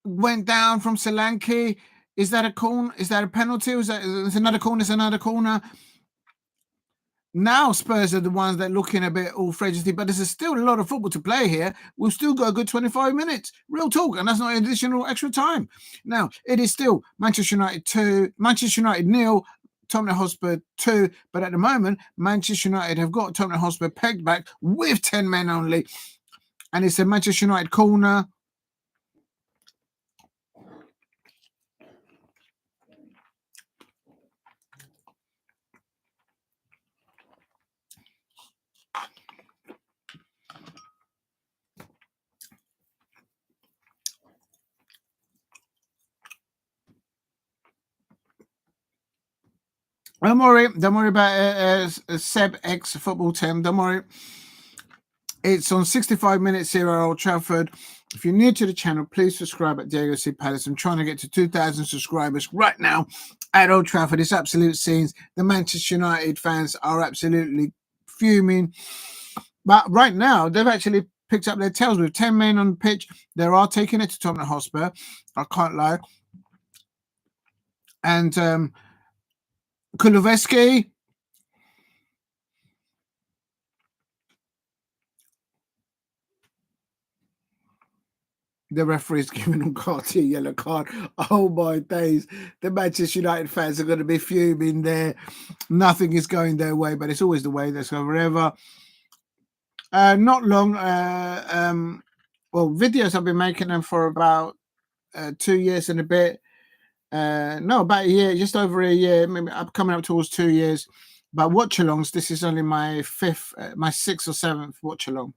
went down from Solanke. Is that a corner? Is that a penalty? Is another corner? Is another corner? Now Spurs are the ones that are looking a bit all fragility, but there's still a lot of football to play here. We've still got a good 25 minutes. Real talk, and that's not additional extra time. Now, it is still Manchester United 2, Manchester United 0, Tottenham Hotspur 2, but at the moment, Manchester United have got Tottenham Hotspur pegged back with 10 men only, and it's a Manchester United corner. Don't worry about Seb X football team. Don't worry. It's on 65 minutes here at Old Trafford. If you're new to the channel, please subscribe at Diego C. Palace. I'm trying to get to 2,000 subscribers right now at Old Trafford. It's absolute scenes. The Manchester United fans are absolutely fuming. But right now, they've actually picked up their tails with 10 men on the pitch. They are taking it to Tottenham Hotspur. I can't lie. And Kulusevski, the referee's giving them yellow card. Oh my days. The Manchester United fans are going to be fuming there. Nothing is going their way, but it's always the way. Let's go wherever. Not long. Videos I've been making them for about 2 years and a bit. No, about a year, just over a year. Maybe I'm coming up towards 2 years. But watch-alongs, this is only my sixth or seventh watch-along.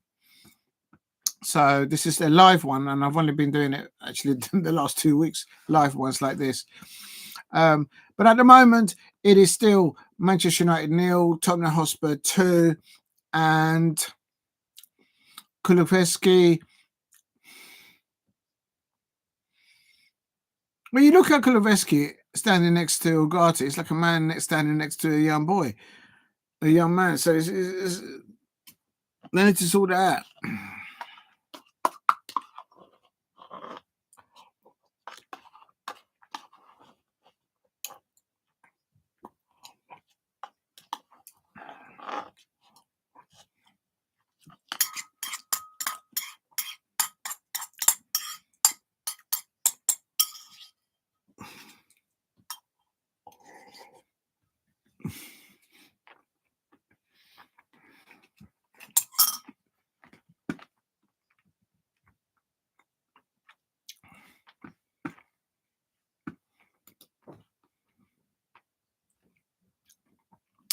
So this is a live one, and I've only been doing it actually the last 2 weeks, live ones like this. But at the moment, it is still Manchester United 0, Tottenham Hotspur 2, and Kulusevski. When you look at Kulusevski standing next to Ugarte, it's like a man standing next to a young boy, a young man. So it's they need to sort that out.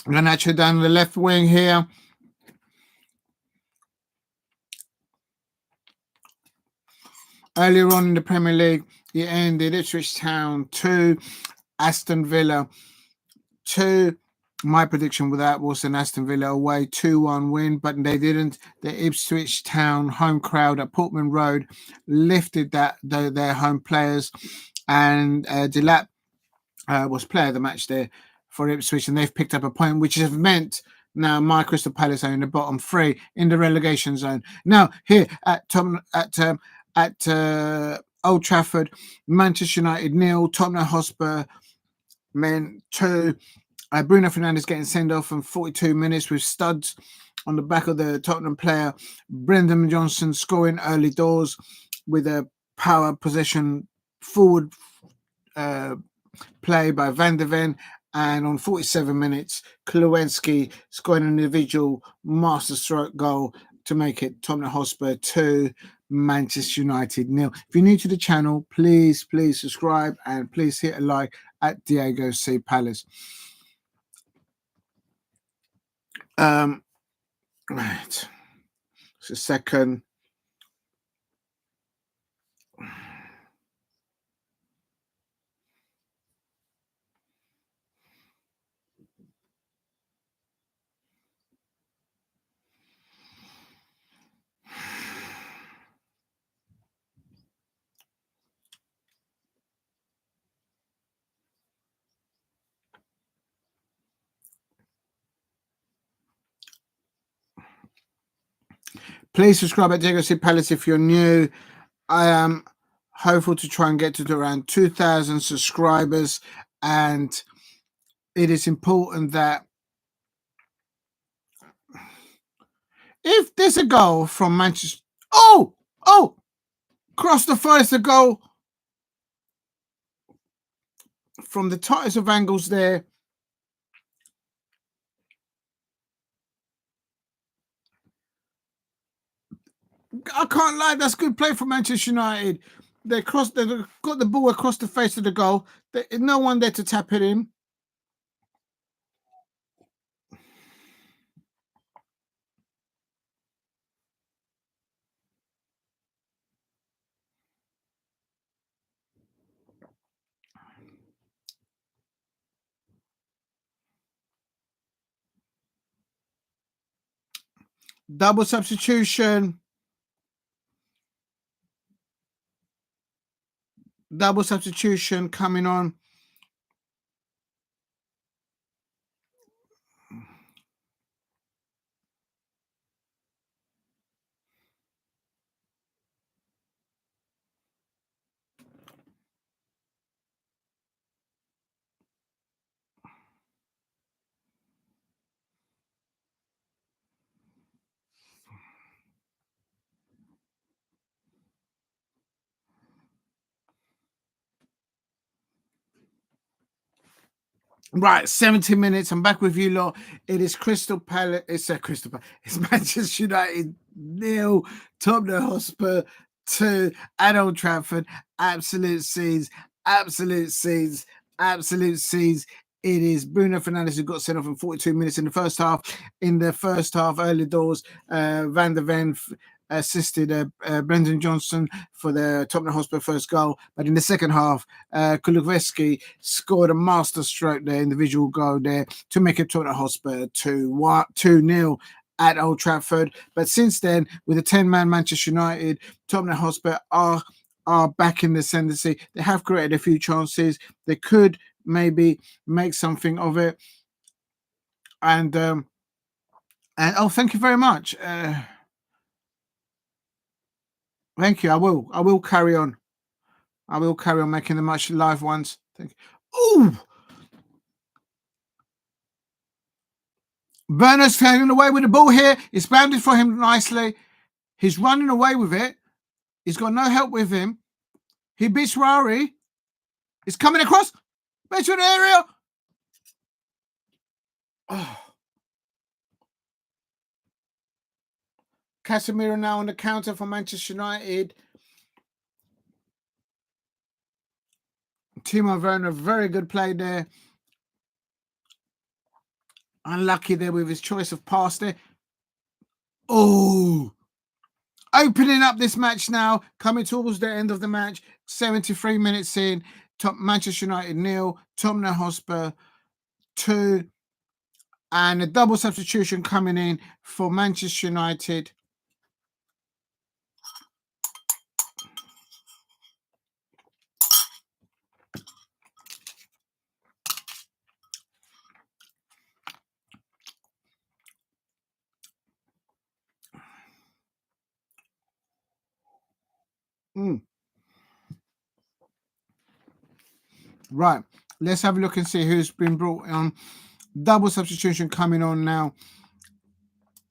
Garnacho down the left wing here. Earlier on in the Premier League, it ended Ipswich Town 2, Aston Villa 2. My prediction with that was an Aston Villa away 2-1 win, but they didn't. The Ipswich Town home crowd at Portman Road lifted their home players, and Delap was player of the match there for Ipswich, and they've picked up a point, which has meant now my Crystal Palace are in the bottom 3 in the relegation zone. Now here at Old Trafford, Manchester United 0, Tottenham Hotspur men 2. Bruno Fernandes getting sent off in 42 minutes with studs on the back of the Tottenham player. Brendan Johnson scoring early doors with a power possession forward play by Van der Ven. And on 47 minutes, Kulusevski scoring an individual masterstroke goal to make it Tottenham Hotspur 2, Manchester United 0. If you're new to the channel, please subscribe and please hit a like at Diego C. Palace. Right. It's a second. Please subscribe at Diego C. Palace if you're new. I am hopeful to try and get to around 2,000 subscribers, and it is important that if there's a goal from Manchester, cross the first, a goal from the tightest of angles there. I can't lie, that's good play from Manchester United. They've got the ball across the face of the goal. There's no one there to tap it in. Double substitution. Double substitution coming on. Right, 70 minutes. I'm back with you lot. It is Crystal Palace. It's Manchester United 0, Tottenham Hotspur 2 at Old Trafford. Absolute scenes. It is Bruno Fernandes who got sent off in 42 minutes in the first half. In the first half, early doors, Van der Ven assisted Brendan Johnson for the Tottenham Hotspur first goal. But in the second half, Kulusevski scored a master stroke there, individual goal there, to make it Tottenham Hotspur 2-0 at Old Trafford. But since then, with a 10-man Manchester United, Tottenham Hotspur are back in the ascendancy. They have created a few chances. They could maybe make something of it. And thank you very much. Thank you. I will carry on. I will carry on making the much live ones. Thank you. Ooh! Bernard's running away with the ball here. It's bounded for him nicely. He's running away with it. He's got no help with him. He beats Rowery. He's coming across. Better area. Oh. Casemiro now on the counter for Manchester United. Timo Werner, very good play there. Unlucky there with his choice of pass there. Oh, opening up this match now, coming towards the end of the match. 73 minutes in, Manchester United 0, Tottenham Hotspur 2, and a double substitution coming in for Manchester United. Right, let's have a look and see who's been brought on. Double substitution coming on now.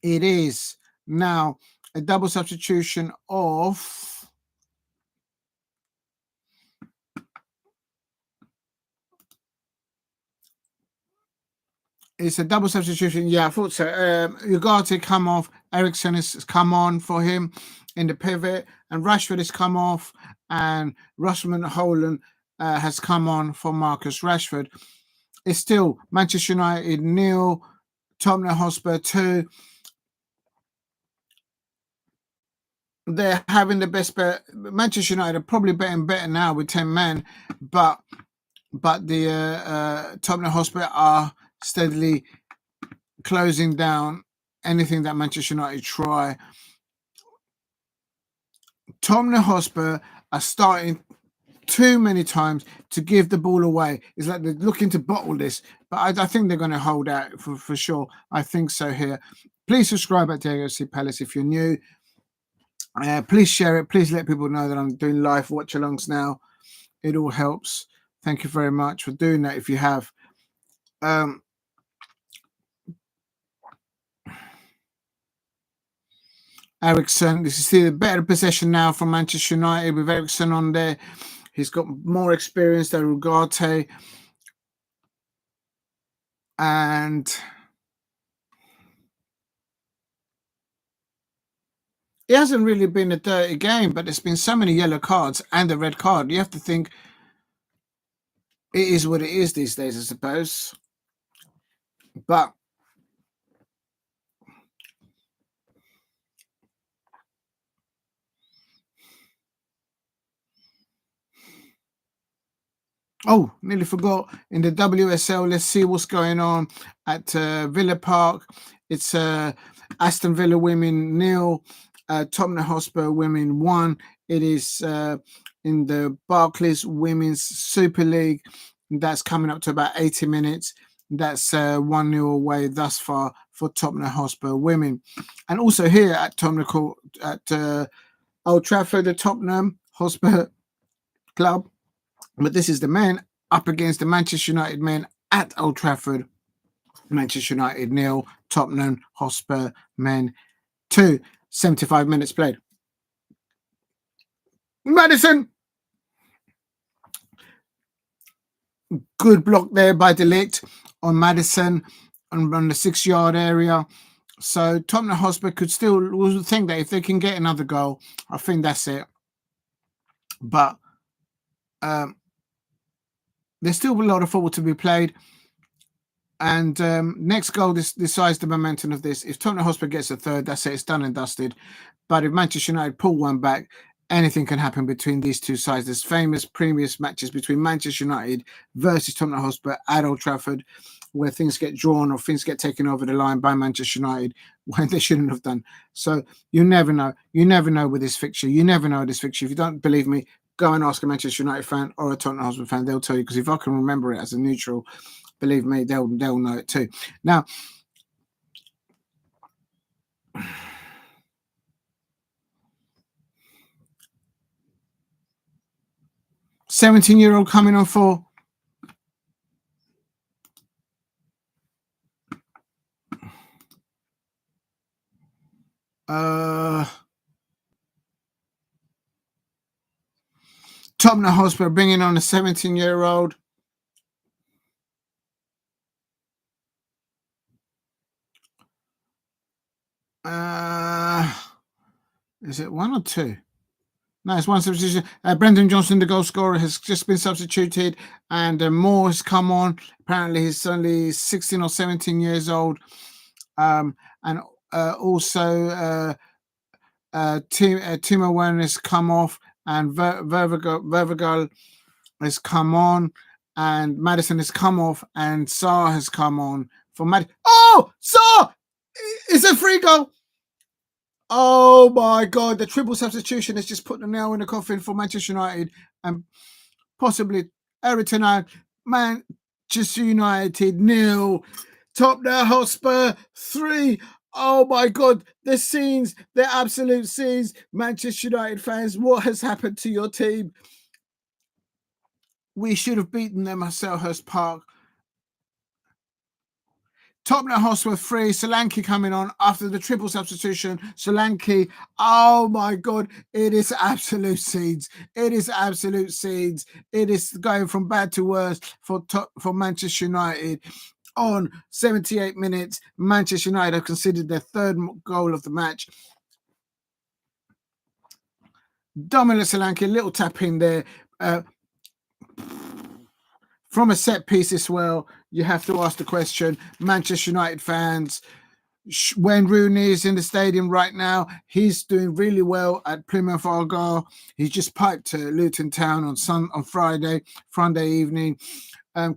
It is now a double substitution of... It's a double substitution. Yeah, I thought so. Ugarte come off. Eriksen has come on for him in the pivot. And Rashford has come off. And Russman Holland has come on for Marcus Rashford. It's still Manchester United 0, Tottenham Hotspur 2. They're having the best bet. Manchester United are probably betting better now with 10 men. But the Tottenham Hotspur are steadily closing down anything that Manchester United try. Tottenham Hotspur are starting too many times to give the ball away. It's like they're looking to bottle this, but I think they're going to hold out for sure. I think so here. Please subscribe at Diego C. Palace if you're new. Please share it. Please let people know that I'm doing live watch-alongs now. It all helps. Thank you very much for doing that if you have. Eriksen, this is still a better possession now from Manchester United with Eriksen on there. He's got more experience than Ugarte. And it hasn't really been a dirty game, but there's been so many yellow cards and a red card. You have to think it is what it is these days, I suppose. But oh, nearly forgot. In the WSL, let's see what's going on at Villa Park. It's Aston Villa women 0, Tottenham Hotspur women 1. It is in the Barclays Women's Super League. That's coming up to about 80 minutes. That's 1-0 away thus far for Tottenham Hotspur women. And also here at Old Trafford, the Tottenham Hotspur Club. But this is the men up against the Manchester United men at Old Trafford. Manchester United 0, Tottenham Hotspur men 2. 75 minutes played. Maddison. Good block there by De Ligt on Maddison on the 6-yard area. So Tottenham Hotspur could still think that if they can get another goal, I think that's it. But there's still a lot of football to be played. And next goal decides the momentum of this. If Tottenham Hotspur gets a third, that's it. It's done and dusted. But if Manchester United pull one back, anything can happen between these two sides. There's famous previous matches between Manchester United versus Tottenham Hotspur at Old Trafford, where things get drawn or things get taken over the line by Manchester United when they shouldn't have done. So you never know. You never know with this fixture. You never know this fixture. If you don't believe me, go and ask a Manchester United fan or a Tottenham Hotspur fan. They'll tell you, because if I can remember it as a neutral, believe me, they'll know it too. Now, "17-year-old coming on for Tottenham Hotspur bringing on a 17-year-old. Is it 1 or 2? No, it's 1 substitution. Brendan Johnson, the goal scorer, has just been substituted, and Moore has come on. Apparently, he's only 16 or 17 years old. And also Timo Werner has come off, and Vervigal has come on, and Maddison has come off, and Sarr has come on for Maddison. Oh, Sarr! It's a free goal. Oh my God, the triple substitution has just put the nail in the coffin for Manchester United and possibly Everton out. Manchester United 0, Tottenham Hotspur 3. Oh my God, the scenes, the absolute scenes. Manchester United fans, what has happened to your team? We should have beaten them at Selhurst Park. Tottenham Hotspur 3, Solanke coming on after the triple substitution. Solanke, oh my God, it is absolute scenes. It is absolute scenes. It is going from bad to worse for Manchester United. On 78 minutes, Manchester United have conceded their third goal of the match. Dominic Solanke, a little tap in there. From a set piece as well, you have to ask the question, Manchester United fans, when Rooney is in the stadium right now, he's doing really well at Plymouth Argyle. He's just piped to Luton Town on Friday evening.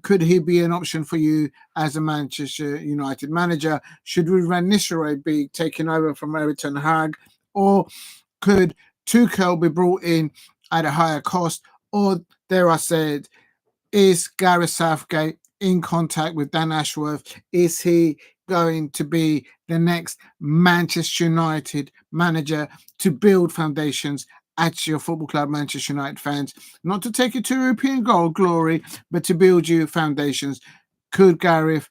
Could he be an option for you as a Manchester United manager? Should Ruud Nistelrooy be taken over from Erik ten Hag? Or could Tuchel be brought in at a higher cost? Or, dare I say it, is Gareth Southgate, in contact with Dan Ashworth. Is he going to be the next Manchester United manager to build foundations at your football club, Manchester United fans? Not to take you to European glory, but to build you foundations. Could Gareth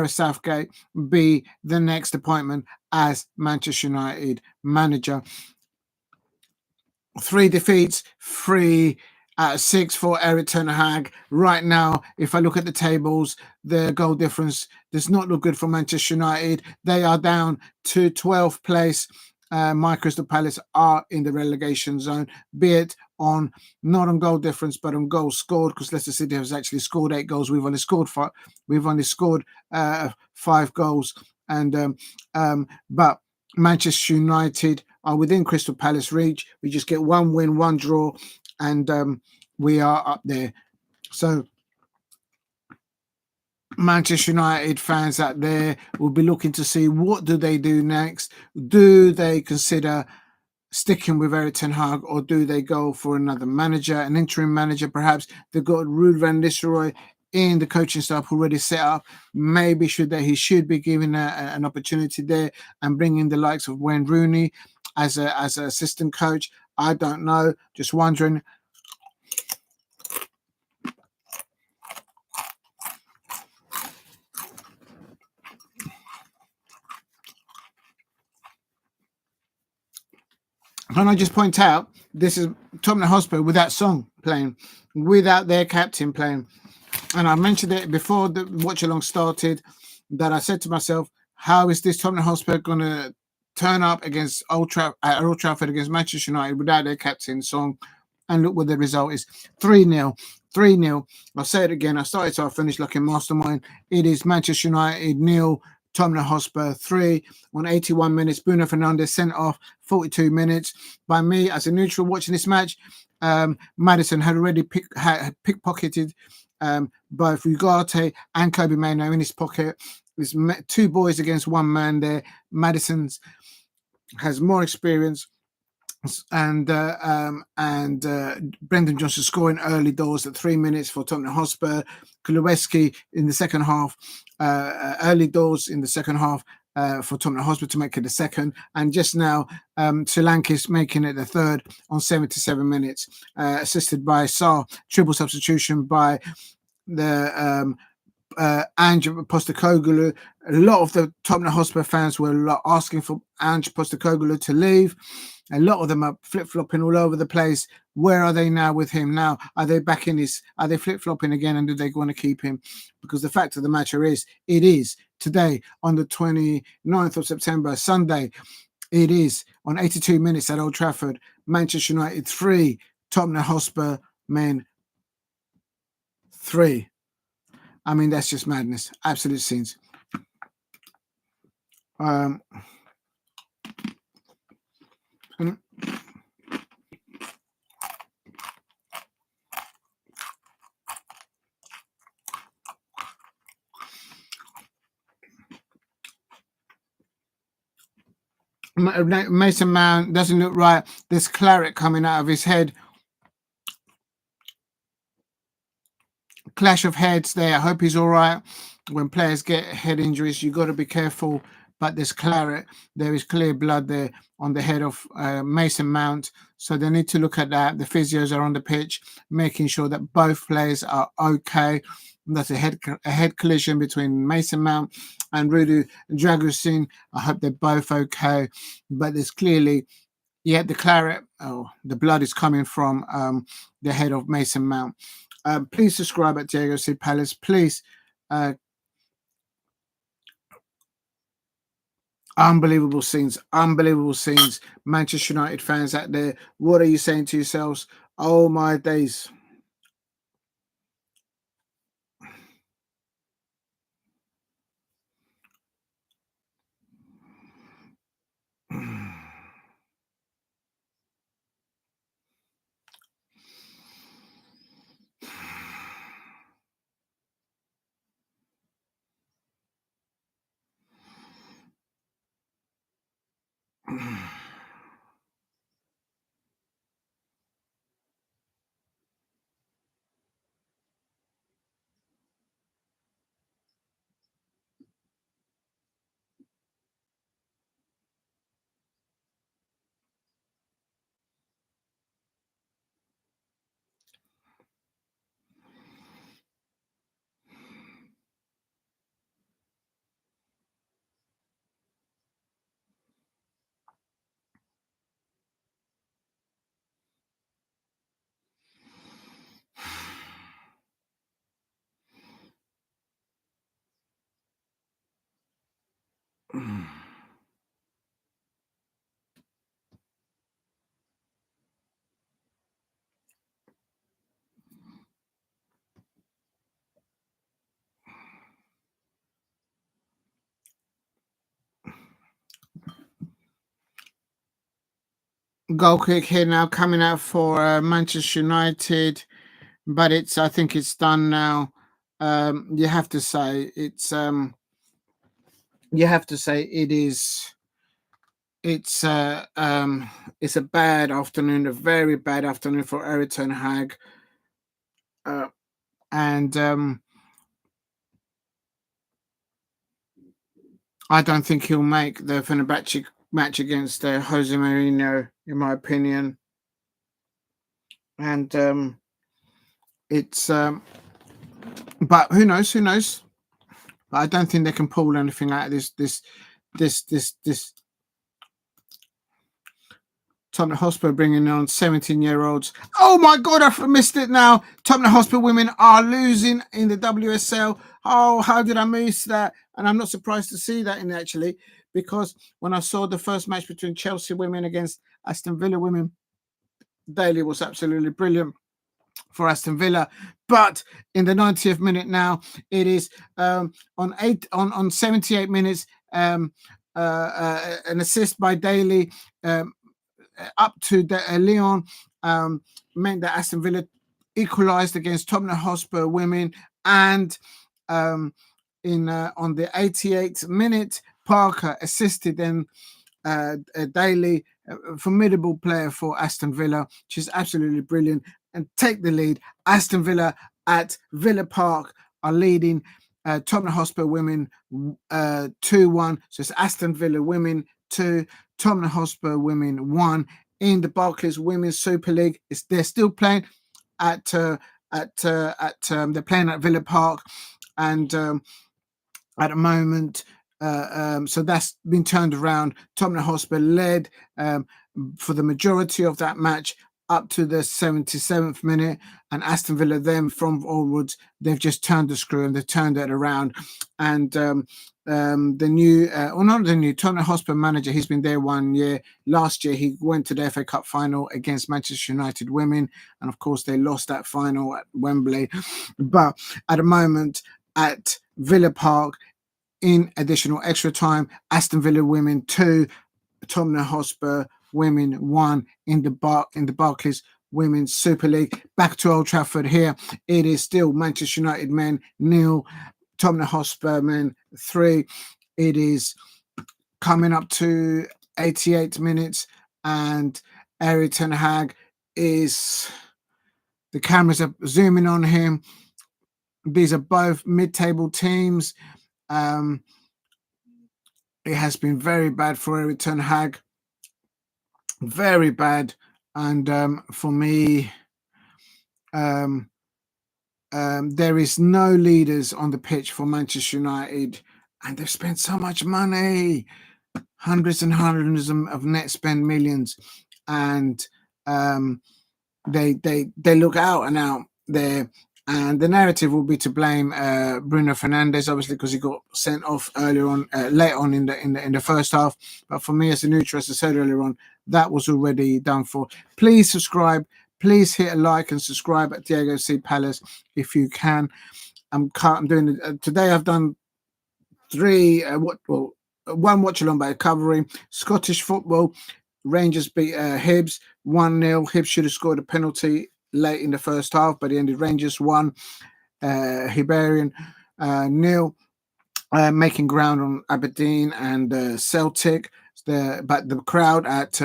Southgate be the next appointment as Manchester United manager? 3 defeats, 3 out of 6 for Erik ten Hag. Right now, if I look at the tables, the goal difference does not look good for Manchester United. They are down to 12th place. My Crystal Palace are in the relegation zone, be it on not on goal difference, but on goals scored, because Leicester City has actually scored 8 goals. We've only scored 5. We've only scored 5 goals, and but Manchester United are within Crystal Palace reach. We just get 1 win, 1 draw, and we are up there. So Manchester United fans out there will be looking to see what do they do next. Do they consider sticking with Erik ten Hag, or do they go for another manager, an interim manager perhaps? They've got Ruud van Nistelrooy in the coaching staff already set up. Maybe he should be given an opportunity there and bring in the likes of Wayne Rooney as an assistant coach. I don't know. Just wondering. Can I just point out, this is Tottenham Hotspur with that song playing, without their captain playing. And I mentioned it before the watch-along started, that I said to myself, how is this Tottenham Hotspur going to turn up against Old Trafford against Manchester United without their captain song? And look what the result is. 3-0. 3-0. I'll say it again. I started so I finished like a mastermind. It is Manchester United 0, Tottenham Hotspur 3 on 81 minutes. Bruno Fernandes sent off 42 minutes. By me, as a neutral watching this match, Maddison had already pickpocketed both Ugarte and Kobe Mainoo in his pocket. There's 2 boys against 1 man there. Maddison has more experience, and Brendan Johnson scoring early doors at 3 minutes for Tottenham Hotspur. Kuleweski in the second half, early doors in the second half for Tottenham Hotspur to make it the second, and just now Solanke making it the third on 77 minutes, assisted by Sarr. Triple substitution by the Ange Postecoglou. A lot of the Tottenham Hotspur fans were asking for Ange Postecoglou to leave. A lot of them are flip-flopping all over the place. Where are they now with him now? Are they back in his? Are they flip-flopping again, and do they want to keep him? Because the fact of the matter is, it is today on the 29th of September, Sunday. It is on 82 minutes at Old Trafford. Manchester United 3, Tottenham Hotspur men 3. I mean, that's just madness. Absolute scenes. Mason Mount doesn't look right. There's claret coming out of his head. Clash of heads there. I hope he's all right. When players get head injuries, you've got to be careful. But there's claret. There is clear blood there on the head of Mason Mount. So they need to look at that. The physios are on the pitch, making sure that both players are okay. That's a head collision between Mason Mount and Rudy Dragusin. I hope they're both okay. But there's clearly, the claret, the blood is coming from the head of Mason Mount. Please subscribe at Diego C. Palace. Please. Unbelievable scenes. Manchester United fans out there, what are you saying to yourselves? Oh, my days. Goal kick here now coming out for Manchester United, but I think it's done now. You have to say it's it's a bad afternoon, a very bad afternoon for Erik ten Hag, and I don't think he'll make the Fenerbahce match against Jose Mourinho, in my opinion. And it's but who knows? Who knows? But I don't think they can pull anything out of this. Tottenham Hotspur bringing on 17-year-olds. Oh my God, I missed it now. Tottenham Hotspur women are losing in the WSL. Oh, how did I miss that? And I'm not surprised to see that actually, because when I saw the first match between Chelsea women against Aston Villa women, Daly was absolutely brilliant for Aston Villa. But in the 90th minute now, it is on 78 minutes, an assist by Daly up to Leon meant that Aston Villa equalised against Tottenham Hotspur women, and on the 88th minute, Parker assisted then Daly, a formidable player for Aston Villa. She's absolutely brilliant, and take the lead. Aston Villa at Villa Park are leading Tottenham Hotspur women 2-1. So it's Aston Villa women 2, Tottenham Hotspur women 1 in the Barclays Women's Super League. They're still playing at they're playing at Villa Park, and at the moment, so that's been turned around. Tottenham Hotspur led for the majority of that match up to the 77th minute, and Aston Villa then from onwards, they've just turned the screw and they've turned it around. And the new, not the new, Tottenham Hotspur manager, he's been there 1 year. Last year, he went to the FA Cup final against Manchester United women, and of course, they lost that final at Wembley. But at the moment, at Villa Park, in additional extra time, Aston Villa women 2, Tottenham Hotspur women 1 in the Barclays Women's Super League. Back to Old Trafford here. It is still Manchester United men 0, Tottenham Hotspur men 3. It is coming up to 88 minutes, and Erik ten Hag the cameras are zooming on him. These are both mid-table teams. It has been very bad for Erik ten Hag. Very bad. And for me, there is no leaders on the pitch for Manchester United, and they've spent so much money, hundreds and hundreds of net spend, millions, and they look out and out there. And the narrative will be to blame Bruno Fernandes, obviously, because he got sent off earlier on, late on in the first half. But for me, as a neutral, as I said earlier on, that was already done for. Please subscribe. Please hit a like and subscribe at Diego C. Palace if you can. I'm doing it today. I've done 3. One watch along by covering Scottish football. Rangers beat Hibs 1-0. Hibs should have scored a penalty late in the first half, but it ended Rangers 1, Hibernian 0, making ground on Aberdeen and Celtic. But the crowd at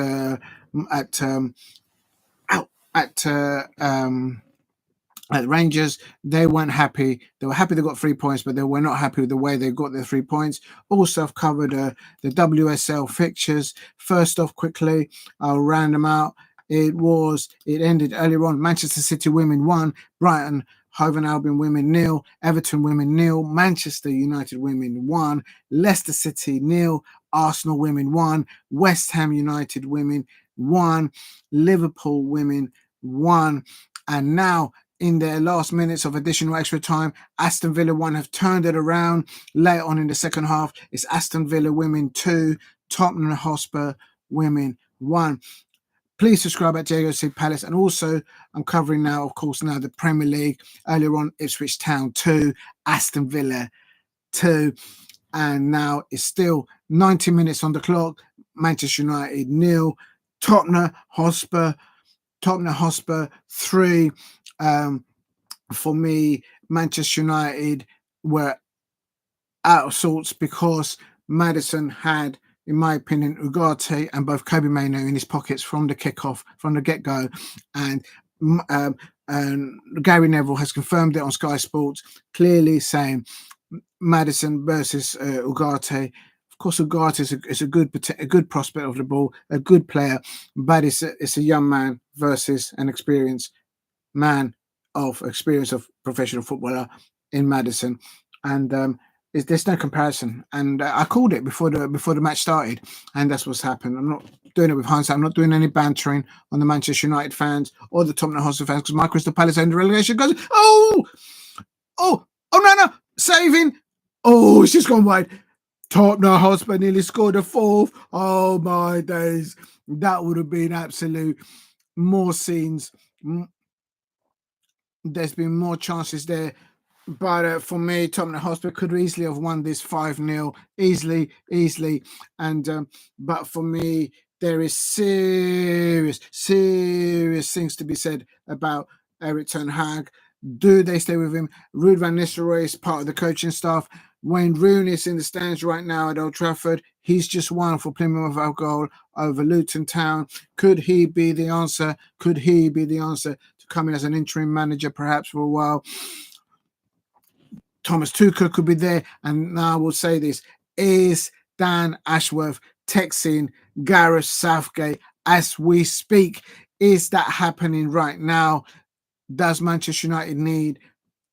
Rangers, they weren't happy. They were happy they got 3 points, but they were not happy with the way they got their 3 points. Also, I've covered the WSL fixtures. First off, quickly, I'll round them out. It ended earlier on. Manchester City women 1, Brighton Hove Albion women 0, Everton women 0, Manchester United women 1, Leicester City 0, Arsenal women 1, West Ham United women 1, Liverpool women 1. And now in their last minutes of additional extra time. Aston Villa 1 have turned it around later on in the second half. It's Aston Villa women 2, Tottenham Hotspur women 1. Please subscribe at JOC Palace. And also, I'm covering now, of course, now the Premier League. Earlier on, Ipswich Town 2, Aston Villa 2. And now it's still 90 minutes on the clock. Manchester United 0, Tottenham Hotspur 3. For me, Manchester United were out of sorts because Maddison had, in my opinion, Ugarte and both Kobe Mainoo in his pockets from the kickoff, from the get-go. And Gary Neville has confirmed it on Sky Sports, clearly saying Maddison versus Ugarte. Of course, Ugarte is a good prospect of the ball, a good player, but it's a young man versus an experienced man of experience of professional footballer in Maddison, and there's no comparison. And I called it before the match started, and that's what's happened. I'm not doing it with hindsight. I'm not doing any bantering on the Manchester United fans or the Tottenham Hotspur fans, because my Crystal Palace and the relegation goes, no, saving. Oh, it's just gone wide. Tottenham Hotspur nearly scored a fourth. Oh my days, that would have been absolute more scenes. There's been more chances there. But for me, Tottenham Hotspur could easily have won this 5-0, easily. And but for me, there is serious things to be said about Erik ten Hag. Do they stay with him? Ruud van Nistelrooy is part of the coaching staff. Wayne Rooney is in the stands right now at Old Trafford. He's just won for Plymouth Alcohol over Luton Town. Could he be the answer? To come in as an interim manager perhaps for a while? Thomas Tuchel could be there. And now I will say this. Is Dan Ashworth texting Gareth Southgate as we speak? Is that happening right now? Does Manchester United need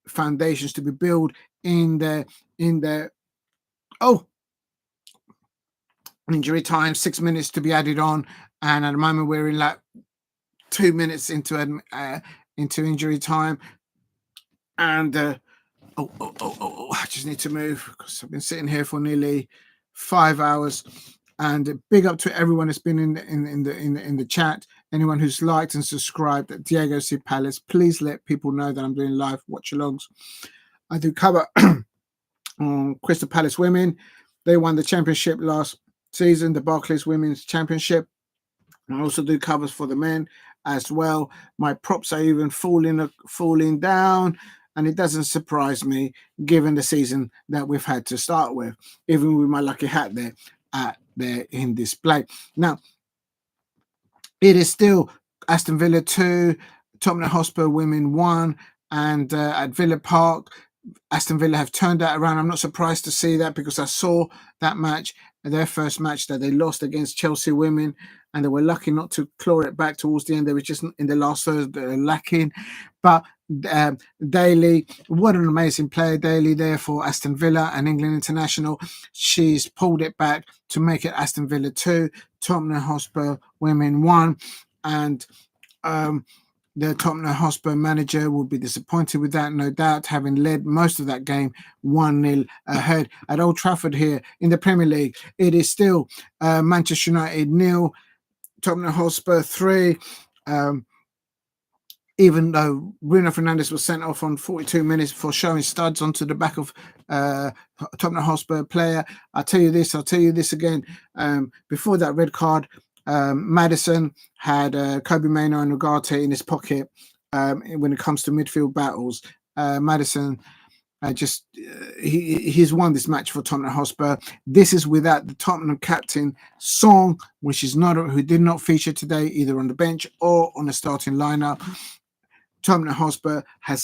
foundations to be built in their injury time? 6 minutes to be added on, and at the moment we're in like 2 minutes into injury time. And I just need to move because I've been sitting here for nearly 5 hours. And big up to everyone that's been in the chat. Anyone who's liked and subscribed at Diego C. Palace, please let people know that I'm doing live watch-alongs. I do cover on Crystal Palace women. They won the championship last season, the Barclays Women's Championship. I also do covers for the men as well. My props are even falling down, and it doesn't surprise me given the season that we've had to start with, even with my lucky hat there in display. Now, it is still Aston Villa 2, Tottenham Hotspur women 1, and at Villa Park, Aston Villa have turned that around. I'm not surprised to see that because I saw that match, their first match that they lost against Chelsea women, and they were lucky not to claw it back towards the end. They were just in the last third lacking. But Daly, what an amazing player, Daly, there for Aston Villa and England International. She's pulled it back to make it Aston Villa 2, Tottenham Hotspur women 1, and the Tottenham Hotspur manager will be disappointed with that, no doubt, having led most of that game 1-0 ahead at Old Trafford here in the Premier League. It is still Manchester United 0, Tottenham Hotspur 3. Even though Bruno Fernandes was sent off on 42 minutes for showing studs onto the back of Tottenham Hotspur player. I'll tell you this again. Before that red card, Maddison had Kobe Mainoo and Ugarte in his pocket when it comes to midfield battles. Maddison he's won this match for Tottenham Hotspur. This is without the Tottenham captain Song, who did not feature today either on the bench or on the starting lineup. Tottenham Hotspur are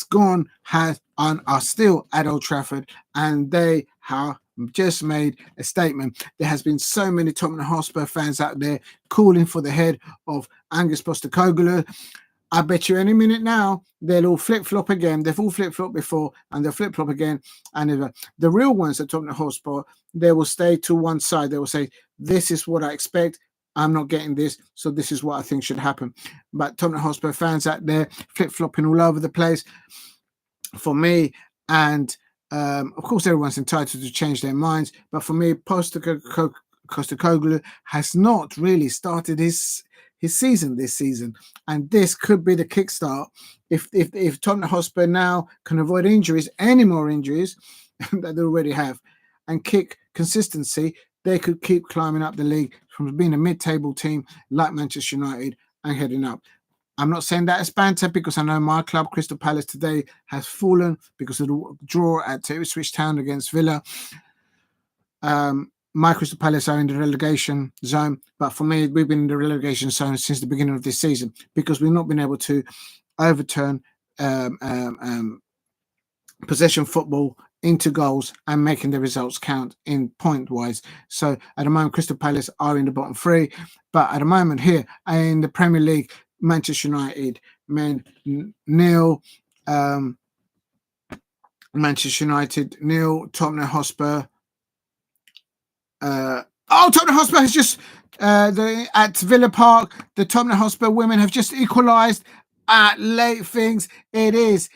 still at Old Trafford, and they have just made a statement. There has been so many Tottenham Hotspur fans out there calling for the head of Ange Postecoglou. I bet you any minute now they'll all flip-flop again. They've all flip-flopped before, and they'll flip-flop again. And the real ones at Tottenham Hotspur, they will stay to one side. They will say, this is what I expect. I'm not getting this, so this is what I think should happen. But Tottenham Hotspur fans out there flip-flopping all over the place for me, and of course everyone's entitled to change their minds, but for me, Postecoglou has not really started his season this season, and this could be the kickstart. If Tottenham Hotspur now can avoid injuries, any more injuries that they already have, and kick consistency, they could keep climbing up the league from being a mid-table team like Manchester United and heading up. I'm not saying that as banter, because I know my club, Crystal Palace, today has fallen because of the draw at Ipswich Town against Villa. My Crystal Palace are in the relegation zone, but for me, we've been in the relegation zone since the beginning of this season because we've not been able to overturn possession football into goals and making the results count in point-wise. So at the moment, Crystal Palace are in the bottom three, but at the moment here in the Premier League, Manchester United men nil, Manchester United nil, Tottenham Hotspur. Tottenham Hotspur has just at Villa Park. The Tottenham Hotspur women have just equalised at late things. It is,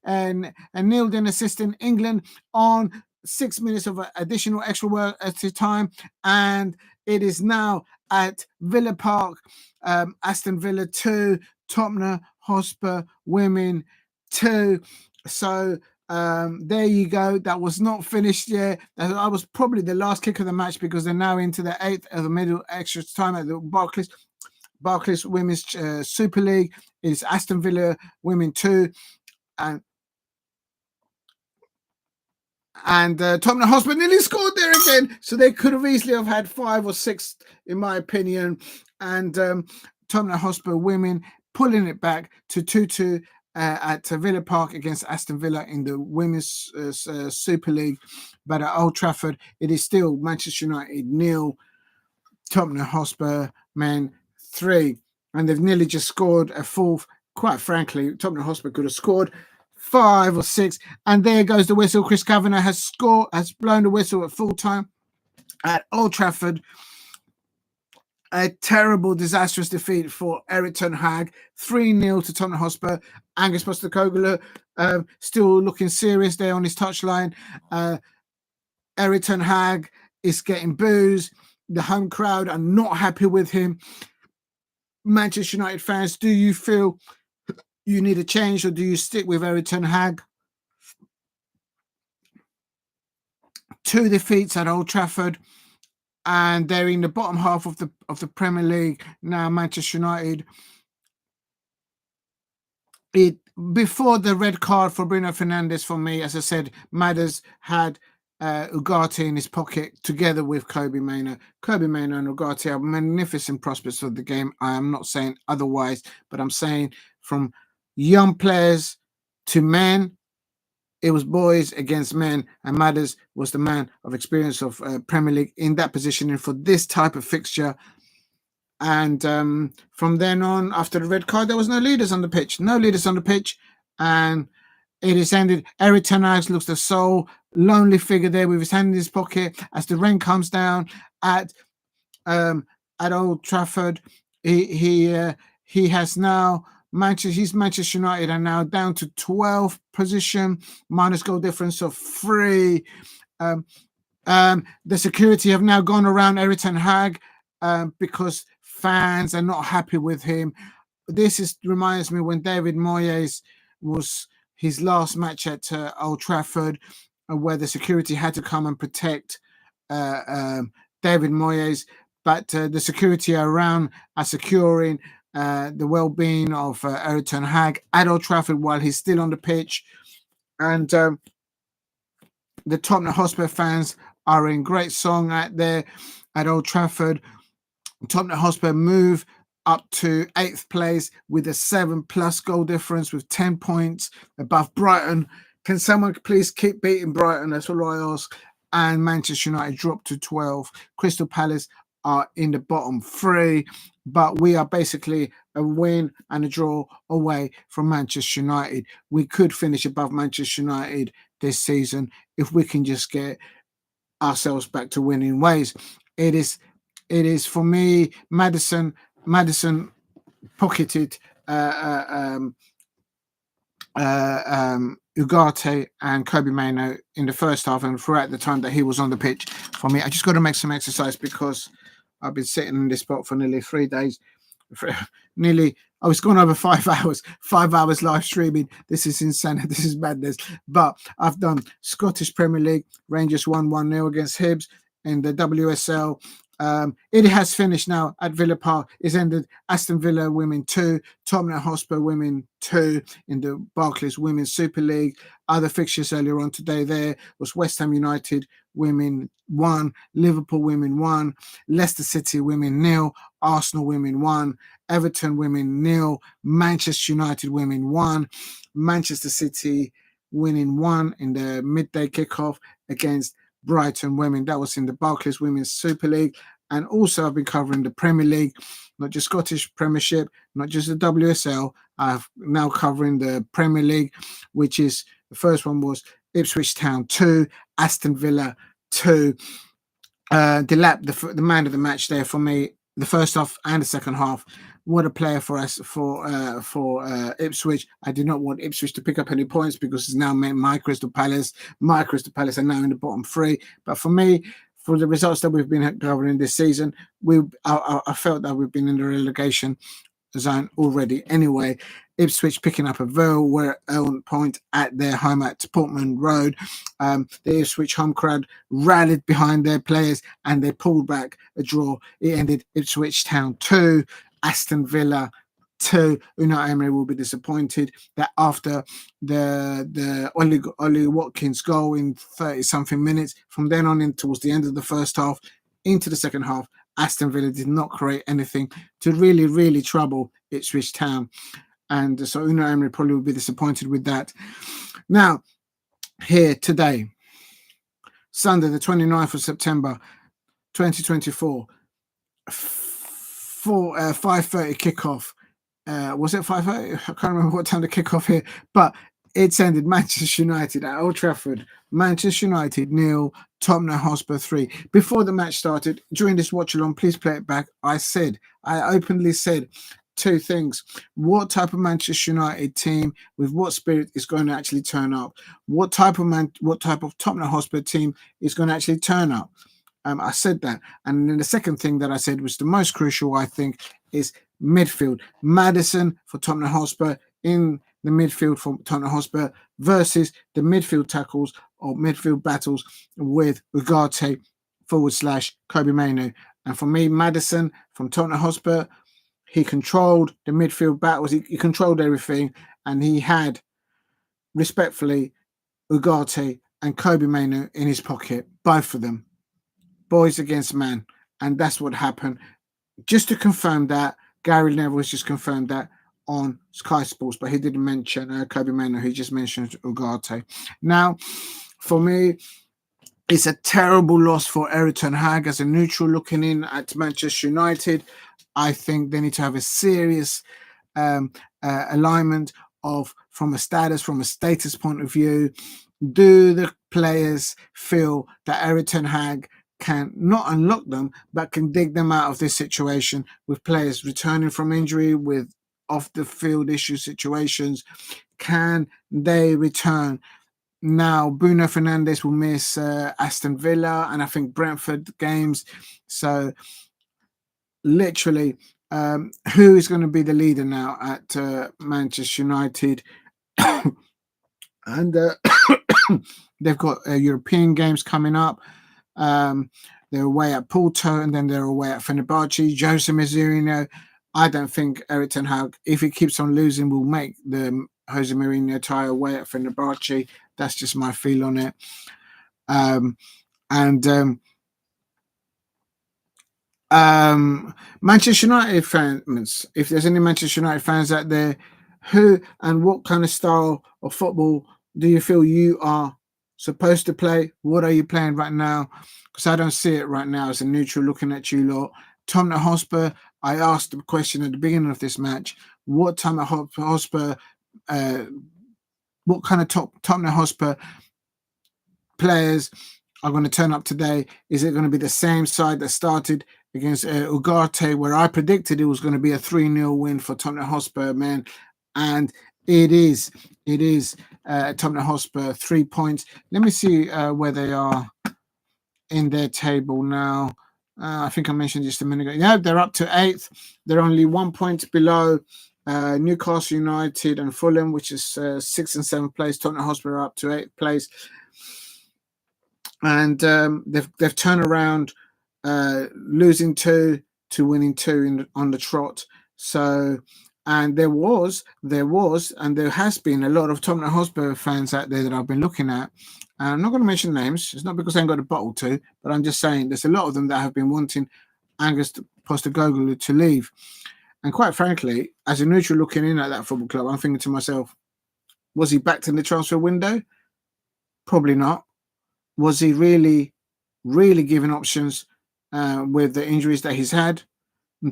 and Neil then assisting England on 6 minutes of additional extra work at the time, and it is now at Villa Park. Aston Villa 2, Tottenham Hotspur women 2. So there you go. That was not finished yet. That was probably the last kick of the match because they're now into the 8th of the middle extra time at the Barclays Women's Super League. Is Aston Villa women 2, and Tottenham Hotspur nearly scored there again, so they could have easily have had 5 or 6, in my opinion. And Tottenham Hotspur women pulling it back to 2-2 at Villa Park against Aston Villa in the Women's Super League. But at Old Trafford, it is still Manchester United 0, Tottenham Hotspur men 3, and they've nearly just scored a 4th. Quite frankly, Tottenham Hotspur could have scored 5 or 6, and there goes the whistle. Chris Kavanagh has blown the whistle at full time at Old Trafford. A terrible, disastrous defeat for Erik ten Hag, 3-0 to Tottenham Hotspur. Angus Postecoglou still looking serious there on his touchline. Erik ten Hag is getting boos. The home crowd are not happy with him. Manchester United fans, do you feel you need a change, or do you stick with Erik ten Hag? 2 defeats at Old Trafford, and they're in the bottom half of the Premier League now. Manchester United. Before the red card for Bruno Fernandes, for me, as I said, Madders had Ugarte in his pocket together with Kobbie Mainoo. Kobbie Mainoo and Ugarte are magnificent prospects for the game. I am not saying otherwise, but I'm saying from young players to men, it was boys against men, and Madders was the man of experience of Premier League in that positioning for this type of fixture. And from then on, after the red card, there was no leaders on the pitch. And it is ended. Erik ten Hag looks the sole lonely figure there with his hand in his pocket as the rain comes down at Old Trafford. He has now Manchester United are now down to 12th position, minus goal difference of 3. The security have now gone around Erik ten Hag because fans are not happy with him. This reminds me when David Moyes was his last match at Old Trafford, where the security had to come and protect David Moyes, but the security around are securing the well-being of Erik ten Hag at Old Trafford while he's still on the pitch. And the Tottenham Hotspur fans are in great song out there at Old Trafford. Tottenham Hotspur move up to 8th place with a 7+ goal difference with 10 points above Brighton. Can someone please keep beating Brighton? That's all I ask. And Manchester United dropped to 12. Crystal Palace are in the bottom 3, but we are basically a win and a draw away from Manchester United. We could finish above Manchester United this season if we can just get ourselves back to winning ways. It is it is for me Madison pocketed Ugarte and Kobe Mano in the first half and throughout the time that he was on the pitch. For me, I just got to make some exercise because I've been sitting in this spot for nearly 3 days. I was gone over 5 hours, 5 hours live streaming. This is insane. This is madness. But I've done Scottish Premier League. Rangers won 1-0 against Hibs in the WSL. It has finished now at Villa Park. It's ended Aston Villa women 2, Tottenham Hotspur women 2 in the Barclays Women's Super League. Other fixtures earlier on today there was West Ham United women 1, Liverpool women 1, Leicester City women 0, Arsenal women 1, Everton women 0, Manchester United women 1, Manchester City winning 1 in the midday kickoff against Brighton women. That was in the Barclays Women's Super League. And also I've been covering the Premier League, not just Scottish Premiership, not just the WSL. I've now covering the Premier League, which is the first one was Ipswich Town 2, Aston Villa 2. The man of the match there for me, the first half and the second half. What a player for us for Ipswich. I did not want Ipswich to pick up any points because it's now meant my Crystal Palace. My Crystal Palace are now in the bottom 3. But for me, for the results that we've been covering this season, I felt that we've been in the relegation zone already. Anyway, Ipswich picking up a very well point at their home at Portman Road. The Ipswich home crowd rallied behind their players and they pulled back a draw. It ended Ipswich Town 2, Aston Villa 2. Unai Emery will be disappointed that after the Ollie Watkins goal in 30-something minutes, from then on in towards the end of the first half, into the second half, Aston Villa did not create anything to really, really trouble Ipswich Town. And so Unai Emery probably will be disappointed with that. Now, here today, Sunday, the 29th of September, 2024, 5:30 kickoff. Was it 5:30? I can't remember what time the kickoff here, but it's ended Manchester United at Old Trafford. Manchester United 0, Tottenham Hotspur 3. Before the match started, during this watch along, please play it back. I openly said 2 things. What type of Manchester United team with what spirit is going to actually turn up? What type of Tottenham Hotspur team is going to actually turn up? I said that. And then the second thing that I said was the most crucial, I think, is midfield. Madison for Tottenham Hotspur in the midfield for Tottenham Hotspur versus the midfield tackles or midfield battles with Ugarte / Kobe Mano. And for me, Madison from Tottenham Hotspur, he controlled the midfield battles. He controlled everything. And he had, respectfully, Ugarte and Kobe Mano in his pocket. Both of them. Boys against man. And that's what happened. Just to confirm that, Gary Neville has just confirmed that on Sky Sports, but he didn't mention Kobe Mano. He just mentioned Ugarte. Now, for me, it's a terrible loss for Erik ten Hag as a neutral looking in at Manchester United. I think they need to have a serious alignment from a status point of view. Do the players feel that Erik ten Hag can not unlock them, but can dig them out of this situation with players returning from injury, with off-the-field issue situations? Can they return? Now, Bruno Fernandes will miss Aston Villa and I think Brentford games. So, literally, who is going to be the leader now at Manchester United? And they've got European games coming up. They're away at Porto and then they're away at Fenerbahce. Jose Mourinho, I don't think Erik ten Hag, if he keeps on losing, will make the Jose Mourinho tie away at Fenerbahce. That's just my feel on it. Manchester United fans, if there's any Manchester United fans out there, who and what kind of style of football do you feel you are supposed to play? What are you playing right now? Because I don't see it right now as a neutral looking at you lot. Tottenham Hotspur, I asked the question at the beginning of this match, what Tottenham Hotspur, what kind of Tottenham Hotspur players are going to turn up today? Is it going to be the same side that started against Ugarte, where I predicted it was going to be a 3-0 win for Tottenham Hotspur, man. And it is. Tottenham Hotspur, 3 points. Let me see where they are in their table now. I think I mentioned just a minute ago. Yeah, they're up to 8th. They're only 1 point below Newcastle United and Fulham, which is 6th and 7th place. Tottenham Hotspur are up to 8th place. And they've turned around, losing 2 to winning 2 on the trot. So, and there has been a lot of Tottenham Hotspur fans out there that I've been looking at. And I'm not going to mention names. It's not because I ain't got a bottle to, but I'm just saying there's a lot of them that have been wanting Angus Postecoglou to leave. And quite frankly, as a neutral looking in at that football club, I'm thinking to myself, was he backed in the transfer window? Probably not. Was he really given options with the injuries that he's had?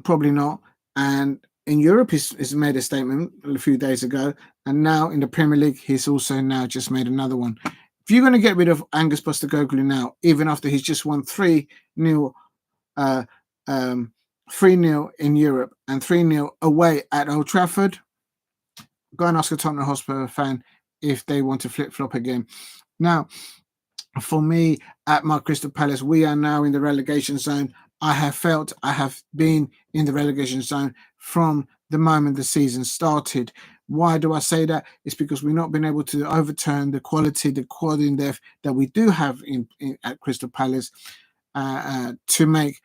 Probably not. And in Europe, he's made a statement a few days ago. And now in the Premier League, he's also now just made another one. If you're going to get rid of Angus Postecoglou now, even after he's just won 3-0 in Europe and 3-0 away at Old Trafford, go and ask a Tottenham Hotspur fan if they want to flip-flop again. Now, for me, at my Crystal Palace, we are now in the relegation zone. I have been in the relegation zone from the moment the season started. Why do I say that? It's because we've not been able to overturn the quality in depth that we do have at Crystal Palace to make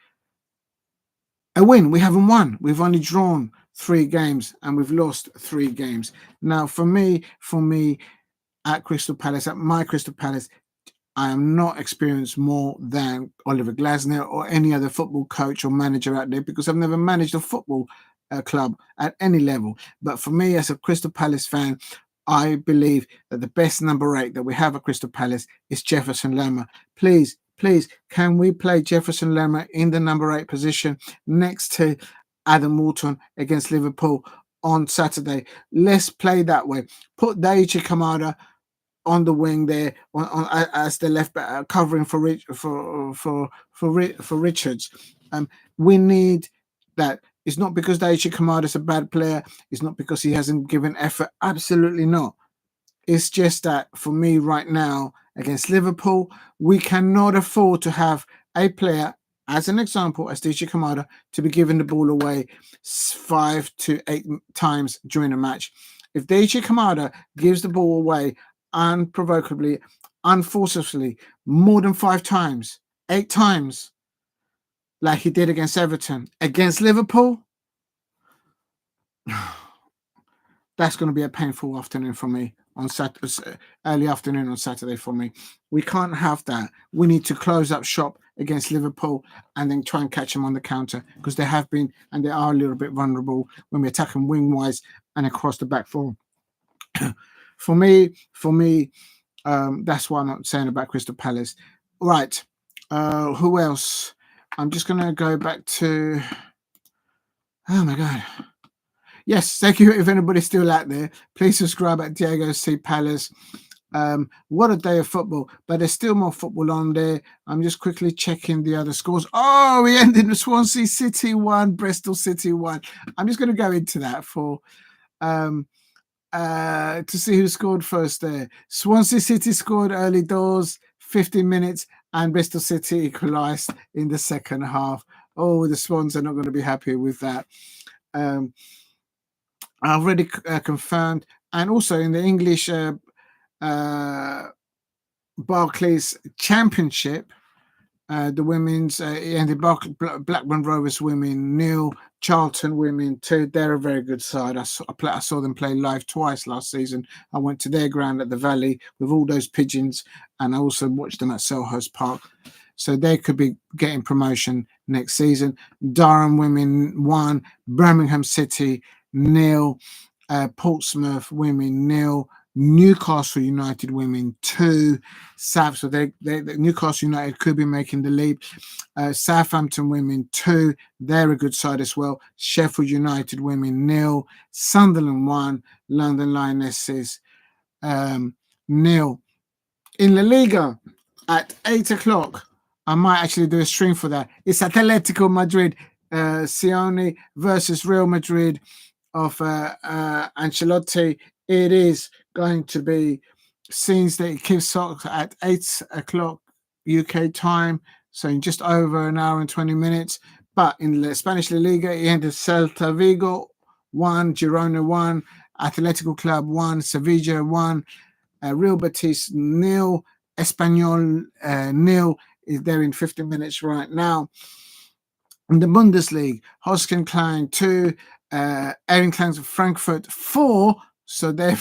a win. We haven't won. We've only drawn 3 games and we've lost 3 games. Now, for me, at Crystal Palace, at my Crystal Palace, I am not experienced more than Oliver Glasner or any other football coach or manager out there because I've never managed a football club at any level. But for me, as a Crystal Palace fan, I believe that the best number 8 that we have at Crystal Palace is Jefferson Lerma. Please, can we play Jefferson Lerma in the number 8 position next to Adam Walton against Liverpool on Saturday? Let's play that way. Put Daichi Kamada on the wing there, as the left back, covering for Richards. We need that. It's not because Daichi Kamada is a bad player. It's not because he hasn't given effort. Absolutely not. It's just that for me right now against Liverpool, we cannot afford to have a player, as an example, as Daichi Kamada, to be giving the ball away 5 to 8 times during a match. If Daichi Kamada gives the ball away unprovocably, unforcefully, more than 5 times, 8 times, like he did against Everton, against Liverpool, that's going to be a painful afternoon for me on Saturday, early afternoon on Saturday for me. We can't have that. We need to close up shop against Liverpool and then try and catch them on the counter because they have been and they are a little bit vulnerable when we attack them wing-wise and across the back four. For me, that's what I'm saying about Crystal Palace. Right. Who else? I'm just going to go back to... Oh, my God. Yes, thank you. If anybody's still out there, please subscribe at Diego C. Palace. What a day of football. But there's still more football on there. I'm just quickly checking the other scores. Oh, we ended with Swansea City 1, Bristol City 1. I'm just going to go into that for... to see who scored first there. Swansea City scored early doors, 15 minutes, and Bristol City equalised in the second half. Oh, the Swans are not going to be happy with that. Already confirmed. And also in the English Barclays Championship, the women's and the Blackburn Rovers women 0, Charlton women 2. They're a very good side. I saw them play live twice last season. I went to their ground at the Valley with all those pigeons, and I also watched them at Selhurst Park. So they could be getting promotion next season. Durham women 1, Birmingham City 0, Portsmouth women 0. Newcastle United women 2. So they Newcastle United could be making the leap. Southampton women 2. They're a good side as well. Sheffield United women 0. Sunderland 1. London Lionesses 0. In La Liga at 8 o'clock I might actually do a stream for that. It's Atletico Madrid, Cerny versus Real Madrid of Ancelotti. It is going to be scenes that it kicks off at 8 o'clock UK time, so in just over an hour and 20 minutes. But in the Spanish La Liga, it ended Celta Vigo 1, Girona 1, Atletico Club 1, Sevilla 1, Real Betis 0, Espanyol 0. Is there in 50 minutes right now. In the Bundesliga, Hosken Klein 2, Erin Klein's Frankfurt 4. So they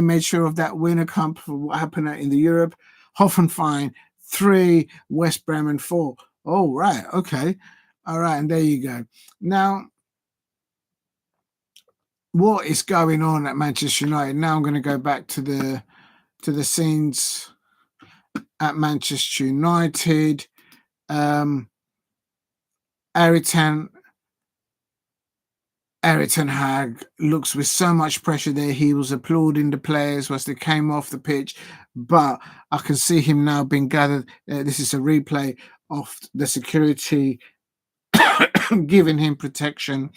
made sure of that winner comp for what happened in the Europe. Hoffenheim 3, West Bremen 4. Oh, right, okay. All right, and there you go. Now, what is going on at Manchester United? Now I'm going to go back to the scenes at Manchester United. Erik ten Hag looks with so much pressure there. He was applauding the players as they came off the pitch, but I can see him now being gathered. This is a replay of the security giving him protection,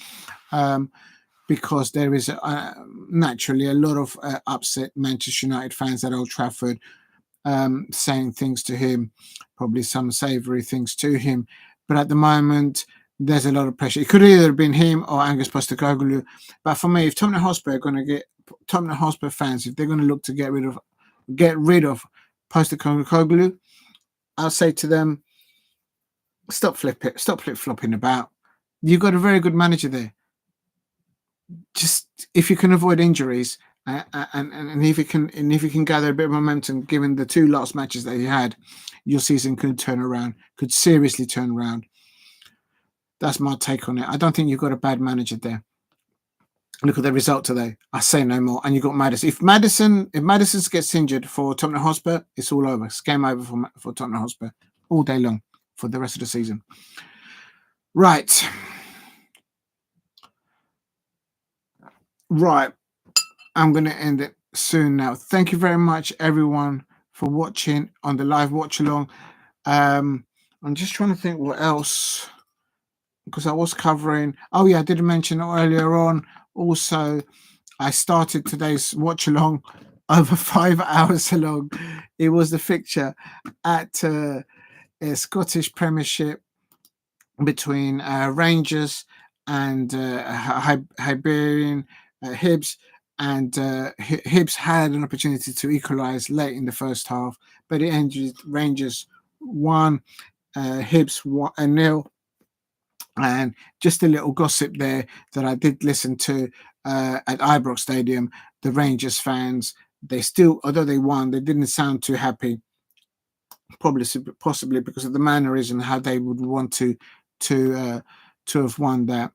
because there is naturally a lot of upset Manchester United fans at Old Trafford, saying things to him, probably some savoury things to him. But at the moment, there's a lot of pressure. It could either have been him or Angus Postecoglou. But for me, if Tottenham Hotspur fans, if they're going to look to get rid of Postecoglou, I'll say to them, stop flip-flopping about. You've got a very good manager there. Just if you can avoid injuries, and if you can gather a bit of momentum, given the 2 last matches that he had, your season could seriously turn around. That's my take on it. I don't think you've got a bad manager there. Look at the result today. I say no more. And you've got Maddison. If Maddison gets injured for Tottenham Hotspur, it's all over. It's game over for Tottenham Hotspur all day long for the rest of the season. Right. I'm going to end it soon now. Thank you very much, everyone, for watching on the live watch along. I'm just trying to think what else, because I was covering. Oh yeah, I did mention earlier on. Also, I started today's watch along over 5 hours long. It was the fixture at a Scottish Premiership between Rangers and Hibernian Hibs. And Hibs had an opportunity to equalise late in the first half, but it ended Rangers 1, Hibs 0. And just a little gossip there that I did listen to at Ibrox Stadium. The Rangers fans, they still, although they won, they didn't sound too happy. Possibly because of the mannerism, how they would want to have won that.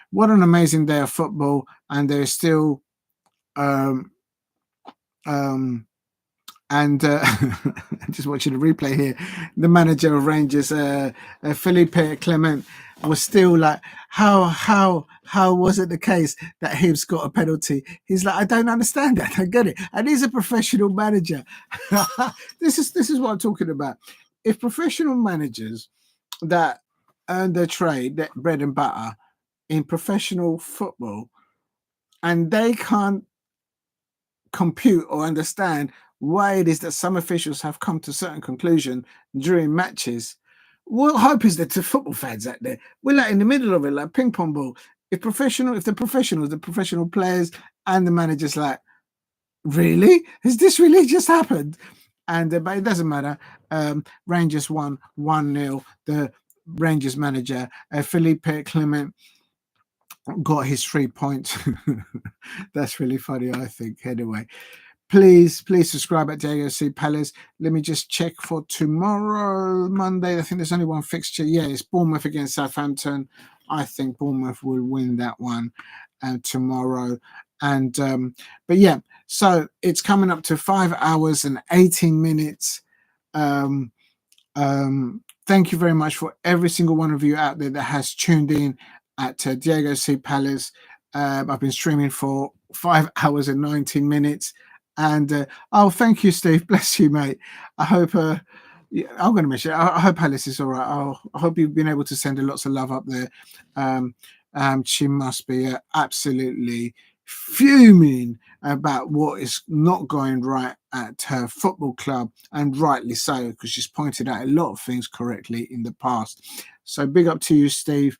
What an amazing day of football, and they're still. Just watching the replay here, the manager of Rangers, Philippe Clemente, was still like, how was it the case that Hibs got a penalty? He's like, I don't understand that. I get it. And he's a professional manager. This is what I'm talking about. If professional managers that earn their trade, that bread and butter in professional football, and they can't compute or understand why it is that some officials have come to certain conclusion during matches, what hope is there to football fans out there? We're like in the middle of it, like ping pong ball. If the professional players and the managers, like, really? Has this really just happened? And but it doesn't matter. Rangers won 1-0. The Rangers manager, Philippe Clemente, got his 3 points. That's really funny, I think. Anyway, please subscribe at JOC Palace. Let me just check for tomorrow, Monday. I think there's only one fixture. Yeah, it's Bournemouth against Southampton. I think Bournemouth will win that one tomorrow. And but yeah, so it's coming up to 5 hours and 18 minutes. Thank you very much for every single one of you out there that has tuned in at Diego C. Palace. I've been streaming for 5 hours and 19 minutes. And thank you, Steve. Bless you, mate. I hope Yeah, I'm going to mention it. I hope Alice is all right. I hope you've been able to send her lots of love up there. Um, she must be absolutely fuming about what is not going right at her football club, and rightly so, because she's pointed out a lot of things correctly in the past. So big up to you, Steve.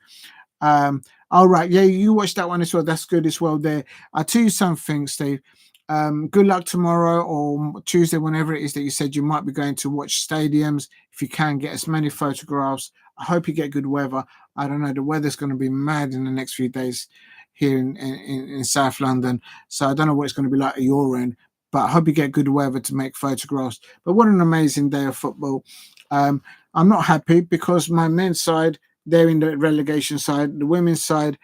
All right, yeah, you watched that one as well. That's good as well. There, I'll tell you something, Steve. Good luck tomorrow or Tuesday, whenever it is that you said you might be going to watch stadiums. If you can get as many photographs, I hope you get good weather. I don't know, the weather's going to be mad in the next few days here in South London, so I don't know what it's going to be like at your end. But I hope you get good weather to make photographs. But what an amazing day of football! I'm not happy because my men's side, they're in the relegation side. The women's side,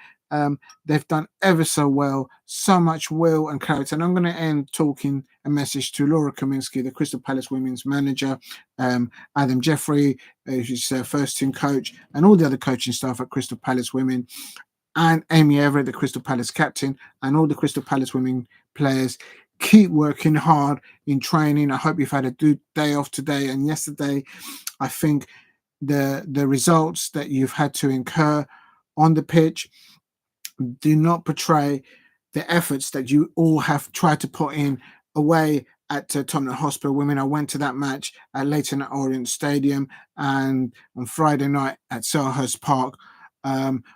they've done ever so well, so much will and character. And I'm going to end talking a message to Laura Kaminsky, the Crystal Palace women's manager, Adam Jeffrey, who's their first team coach, and all the other coaching staff at Crystal Palace Women, and Amy Everett, the Crystal Palace captain, and all the Crystal Palace women players. Keep working hard in training. I hope you've had a good day off today and yesterday. I think the results that you've had to incur on the pitch do not portray the efforts that you all have tried to put in away at Tottenham Hotspur Women. I went to that match at Leighton Orient Stadium and on Friday night at Selhurst Park.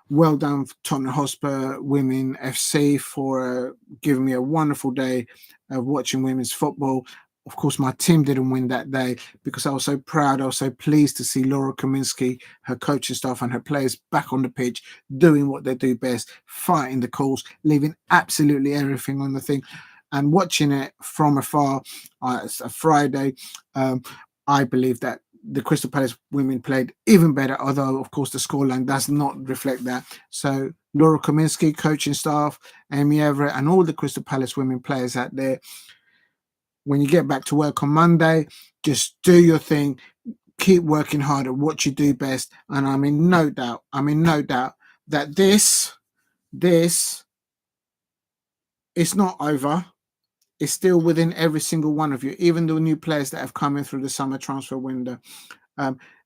Well done, Tottenham Hotspur Women FC, for giving me a wonderful day of watching women's football. Of course, my team didn't win that day because I was so proud. I was so pleased to see Laura Kaminsky, her coaching staff, and her players back on the pitch doing what they do best, fighting the calls, leaving absolutely everything on the thing. And watching it from afar, it's a Friday, I believe that the Crystal Palace women played even better, although, of course, the scoreline does not reflect that. So Laura Kaminsky, coaching staff, Amy Everett, and all the Crystal Palace women players out there, when you get back to work on Monday, just do your thing, keep working hard at what you do best. And I'm in no doubt that this is not over. It's still within every single one of you, even the new players that have come in through the summer transfer window.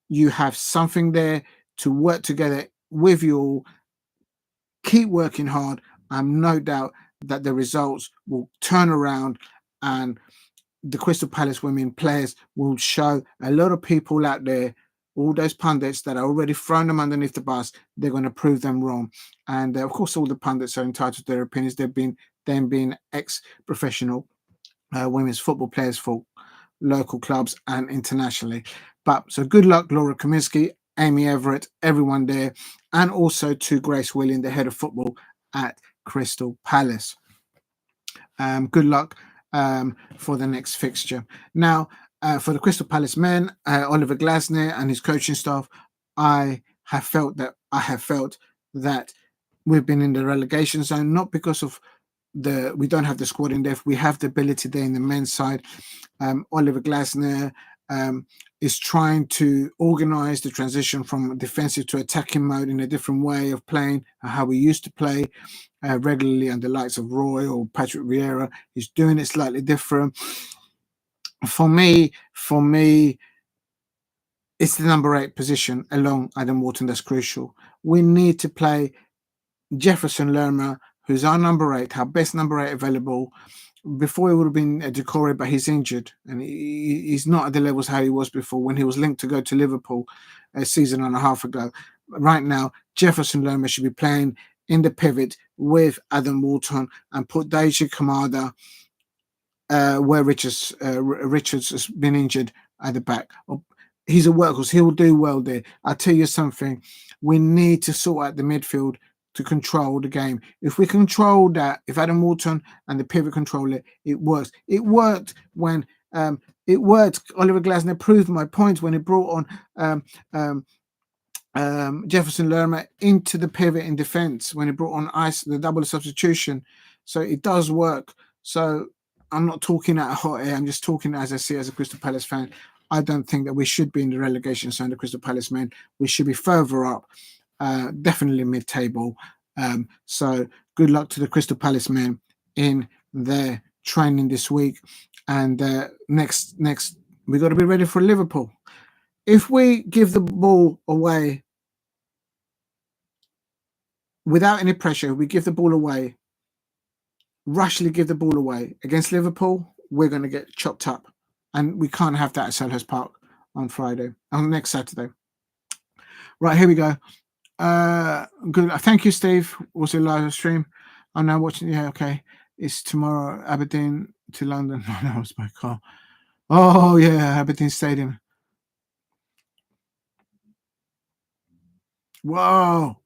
You have something there to work together with you all. Keep working hard. I'm no doubt that the results will turn around and the Crystal Palace women players will show a lot of people out there, all those pundits that are already thrown them underneath the bus, they're going to prove them wrong. And of course, all the pundits are entitled to their opinions. They've been ex-professional women's football players for local clubs and internationally. But so good luck, Laura Kaminsky, Amy Everett, everyone there, and also to Grace William, the head of football at Crystal Palace. Good luck for the next fixture. Now, for the Crystal Palace men, Oliver Glasner and his coaching staff, I have felt that we've been in the relegation zone, not because of we don't have the squad in depth. We have the ability there in the men's side. Oliver Glasner is trying to organize the transition from defensive to attacking mode in a different way of playing, how we used to play regularly under the likes of Roy or Patrick Vieira. He's doing it slightly different. For me, it's the number 8 position along Adam Wharton that's crucial. We need to play Jefferson Lerma, who's our number 8, our best number 8 available. Before it would have been Decore, but he's injured and he's not at the levels how he was before when he was linked to go to Liverpool a season and a half ago. Right now, Jefferson Lerma should be playing in the pivot with Adam Wharton and put Daiji Kamada where Richards has been injured at the back. He's a workhorse. He'll do well there. I'll tell you something. We need to sort out the midfield to control the game. If we control that, if Adam Wharton and the pivot control it, it works. It worked when it worked. Oliver Glasner proved my point when he brought on Jefferson Lerma into the pivot in defence, when he brought on the double substitution. So it does work. So I'm not talking out of hot air. I'm just talking as I see as a Crystal Palace fan. I don't think that we should be in the relegation zone, the Crystal Palace men. We should be further up. Definitely mid-table. So good luck to the Crystal Palace men in their training this week. And next, we got to be ready for Liverpool. If we give the ball away without any pressure, we give the ball away, rushly give the ball away against Liverpool, we're going to get chopped up. And we can't have that at Selhurst Park on next Saturday. Right, here we go. Good. Thank you, Steve. Was it live stream? I'm now watching. Yeah, okay. It's tomorrow, Aberdeen to London. No, it's by car. Oh, yeah, Aberdeen Stadium. Whoa.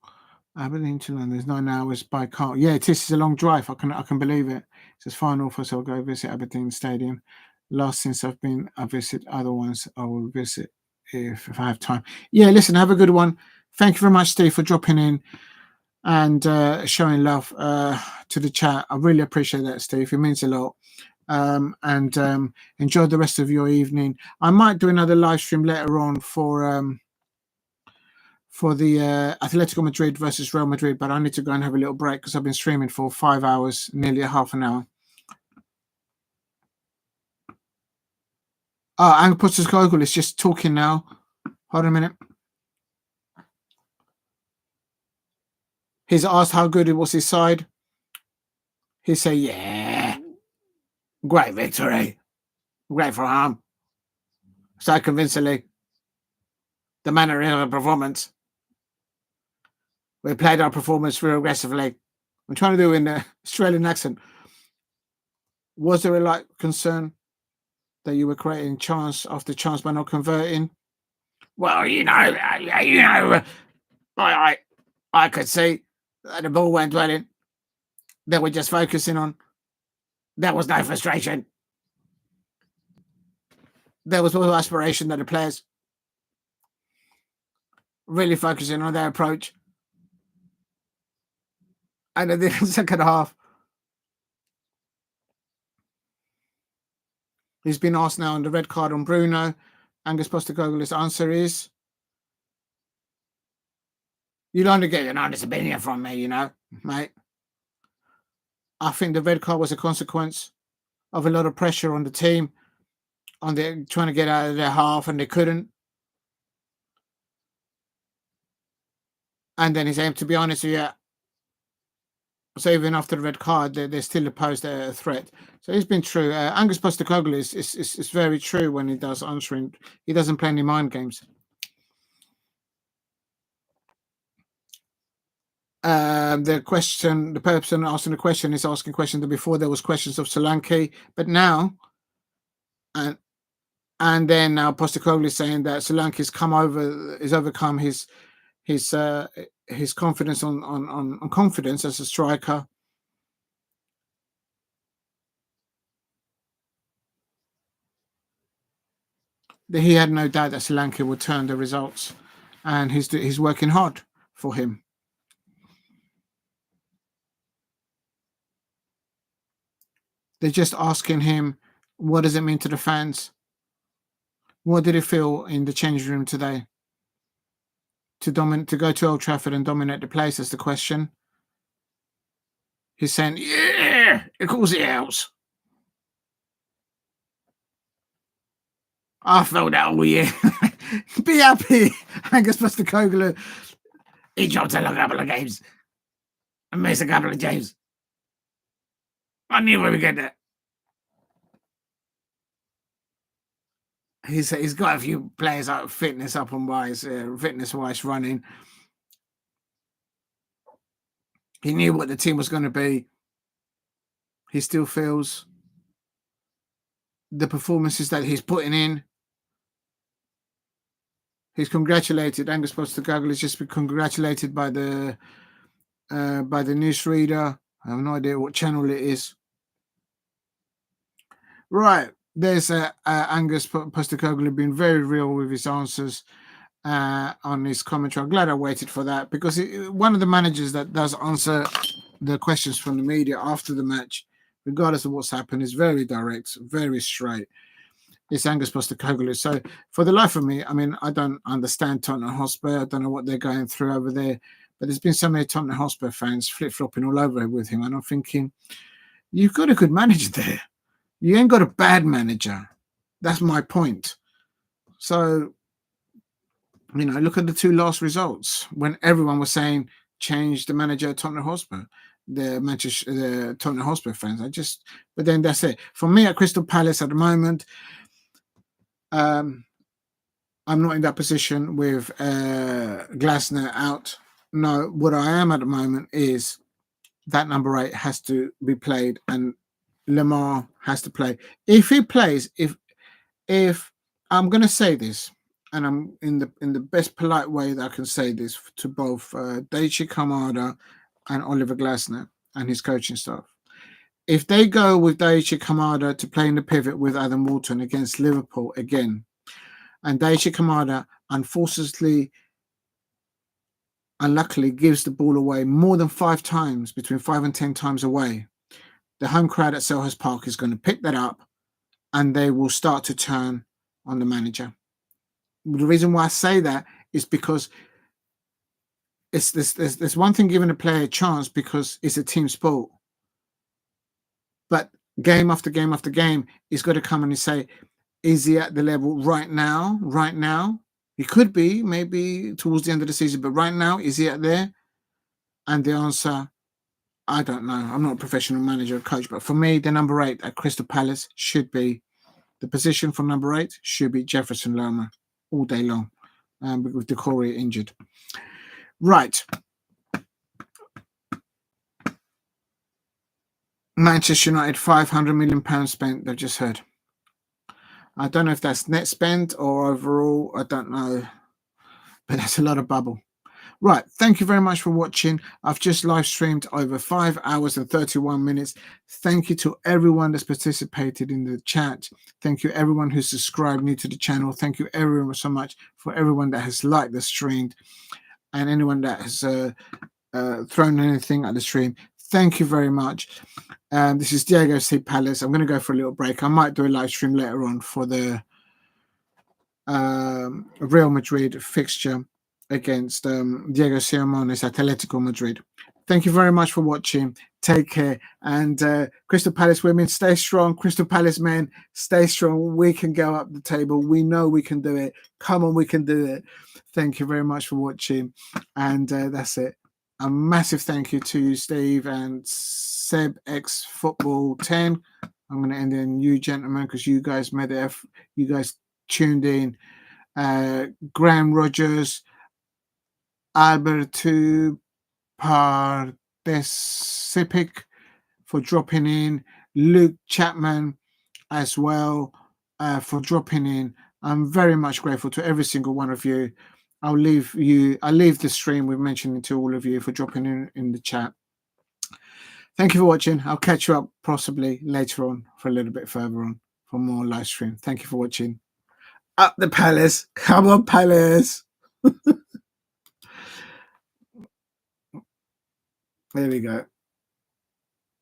Aberdeen to London. There's 9 hours by car. Yeah, it is. It's a long drive. I can believe it. It says final for, so I'll go visit Aberdeen Stadium. Last since I've been, I visit other ones. I will visit if I have time. Yeah, listen, have a good one. Thank you very much, Steve, for dropping in and showing love to the chat. I really appreciate that, Steve. It means a lot. Enjoy the rest of your evening. I might do another live stream later on for the Atletico Madrid versus Real Madrid, but I need to go and have a little break because I've been streaming for 5 hours, nearly a half an hour. Ange Postecoglou is just talking now. Hold on a minute. He's asked how good it was his side. He say, yeah, great victory, great for harm. So convincingly, the manner of the performance. We played our performance real aggressively. I'm trying to do it in an Australian accent. Was there a concern that you were creating chance after chance by not converting? Well, I could see that the ball went well in. They were just focusing on. There was no frustration. There was no aspiration that the players really focusing on their approach. And in the second half, he's been asked now on the red card on Bruno. Angus Postecoglou's answer is, you'll only get an honest opinion from me, mate. I think the red card was a consequence of a lot of pressure on the team, on the trying to get out of their half, and they couldn't. And then he's aimed, to be honest with you, so even after the red card, they still posed a threat. So he's been true. Angus Postecoglou is very true when he does answering. He doesn't play any mind games. The person asking the question is asking questions that before there was questions of Solanke, but now, and then now Postecoglou is saying that Solanke has overcome his confidence on confidence as a striker. He had no doubt that Solanke would turn the results, and he's working hard for him. They're just asking him, what does it mean to the fans? What did it feel in the changing room today? To go to Old Trafford and dominate the place is the question. He's saying, yeah, of course it helps. I felt that all year. Be happy. Angus Postecoglou. He dropped a couple of games and missed a couple of games. I knew we would get that. He's got a few players out fitness-wise running. He knew what the team was going to be. He still feels the performances that he's putting in. He's congratulated. Angus Postecoglou has just been congratulated by the newsreader. I have no idea what channel it is. Right. There's Angus Postecoglou being very real with his answers on his commentary. I'm glad I waited for that because one of the managers that does answer the questions from the media after the match, regardless of what's happened, is very direct, very straight. It's Angus Postecoglou. So for the life of me, I mean, I don't understand Tottenham Hotspur. I don't know what they're going through over there. But there's been so many Tottenham Hotspur fans flip-flopping all over with him. And I'm thinking, you've got a good manager there. You ain't got a bad manager. That's my point. So You know, look at the two last results when everyone was saying change the manager at Tottenham Hotspur. The Tottenham Hotspur fans. But then that's it. For me at Crystal Palace at the moment, I'm not in that position with Glasner out. No, what I am at the moment is that number 8 has to be played and Lamar has to play. If he plays, if I'm going to say this, and I'm in the best polite way that I can say this to both Daichi Kamada and Oliver Glasner and his coaching staff. If they go with Daichi Kamada to play in the pivot with Adam Walton against Liverpool again, and Daichi Kamada unluckily gives the ball away more than 5 times, between 5 and 10 times away, the home crowd at Selhurst Park is going to pick that up and they will start to turn on the manager. The reason why I say that is because there's one thing giving a player a chance because it's a team sport. But game after game after game, he's got to come and say, is he at the level right now? Right now? He could be, maybe towards the end of the season, but right now, is he at there? And the answer, I don't know. I'm not a professional manager or coach, but for me, the number 8 at Crystal Palace should be, the position for number 8 should be Jefferson Lerma all day long, with Decore injured. Right. Manchester United, £500 million spent, they've just heard. I don't know if that's net spent or overall, I don't know, but that's a lot of bubble. Right, thank you very much for watching. I've just live streamed over 5 hours and 31 minutes. Thank you to everyone that's participated in the chat. Thank you everyone who's subscribed new to the channel. Thank you everyone so much for everyone that has liked the stream and anyone that has thrown anything at the stream. Thank you very much. This is Diego C. Palace. I'm going to go for a little break. I might do a live stream later on for the Real Madrid fixture against Diego Simeone's Atletico Madrid. Thank you very much for watching. Take care. And Crystal Palace women, stay strong. Crystal Palace men, stay strong. We can go up the table. We know we can do it. Come on, we can do it. Thank you very much for watching. And that's it. A massive thank you to Steve and Seb X Football 10. I'm going to end in you gentlemen because you guys made it. You guys tuned in. Graham Rogers, Alberto Participic for dropping in, Luke Chapman as well for dropping in. I'm very much grateful to every single one of you. I'll leave the stream with mentioning to all of you for dropping in the chat. Thank you for watching. I'll catch you up possibly later on for a little bit further on for more live stream. Thank you for watching. Up the Palace. Come on, Palace. There we go.